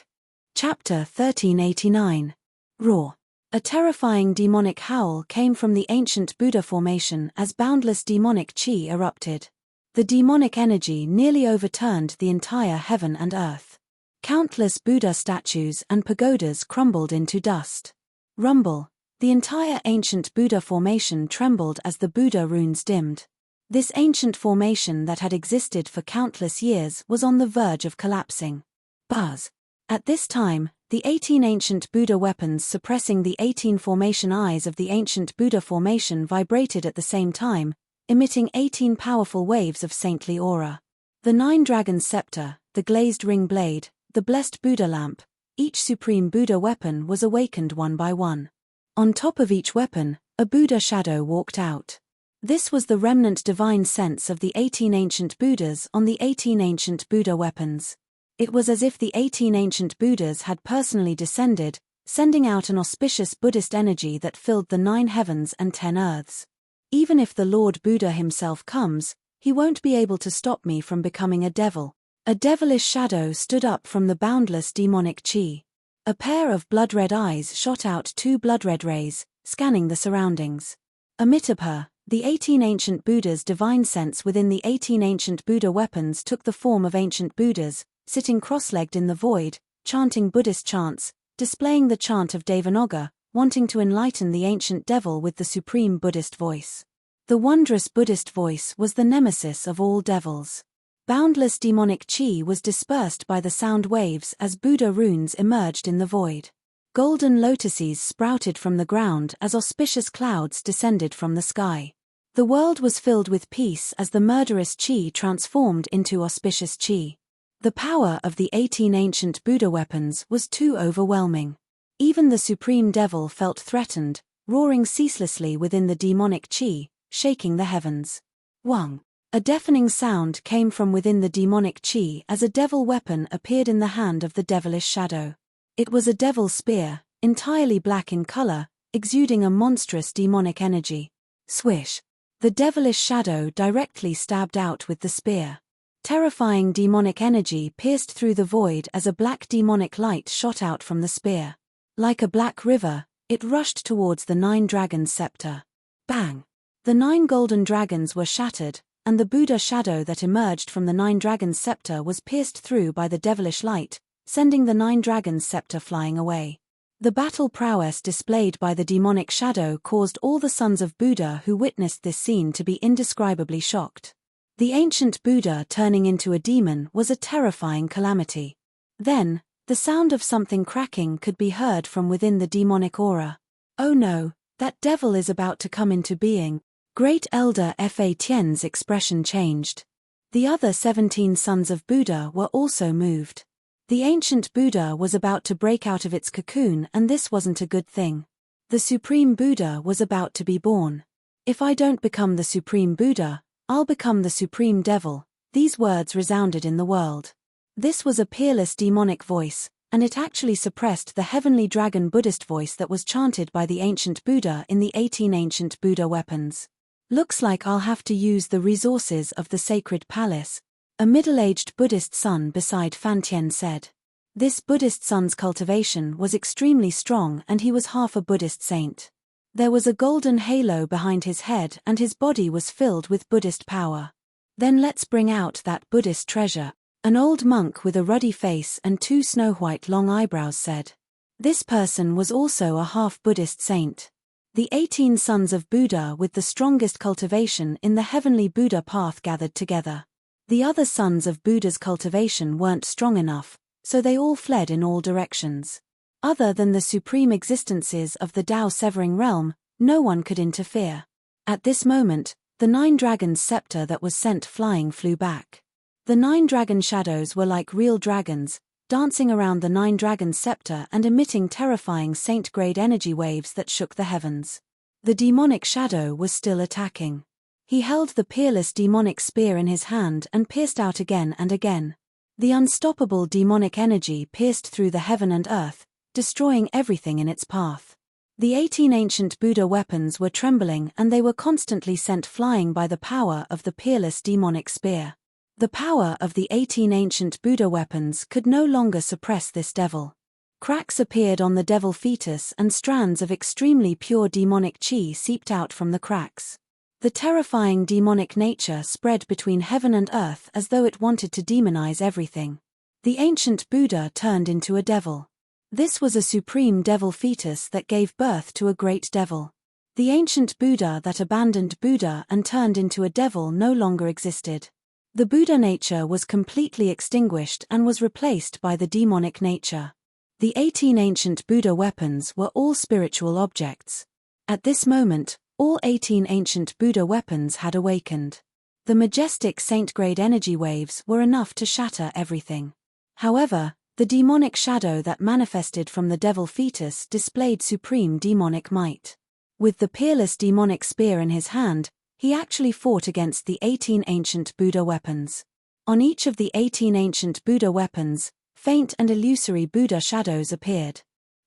Chapter 1389. Roar. A terrifying demonic howl came from the ancient Buddha formation as boundless demonic chi erupted. The demonic energy nearly overturned the entire heaven and earth. Countless Buddha statues and pagodas crumbled into dust. Rumble. The entire ancient Buddha formation trembled as the Buddha runes dimmed. This ancient formation that had existed for countless years was on the verge of collapsing. Buzz. At this time, the 18 ancient Buddha weapons suppressing the 18 formation eyes of the ancient Buddha formation vibrated at the same time, emitting 18 powerful waves of saintly aura. The 9 dragons scepter, the glazed ring blade, the blessed Buddha lamp, each supreme Buddha weapon was awakened one by one. On top of each weapon, a Buddha shadow walked out. This was the remnant divine sense of the 18 ancient Buddhas on the 18 ancient Buddha weapons. It was as if the 18 ancient Buddhas had personally descended, sending out an auspicious Buddhist energy that filled the 9 heavens and 10 earths. Even if the Lord Buddha himself comes, he won't be able to stop me from becoming a devil. A devilish shadow stood up from the boundless demonic chi. A pair of blood-red eyes shot out 2 blood-red rays, scanning the surroundings. Amitabha, the 18 ancient Buddhas' divine sense within the 18 ancient Buddha weapons took the form of ancient Buddhas, sitting cross-legged in the void, chanting Buddhist chants, displaying the chant of Devanaga, wanting to enlighten the ancient devil with the supreme Buddhist voice. The wondrous Buddhist voice was the nemesis of all devils. Boundless demonic chi was dispersed by the sound waves as Buddha runes emerged in the void. Golden lotuses sprouted from the ground as auspicious clouds descended from the sky. The world was filled with peace as the murderous chi transformed into auspicious chi. The power of the 18 ancient Buddha weapons was too overwhelming. Even the supreme devil felt threatened, roaring ceaselessly within the demonic chi, shaking the heavens. Wang. A deafening sound came from within the demonic chi as a devil weapon appeared in the hand of the devilish shadow. It was a devil spear, entirely black in color, exuding a monstrous demonic energy. Swish. The devilish shadow directly stabbed out with the spear. Terrifying demonic energy pierced through the void as a black demonic light shot out from the spear. Like a black river, it rushed towards the 9 dragons scepter. Bang! The 9 golden dragons were shattered, and the Buddha shadow that emerged from the 9 dragons scepter was pierced through by the devilish light, sending the 9 dragons scepter flying away. The battle prowess displayed by the demonic shadow caused all the sons of Buddha who witnessed this scene to be indescribably shocked. The ancient Buddha turning into a demon was a terrifying calamity. Then, the sound of something cracking could be heard from within the demonic aura. Oh no, that devil is about to come into being. Great Elder Fa Tian's expression changed. The other 17 sons of Buddha were also moved. The ancient Buddha was about to break out of its cocoon, and this wasn't a good thing. The Supreme Buddha was about to be born. If I don't become the Supreme Buddha, I'll become the Supreme Devil. These words resounded in the world. This was a peerless demonic voice, and it actually suppressed the heavenly dragon Buddhist voice that was chanted by the ancient Buddha in the 18 ancient Buddha weapons. Looks like I'll have to use the resources of the sacred palace, a middle-aged Buddhist son beside Fantian said. This Buddhist son's cultivation was extremely strong and he was half a Buddhist saint. There was a golden halo behind his head and his body was filled with Buddhist power. Then let's bring out that Buddhist treasure, an old monk with a ruddy face and 2 snow-white long eyebrows said. This person was also a half-Buddhist saint. The 18 sons of Buddha with the strongest cultivation in the heavenly Buddha path gathered together. The other sons of Buddha's cultivation weren't strong enough, so they all fled in all directions. Other than the supreme existences of the Tao-severing realm, no one could interfere. At this moment, the 9 dragons' scepter that was sent flying flew back. The 9 dragon shadows were like real dragons, dancing around the 9 dragons' scepter and emitting terrifying saint-grade energy waves that shook the heavens. The demonic shadow was still attacking. He held the peerless demonic spear in his hand and pierced out again and again. The unstoppable demonic energy pierced through the heaven and earth, destroying everything in its path. The 18 ancient Buddha weapons were trembling and they were constantly sent flying by the power of the peerless demonic spear. The power of the 18 ancient Buddha weapons could no longer suppress this devil. Cracks appeared on the devil fetus and strands of extremely pure demonic chi seeped out from the cracks. The terrifying demonic nature spread between heaven and earth as though it wanted to demonize everything. The ancient Buddha turned into a devil. This was a supreme devil fetus that gave birth to a great devil. The ancient Buddha that abandoned Buddha and turned into a devil no longer existed. The Buddha nature was completely extinguished and was replaced by the demonic nature. The 18 ancient Buddha weapons were all spiritual objects. At this moment, all 18 ancient Buddha weapons had awakened. The majestic saint-grade energy waves were enough to shatter everything. However, the demonic shadow that manifested from the devil fetus displayed supreme demonic might. With the peerless demonic spear in his hand, he actually fought against the 18 ancient Buddha weapons. On each of the 18 ancient Buddha weapons, faint and illusory Buddha shadows appeared.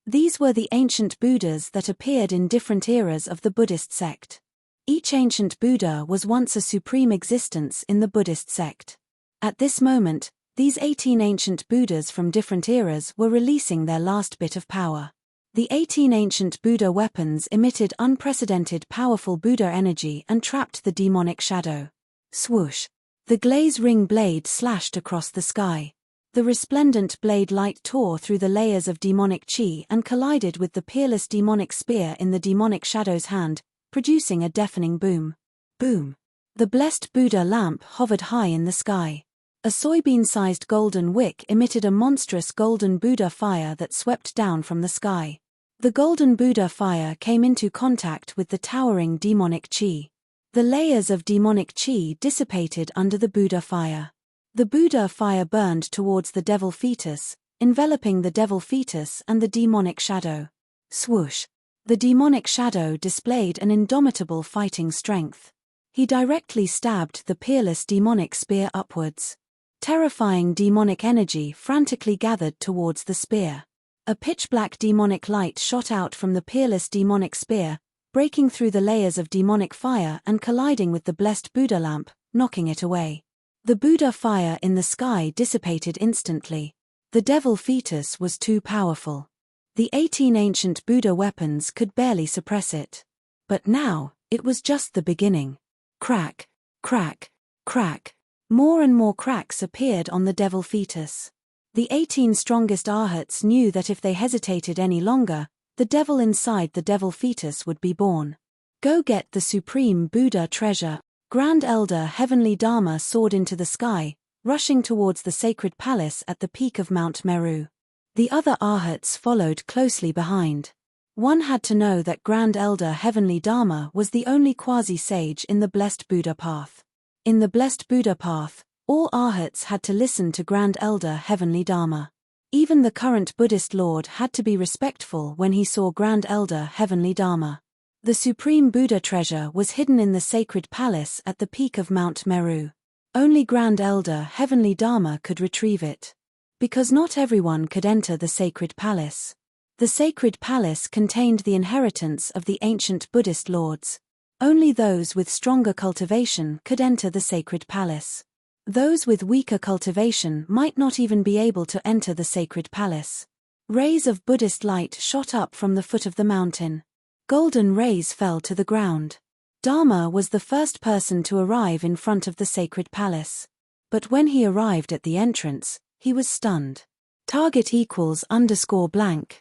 These were the ancient Buddhas that appeared in different eras of the Buddhist sect. Each ancient Buddha was once a supreme existence in the Buddhist sect. At this moment, these 18 ancient Buddhas from different eras were releasing their last bit of power. The 18 ancient Buddha weapons emitted unprecedented powerful Buddha energy and trapped the demonic shadow. Swoosh! The glaze ring blade slashed across the sky. The resplendent blade light tore through the layers of demonic chi and collided with the peerless demonic spear in the demonic shadow's hand, producing a deafening boom. Boom! The blessed Buddha lamp hovered high in the sky. A soybean-sized golden wick emitted a monstrous golden Buddha fire that swept down from the sky. The golden Buddha fire came into contact with the towering demonic chi. The layers of demonic chi dissipated under the Buddha fire. The Buddha fire burned towards the devil fetus, enveloping the devil fetus and the demonic shadow. Swoosh! The demonic shadow displayed an indomitable fighting strength. He directly stabbed the peerless demonic spear upwards. Terrifying demonic energy frantically gathered towards the spear. A pitch-black demonic light shot out from the peerless demonic spear, breaking through the layers of demonic fire and colliding with the blessed Buddha lamp, knocking it away. The Buddha fire in the sky dissipated instantly. The devil fetus was too powerful. The 18 ancient Buddha weapons could barely suppress it. But now, it was just the beginning. Crack, crack, crack. More and more cracks appeared on the devil fetus. The 18 strongest arhats knew that if they hesitated any longer, the devil inside the devil fetus would be born. Go get the supreme Buddha treasure. Grand Elder Heavenly Dharma soared into the sky, rushing towards the sacred palace at the peak of Mount Meru. The other arhats followed closely behind. One had to know that Grand Elder Heavenly Dharma was the only quasi-sage in the blessed Buddha path. In the blessed Buddha path, all arhats had to listen to Grand Elder Heavenly Dharma. Even the current Buddhist Lord had to be respectful when he saw Grand Elder Heavenly Dharma. The supreme Buddha treasure was hidden in the sacred palace at the peak of Mount Meru. Only Grand Elder Heavenly Dharma could retrieve it. Because not everyone could enter the sacred palace. The sacred palace contained the inheritance of the ancient Buddhist lords. Only those with stronger cultivation could enter the sacred palace. Those with weaker cultivation might not even be able to enter the sacred palace. Rays of Buddhist light shot up from the foot of the mountain. Golden rays fell to the ground. Dharma was the first person to arrive in front of the sacred palace. But when he arrived at the entrance, he was stunned. _blank.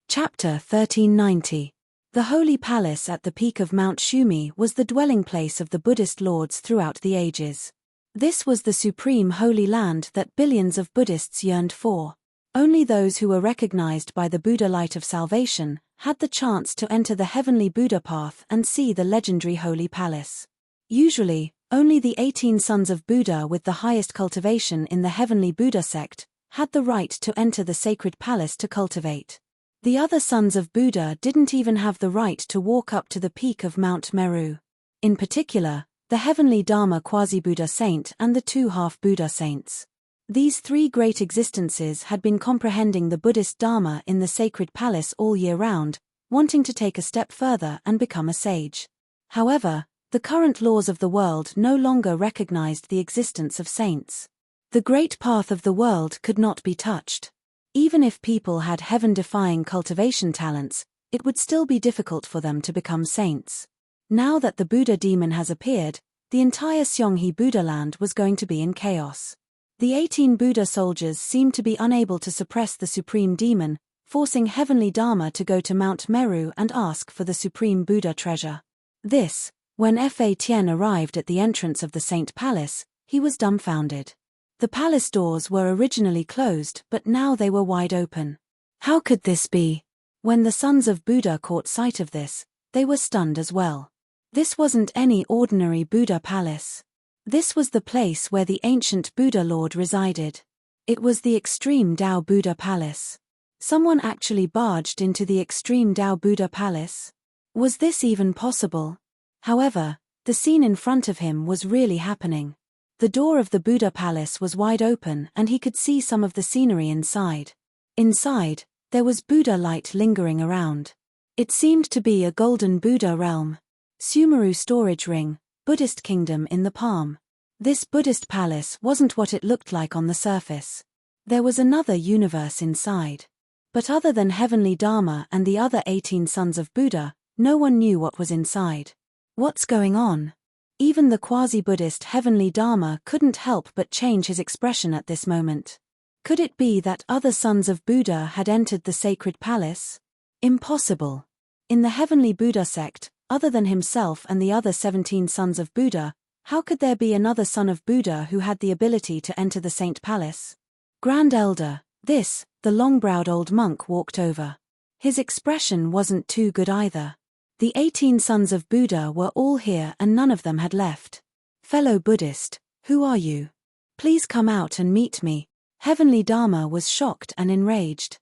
Chapter 1390. The holy palace at the peak of Mount Shumi was the dwelling place of the Buddhist lords throughout the ages. This was the supreme holy land that billions of Buddhists yearned for. Only those who were recognized by the Buddha light of salvation had the chance to enter the heavenly Buddha path and see the legendary holy palace. Usually, only the 18 sons of Buddha with the highest cultivation in the heavenly Buddha sect had the right to enter the sacred palace to cultivate. The other sons of Buddha didn't even have the right to walk up to the peak of Mount Meru. In particular, the heavenly Dharma quasi-Buddha saint and the 2 half-Buddha saints. These 3 great existences had been comprehending the Buddhist Dharma in the sacred palace all year round, wanting to take a step further and become a sage. However, the current laws of the world no longer recognized the existence of saints. The great path of the world could not be touched. Even if people had heaven-defying cultivation talents, it would still be difficult for them to become saints. Now that the Buddha demon has appeared, the entire Seonghi Buddha land was going to be in chaos. The 18 Buddha soldiers seemed to be unable to suppress the supreme demon, forcing Heavenly Dharma to go to Mount Meru and ask for the supreme Buddha treasure. When Fa Tien arrived at the entrance of the Saint Palace, he was dumbfounded. The palace doors were originally closed, but now they were wide open. How could this be? When the sons of Buddha caught sight of this, they were stunned as well. This wasn't any ordinary Buddha palace. This was the place where the ancient Buddha Lord resided. It was the Extreme Tao Buddha Palace. Someone actually barged into the Extreme Tao Buddha Palace? Was this even possible? However, the scene in front of him was really happening. The door of the Buddha Palace was wide open and he could see some of the scenery inside. Inside, there was Buddha light lingering around. It seemed to be a golden Buddha realm. Sumeru storage ring, Buddhist kingdom in the palm. This Buddhist palace wasn't what it looked like on the surface. There was another universe inside. But other than Heavenly Dharma and the other 18 sons of Buddha, no one knew what was inside. What's going on? Even the quasi-Buddhist Heavenly Dharma couldn't help but change his expression at this moment. Could it be that other sons of Buddha had entered the sacred palace? Impossible. In the Heavenly Buddha sect, other than himself and the other 17 sons of Buddha, how could there be another son of Buddha who had the ability to enter the Saint Palace? Grand Elder, the long-browed old monk walked over. His expression wasn't too good either. The 18 sons of Buddha were all here and none of them had left. Fellow Buddhist, who are you? Please come out and meet me. Heavenly Dharma was shocked and enraged.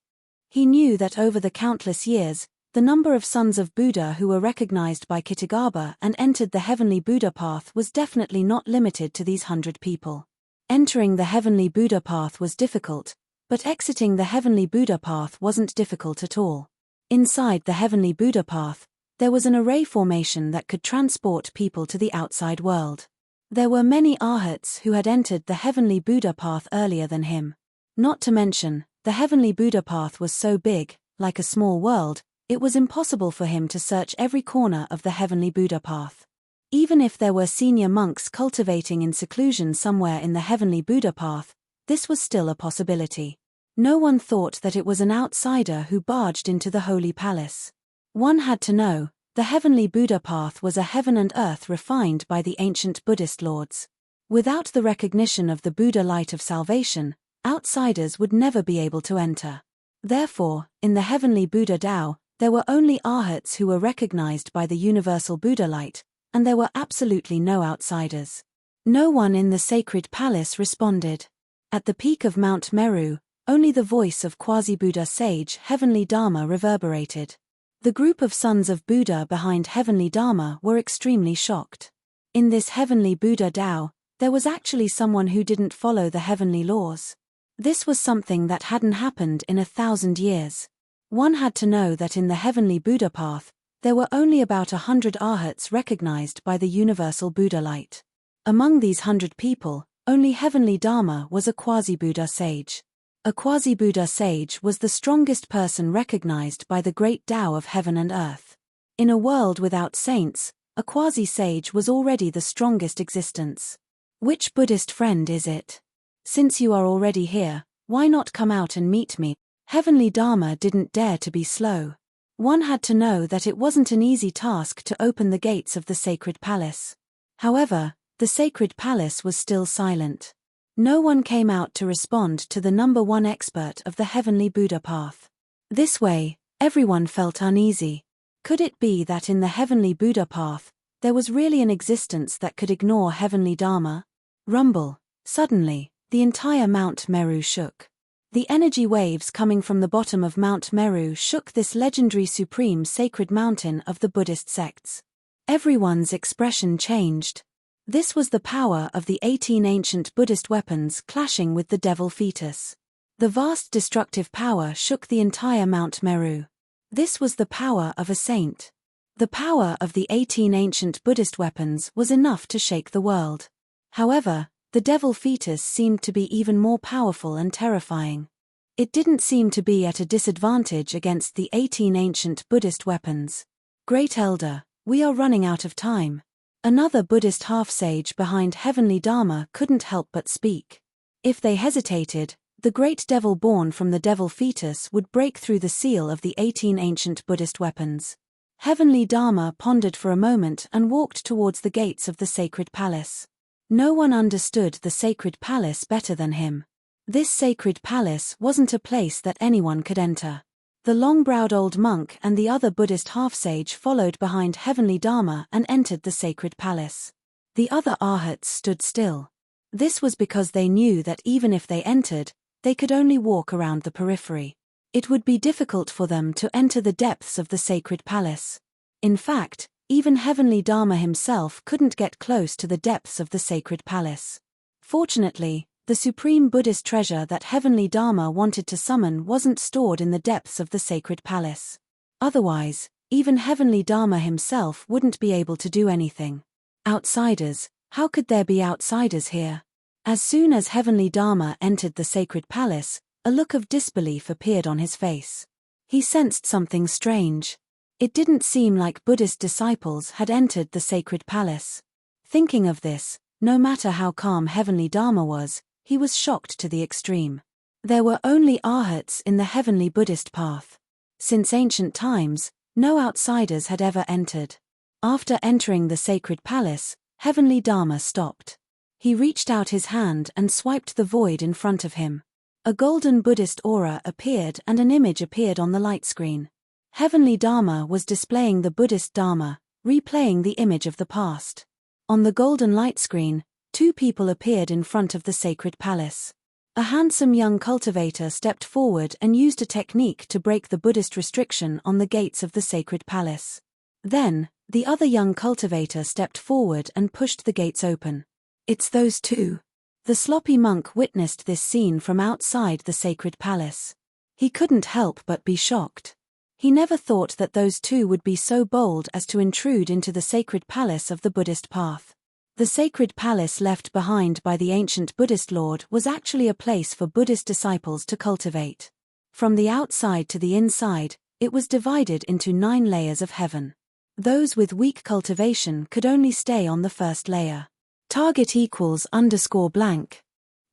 He knew that over the countless years, the number of sons of Buddha who were recognized by Kitagaba and entered the Heavenly Buddha path was definitely not limited to these 100 people. Entering the Heavenly Buddha path was difficult, but exiting the Heavenly Buddha path wasn't difficult at all. Inside the Heavenly Buddha path, there was an array formation that could transport people to the outside world. There were many arhats who had entered the Heavenly Buddha path earlier than him. Not to mention, the Heavenly Buddha path was so big, like a small world, it was impossible for him to search every corner of the Heavenly Buddha path. Even if there were senior monks cultivating in seclusion somewhere in the Heavenly Buddha path, this was still a possibility. No one thought that it was an outsider who barged into the Holy Palace. One had to know, the Heavenly Buddha path was a heaven and earth refined by the ancient Buddhist lords. Without the recognition of the Buddha light of salvation, outsiders would never be able to enter. Therefore, in the Heavenly Buddha Tao, there were only arhats who were recognized by the universal Buddha light, and there were absolutely no outsiders. No one in the sacred palace responded. At the peak of Mount Meru, only the voice of quasi-Buddha sage Heavenly Dharma reverberated. The group of sons of Buddha behind Heavenly Dharma were extremely shocked. In this Heavenly Buddha Tao, there was actually someone who didn't follow the heavenly laws. This was something that hadn't happened in 1,000 years. One had to know that in the Heavenly Buddha path, there were only about 100 arhats recognized by the universal Buddha light. Among these 100 people, only Heavenly Dharma was a quasi-Buddha sage. A quasi-Buddha sage was the strongest person recognized by the great Tao of heaven and earth. In a world without saints, a quasi-sage was already the strongest existence. Which Buddhist friend is it? Since you are already here, why not come out and meet me? Heavenly Dharma didn't dare to be slow. One had to know that it wasn't an easy task to open the gates of the sacred palace. However, the sacred palace was still silent. No one came out to respond to the number one expert of the Heavenly Buddha path. This way, everyone felt uneasy. Could it be that in the Heavenly Buddha path, there was really an existence that could ignore Heavenly Dharma? Rumble. Suddenly, the entire Mount Meru shook. The energy waves coming from the bottom of Mount Meru shook this legendary supreme sacred mountain of the Buddhist sects. Everyone's expression changed. This was the power of the 18 ancient Buddhist weapons clashing with the devil fetus. The vast destructive power shook the entire Mount Meru. This was the power of a saint. The power of the 18 ancient Buddhist weapons was enough to shake the world. However, the devil fetus seemed to be even more powerful and terrifying. It didn't seem to be at a disadvantage against the 18 ancient Buddhist weapons. Great Elder, we are running out of time. Another Buddhist half-sage behind Heavenly Dharma couldn't help but speak. If they hesitated, the great devil born from the devil fetus would break through the seal of the 18 ancient Buddhist weapons. Heavenly Dharma pondered for a moment and walked towards the gates of the sacred palace. No one understood the sacred palace better than him. This sacred palace wasn't a place that anyone could enter. The long-browed old monk and the other Buddhist half-sage followed behind Heavenly Dharma and entered the sacred palace. The other arhats stood still. This was because they knew that even if they entered, they could only walk around the periphery. It would be difficult for them to enter the depths of the sacred palace. In fact, even Heavenly Dharma himself couldn't get close to the depths of the sacred palace. Fortunately, the supreme Buddhist treasure that Heavenly Dharma wanted to summon wasn't stored in the depths of the sacred palace. Otherwise, even Heavenly Dharma himself wouldn't be able to do anything. Outsiders, how could there be outsiders here? As soon as Heavenly Dharma entered the sacred palace, a look of disbelief appeared on his face. He sensed something strange. It didn't seem like Buddhist disciples had entered the sacred palace. Thinking of this, no matter how calm Heavenly Dharma was, he was shocked to the extreme. There were only arhats in the heavenly Buddhist path. Since ancient times, no outsiders had ever entered. After entering the sacred palace, Heavenly Dharma stopped. He reached out his hand and swiped the void in front of him. A golden Buddhist aura appeared and an image appeared on the light screen. Heavenly Dharma was displaying the Buddhist Dharma, replaying the image of the past. On the golden light screen, 2 people appeared in front of the sacred palace. A handsome young cultivator stepped forward and used a technique to break the Buddhist restriction on the gates of the sacred palace. Then, the other young cultivator stepped forward and pushed the gates open. It's those 2. The sloppy monk witnessed this scene from outside the sacred palace. He couldn't help but be shocked. He never thought that those 2 would be so bold as to intrude into the sacred palace of the Buddhist path. The sacred palace left behind by the ancient Buddhist lord was actually a place for Buddhist disciples to cultivate. From the outside to the inside, it was divided into 9 layers of heaven. Those with weak cultivation could only stay on the first layer. Target =_blank.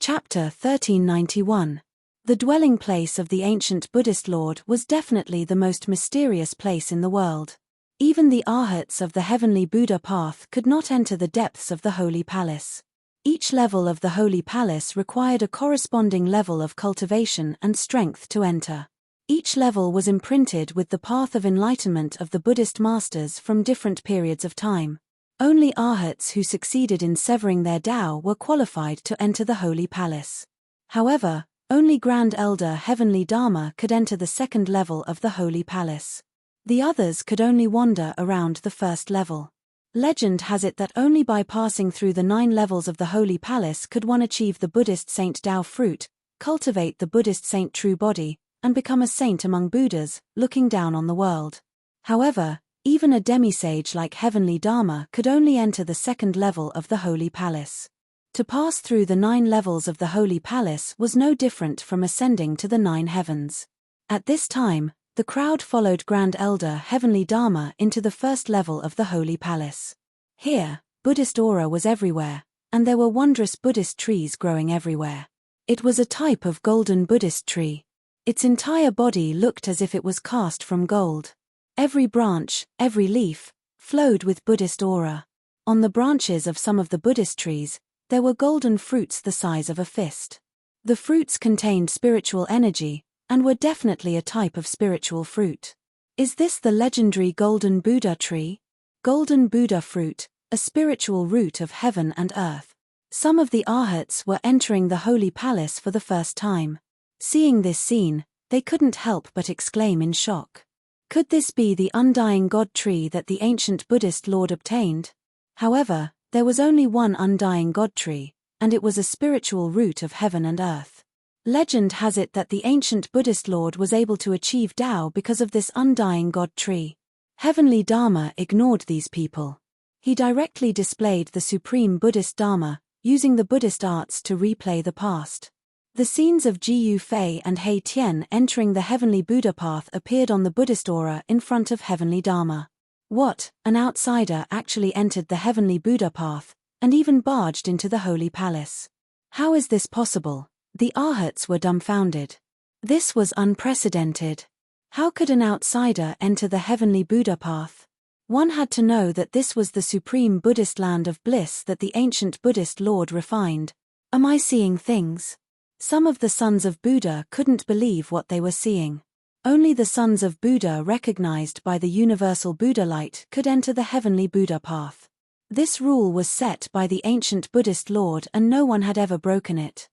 Chapter 1391. The dwelling place of the ancient Buddhist lord was definitely the most mysterious place in the world. Even the arhats of the heavenly Buddha path could not enter the depths of the holy palace. Each level of the holy palace required a corresponding level of cultivation and strength to enter. Each level was imprinted with the path of enlightenment of the Buddhist masters from different periods of time. Only arhats who succeeded in severing their Tao were qualified to enter the holy palace. However, only Grand Elder Heavenly Dharma could enter the second level of the holy palace. The others could only wander around the first level. Legend has it that only by passing through the 9 levels of the holy palace could one achieve the Buddhist Saint Tao fruit, cultivate the Buddhist Saint true body, and become a saint among Buddhas, looking down on the world. However, even a demisage like Heavenly Dharma could only enter the second level of the holy palace. To pass through the 9 levels of the holy palace was no different from ascending to the 9 heavens. At this time, the crowd followed Grand Elder Heavenly Dharma into the first level of the holy palace. Here, Buddhist aura was everywhere, and there were wondrous Buddhist trees growing everywhere. It was a type of golden Buddhist tree. Its entire body looked as if it was cast from gold. Every branch, every leaf, flowed with Buddhist aura. On the branches of some of the Buddhist trees, there were golden fruits the size of a fist. The fruits contained spiritual energy, and were definitely a type of spiritual fruit. Is this the legendary Golden Buddha tree? Golden Buddha fruit, a spiritual root of heaven and earth. Some of the arhats were entering the holy palace for the first time. Seeing this scene, they couldn't help but exclaim in shock. Could this be the undying God tree that the ancient Buddhist lord obtained? However, there was only one undying God tree, and it was a spiritual root of heaven and earth. Legend has it that the ancient Buddhist lord was able to achieve Tao because of this undying God tree. Heavenly Dharma ignored these people. He directly displayed the supreme Buddhist Dharma, using the Buddhist arts to replay the past. The scenes of Jiyu Fei and Hei Tian entering the heavenly Buddha path appeared on the Buddhist aura in front of Heavenly Dharma. What, an outsider actually entered the heavenly Buddha path, and even barged into the holy palace. How is this possible? The Arhats were dumbfounded. This was unprecedented. How could an outsider enter the heavenly Buddha path? One had to know that this was the supreme Buddhist land of bliss that the ancient Buddhist Lord refined. Am I seeing things? Some of the sons of Buddha couldn't believe what they were seeing. Only the sons of Buddha recognized by the universal Buddha light could enter the heavenly Buddha path. This rule was set by the ancient Buddhist Lord and no one had ever broken it.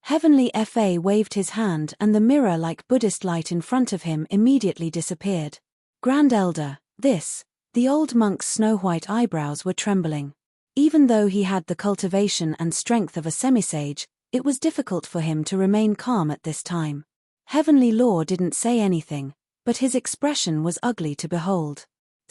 Heavenly Fa waved his hand and the mirror-like Buddhist light in front of him immediately disappeared. Grand Elder, this. The old monk's snow-white eyebrows were trembling. Even though he had the cultivation and strength of a semisage, it was difficult for him to remain calm at this time. Heavenly Lord didn't say anything, but his expression was ugly to behold.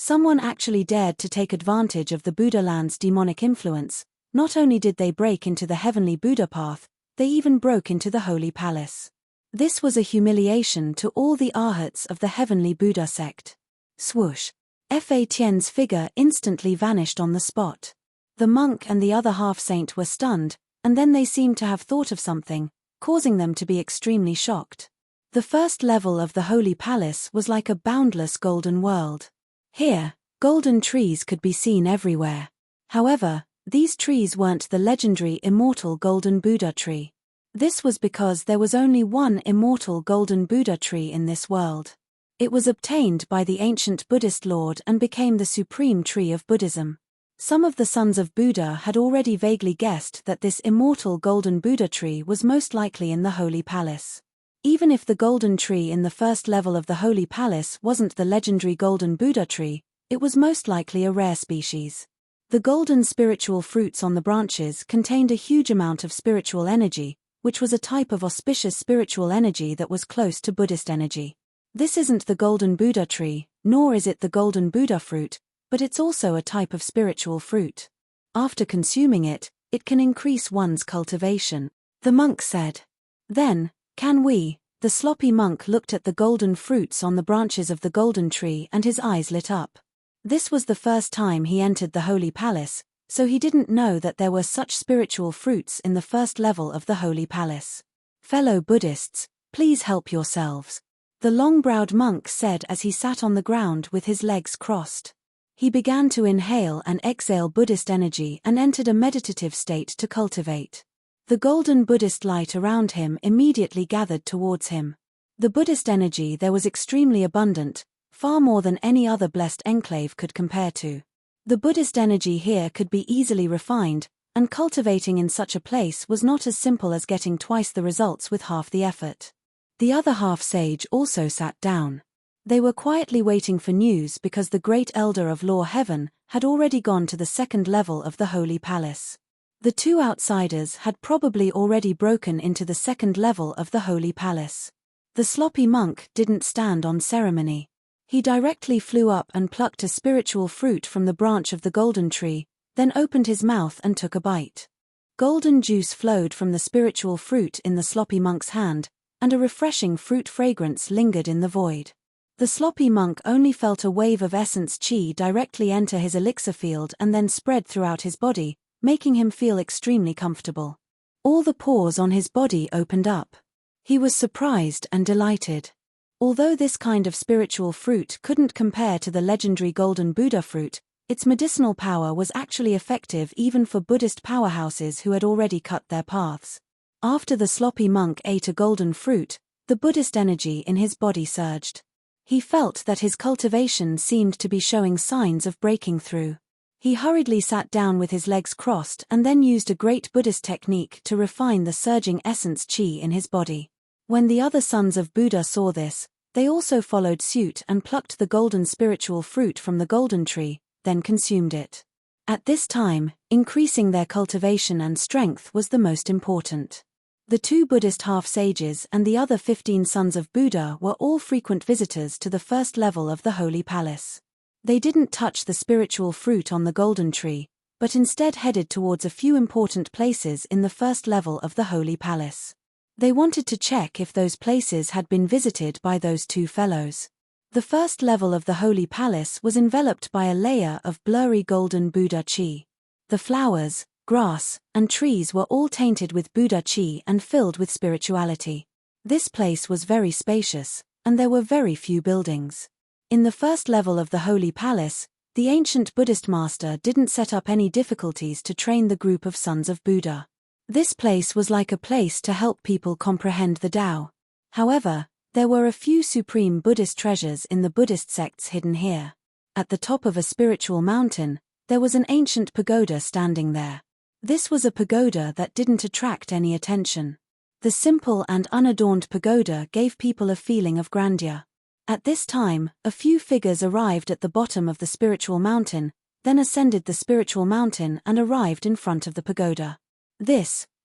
Someone actually dared to take advantage of the Buddha land's demonic influence. Not only did they break into the heavenly Buddha path, they even broke into the holy palace. This was a humiliation to all the Arhats of the heavenly Buddha sect. Swoosh! Fa Tian's figure instantly vanished on the spot. The monk and the other half-saint were stunned, and then they seemed to have thought of something, causing them to be extremely shocked. The first level of the holy palace was like a boundless golden world. Here, golden trees could be seen everywhere. However, these trees weren't the legendary immortal golden Buddha tree. This was because there was only one immortal golden Buddha tree in this world. It was obtained by the ancient Buddhist Lord and became the supreme tree of Buddhism. Some of the sons of Buddha had already vaguely guessed that this immortal golden Buddha tree was most likely in the holy palace. Even if the golden tree in the first level of the holy palace wasn't the legendary golden Buddha tree, it was most likely a rare species. The golden spiritual fruits on the branches contained a huge amount of spiritual energy, which was a type of auspicious spiritual energy that was close to Buddhist energy. This isn't the golden Buddha tree, nor is it the golden Buddha fruit, but it's also a type of spiritual fruit. After consuming it, it can increase one's cultivation, the monk said. Then, can we? The sloppy monk looked at the golden fruits on the branches of the golden tree and his eyes lit up. This was the first time he entered the holy palace, so he didn't know that there were such spiritual fruits in the first level of the holy palace. Fellow Buddhists, please help yourselves, the long-browed monk said as he sat on the ground with his legs crossed. He began to inhale and exhale Buddhist energy and entered a meditative state to cultivate. The golden Buddhist light around him immediately gathered towards him. The Buddhist energy there was extremely abundant, far more than any other blessed enclave could compare to. The Buddhist energy here could be easily refined, and cultivating in such a place was not as simple as getting twice the results with half the effort. The other half-sage also sat down. They were quietly waiting for news because the great elder of Law Heaven had already gone to the second level of the holy palace. The two outsiders had probably already broken into the second level of the holy palace. The sloppy monk didn't stand on ceremony. He directly flew up and plucked a spiritual fruit from the branch of the golden tree, then opened his mouth and took a bite. Golden juice flowed from the spiritual fruit in the sloppy monk's hand, and a refreshing fruit fragrance lingered in the void. The sloppy monk only felt a wave of essence chi directly enter his elixir field and then spread throughout his body, making him feel extremely comfortable. All the pores on his body opened up. He was surprised and delighted. Although this kind of spiritual fruit couldn't compare to the legendary golden Buddha fruit, its medicinal power was actually effective even for Buddhist powerhouses who had already cut their paths. After the sloppy monk ate a golden fruit, the Buddhist energy in his body surged. He felt that his cultivation seemed to be showing signs of breaking through. He hurriedly sat down with his legs crossed and then used a great Buddhist technique to refine the surging essence chi in his body. When the other sons of Buddha saw this, they also followed suit and plucked the golden spiritual fruit from the golden tree, then consumed it. At this time, increasing their cultivation and strength was the most important. The two Buddhist half-sages and the other 15 sons of Buddha were all frequent visitors to the first level of the holy palace. They didn't touch the spiritual fruit on the golden tree, but instead headed towards a few important places in the first level of the holy palace. They wanted to check if those places had been visited by those two fellows. The first level of the holy palace was enveloped by a layer of blurry golden Buddha chi. The flowers, grass, and trees were all tainted with Buddha chi and filled with spirituality. This place was very spacious, and there were very few buildings. In the first level of the Holy Palace, the ancient Buddhist master didn't set up any difficulties to train the group of sons of Buddha. This place was like a place to help people comprehend the Tao. However, there were a few supreme Buddhist treasures in the Buddhist sects hidden here. At the top of a spiritual mountain, there was an ancient pagoda standing there. This was a pagoda that didn't attract any attention. The simple and unadorned pagoda gave people a feeling of grandeur. At this time, a few figures arrived at the bottom of the spiritual mountain, then ascended the spiritual mountain and arrived in front of the pagoda.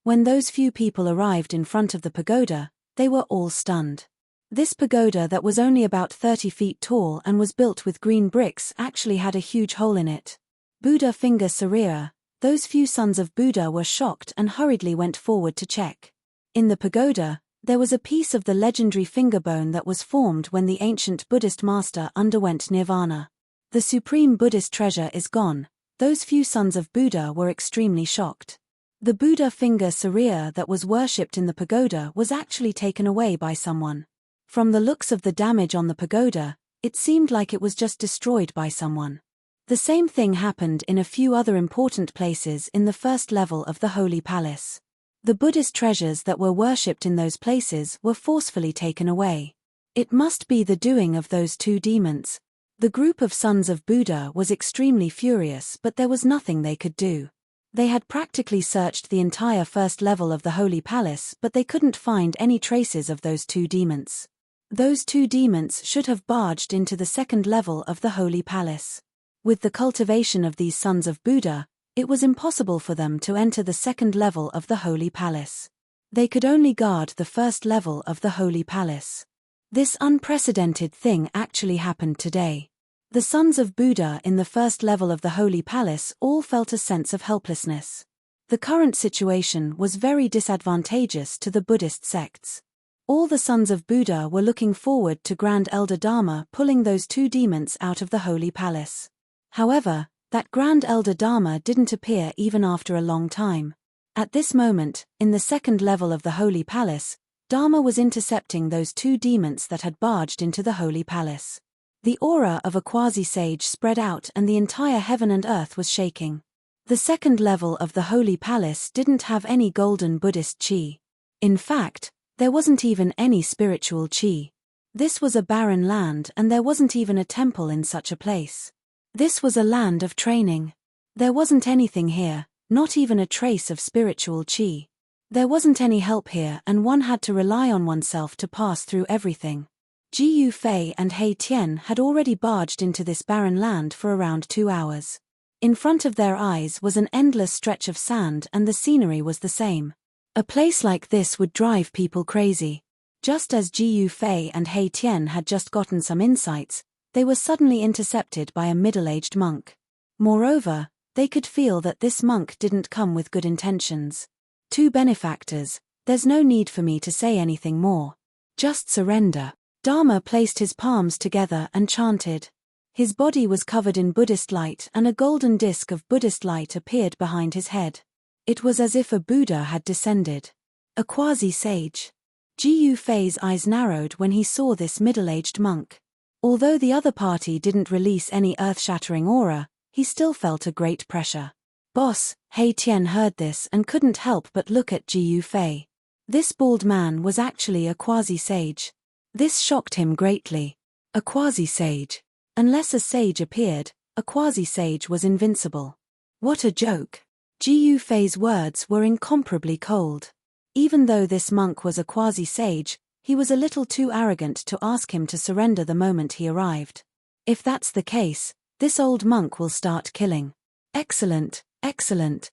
When those few people arrived in front of the pagoda, they were all stunned. This pagoda that was only about 30 feet tall and was built with green bricks actually had a huge hole in it. Buddha finger Sarira, those few sons of Buddha were shocked and hurriedly went forward to check. In the pagoda, there was a piece of the legendary finger bone that was formed when the ancient Buddhist master underwent nirvana. The supreme Buddhist treasure is gone. Those few sons of Buddha were extremely shocked. The Buddha finger Sarira that was worshipped in the pagoda was actually taken away by someone. From the looks of the damage on the pagoda, it seemed like it was just destroyed by someone. The same thing happened in a few other important places in the first level of the Holy Palace. The Buddhist treasures that were worshipped in those places were forcefully taken away. It must be the doing of those two demons. The group of sons of Buddha was extremely furious, but there was nothing they could do. They had practically searched the entire first level of the Holy Palace, but they couldn't find any traces of those two demons. Those two demons should have barged into the second level of the Holy Palace. With the cultivation of these sons of Buddha, it was impossible for them to enter the second level of the Holy Palace. They could only guard the first level of the Holy Palace. This unprecedented thing actually happened today. The sons of Buddha in the first level of the Holy Palace all felt a sense of helplessness. The current situation was very disadvantageous to the Buddhist sects. All the sons of Buddha were looking forward to Grand Elder Dharma pulling those two demons out of the Holy Palace. However, that Grand Elder Dharma didn't appear even after a long time. At this moment, in the second level of the Holy Palace, Dharma was intercepting those two demons that had barged into the Holy Palace. The aura of a quasi-sage spread out and the entire heaven and earth was shaking. The second level of the Holy Palace didn't have any golden Buddhist chi. In fact, there wasn't even any spiritual chi. This was a barren land and there wasn't even a temple in such a place. This was a land of training. There wasn't anything here, not even a trace of spiritual chi. There wasn't any help here and one had to rely on oneself to pass through everything. Ji Yufei and He Tian had already barged into this barren land for around 2 hours. In front of their eyes was an endless stretch of sand and the scenery was the same. A place like this would drive people crazy. Just as Ji Yufei and He Tian had just gotten some insights, they were suddenly intercepted by a middle-aged monk. Moreover, they could feel that this monk didn't come with good intentions. Two benefactors, there's no need for me to say anything more. Just surrender. Dharma placed his palms together and chanted. His body was covered in Buddhist light and a golden disk of Buddhist light appeared behind his head. It was as if a Buddha had descended. A quasi-sage. Ji Yufei's eyes narrowed when he saw this middle-aged monk. Although the other party didn't release any earth-shattering aura, he still felt a great pressure. Boss, He Tian heard this and couldn't help but look at Ji Yufei. This bald man was actually a quasi-sage. This shocked him greatly. A quasi-sage. Unless a sage appeared, a quasi-sage was invincible. What a joke. Ji Yufei's words were incomparably cold. Even though this monk was a quasi-sage, he was a little too arrogant to ask him to surrender the moment he arrived. If that's the case, this old monk will start killing. Excellent, excellent.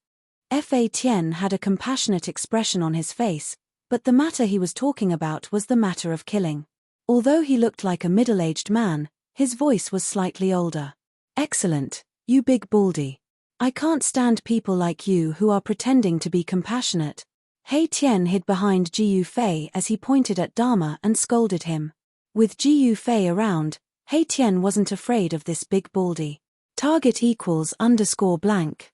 Fa Tian had a compassionate expression on his face, but the matter he was talking about was the matter of killing. Although he looked like a middle-aged man, his voice was slightly older. Excellent, you big baldy. I can't stand people like you who are pretending to be compassionate. He Tian hid behind Ji Yufei as he pointed at Dharma and scolded him. With Ji Yufei around, He Tian wasn't afraid of this big baldy. Target =_.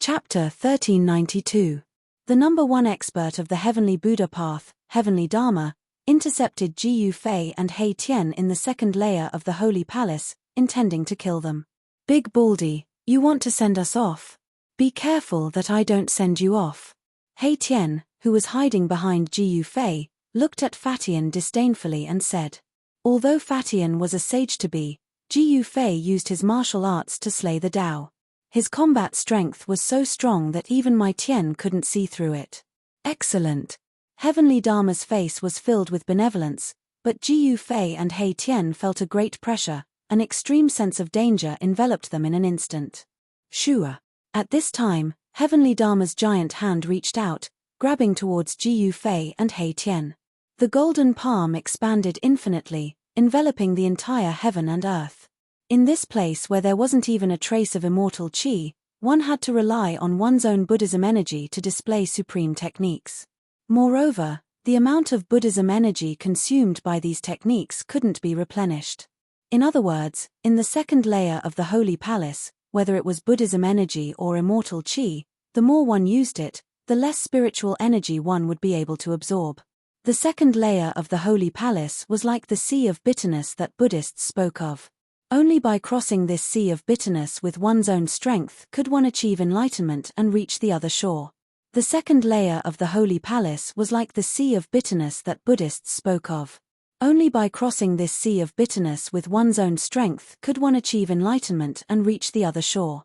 Chapter 1392. The number one expert of the Heavenly Buddha Path, Heavenly Dharma, intercepted Ji Yufei and He Tian in the second layer of the Holy Palace, intending to kill them. Big Baldy, you want to send us off? Be careful that I don't send you off. He Tian, who was hiding behind Ji Yufei, looked at Fatian disdainfully and said. Although Fatian was a sage-to-be, Ji Yufei used his martial arts to slay the Tao. His combat strength was so strong that even my Tian couldn't see through it. Excellent. Heavenly Dharma's face was filled with benevolence, but Ji Yufei and He Tian felt a great pressure, an extreme sense of danger enveloped them in an instant. Shua. At this time, Heavenly Dharma's giant hand reached out, grabbing towards Ji Yufei and He Tian. The golden palm expanded infinitely, enveloping the entire heaven and earth. In this place where there wasn't even a trace of immortal chi, one had to rely on one's own Buddhism energy to display supreme techniques. Moreover, the amount of Buddhism energy consumed by these techniques couldn't be replenished. In other words, in the second layer of the Holy Palace, whether it was Buddhism energy or immortal chi, the more one used it, the less spiritual energy one would be able to absorb. The second layer of the Holy Palace was like the sea of bitterness that Buddhists spoke of. Only by crossing this sea of bitterness with one's own strength could one achieve enlightenment and reach the other shore. The second layer of the Holy Palace was like the sea of bitterness that Buddhists spoke of. Only by crossing this sea of bitterness with one's own strength could one achieve enlightenment and reach the other shore.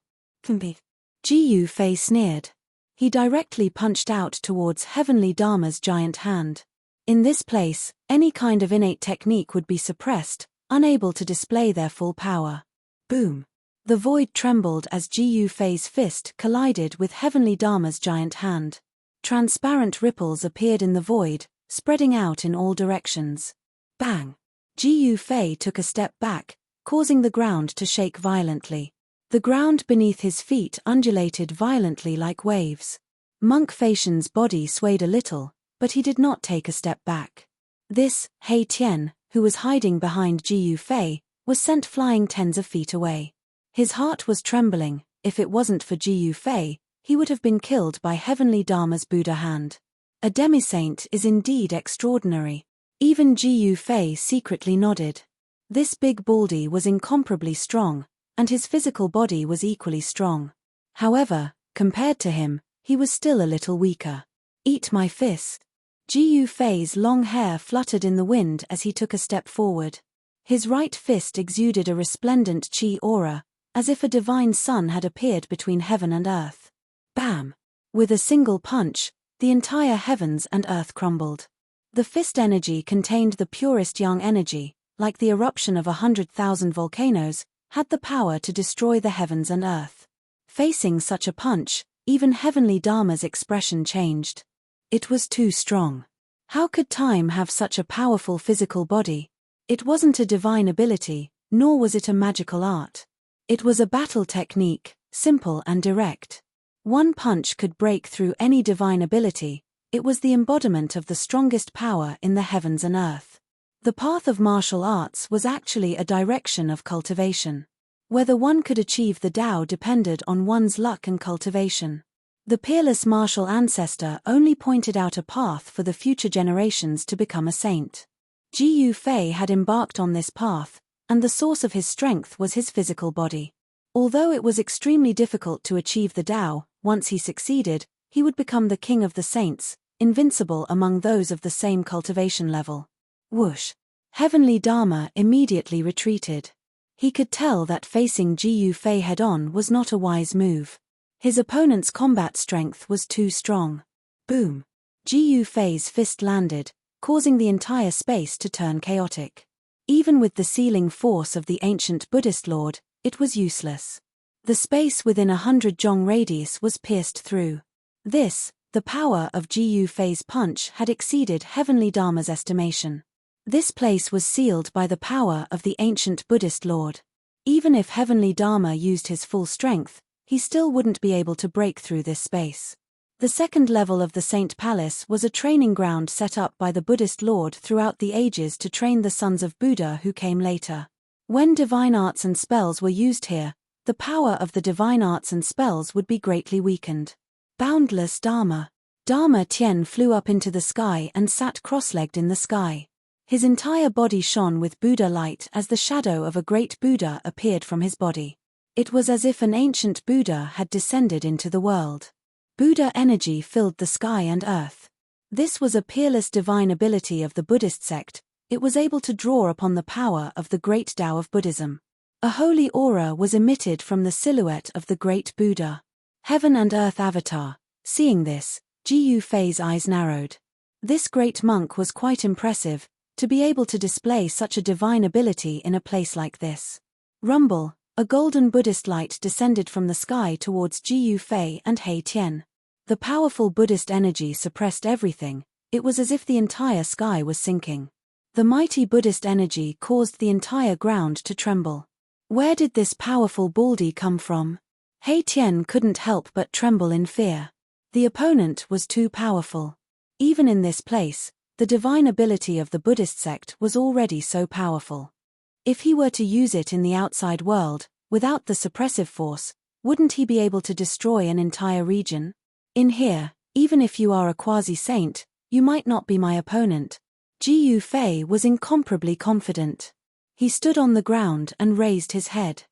Ji Yufei sneered. He directly punched out towards Heavenly Dharma's giant hand. In this place, any kind of innate technique would be suppressed, unable to display their full power. Boom! The void trembled as Ji Yufei's fist collided with Heavenly Dharma's giant hand. Transparent ripples appeared in the void, spreading out in all directions. Bang! Ji Yufei took a step back, causing the ground to shake violently. The ground beneath his feet undulated violently like waves. Monk Facian's body swayed a little, but he did not take a step back. This, He Tian, who was hiding behind Ji Yufei, was sent flying tens of feet away. His heart was trembling. If it wasn't for Ji Yufei, he would have been killed by Heavenly Dharma's Buddha hand. A demi-saint is indeed extraordinary. Even Ji Yufei secretly nodded. This big Baldy was incomparably strong, and his physical body was equally strong. However, compared to him, he was still a little weaker. Eat my fist. Ji Yufei's long hair fluttered in the wind as he took a step forward. His right fist exuded a resplendent chi aura, as if a divine sun had appeared between heaven and earth. Bam! With a single punch, the entire heavens and earth crumbled. The fist energy contained the purest yang energy, like the eruption of 100,000 volcanoes, had the power to destroy the heavens and earth. Facing such a punch, even Heavenly Dharma's expression changed. It was too strong. How could time have such a powerful physical body? It wasn't a divine ability, nor was it a magical art. It was a battle technique, simple and direct. One punch could break through any divine ability. It was the embodiment of the strongest power in the heavens and earth. The path of martial arts was actually a direction of cultivation. Whether one could achieve the Tao depended on one's luck and cultivation. The peerless martial ancestor only pointed out a path for the future generations to become a saint. Ji Yufei had embarked on this path, and the source of his strength was his physical body. Although it was extremely difficult to achieve the Tao, once he succeeded, he would become the king of the saints, invincible among those of the same cultivation level. Whoosh! Heavenly Dharma immediately retreated. He could tell that facing Ji Yufei head-on was not a wise move. His opponent's combat strength was too strong. Boom! Ji Yufei's fist landed, causing the entire space to turn chaotic. Even with the sealing force of the ancient Buddhist lord, it was useless. The space within 100 jong radius was pierced through. This, the power of Ji Yufei's punch had exceeded Heavenly Dharma's estimation. This place was sealed by the power of the ancient Buddhist lord. Even if Heavenly Dharma used his full strength, he still wouldn't be able to break through this space. The second level of the Saint Palace was a training ground set up by the Buddhist Lord throughout the ages to train the sons of Buddha who came later. When divine arts and spells were used here, the power of the divine arts and spells would be greatly weakened. Boundless Dharma. Dharma Tien flew up into the sky and sat cross-legged in the sky. His entire body shone with Buddha light as the shadow of a great Buddha appeared from his body. It was as if an ancient Buddha had descended into the world. Buddha energy filled the sky and earth. This was a peerless divine ability of the Buddhist sect. It was able to draw upon the power of the great Tao of Buddhism. A holy aura was emitted from the silhouette of the great Buddha. Heaven and earth avatar. Seeing this, Ji Yufei's eyes narrowed. This great monk was quite impressive, to be able to display such a divine ability in a place like this. Rumble, a golden Buddhist light descended from the sky towards Ji Yufei and He Tian. The powerful Buddhist energy suppressed everything. It was as if the entire sky was sinking. The mighty Buddhist energy caused the entire ground to tremble. Where did this powerful Baldy come from? He Tian couldn't help but tremble in fear. The opponent was too powerful. Even in this place, the divine ability of the Buddhist sect was already so powerful. If he were to use it in the outside world, without the suppressive force, wouldn't he be able to destroy an entire region? In here, even if you are a quasi-saint, you might not be my opponent. Ji Yufei was incomparably confident. He stood on the ground and raised his head.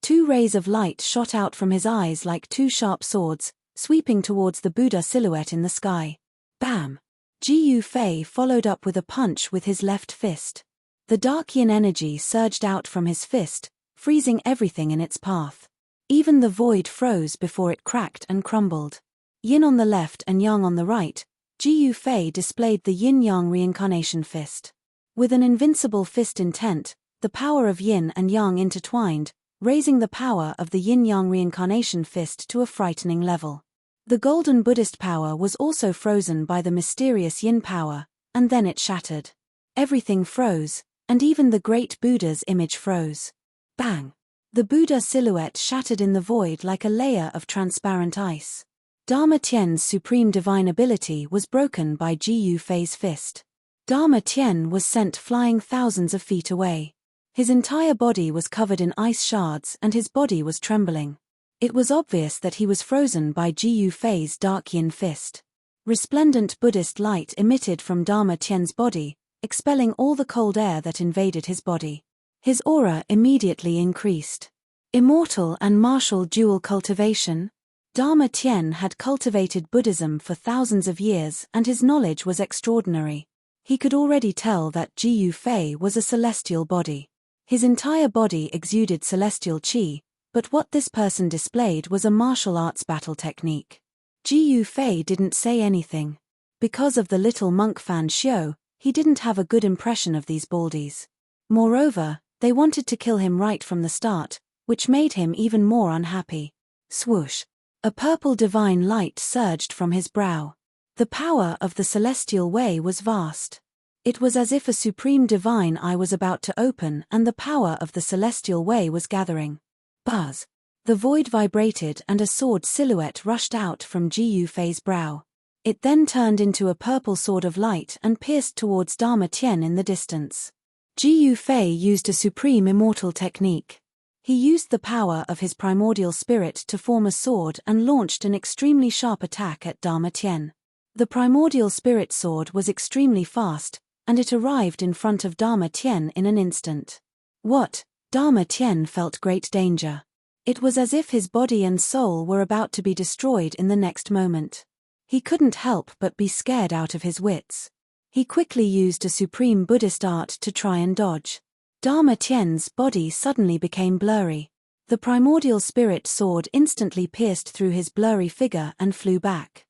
Two rays of light shot out from his eyes like two sharp swords, sweeping towards the Buddha silhouette in the sky. Bam! Ji Yufei followed up with a punch with his left fist. The dark yin energy surged out from his fist, freezing everything in its path. Even the void froze before it cracked and crumbled. Yin on the left and yang on the right, Ji Yufei displayed the yin-yang reincarnation fist. With an invincible fist intent, the power of yin and yang intertwined, raising the power of the yin-yang reincarnation fist to a frightening level. The golden Buddhist power was also frozen by the mysterious yin power, and then it shattered. Everything froze, and even the great Buddha's image froze. Bang! The Buddha silhouette shattered in the void like a layer of transparent ice. Dharma Tien's supreme divine ability was broken by Ji Yufei's fist. Dharma Tien was sent flying thousands of feet away. His entire body was covered in ice shards and his body was trembling. It was obvious that he was frozen by Ji Yufei's dark yin fist. Resplendent Buddhist light emitted from Dharma Tien's body, expelling all the cold air that invaded his body. His aura immediately increased. Immortal and martial dual cultivation. Dharma Tien had cultivated Buddhism for thousands of years and his knowledge was extraordinary. He could already tell that Ji Yufei was a celestial body. His entire body exuded celestial qi, but what this person displayed was a martial arts battle technique. Ji Yufei didn't say anything. Because of the little monk Fan Xiu, he didn't have a good impression of these baldies. Moreover, they wanted to kill him right from the start, which made him even more unhappy. Swoosh! A purple divine light surged from his brow. The power of the celestial way was vast. It was as if a supreme divine eye was about to open and the power of the celestial way was gathering. Buzz! The void vibrated and a sword silhouette rushed out from Ji Yufei's brow. It then turned into a purple sword of light and pierced towards Dharma Tien in the distance. Ji Yufei used a supreme immortal technique. He used the power of his primordial spirit to form a sword and launched an extremely sharp attack at Dharma Tien. The primordial spirit sword was extremely fast, and it arrived in front of Dharma Tien in an instant. What? Dharma Tien felt great danger. It was as if his body and soul were about to be destroyed in the next moment. He couldn't help but be scared out of his wits. He quickly used a supreme Buddhist art to try and dodge. Dharma Tien's body suddenly became blurry. The primordial spirit sword instantly pierced through his blurry figure and flew back.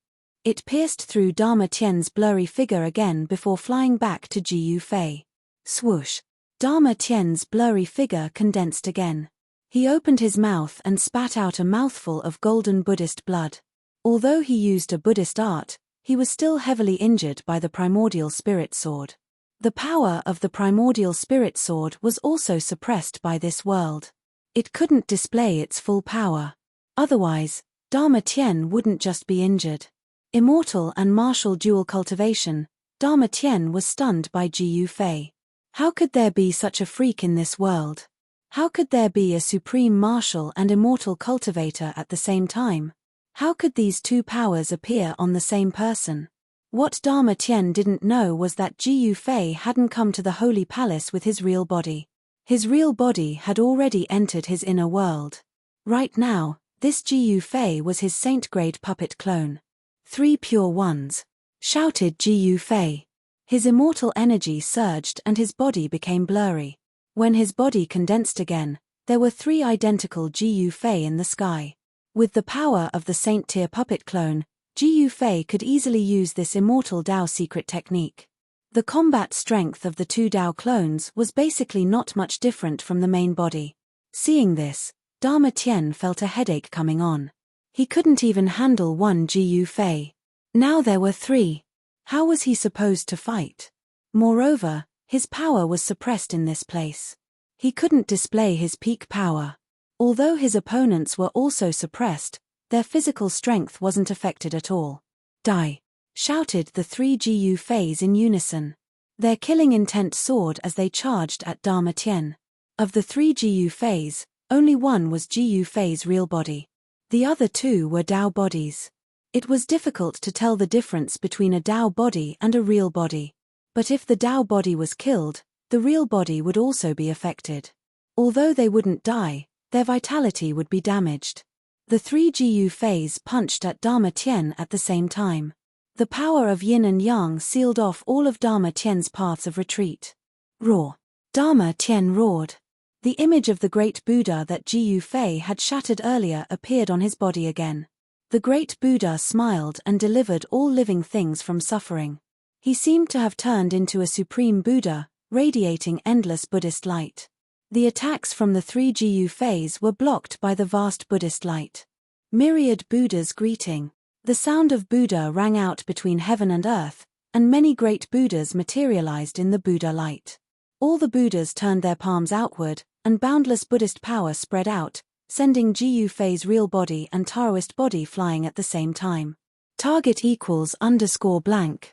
It pierced through Dharma Tien's blurry figure again before flying back to Ji Yufei. Swoosh! Dharma Tien's blurry figure condensed again. He opened his mouth and spat out a mouthful of golden Buddhist blood. Although he used a Buddhist art, he was still heavily injured by the primordial spirit sword. The power of the primordial spirit sword was also suppressed by this world. It couldn't display its full power. Otherwise, Dharma Tien wouldn't just be injured. Immortal and martial dual cultivation, Dharma Tien was stunned by Ji Yufei. How could there be such a freak in this world? How could there be a supreme martial and immortal cultivator at the same time? How could these two powers appear on the same person? What Dharma Tien didn't know was that Ji Yufei hadn't come to the Holy Palace with his real body. His real body had already entered his inner world. Right now, this Ji Yufei was his saint-grade puppet clone. 3 pure ones, shouted Ji Yufei. His immortal energy surged and his body became blurry. When his body condensed again, there were 3 identical Ji Yufei in the sky. With the power of the saint-tier puppet clone, Ji Yufei could easily use this immortal Dao secret technique. The combat strength of the 2 Dao clones was basically not much different from the main body. Seeing this, Dharma Tien felt a headache coming on. He couldn't even handle 1 Ji Yufei. Now there were 3. How was he supposed to fight? Moreover, his power was suppressed in this place. He couldn't display his peak power. Although his opponents were also suppressed, their physical strength wasn't affected at all. Die! Shouted the 3 Ji Yufeis in unison. Their killing intent soared as they charged at Dharma Tien. Of the 3 Ji Yufeis, only one was Ji Yufei's real body. The other 2 were Dao bodies. It was difficult to tell the difference between a Dao body and a real body. But if the Dao body was killed, the real body would also be affected. Although they wouldn't die, their vitality would be damaged. The 3 Ji Yufeis punched at Dharma Tien at the same time. The power of yin and yang sealed off all of Dharma Tien's paths of retreat. Roar! Dharma Tien roared. The image of the great Buddha that Ji Yufei had shattered earlier appeared on his body again. The great Buddha smiled and delivered all living things from suffering. He seemed to have turned into a supreme Buddha, radiating endless Buddhist light. The attacks from the 3 Ji Yufeis were blocked by the vast Buddhist light. Myriad Buddhas greeting. The sound of Buddha rang out between heaven and earth, and many great Buddhas materialized in the Buddha light. All the Buddhas turned their palms outward, and boundless Buddhist power spread out, sending Ji Yufei's real body and Taoist body flying at the same time. Target =_blank.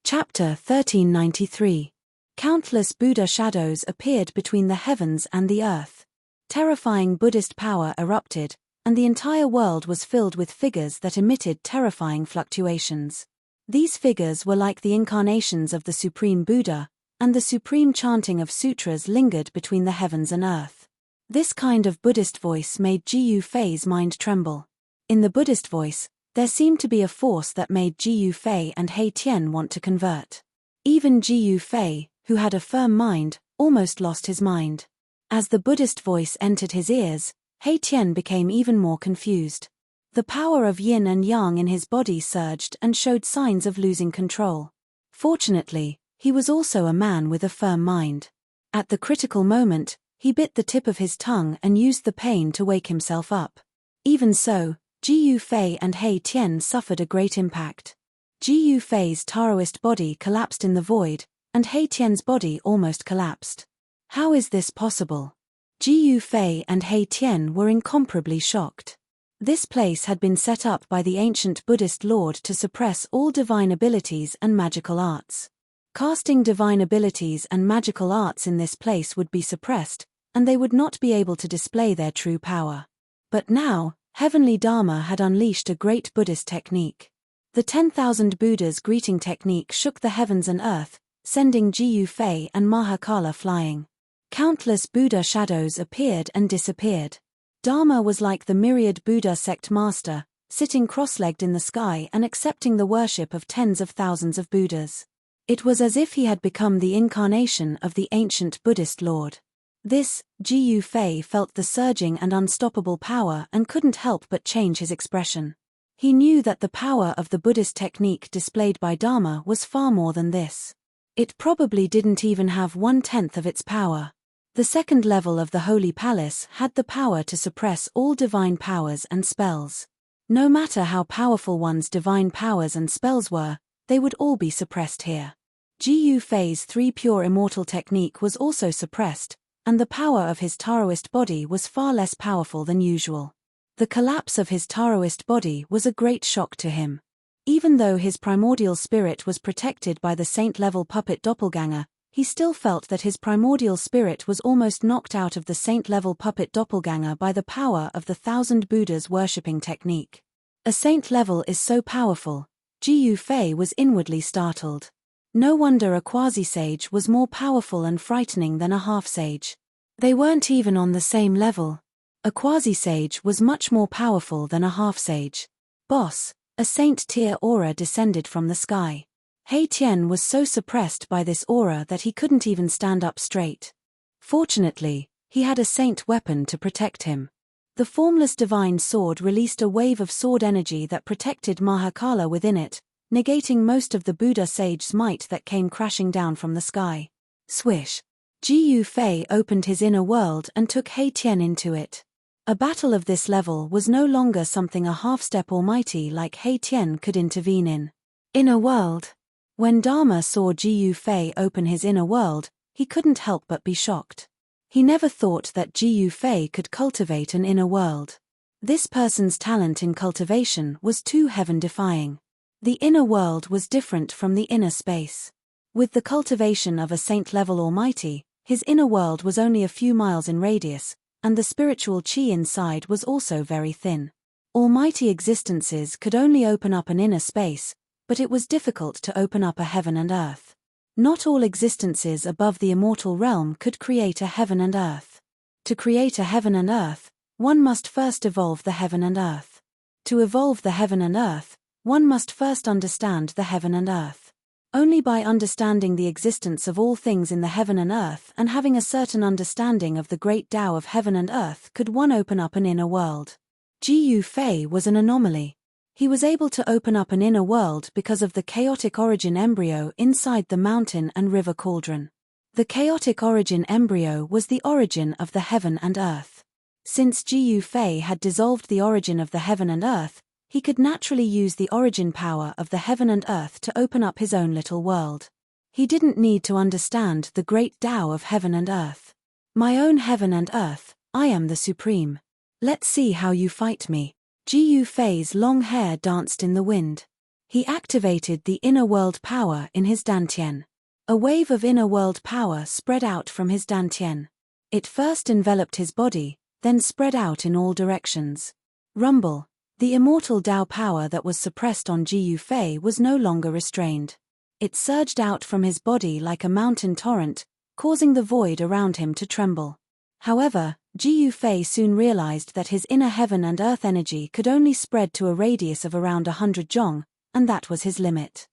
Chapter 1393. Countless Buddha shadows appeared between the heavens and the earth. Terrifying Buddhist power erupted, and the entire world was filled with figures that emitted terrifying fluctuations. These figures were like the incarnations of the Supreme Buddha, and the supreme chanting of sutras lingered between the heavens and earth. This kind of Buddhist voice made Ji Yufei's mind tremble. In the Buddhist voice, there seemed to be a force that made Ji Yufei and He Tian want to convert. Even Ji Yufei, who had a firm mind, almost lost his mind. As the Buddhist voice entered his ears, He Tian became even more confused. The power of yin and yang in his body surged and showed signs of losing control. Fortunately, he was also a man with a firm mind. At the critical moment, he bit the tip of his tongue and used the pain to wake himself up. Even so, Ji Yufei and He Tian suffered a great impact. Ji Yufei's Taoist body collapsed in the void, and He Tian's body almost collapsed. How is this possible? Ji Yufei and He Tian were incomparably shocked. This place had been set up by the ancient Buddhist Lord to suppress all divine abilities and magical arts. Casting divine abilities and magical arts in this place would be suppressed, and they would not be able to display their true power. But now, Heavenly Dharma had unleashed a great Buddhist technique. The 10,000 Buddhas greeting technique shook the heavens and earth, sending Ji Yufei and Mahakala flying. Countless Buddha shadows appeared and disappeared. Dharma was like the myriad Buddha sect master, sitting cross-legged in the sky and accepting the worship of tens of thousands of Buddhas. It was as if he had become the incarnation of the ancient Buddhist Lord. This, Ji Yufei felt the surging and unstoppable power and couldn't help but change his expression. He knew that the power of the Buddhist technique displayed by Dharma was far more than this. It probably didn't even have 1/10 of its power. The second level of the Holy Palace had the power to suppress all divine powers and spells. No matter how powerful one's divine powers and spells were, they would all be suppressed here. Ji Yufei's 3 pure immortal technique was also suppressed, and the power of his Taoist body was far less powerful than usual. The collapse of his Taoist body was a great shock to him. Even though his primordial spirit was protected by the saint-level puppet doppelganger, he still felt that his primordial spirit was almost knocked out of the saint-level puppet doppelganger by the power of the 1,000 Buddhas worshipping technique. A saint level is so powerful, Jiyu Fei was inwardly startled. No wonder a quasi-sage was more powerful and frightening than a half-sage. They weren't even on the same level. A quasi-sage was much more powerful than a half-sage. Boss, a saint-tier aura descended from the sky. He Tian was so suppressed by this aura that he couldn't even stand up straight. Fortunately, he had a saint weapon to protect him. The formless divine sword released a wave of sword energy that protected Mahakala within it, negating most of the Buddha sage's might that came crashing down from the sky. Swish! Jiyu Fei opened his inner world and took He Tian into it. A battle of this level was no longer something a half-step almighty like He Tian could intervene in. Inner world. When Dharma saw Jiyu Fei open his inner world, he couldn't help but be shocked. He never thought that Jiyu Fei could cultivate an inner world. This person's talent in cultivation was too heaven-defying. The inner world was different from the inner space. With the cultivation of a saint-level almighty, his inner world was only a few miles in radius, and the spiritual chi inside was also very thin. Almighty existences could only open up an inner space, but it was difficult to open up a heaven and earth. Not all existences above the immortal realm could create a heaven and earth. To create a heaven and earth, one must first evolve the heaven and earth. To evolve the heaven and earth, one must first understand the heaven and earth. Only by understanding the existence of all things in the heaven and earth and having a certain understanding of the great Tao of heaven and earth could one open up an inner world. Jiyu Fei was an anomaly. He was able to open up an inner world because of the chaotic origin embryo inside the mountain and river cauldron. The chaotic origin embryo was the origin of the heaven and earth. Since Jiyu Fei had dissolved the origin of the heaven and earth, he could naturally use the origin power of the heaven and earth to open up his own little world. He didn't need to understand the great Tao of heaven and earth. My own heaven and earth, I am the supreme. Let's see how you fight me. Jiyu Fei's long hair danced in the wind. He activated the inner world power in his dantian. A wave of inner world power spread out from his dantian. It first enveloped his body, then spread out in all directions. Rumble. The immortal Tao power that was suppressed on Jiyu Fei was no longer restrained. It surged out from his body like a mountain torrent, causing the void around him to tremble. However, Jiyu Fei soon realized that his inner heaven and earth energy could only spread to a radius of around 100 zhong, and that was his limit.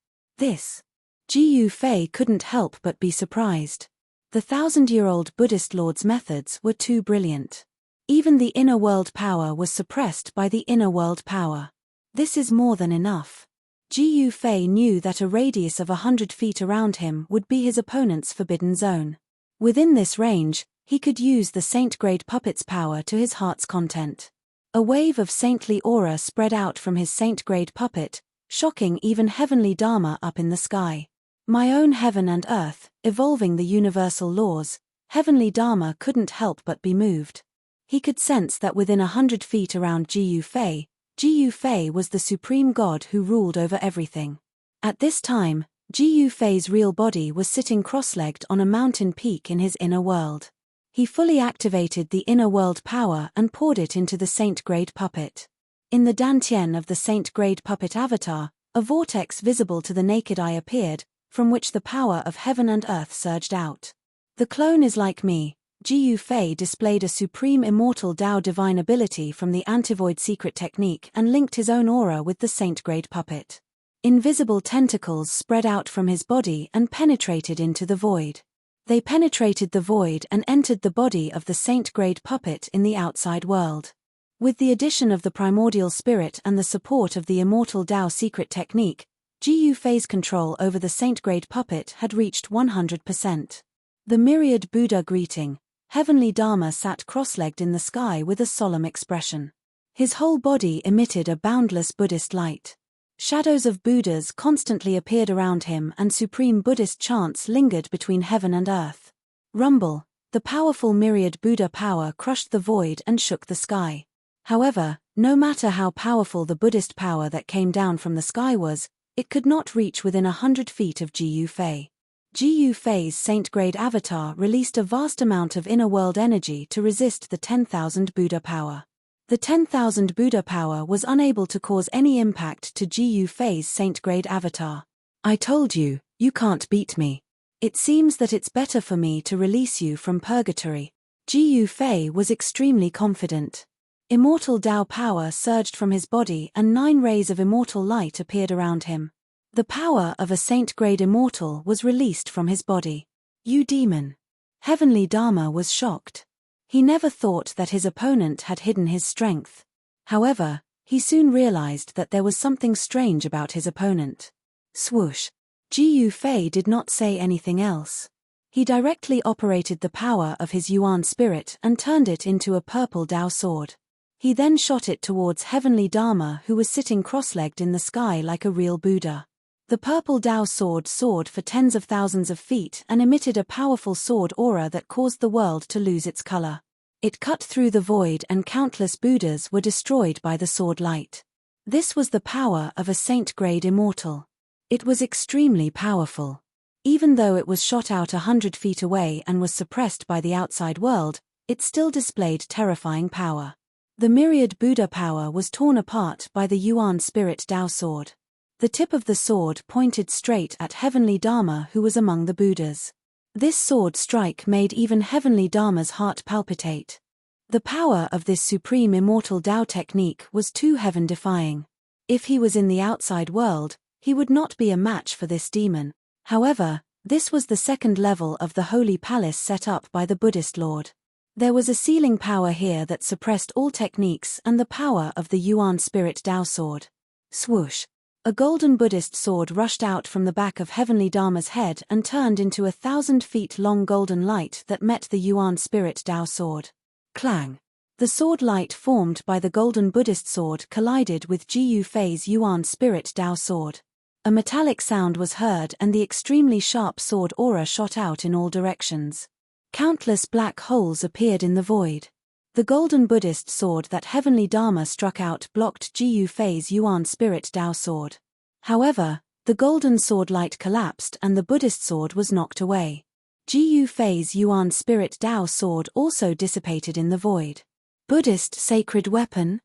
Jiyu Fei couldn't help but be surprised. The 1,000-year-old Buddhist lord's methods were too brilliant. Even the inner world power was suppressed by the inner world power. This is more than enough. Jiyu Fei knew that a radius of 100 feet around him would be his opponent's forbidden zone. Within this range, he could use the saint-grade puppet's power to his heart's content. A wave of saintly aura spread out from his saint-grade puppet, shocking even heavenly Dharma up in the sky. My own heaven and earth, evolving the universal laws, heavenly Dharma couldn't help but be moved. He could sense that within 100 feet around Jiyu Fei was the supreme god who ruled over everything. At this time, Jiyu Fei's real body was sitting cross-legged on a mountain peak in his inner world. He fully activated the inner world power and poured it into the saint-grade puppet. In the dantian of the saint-grade puppet avatar, a vortex visible to the naked eye appeared, from which the power of heaven and earth surged out. The clone is like me. Jiyu Fei displayed a supreme immortal Tao divine ability from the antivoid secret technique and linked his own aura with the saint-grade puppet. Invisible tentacles spread out from his body and penetrated into the void. They penetrated the void and entered the body of the saint-grade puppet in the outside world. With the addition of the primordial spirit and the support of the immortal Tao secret technique, Jiyu Fei's control over the saint-grade puppet had reached 100%. The myriad Buddha greeting, heavenly Dharma sat cross-legged in the sky with a solemn expression. His whole body emitted a boundless Buddhist light. Shadows of Buddhas constantly appeared around him and supreme Buddhist chants lingered between heaven and earth. Rumble. The powerful myriad Buddha power crushed the void and shook the sky. However, no matter how powerful the Buddhist power that came down from the sky was, it could not reach within 100 feet of Jiyu Fei. Gu Fei's saint-grade avatar released a vast amount of inner-world energy to resist the 10,000 Buddha power. The 10,000 Buddha power was unable to cause any impact to Gu Fei's saint-grade avatar. "I told you, you can't beat me. It seems that it's better for me to release you from purgatory." Gu Fei was extremely confident. Immortal Tao power surged from his body and 9 rays of immortal light appeared around him. The power of a saint-grade immortal was released from his body. "You demon." Heavenly Dharma was shocked. He never thought that his opponent had hidden his strength. However, he soon realized that there was something strange about his opponent. Swoosh. Gu Fei did not say anything else. He directly operated the power of his Yuan spirit and turned it into a purple Tao sword. He then shot it towards Heavenly Dharma, who was sitting cross-legged in the sky like a real Buddha. The purple Tao sword soared for tens of thousands of feet and emitted a powerful sword aura that caused the world to lose its color. It cut through the void and countless Buddhas were destroyed by the sword light. This was the power of a saint-grade immortal. It was extremely powerful. Even though it was shot out 100 feet away and was suppressed by the outside world, it still displayed terrifying power. The myriad Buddha power was torn apart by the Yuan spirit Tao sword. The tip of the sword pointed straight at Heavenly Dharma, who was among the Buddhas. This sword strike made even Heavenly Dharma's heart palpitate. The power of this supreme immortal Tao technique was too heaven-defying. If he was in the outside world, he would not be a match for this demon. However, this was the second level of the holy palace set up by the Buddhist Lord. There was a ceiling power here that suppressed all techniques and the power of the Yuan spirit Tao sword. Swoosh. A golden Buddhist sword rushed out from the back of Heavenly Dharma's head and turned into a 1,000-feet-long golden light that met the Yuan spirit Tao sword. Clang! The sword light formed by the golden Buddhist sword collided with Gu Fei's Yuan spirit Tao sword. A metallic sound was heard and the extremely sharp sword aura shot out in all directions. Countless black holes appeared in the void. The golden Buddhist sword that Heavenly Dharma struck out blocked Gu Fei's Yuan spirit Tao sword. However, the golden sword light collapsed and the Buddhist sword was knocked away. Gu Fei's Yuan spirit Tao sword also dissipated in the void. Buddhist sacred weapon?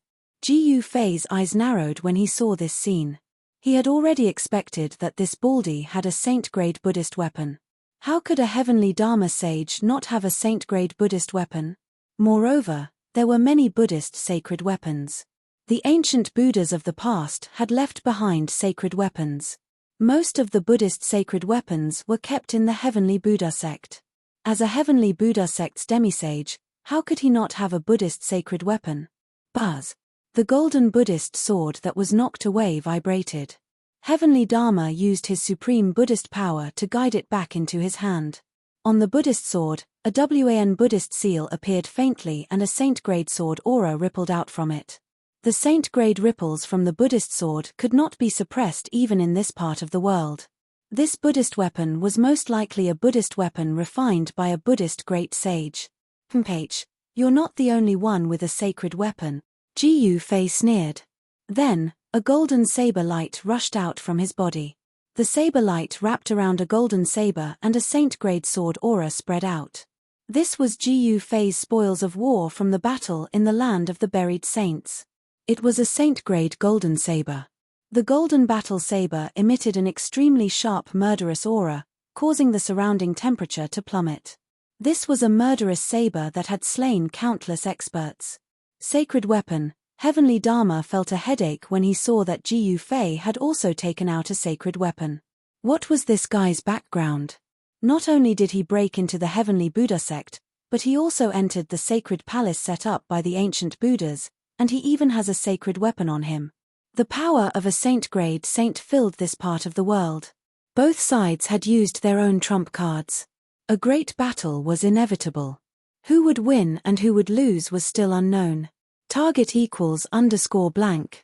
Gu Fei's eyes narrowed when he saw this scene. He had already expected that this Baldy had a saint-grade Buddhist weapon. How could a Heavenly Dharma sage not have a saint-grade Buddhist weapon? Moreover, there were many Buddhist sacred weapons. The ancient Buddhas of the past had left behind sacred weapons. Most of the Buddhist sacred weapons were kept in the Heavenly Buddha sect. As a Heavenly Buddha sect's demisage, how could he not have a Buddhist sacred weapon? Buzz! The golden Buddhist sword that was knocked away vibrated. Heavenly Dharma used his supreme Buddhist power to guide it back into his hand. On the Buddhist sword, a WAN Buddhist seal appeared faintly and a saint-grade sword aura rippled out from it. The saint-grade ripples from the Buddhist sword could not be suppressed even in this part of the world. This Buddhist weapon was most likely a Buddhist weapon refined by a Buddhist great sage. "H, you're not the only one with a sacred weapon," Gu Fei sneered. Then, a golden saber light rushed out from his body. The saber light wrapped around a golden saber and a saint-grade sword aura spread out. This was Gu Fei's spoils of war from the battle in the land of the buried saints. It was a saint-grade golden saber. The golden battle saber emitted an extremely sharp murderous aura, causing the surrounding temperature to plummet. This was a murderous saber that had slain countless experts. Sacred weapon. Heavenly Dharma felt a headache when he saw that Gu Fei had also taken out a sacred weapon. What was this guy's background? Not only did he break into the Heavenly Buddha sect, but he also entered the sacred palace set up by the ancient Buddhas, and he even has a sacred weapon on him. The power of a saint-grade saint filled this part of the world. Both sides had used their own trump cards. A great battle was inevitable. Who would win and who would lose was still unknown. Target =_blank.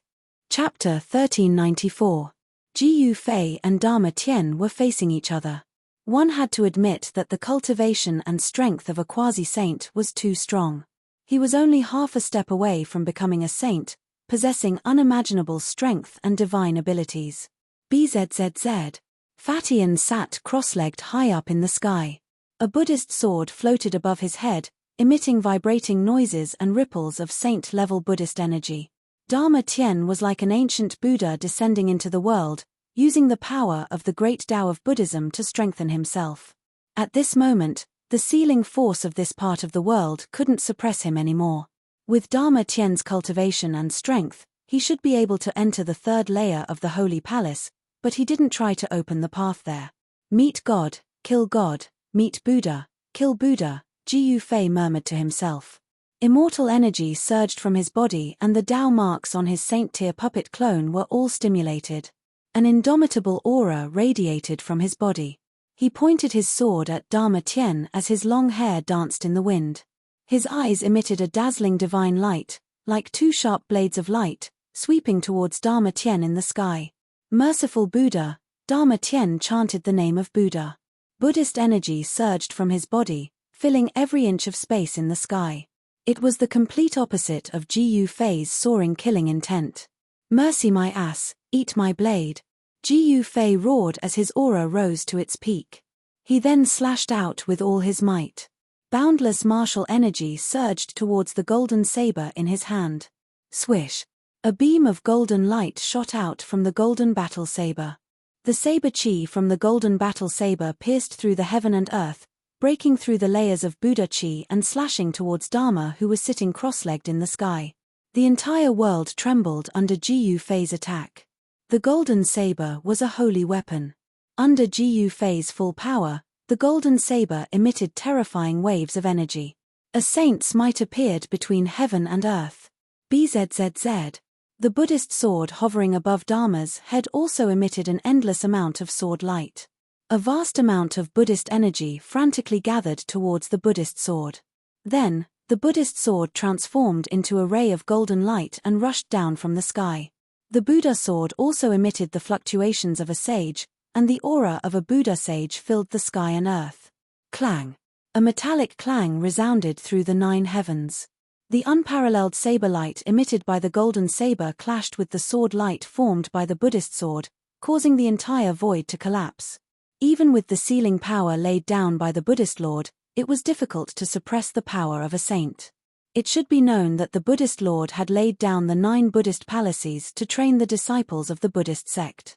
Chapter 1394. Gu Fei and Dharma Tian were facing each other. One had to admit that the cultivation and strength of a quasi-saint was too strong. He was only half a step away from becoming a saint, possessing unimaginable strength and divine abilities. BZZZ. Fatian sat cross-legged high up in the sky. A Buddhist sword floated above his head, emitting vibrating noises and ripples of saint-level Buddhist energy. Dharma Tien was like an ancient Buddha descending into the world, using the power of the great Tao of Buddhism to strengthen himself. At this moment, the sealing force of this part of the world couldn't suppress him anymore. With Dharma Tien's cultivation and strength, he should be able to enter the third layer of the Holy Palace, but he didn't try to open the path there. Meet God, kill God, meet Buddha, kill Buddha, Ji Yufei murmured to himself. Immortal energy surged from his body and the Tao marks on his saint-tier puppet clone were all stimulated. An indomitable aura radiated from his body. He pointed his sword at Dharma Tien as his long hair danced in the wind. His eyes emitted a dazzling divine light, like two sharp blades of light, sweeping towards Dharma Tien in the sky. Merciful Buddha, Dharma Tien chanted the name of Buddha. Buddhist energy surged from his body, filling every inch of space in the sky. It was the complete opposite of Ji Yufei's soaring killing intent. Mercy my ass, eat my blade. Ji Yufei roared as his aura rose to its peak. He then slashed out with all his might. Boundless martial energy surged towards the golden saber in his hand. Swish! A beam of golden light shot out from the golden battle saber. The saber chi from the golden battle saber pierced through the heaven and earth, breaking through the layers of Buddha chi and slashing towards Dharma who was sitting cross-legged in the sky. The entire world trembled under Ji Yufei's attack. The golden saber was a holy weapon. Under Ji Yufei's full power, the golden saber emitted terrifying waves of energy. A saint's might appeared between heaven and earth. Bzzz. The Buddhist sword hovering above Dharma's head also emitted an endless amount of sword light. A vast amount of Buddhist energy frantically gathered towards the Buddhist sword. Then, the Buddhist sword transformed into a ray of golden light and rushed down from the sky. The Buddha sword also emitted the fluctuations of a sage, and the aura of a Buddha sage filled the sky and earth. Clang! A metallic clang resounded through the 9 heavens. The unparalleled saber light emitted by the golden saber clashed with the sword light formed by the Buddhist sword, causing the entire void to collapse. Even with the sealing power laid down by the Buddhist Lord, it was difficult to suppress the power of a saint. It should be known that the Buddhist Lord had laid down the 9 Buddhist palaces to train the disciples of the Buddhist sect.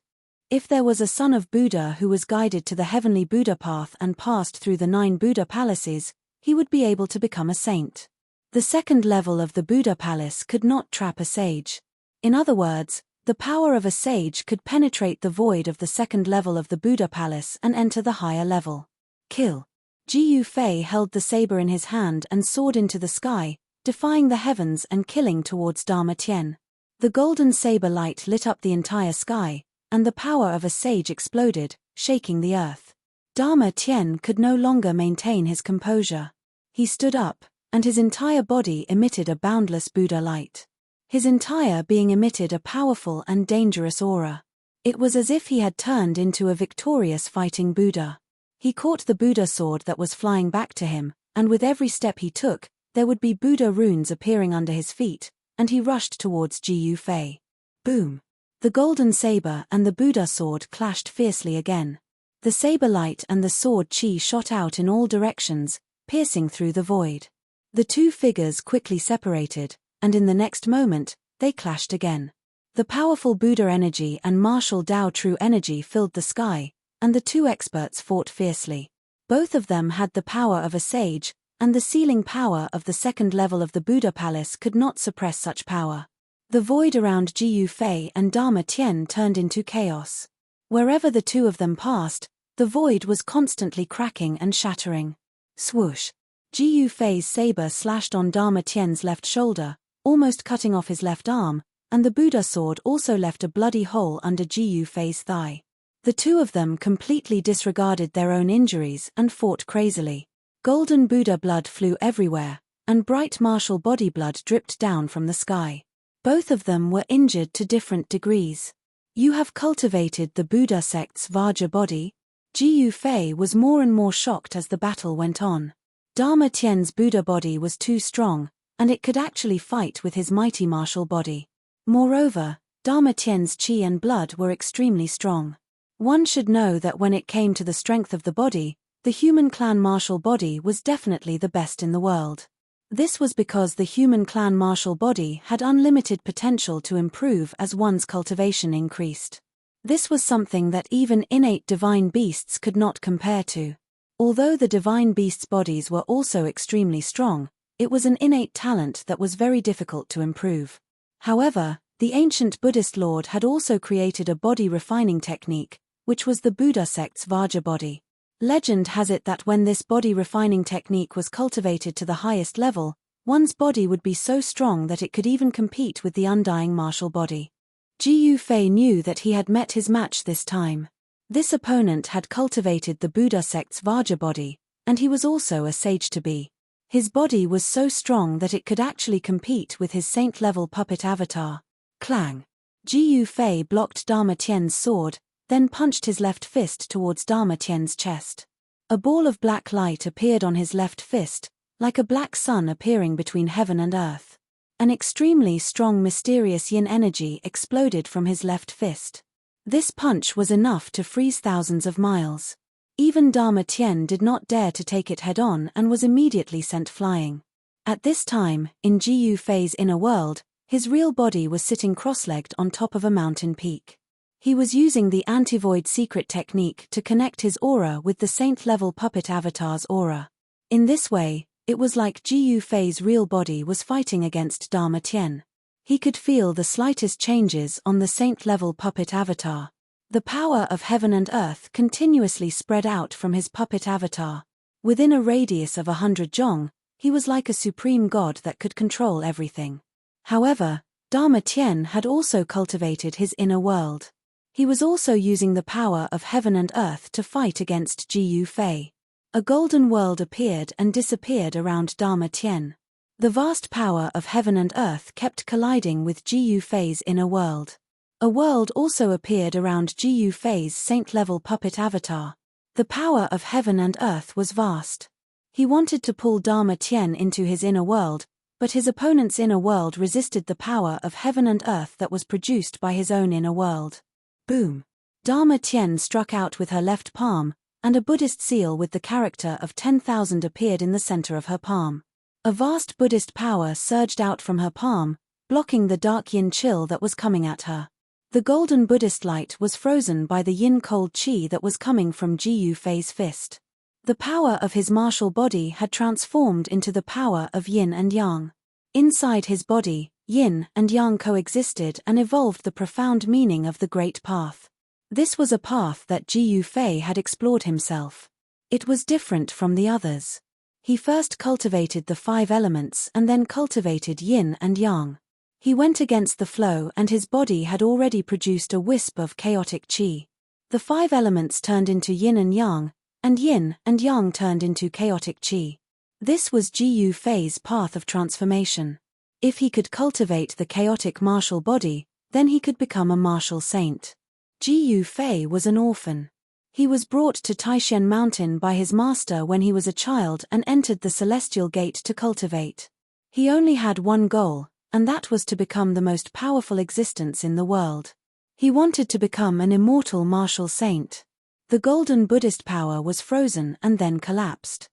If there was a son of Buddha who was guided to the heavenly Buddha path and passed through the 9 Buddha palaces, he would be able to become a saint. The second level of the Buddha palace could not trap a sage. In other words, the power of a sage could penetrate the void of the second level of the Buddha palace and enter the higher level. Kill! Ji Yufei held the saber in his hand and soared into the sky, defying the heavens and killing towards Dharma Tien. The golden saber light lit up the entire sky, and the power of a sage exploded, shaking the earth. Dharma Tien could no longer maintain his composure. He stood up, and his entire body emitted a boundless Buddha light. His entire being emitted a powerful and dangerous aura. It was as if he had turned into a victorious fighting Buddha. He caught the Buddha sword that was flying back to him, and with every step he took, there would be Buddha runes appearing under his feet, and he rushed towards Ji Yufei. Boom! The golden saber and the Buddha sword clashed fiercely again. The saber light and the sword chi shot out in all directions, piercing through the void. The two figures quickly separated, and in the next moment, they clashed again. The powerful Buddha energy and martial Tao true energy filled the sky, and the two experts fought fiercely. Both of them had the power of a sage, and the sealing power of the second level of the Buddha palace could not suppress such power. The void around Ji Yufei and Dharma Tien turned into chaos. Wherever the two of them passed, the void was constantly cracking and shattering. Swoosh! Ji Yufei's saber slashed on Dharma Tien's left shoulder, almost cutting off his left arm, and the Buddha sword also left a bloody hole under Ji Yufei's thigh. The two of them completely disregarded their own injuries and fought crazily. Golden Buddha blood flew everywhere, and bright martial body blood dripped down from the sky. Both of them were injured to different degrees. You have cultivated the Buddha sect's Vajra body? Ji Yufei was more and more shocked as the battle went on. Dharma Tien's Buddha body was too strong, and it could actually fight with his mighty martial body. Moreover, Dharma Tien's chi and blood were extremely strong. One should know that when it came to the strength of the body, the human clan martial body was definitely the best in the world. This was because the human clan martial body had unlimited potential to improve as one's cultivation increased. This was something that even innate divine beasts could not compare to. Although the divine beasts' bodies were also extremely strong, it was an innate talent that was very difficult to improve. However, the ancient Buddhist Lord had also created a body refining technique, which was the Buddha sect's Vajra body. Legend has it that when this body refining technique was cultivated to the highest level, one's body would be so strong that it could even compete with the undying martial body. Ji Yufei knew that he had met his match this time. This opponent had cultivated the Buddha sect's Vajra body, and he was also a sage-to-be. His body was so strong that it could actually compete with his saint-level puppet avatar. Clang! Ji Yufei blocked Dharma Tian's sword, then punched his left fist towards Dharma Tian's chest. A ball of black light appeared on his left fist, like a black sun appearing between heaven and earth. An extremely strong mysterious yin energy exploded from his left fist. This punch was enough to freeze thousands of miles. Even Dharma Tian did not dare to take it head-on and was immediately sent flying. At this time, in Ji Yufei's inner world, his real body was sitting cross-legged on top of a mountain peak. He was using the anti-void secret technique to connect his aura with the saint-level puppet avatar's aura. In this way, it was like Ji Yufei's real body was fighting against Dharma Tian. He could feel the slightest changes on the saint-level puppet avatar. The power of heaven and earth continuously spread out from his puppet avatar. Within a radius of 100 jong, he was like a supreme god that could control everything. However, Dharma Tian had also cultivated his inner world. He was also using the power of heaven and earth to fight against Ji Yufei. A golden world appeared and disappeared around Dharma Tian. The vast power of heaven and earth kept colliding with Ji Yufei's inner world. A world also appeared around Ji Yufei's saint-level puppet avatar. The power of heaven and earth was vast. He wanted to pull Dharma Tian into his inner world, but his opponent's inner world resisted the power of heaven and earth that was produced by his own inner world. Boom! Dharma Tian struck out with her left palm, and a Buddhist seal with the character of 10,000 appeared in the center of her palm. A vast Buddhist power surged out from her palm, blocking the dark yin chill that was coming at her. The golden Buddhist light was frozen by the yin-cold qi that was coming from Ji Yufei's fist. The power of his martial body had transformed into the power of yin and yang. Inside his body, yin and yang coexisted and evolved the profound meaning of the Great Path. This was a path that Ji Yufei had explored himself. It was different from the others. He first cultivated the 5 elements and then cultivated yin and yang. He went against the flow and his body had already produced a wisp of chaotic qi. The 5 elements turned into yin and yang turned into chaotic qi. This was Ji Yufei's path of transformation. If he could cultivate the chaotic martial body, then he could become a martial saint. Ji Yufei was an orphan. He was brought to Taishan Mountain by his master when he was a child and entered the Celestial Gate to cultivate. He only had one goal, and that was to become the most powerful existence in the world. He wanted to become an immortal martial saint. The golden Buddhist power was frozen and then collapsed.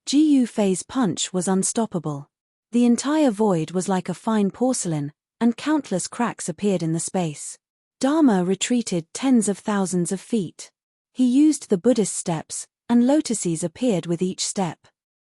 Ji Yufei's punch was unstoppable. The entire void was like a fine porcelain, and countless cracks appeared in the space. Dharma retreated tens of thousands of feet. He used the Buddhist steps, and lotuses appeared with each step.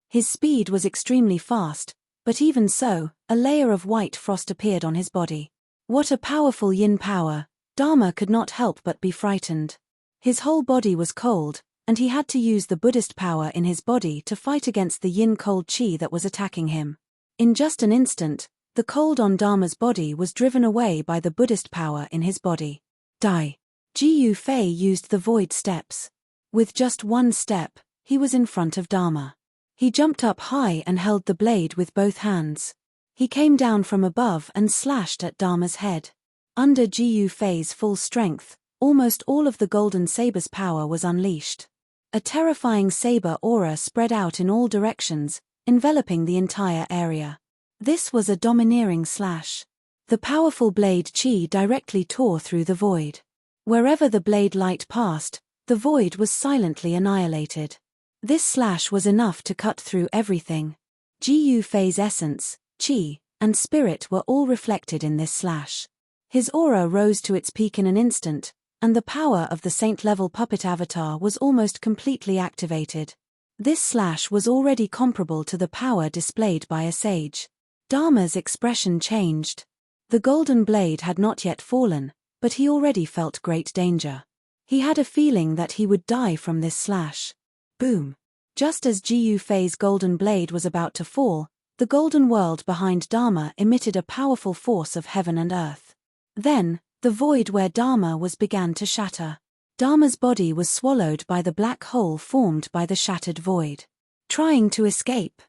His speed was extremely fast, but even so, a layer of white frost appeared on his body. What a powerful yin power! Dharma could not help but be frightened. His whole body was cold, and he had to use the Buddhist power in his body to fight against the yin-cold qi that was attacking him. In just an instant, the cold on Dharma's body was driven away by the Buddhist power in his body. Die! Ji Yufei used the void steps. With just one step, he was in front of Dharma. He jumped up high and held the blade with both hands. He came down from above and slashed at Dharma's head. Under Ji Yufei's full strength, almost all of the golden saber's power was unleashed. A terrifying saber aura spread out in all directions, enveloping the entire area. This was a domineering slash. The powerful blade qi directly tore through the void. Wherever the blade light passed, the void was silently annihilated. This slash was enough to cut through everything. Ji Yufei's essence, qi, and spirit were all reflected in this slash. His aura rose to its peak in an instant, and the power of the saint-level puppet avatar was almost completely activated. This slash was already comparable to the power displayed by a sage. Dharma's expression changed. The golden blade had not yet fallen, but he already felt great danger. He had a feeling that he would die from this slash. Boom! Just as Ji Yufei's golden blade was about to fall, the golden world behind Dharma emitted a powerful force of heaven and earth. Then, the void where Dharma was began to shatter. Dharma's body was swallowed by the black hole formed by the shattered void. Trying to escape.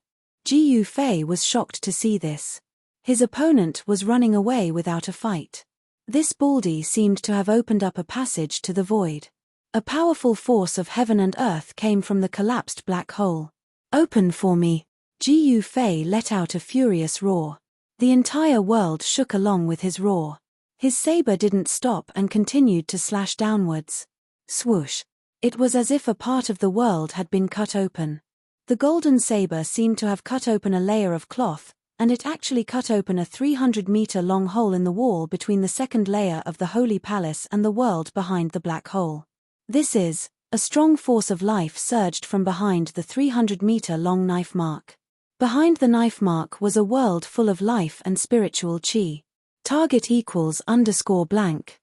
Ji Yufei was shocked to see this. His opponent was running away without a fight. This baldy seemed to have opened up a passage to the void. A powerful force of heaven and earth came from the collapsed black hole. "Open for me!" Ji Yufei let out a furious roar. The entire world shook along with his roar. His saber didn't stop and continued to slash downwards. Swoosh! It was as if a part of the world had been cut open. The golden saber seemed to have cut open a layer of cloth, and it actually cut open a 300-meter-long hole in the wall between the second layer of the Holy Palace and the world behind the black hole. This is, a strong force of life surged from behind the 300-meter-long knife mark. Behind the knife mark was a world full of life and spiritual qi. Target =_ blank.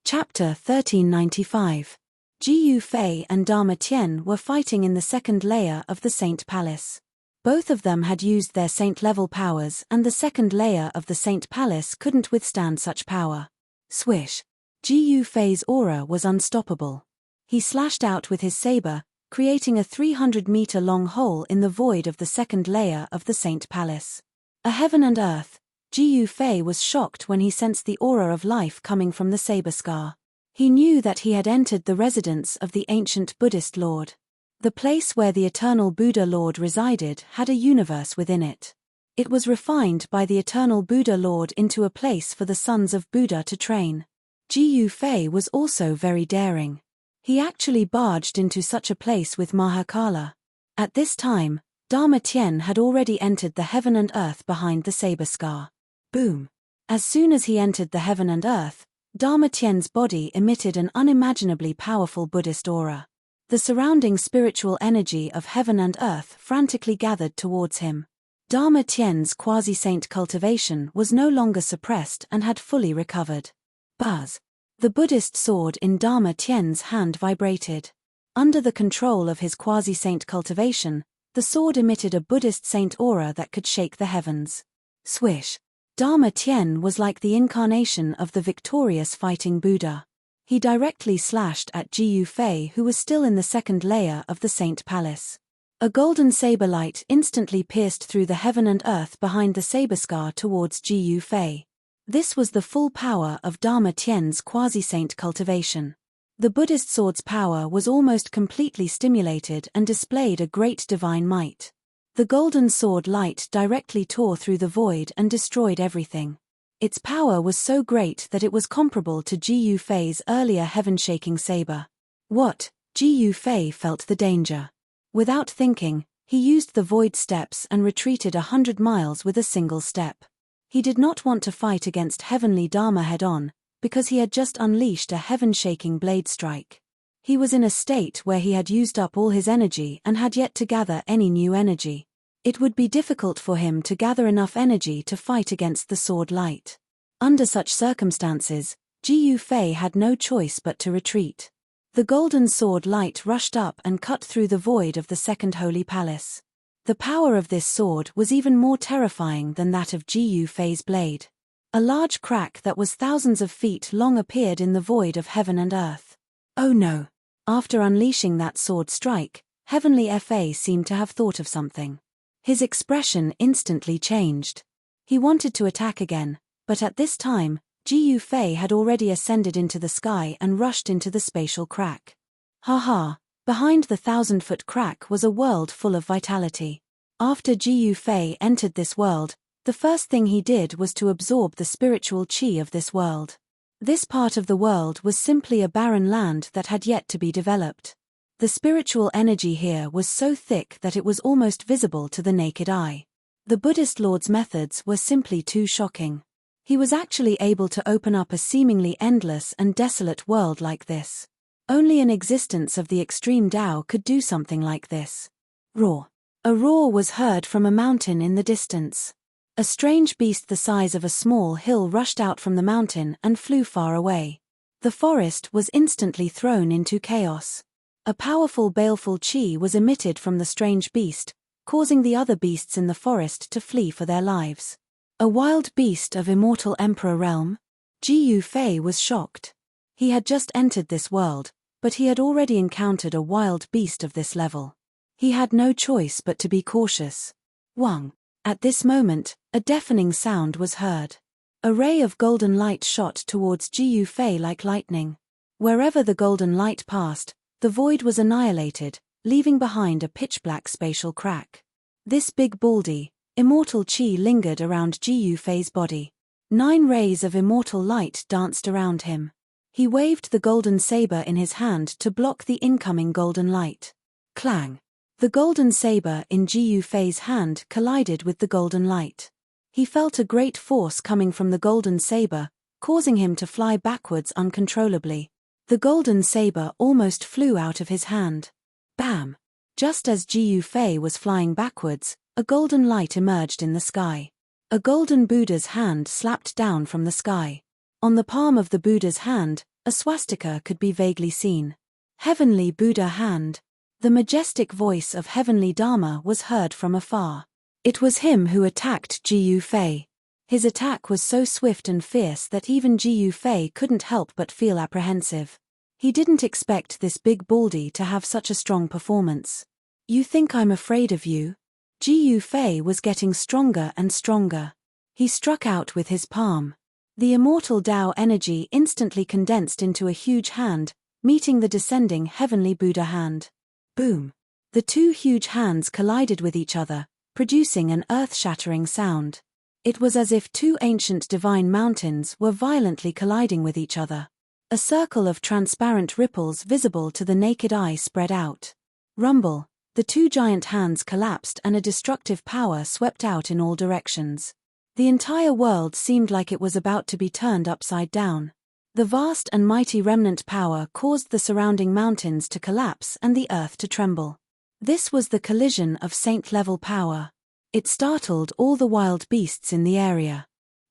Chapter 1395. Ji Yufei and Dharma Tian were fighting in the second layer of the Saint Palace. Both of them had used their saint-level powers, and the second layer of the Saint Palace couldn't withstand such power. Swish! Ji Yufei's aura was unstoppable. He slashed out with his saber, creating a 300-meter-long hole in the void of the second layer of the Saint Palace. A heaven and earth, Ji Yufei was shocked when he sensed the aura of life coming from the saber scar. He knew that he had entered the residence of the ancient Buddhist Lord. The place where the eternal Buddha Lord resided had a universe within it. It was refined by the eternal Buddha Lord into a place for the sons of Buddha to train. Ji Yufei was also very daring. He actually barged into such a place with Mahakala. At this time, Dharma Tian had already entered the heaven and earth behind the saber scar. Boom! As soon as he entered the heaven and earth, Dharma Tian's body emitted an unimaginably powerful Buddhist aura. The surrounding spiritual energy of heaven and earth frantically gathered towards him. Dharma Tian's quasi-saint cultivation was no longer suppressed and had fully recovered. Buzz! The Buddhist sword in Dharma Tian's hand vibrated. Under the control of his quasi-saint cultivation, the sword emitted a Buddhist saint aura that could shake the heavens. Swish! Dharma Tian was like the incarnation of the victorious fighting Buddha. He directly slashed at Ji Yufei, who was still in the second layer of the Saint Palace. A golden saber light instantly pierced through the heaven and earth behind the saber scar towards Ji Yufei. This was the full power of Dharma Tian's quasi-saint cultivation. The Buddhist sword's power was almost completely stimulated and displayed a great divine might. The golden sword light directly tore through the void and destroyed everything. Its power was so great that it was comparable to Ji Yufei's earlier heaven-shaking saber. What? Ji Yufei felt the danger. Without thinking, he used the void steps and retreated 100 miles with a single step. He did not want to fight against heavenly Dharma head-on, because he had just unleashed a heaven-shaking blade strike. He was in a state where he had used up all his energy and had yet to gather any new energy. It would be difficult for him to gather enough energy to fight against the sword light. Under such circumstances, Ji Yufei had no choice but to retreat. The golden sword light rushed up and cut through the void of the second holy palace. The power of this sword was even more terrifying than that of Ji Yufei's blade. A large crack that was thousands of feet long appeared in the void of heaven and earth. Oh no! After unleashing that sword strike, Heavenly Fa seemed to have thought of something. His expression instantly changed. He wanted to attack again, but at this time, Ji Yufei had already ascended into the sky and rushed into the spatial crack. Haha, behind the 1,000-foot crack was a world full of vitality. After Ji Yufei entered this world, the first thing he did was to absorb the spiritual qi of this world. This part of the world was simply a barren land that had yet to be developed. The spiritual energy here was so thick that it was almost visible to the naked eye. The Buddhist Lord's methods were simply too shocking. He was actually able to open up a seemingly endless and desolate world like this. Only an existence of the extreme Tao could do something like this. Roar. A roar was heard from a mountain in the distance. A strange beast the size of a small hill rushed out from the mountain and flew far away. The forest was instantly thrown into chaos. A powerful baleful chi was emitted from the strange beast, causing the other beasts in the forest to flee for their lives. A wild beast of immortal emperor realm? Ji Yufei was shocked. He had just entered this world, but he had already encountered a wild beast of this level. He had no choice but to be cautious. Wang. At this moment, a deafening sound was heard. A ray of golden light shot towards Ji Yufei like lightning. Wherever the golden light passed, the void was annihilated, leaving behind a pitch-black spatial crack. This big baldy, immortal chi lingered around Ji Yufei's body. 9 rays of immortal light danced around him. He waved the golden saber in his hand to block the incoming golden light. Clang! The golden saber in Ji Yufei's hand collided with the golden light. He felt a great force coming from the golden saber, causing him to fly backwards uncontrollably. The golden saber almost flew out of his hand. Bam! Just as Ji Yufei was flying backwards, a golden light emerged in the sky. A golden Buddha's hand slapped down from the sky. On the palm of the Buddha's hand, a swastika could be vaguely seen. Heavenly Buddha hand. The majestic voice of Heavenly Dharma was heard from afar. It was him who attacked Ji Yufei. His attack was so swift and fierce that even Ji Yufei couldn't help but feel apprehensive. He didn't expect this big baldy to have such a strong performance. You think I'm afraid of you? Ji Yufei was getting stronger and stronger. He struck out with his palm. The immortal Tao energy instantly condensed into a huge hand, meeting the descending Heavenly Buddha hand. Boom! The 2 huge hands collided with each other, producing an earth-shattering sound. It was as if 2 ancient divine mountains were violently colliding with each other. A circle of transparent ripples visible to the naked eye spread out. Rumble! The 2 giant hands collapsed and a destructive power swept out in all directions. The entire world seemed like it was about to be turned upside down. The vast and mighty remnant power caused the surrounding mountains to collapse and the earth to tremble. This was the collision of saint-level power. It startled all the wild beasts in the area.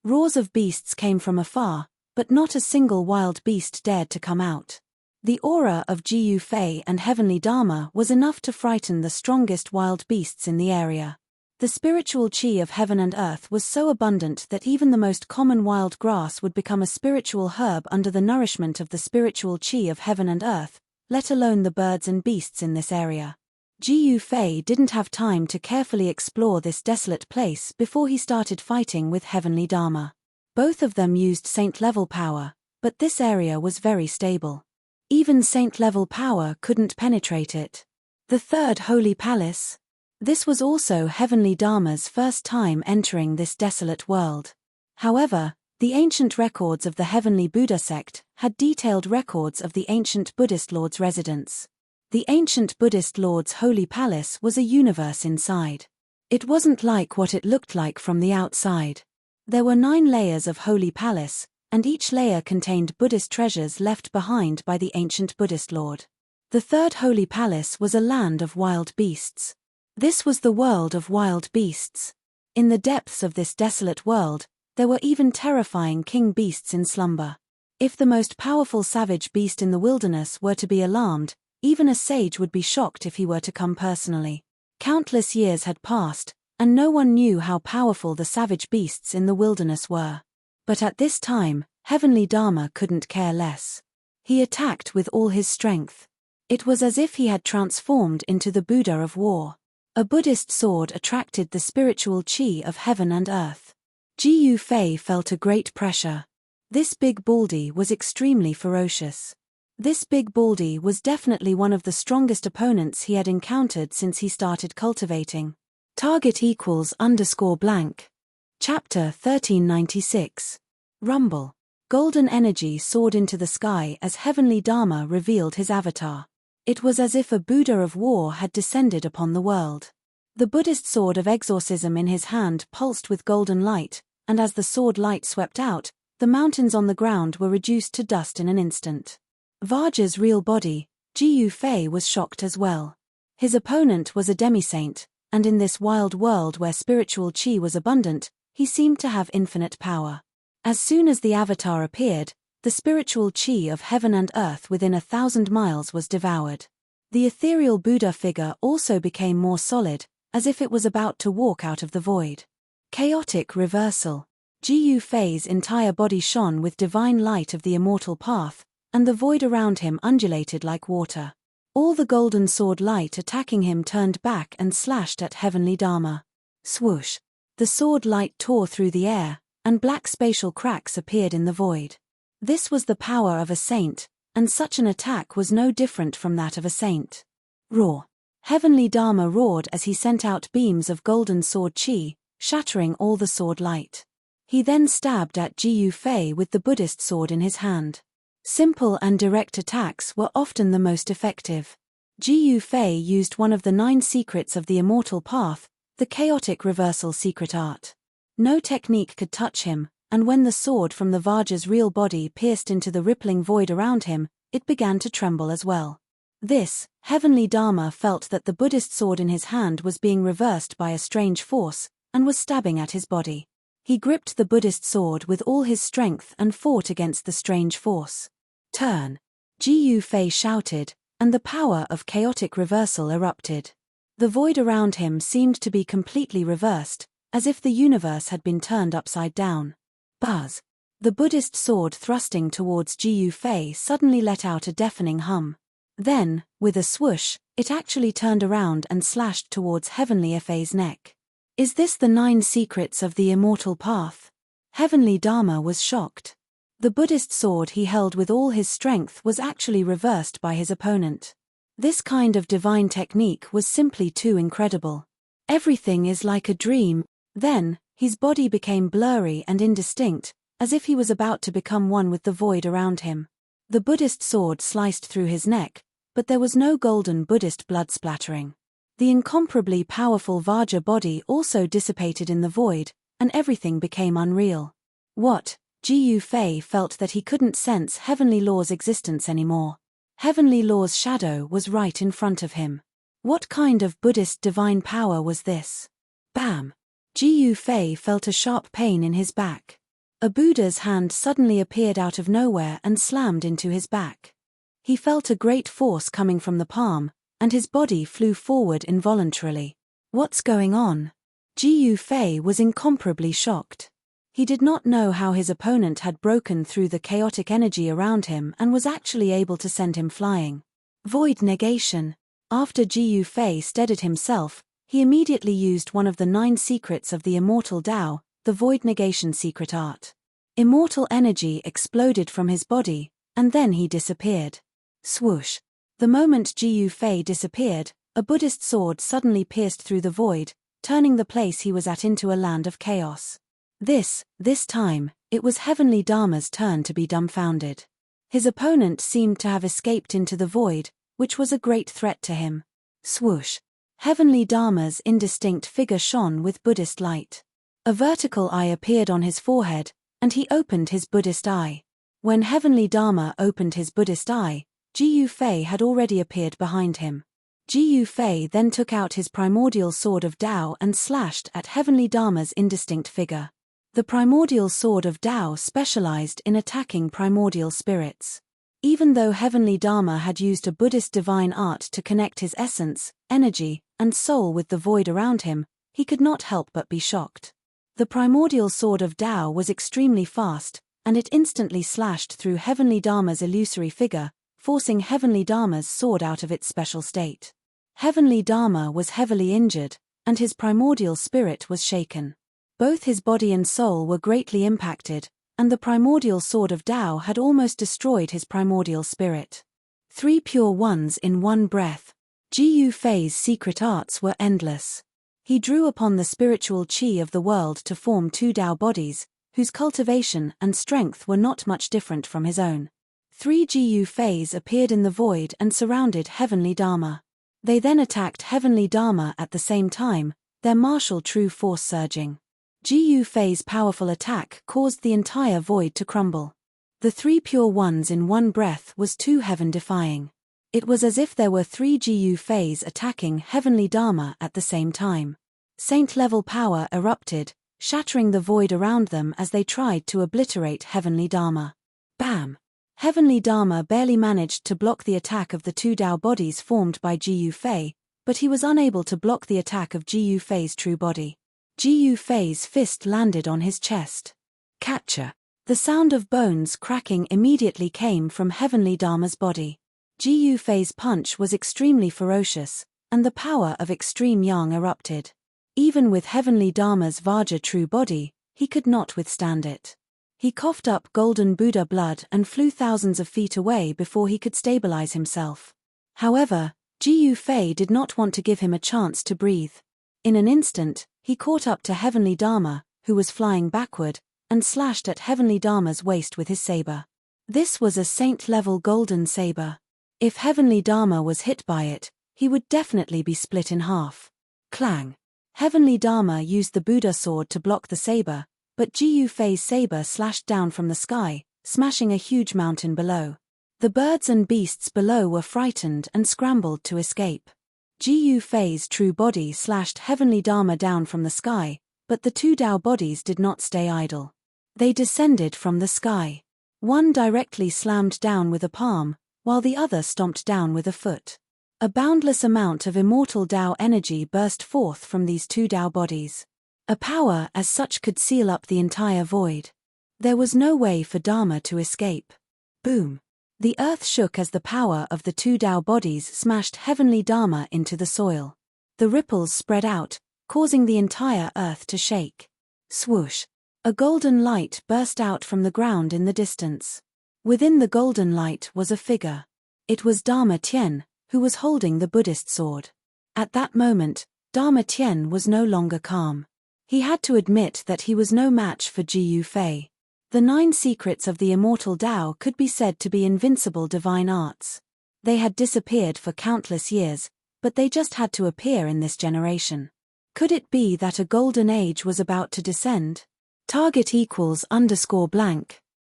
Roars of beasts came from afar, but not a single wild beast dared to come out. The aura of Ji Yufei and Heavenly Dharma was enough to frighten the strongest wild beasts in the area. The spiritual chi of heaven and earth was so abundant that even the most common wild grass would become a spiritual herb under the nourishment of the spiritual chi of heaven and earth, let alone the birds and beasts in this area. Ji Yufei didn't have time to carefully explore this desolate place before he started fighting with Heavenly Dharma. Both of them used saint-level power, but this area was very stable. Even saint-level power couldn't penetrate it. The 3rd Holy Palace. This was also Heavenly Dharma's first time entering this desolate world. However, the ancient records of the Heavenly Buddha sect had detailed records of the ancient Buddhist Lord's residence. The ancient Buddhist Lord's Holy Palace was a universe inside. It wasn't like what it looked like from the outside. There were 9 layers of Holy Palace, and each layer contained Buddhist treasures left behind by the ancient Buddhist Lord. The 3rd Holy Palace was a land of wild beasts. This was the world of wild beasts. In the depths of this desolate world, there were even terrifying king beasts in slumber. If the most powerful savage beast in the wilderness were to be alarmed, even a sage would be shocked if he were to come personally. Countless years had passed, and no one knew how powerful the savage beasts in the wilderness were. But at this time, Heavenly Dharma couldn't care less. He attacked with all his strength. It was as if he had transformed into the Buddha of war. A Buddhist sword attracted the spiritual chi of heaven and earth. Ji Yufei felt a great pressure. This big baldy was extremely ferocious. This big baldy was definitely one of the strongest opponents he had encountered since he started cultivating. Target =_. Chapter 1396. Rumble. Golden energy soared into the sky as heavenly Dharma revealed his avatar. It was as if a Buddha of war had descended upon the world. The Buddhist sword of exorcism in his hand pulsed with golden light, and as the sword light swept out, the mountains on the ground were reduced to dust in an instant. Vajra's real body, Jiyu Fei, was shocked as well. His opponent was a demi-saint, and in this wild world where spiritual chi was abundant, he seemed to have infinite power. As soon as the avatar appeared, the spiritual chi of heaven and earth within 1,000 miles was devoured. The ethereal Buddha figure also became more solid, as if it was about to walk out of the void. Chaotic reversal. Jiyu Fei's entire body shone with divine light of the immortal path, and the void around him undulated like water. All the golden sword light attacking him turned back and slashed at heavenly Dharma. Swoosh! The sword light tore through the air, and black spatial cracks appeared in the void. This was the power of a saint, and such an attack was no different from that of a saint. Roar! Heavenly Dharma roared as he sent out beams of golden sword chi, shattering all the sword light. He then stabbed at Jiyu Fei with the Buddhist sword in his hand. Simple and direct attacks were often the most effective. Jiyu Fei used one of the 9 secrets of the immortal path, the chaotic reversal secret art. No technique could touch him, and when the sword from the Vajra's real body pierced into the rippling void around him, it began to tremble as well. This, heavenly Dharma felt that the Buddhist sword in his hand was being reversed by a strange force, and was stabbing at his body. He gripped the Buddhist sword with all his strength and fought against the strange force. Turn! Jiyu Fei shouted, and the power of chaotic reversal erupted. The void around him seemed to be completely reversed, as if the universe had been turned upside down. Buzz! The Buddhist sword thrusting towards Jiyu Fei suddenly let out a deafening hum. Then, with a swoosh, it actually turned around and slashed towards heavenly Fei's neck. Is this the 9 secrets of the immortal path? Heavenly Dharma was shocked. The Buddhist sword he held with all his strength was actually reversed by his opponent. This kind of divine technique was simply too incredible. Everything is like a dream. Then, his body became blurry and indistinct, as if he was about to become one with the void around him. The Buddhist sword sliced through his neck, but there was no golden Buddhist blood splattering. The incomparably powerful Vajra body also dissipated in the void, and everything became unreal. What? Jiyu Fei felt that he couldn't sense Heavenly Law's existence anymore. Heavenly Law's shadow was right in front of him. What kind of Buddhist divine power was this? Bam! Jiyu Fei felt a sharp pain in his back. A Buddha's hand suddenly appeared out of nowhere and slammed into his back. He felt a great force coming from the palm, and his body flew forward involuntarily. What's going on? Jiyu Fei was incomparably shocked. He did not know how his opponent had broken through the chaotic energy around him and was actually able to send him flying. Void negation. After Jiyu Fei steadied himself, he immediately used one of the 9 secrets of the immortal Tao, the void negation secret art. Immortal energy exploded from his body, and then he disappeared. Swoosh! The moment Jiyu Fei disappeared, a Buddhist sword suddenly pierced through the void, turning the place he was at into a land of chaos. This time, it was Heavenly Dharma's turn to be dumbfounded. His opponent seemed to have escaped into the void, which was a great threat to him. Swoosh! Heavenly Dharma's indistinct figure shone with Buddhist light. A vertical eye appeared on his forehead, and he opened his Buddhist eye. When Heavenly Dharma opened his Buddhist eye, Jiyu Fei had already appeared behind him. Jiyu Fei then took out his primordial sword of Tao and slashed at Heavenly Dharma's indistinct figure. The primordial sword of Tao specialized in attacking primordial spirits. Even though Heavenly Dharma had used a Buddhist divine art to connect his essence, energy, and soul with the void around him, he could not help but be shocked. The primordial sword of Tao was extremely fast, and it instantly slashed through Heavenly Dharma's illusory figure, forcing Heavenly Dharma's sword out of its special state. Heavenly Dharma was heavily injured, and his primordial spirit was shaken. Both his body and soul were greatly impacted, and the primordial sword of Tao had almost destroyed his primordial spirit. 3 pure ones in one breath. Jiyu Fei's secret arts were endless. He drew upon the spiritual chi of the world to form 2 Tao bodies, whose cultivation and strength were not much different from his own. 3 Gu Fays appeared in the void and surrounded Heavenly Dharma. They then attacked Heavenly Dharma at the same time, their martial true force surging. Gu Fei's powerful attack caused the entire void to crumble. The 3 pure ones in one breath was too heaven-defying. It was as if there were 3 Gu Feis attacking Heavenly Dharma at the same time. Saint-level power erupted, shattering the void around them as they tried to obliterate Heavenly Dharma. Bam! Heavenly Dharma barely managed to block the attack of the 2 Tao bodies formed by Gu Fei, but he was unable to block the attack of Gu Fei's true body. Gu Fei's fist landed on his chest. Catcher! The sound of bones cracking immediately came from Heavenly Dharma's body. Gu Fei's punch was extremely ferocious, and the power of extreme yang erupted. Even with Heavenly Dharma's Vajra true body, he could not withstand it. He coughed up golden Buddha blood and flew thousands of feet away before he could stabilize himself. However, Gu Fei did not want to give him a chance to breathe. In an instant, he caught up to Heavenly Dharma, who was flying backward, and slashed at Heavenly Dharma's waist with his saber. This was a saint-level golden saber. If Heavenly Dharma was hit by it, he would definitely be split in half. Clang! Heavenly Dharma used the Buddha sword to block the saber, but Gu Fei's saber slashed down from the sky, smashing a huge mountain below. The birds and beasts below were frightened and scrambled to escape. Gu Fei's true body slashed Heavenly Dharma down from the sky, but the 2 Tao bodies did not stay idle. They descended from the sky. One directly slammed down with a palm, while the other stomped down with a foot. A boundless amount of immortal Tao energy burst forth from these 2 Tao bodies. A power as such could seal up the entire void. There was no way for Dharma to escape. Boom! The earth shook as the power of the 2 Tao bodies smashed Heavenly Dharma into the soil. The ripples spread out, causing the entire earth to shake. Swoosh! A golden light burst out from the ground in the distance. Within the golden light was a figure. It was Dharma Tien, who was holding the Buddhist sword. At that moment, Dharma Tien was no longer calm. He had to admit that he was no match for Gu Fei. The 9 secrets of the immortal Tao could be said to be invincible divine arts. They had disappeared for countless years, but they just had to appear in this generation. Could it be that a golden age was about to descend? Target =_blank.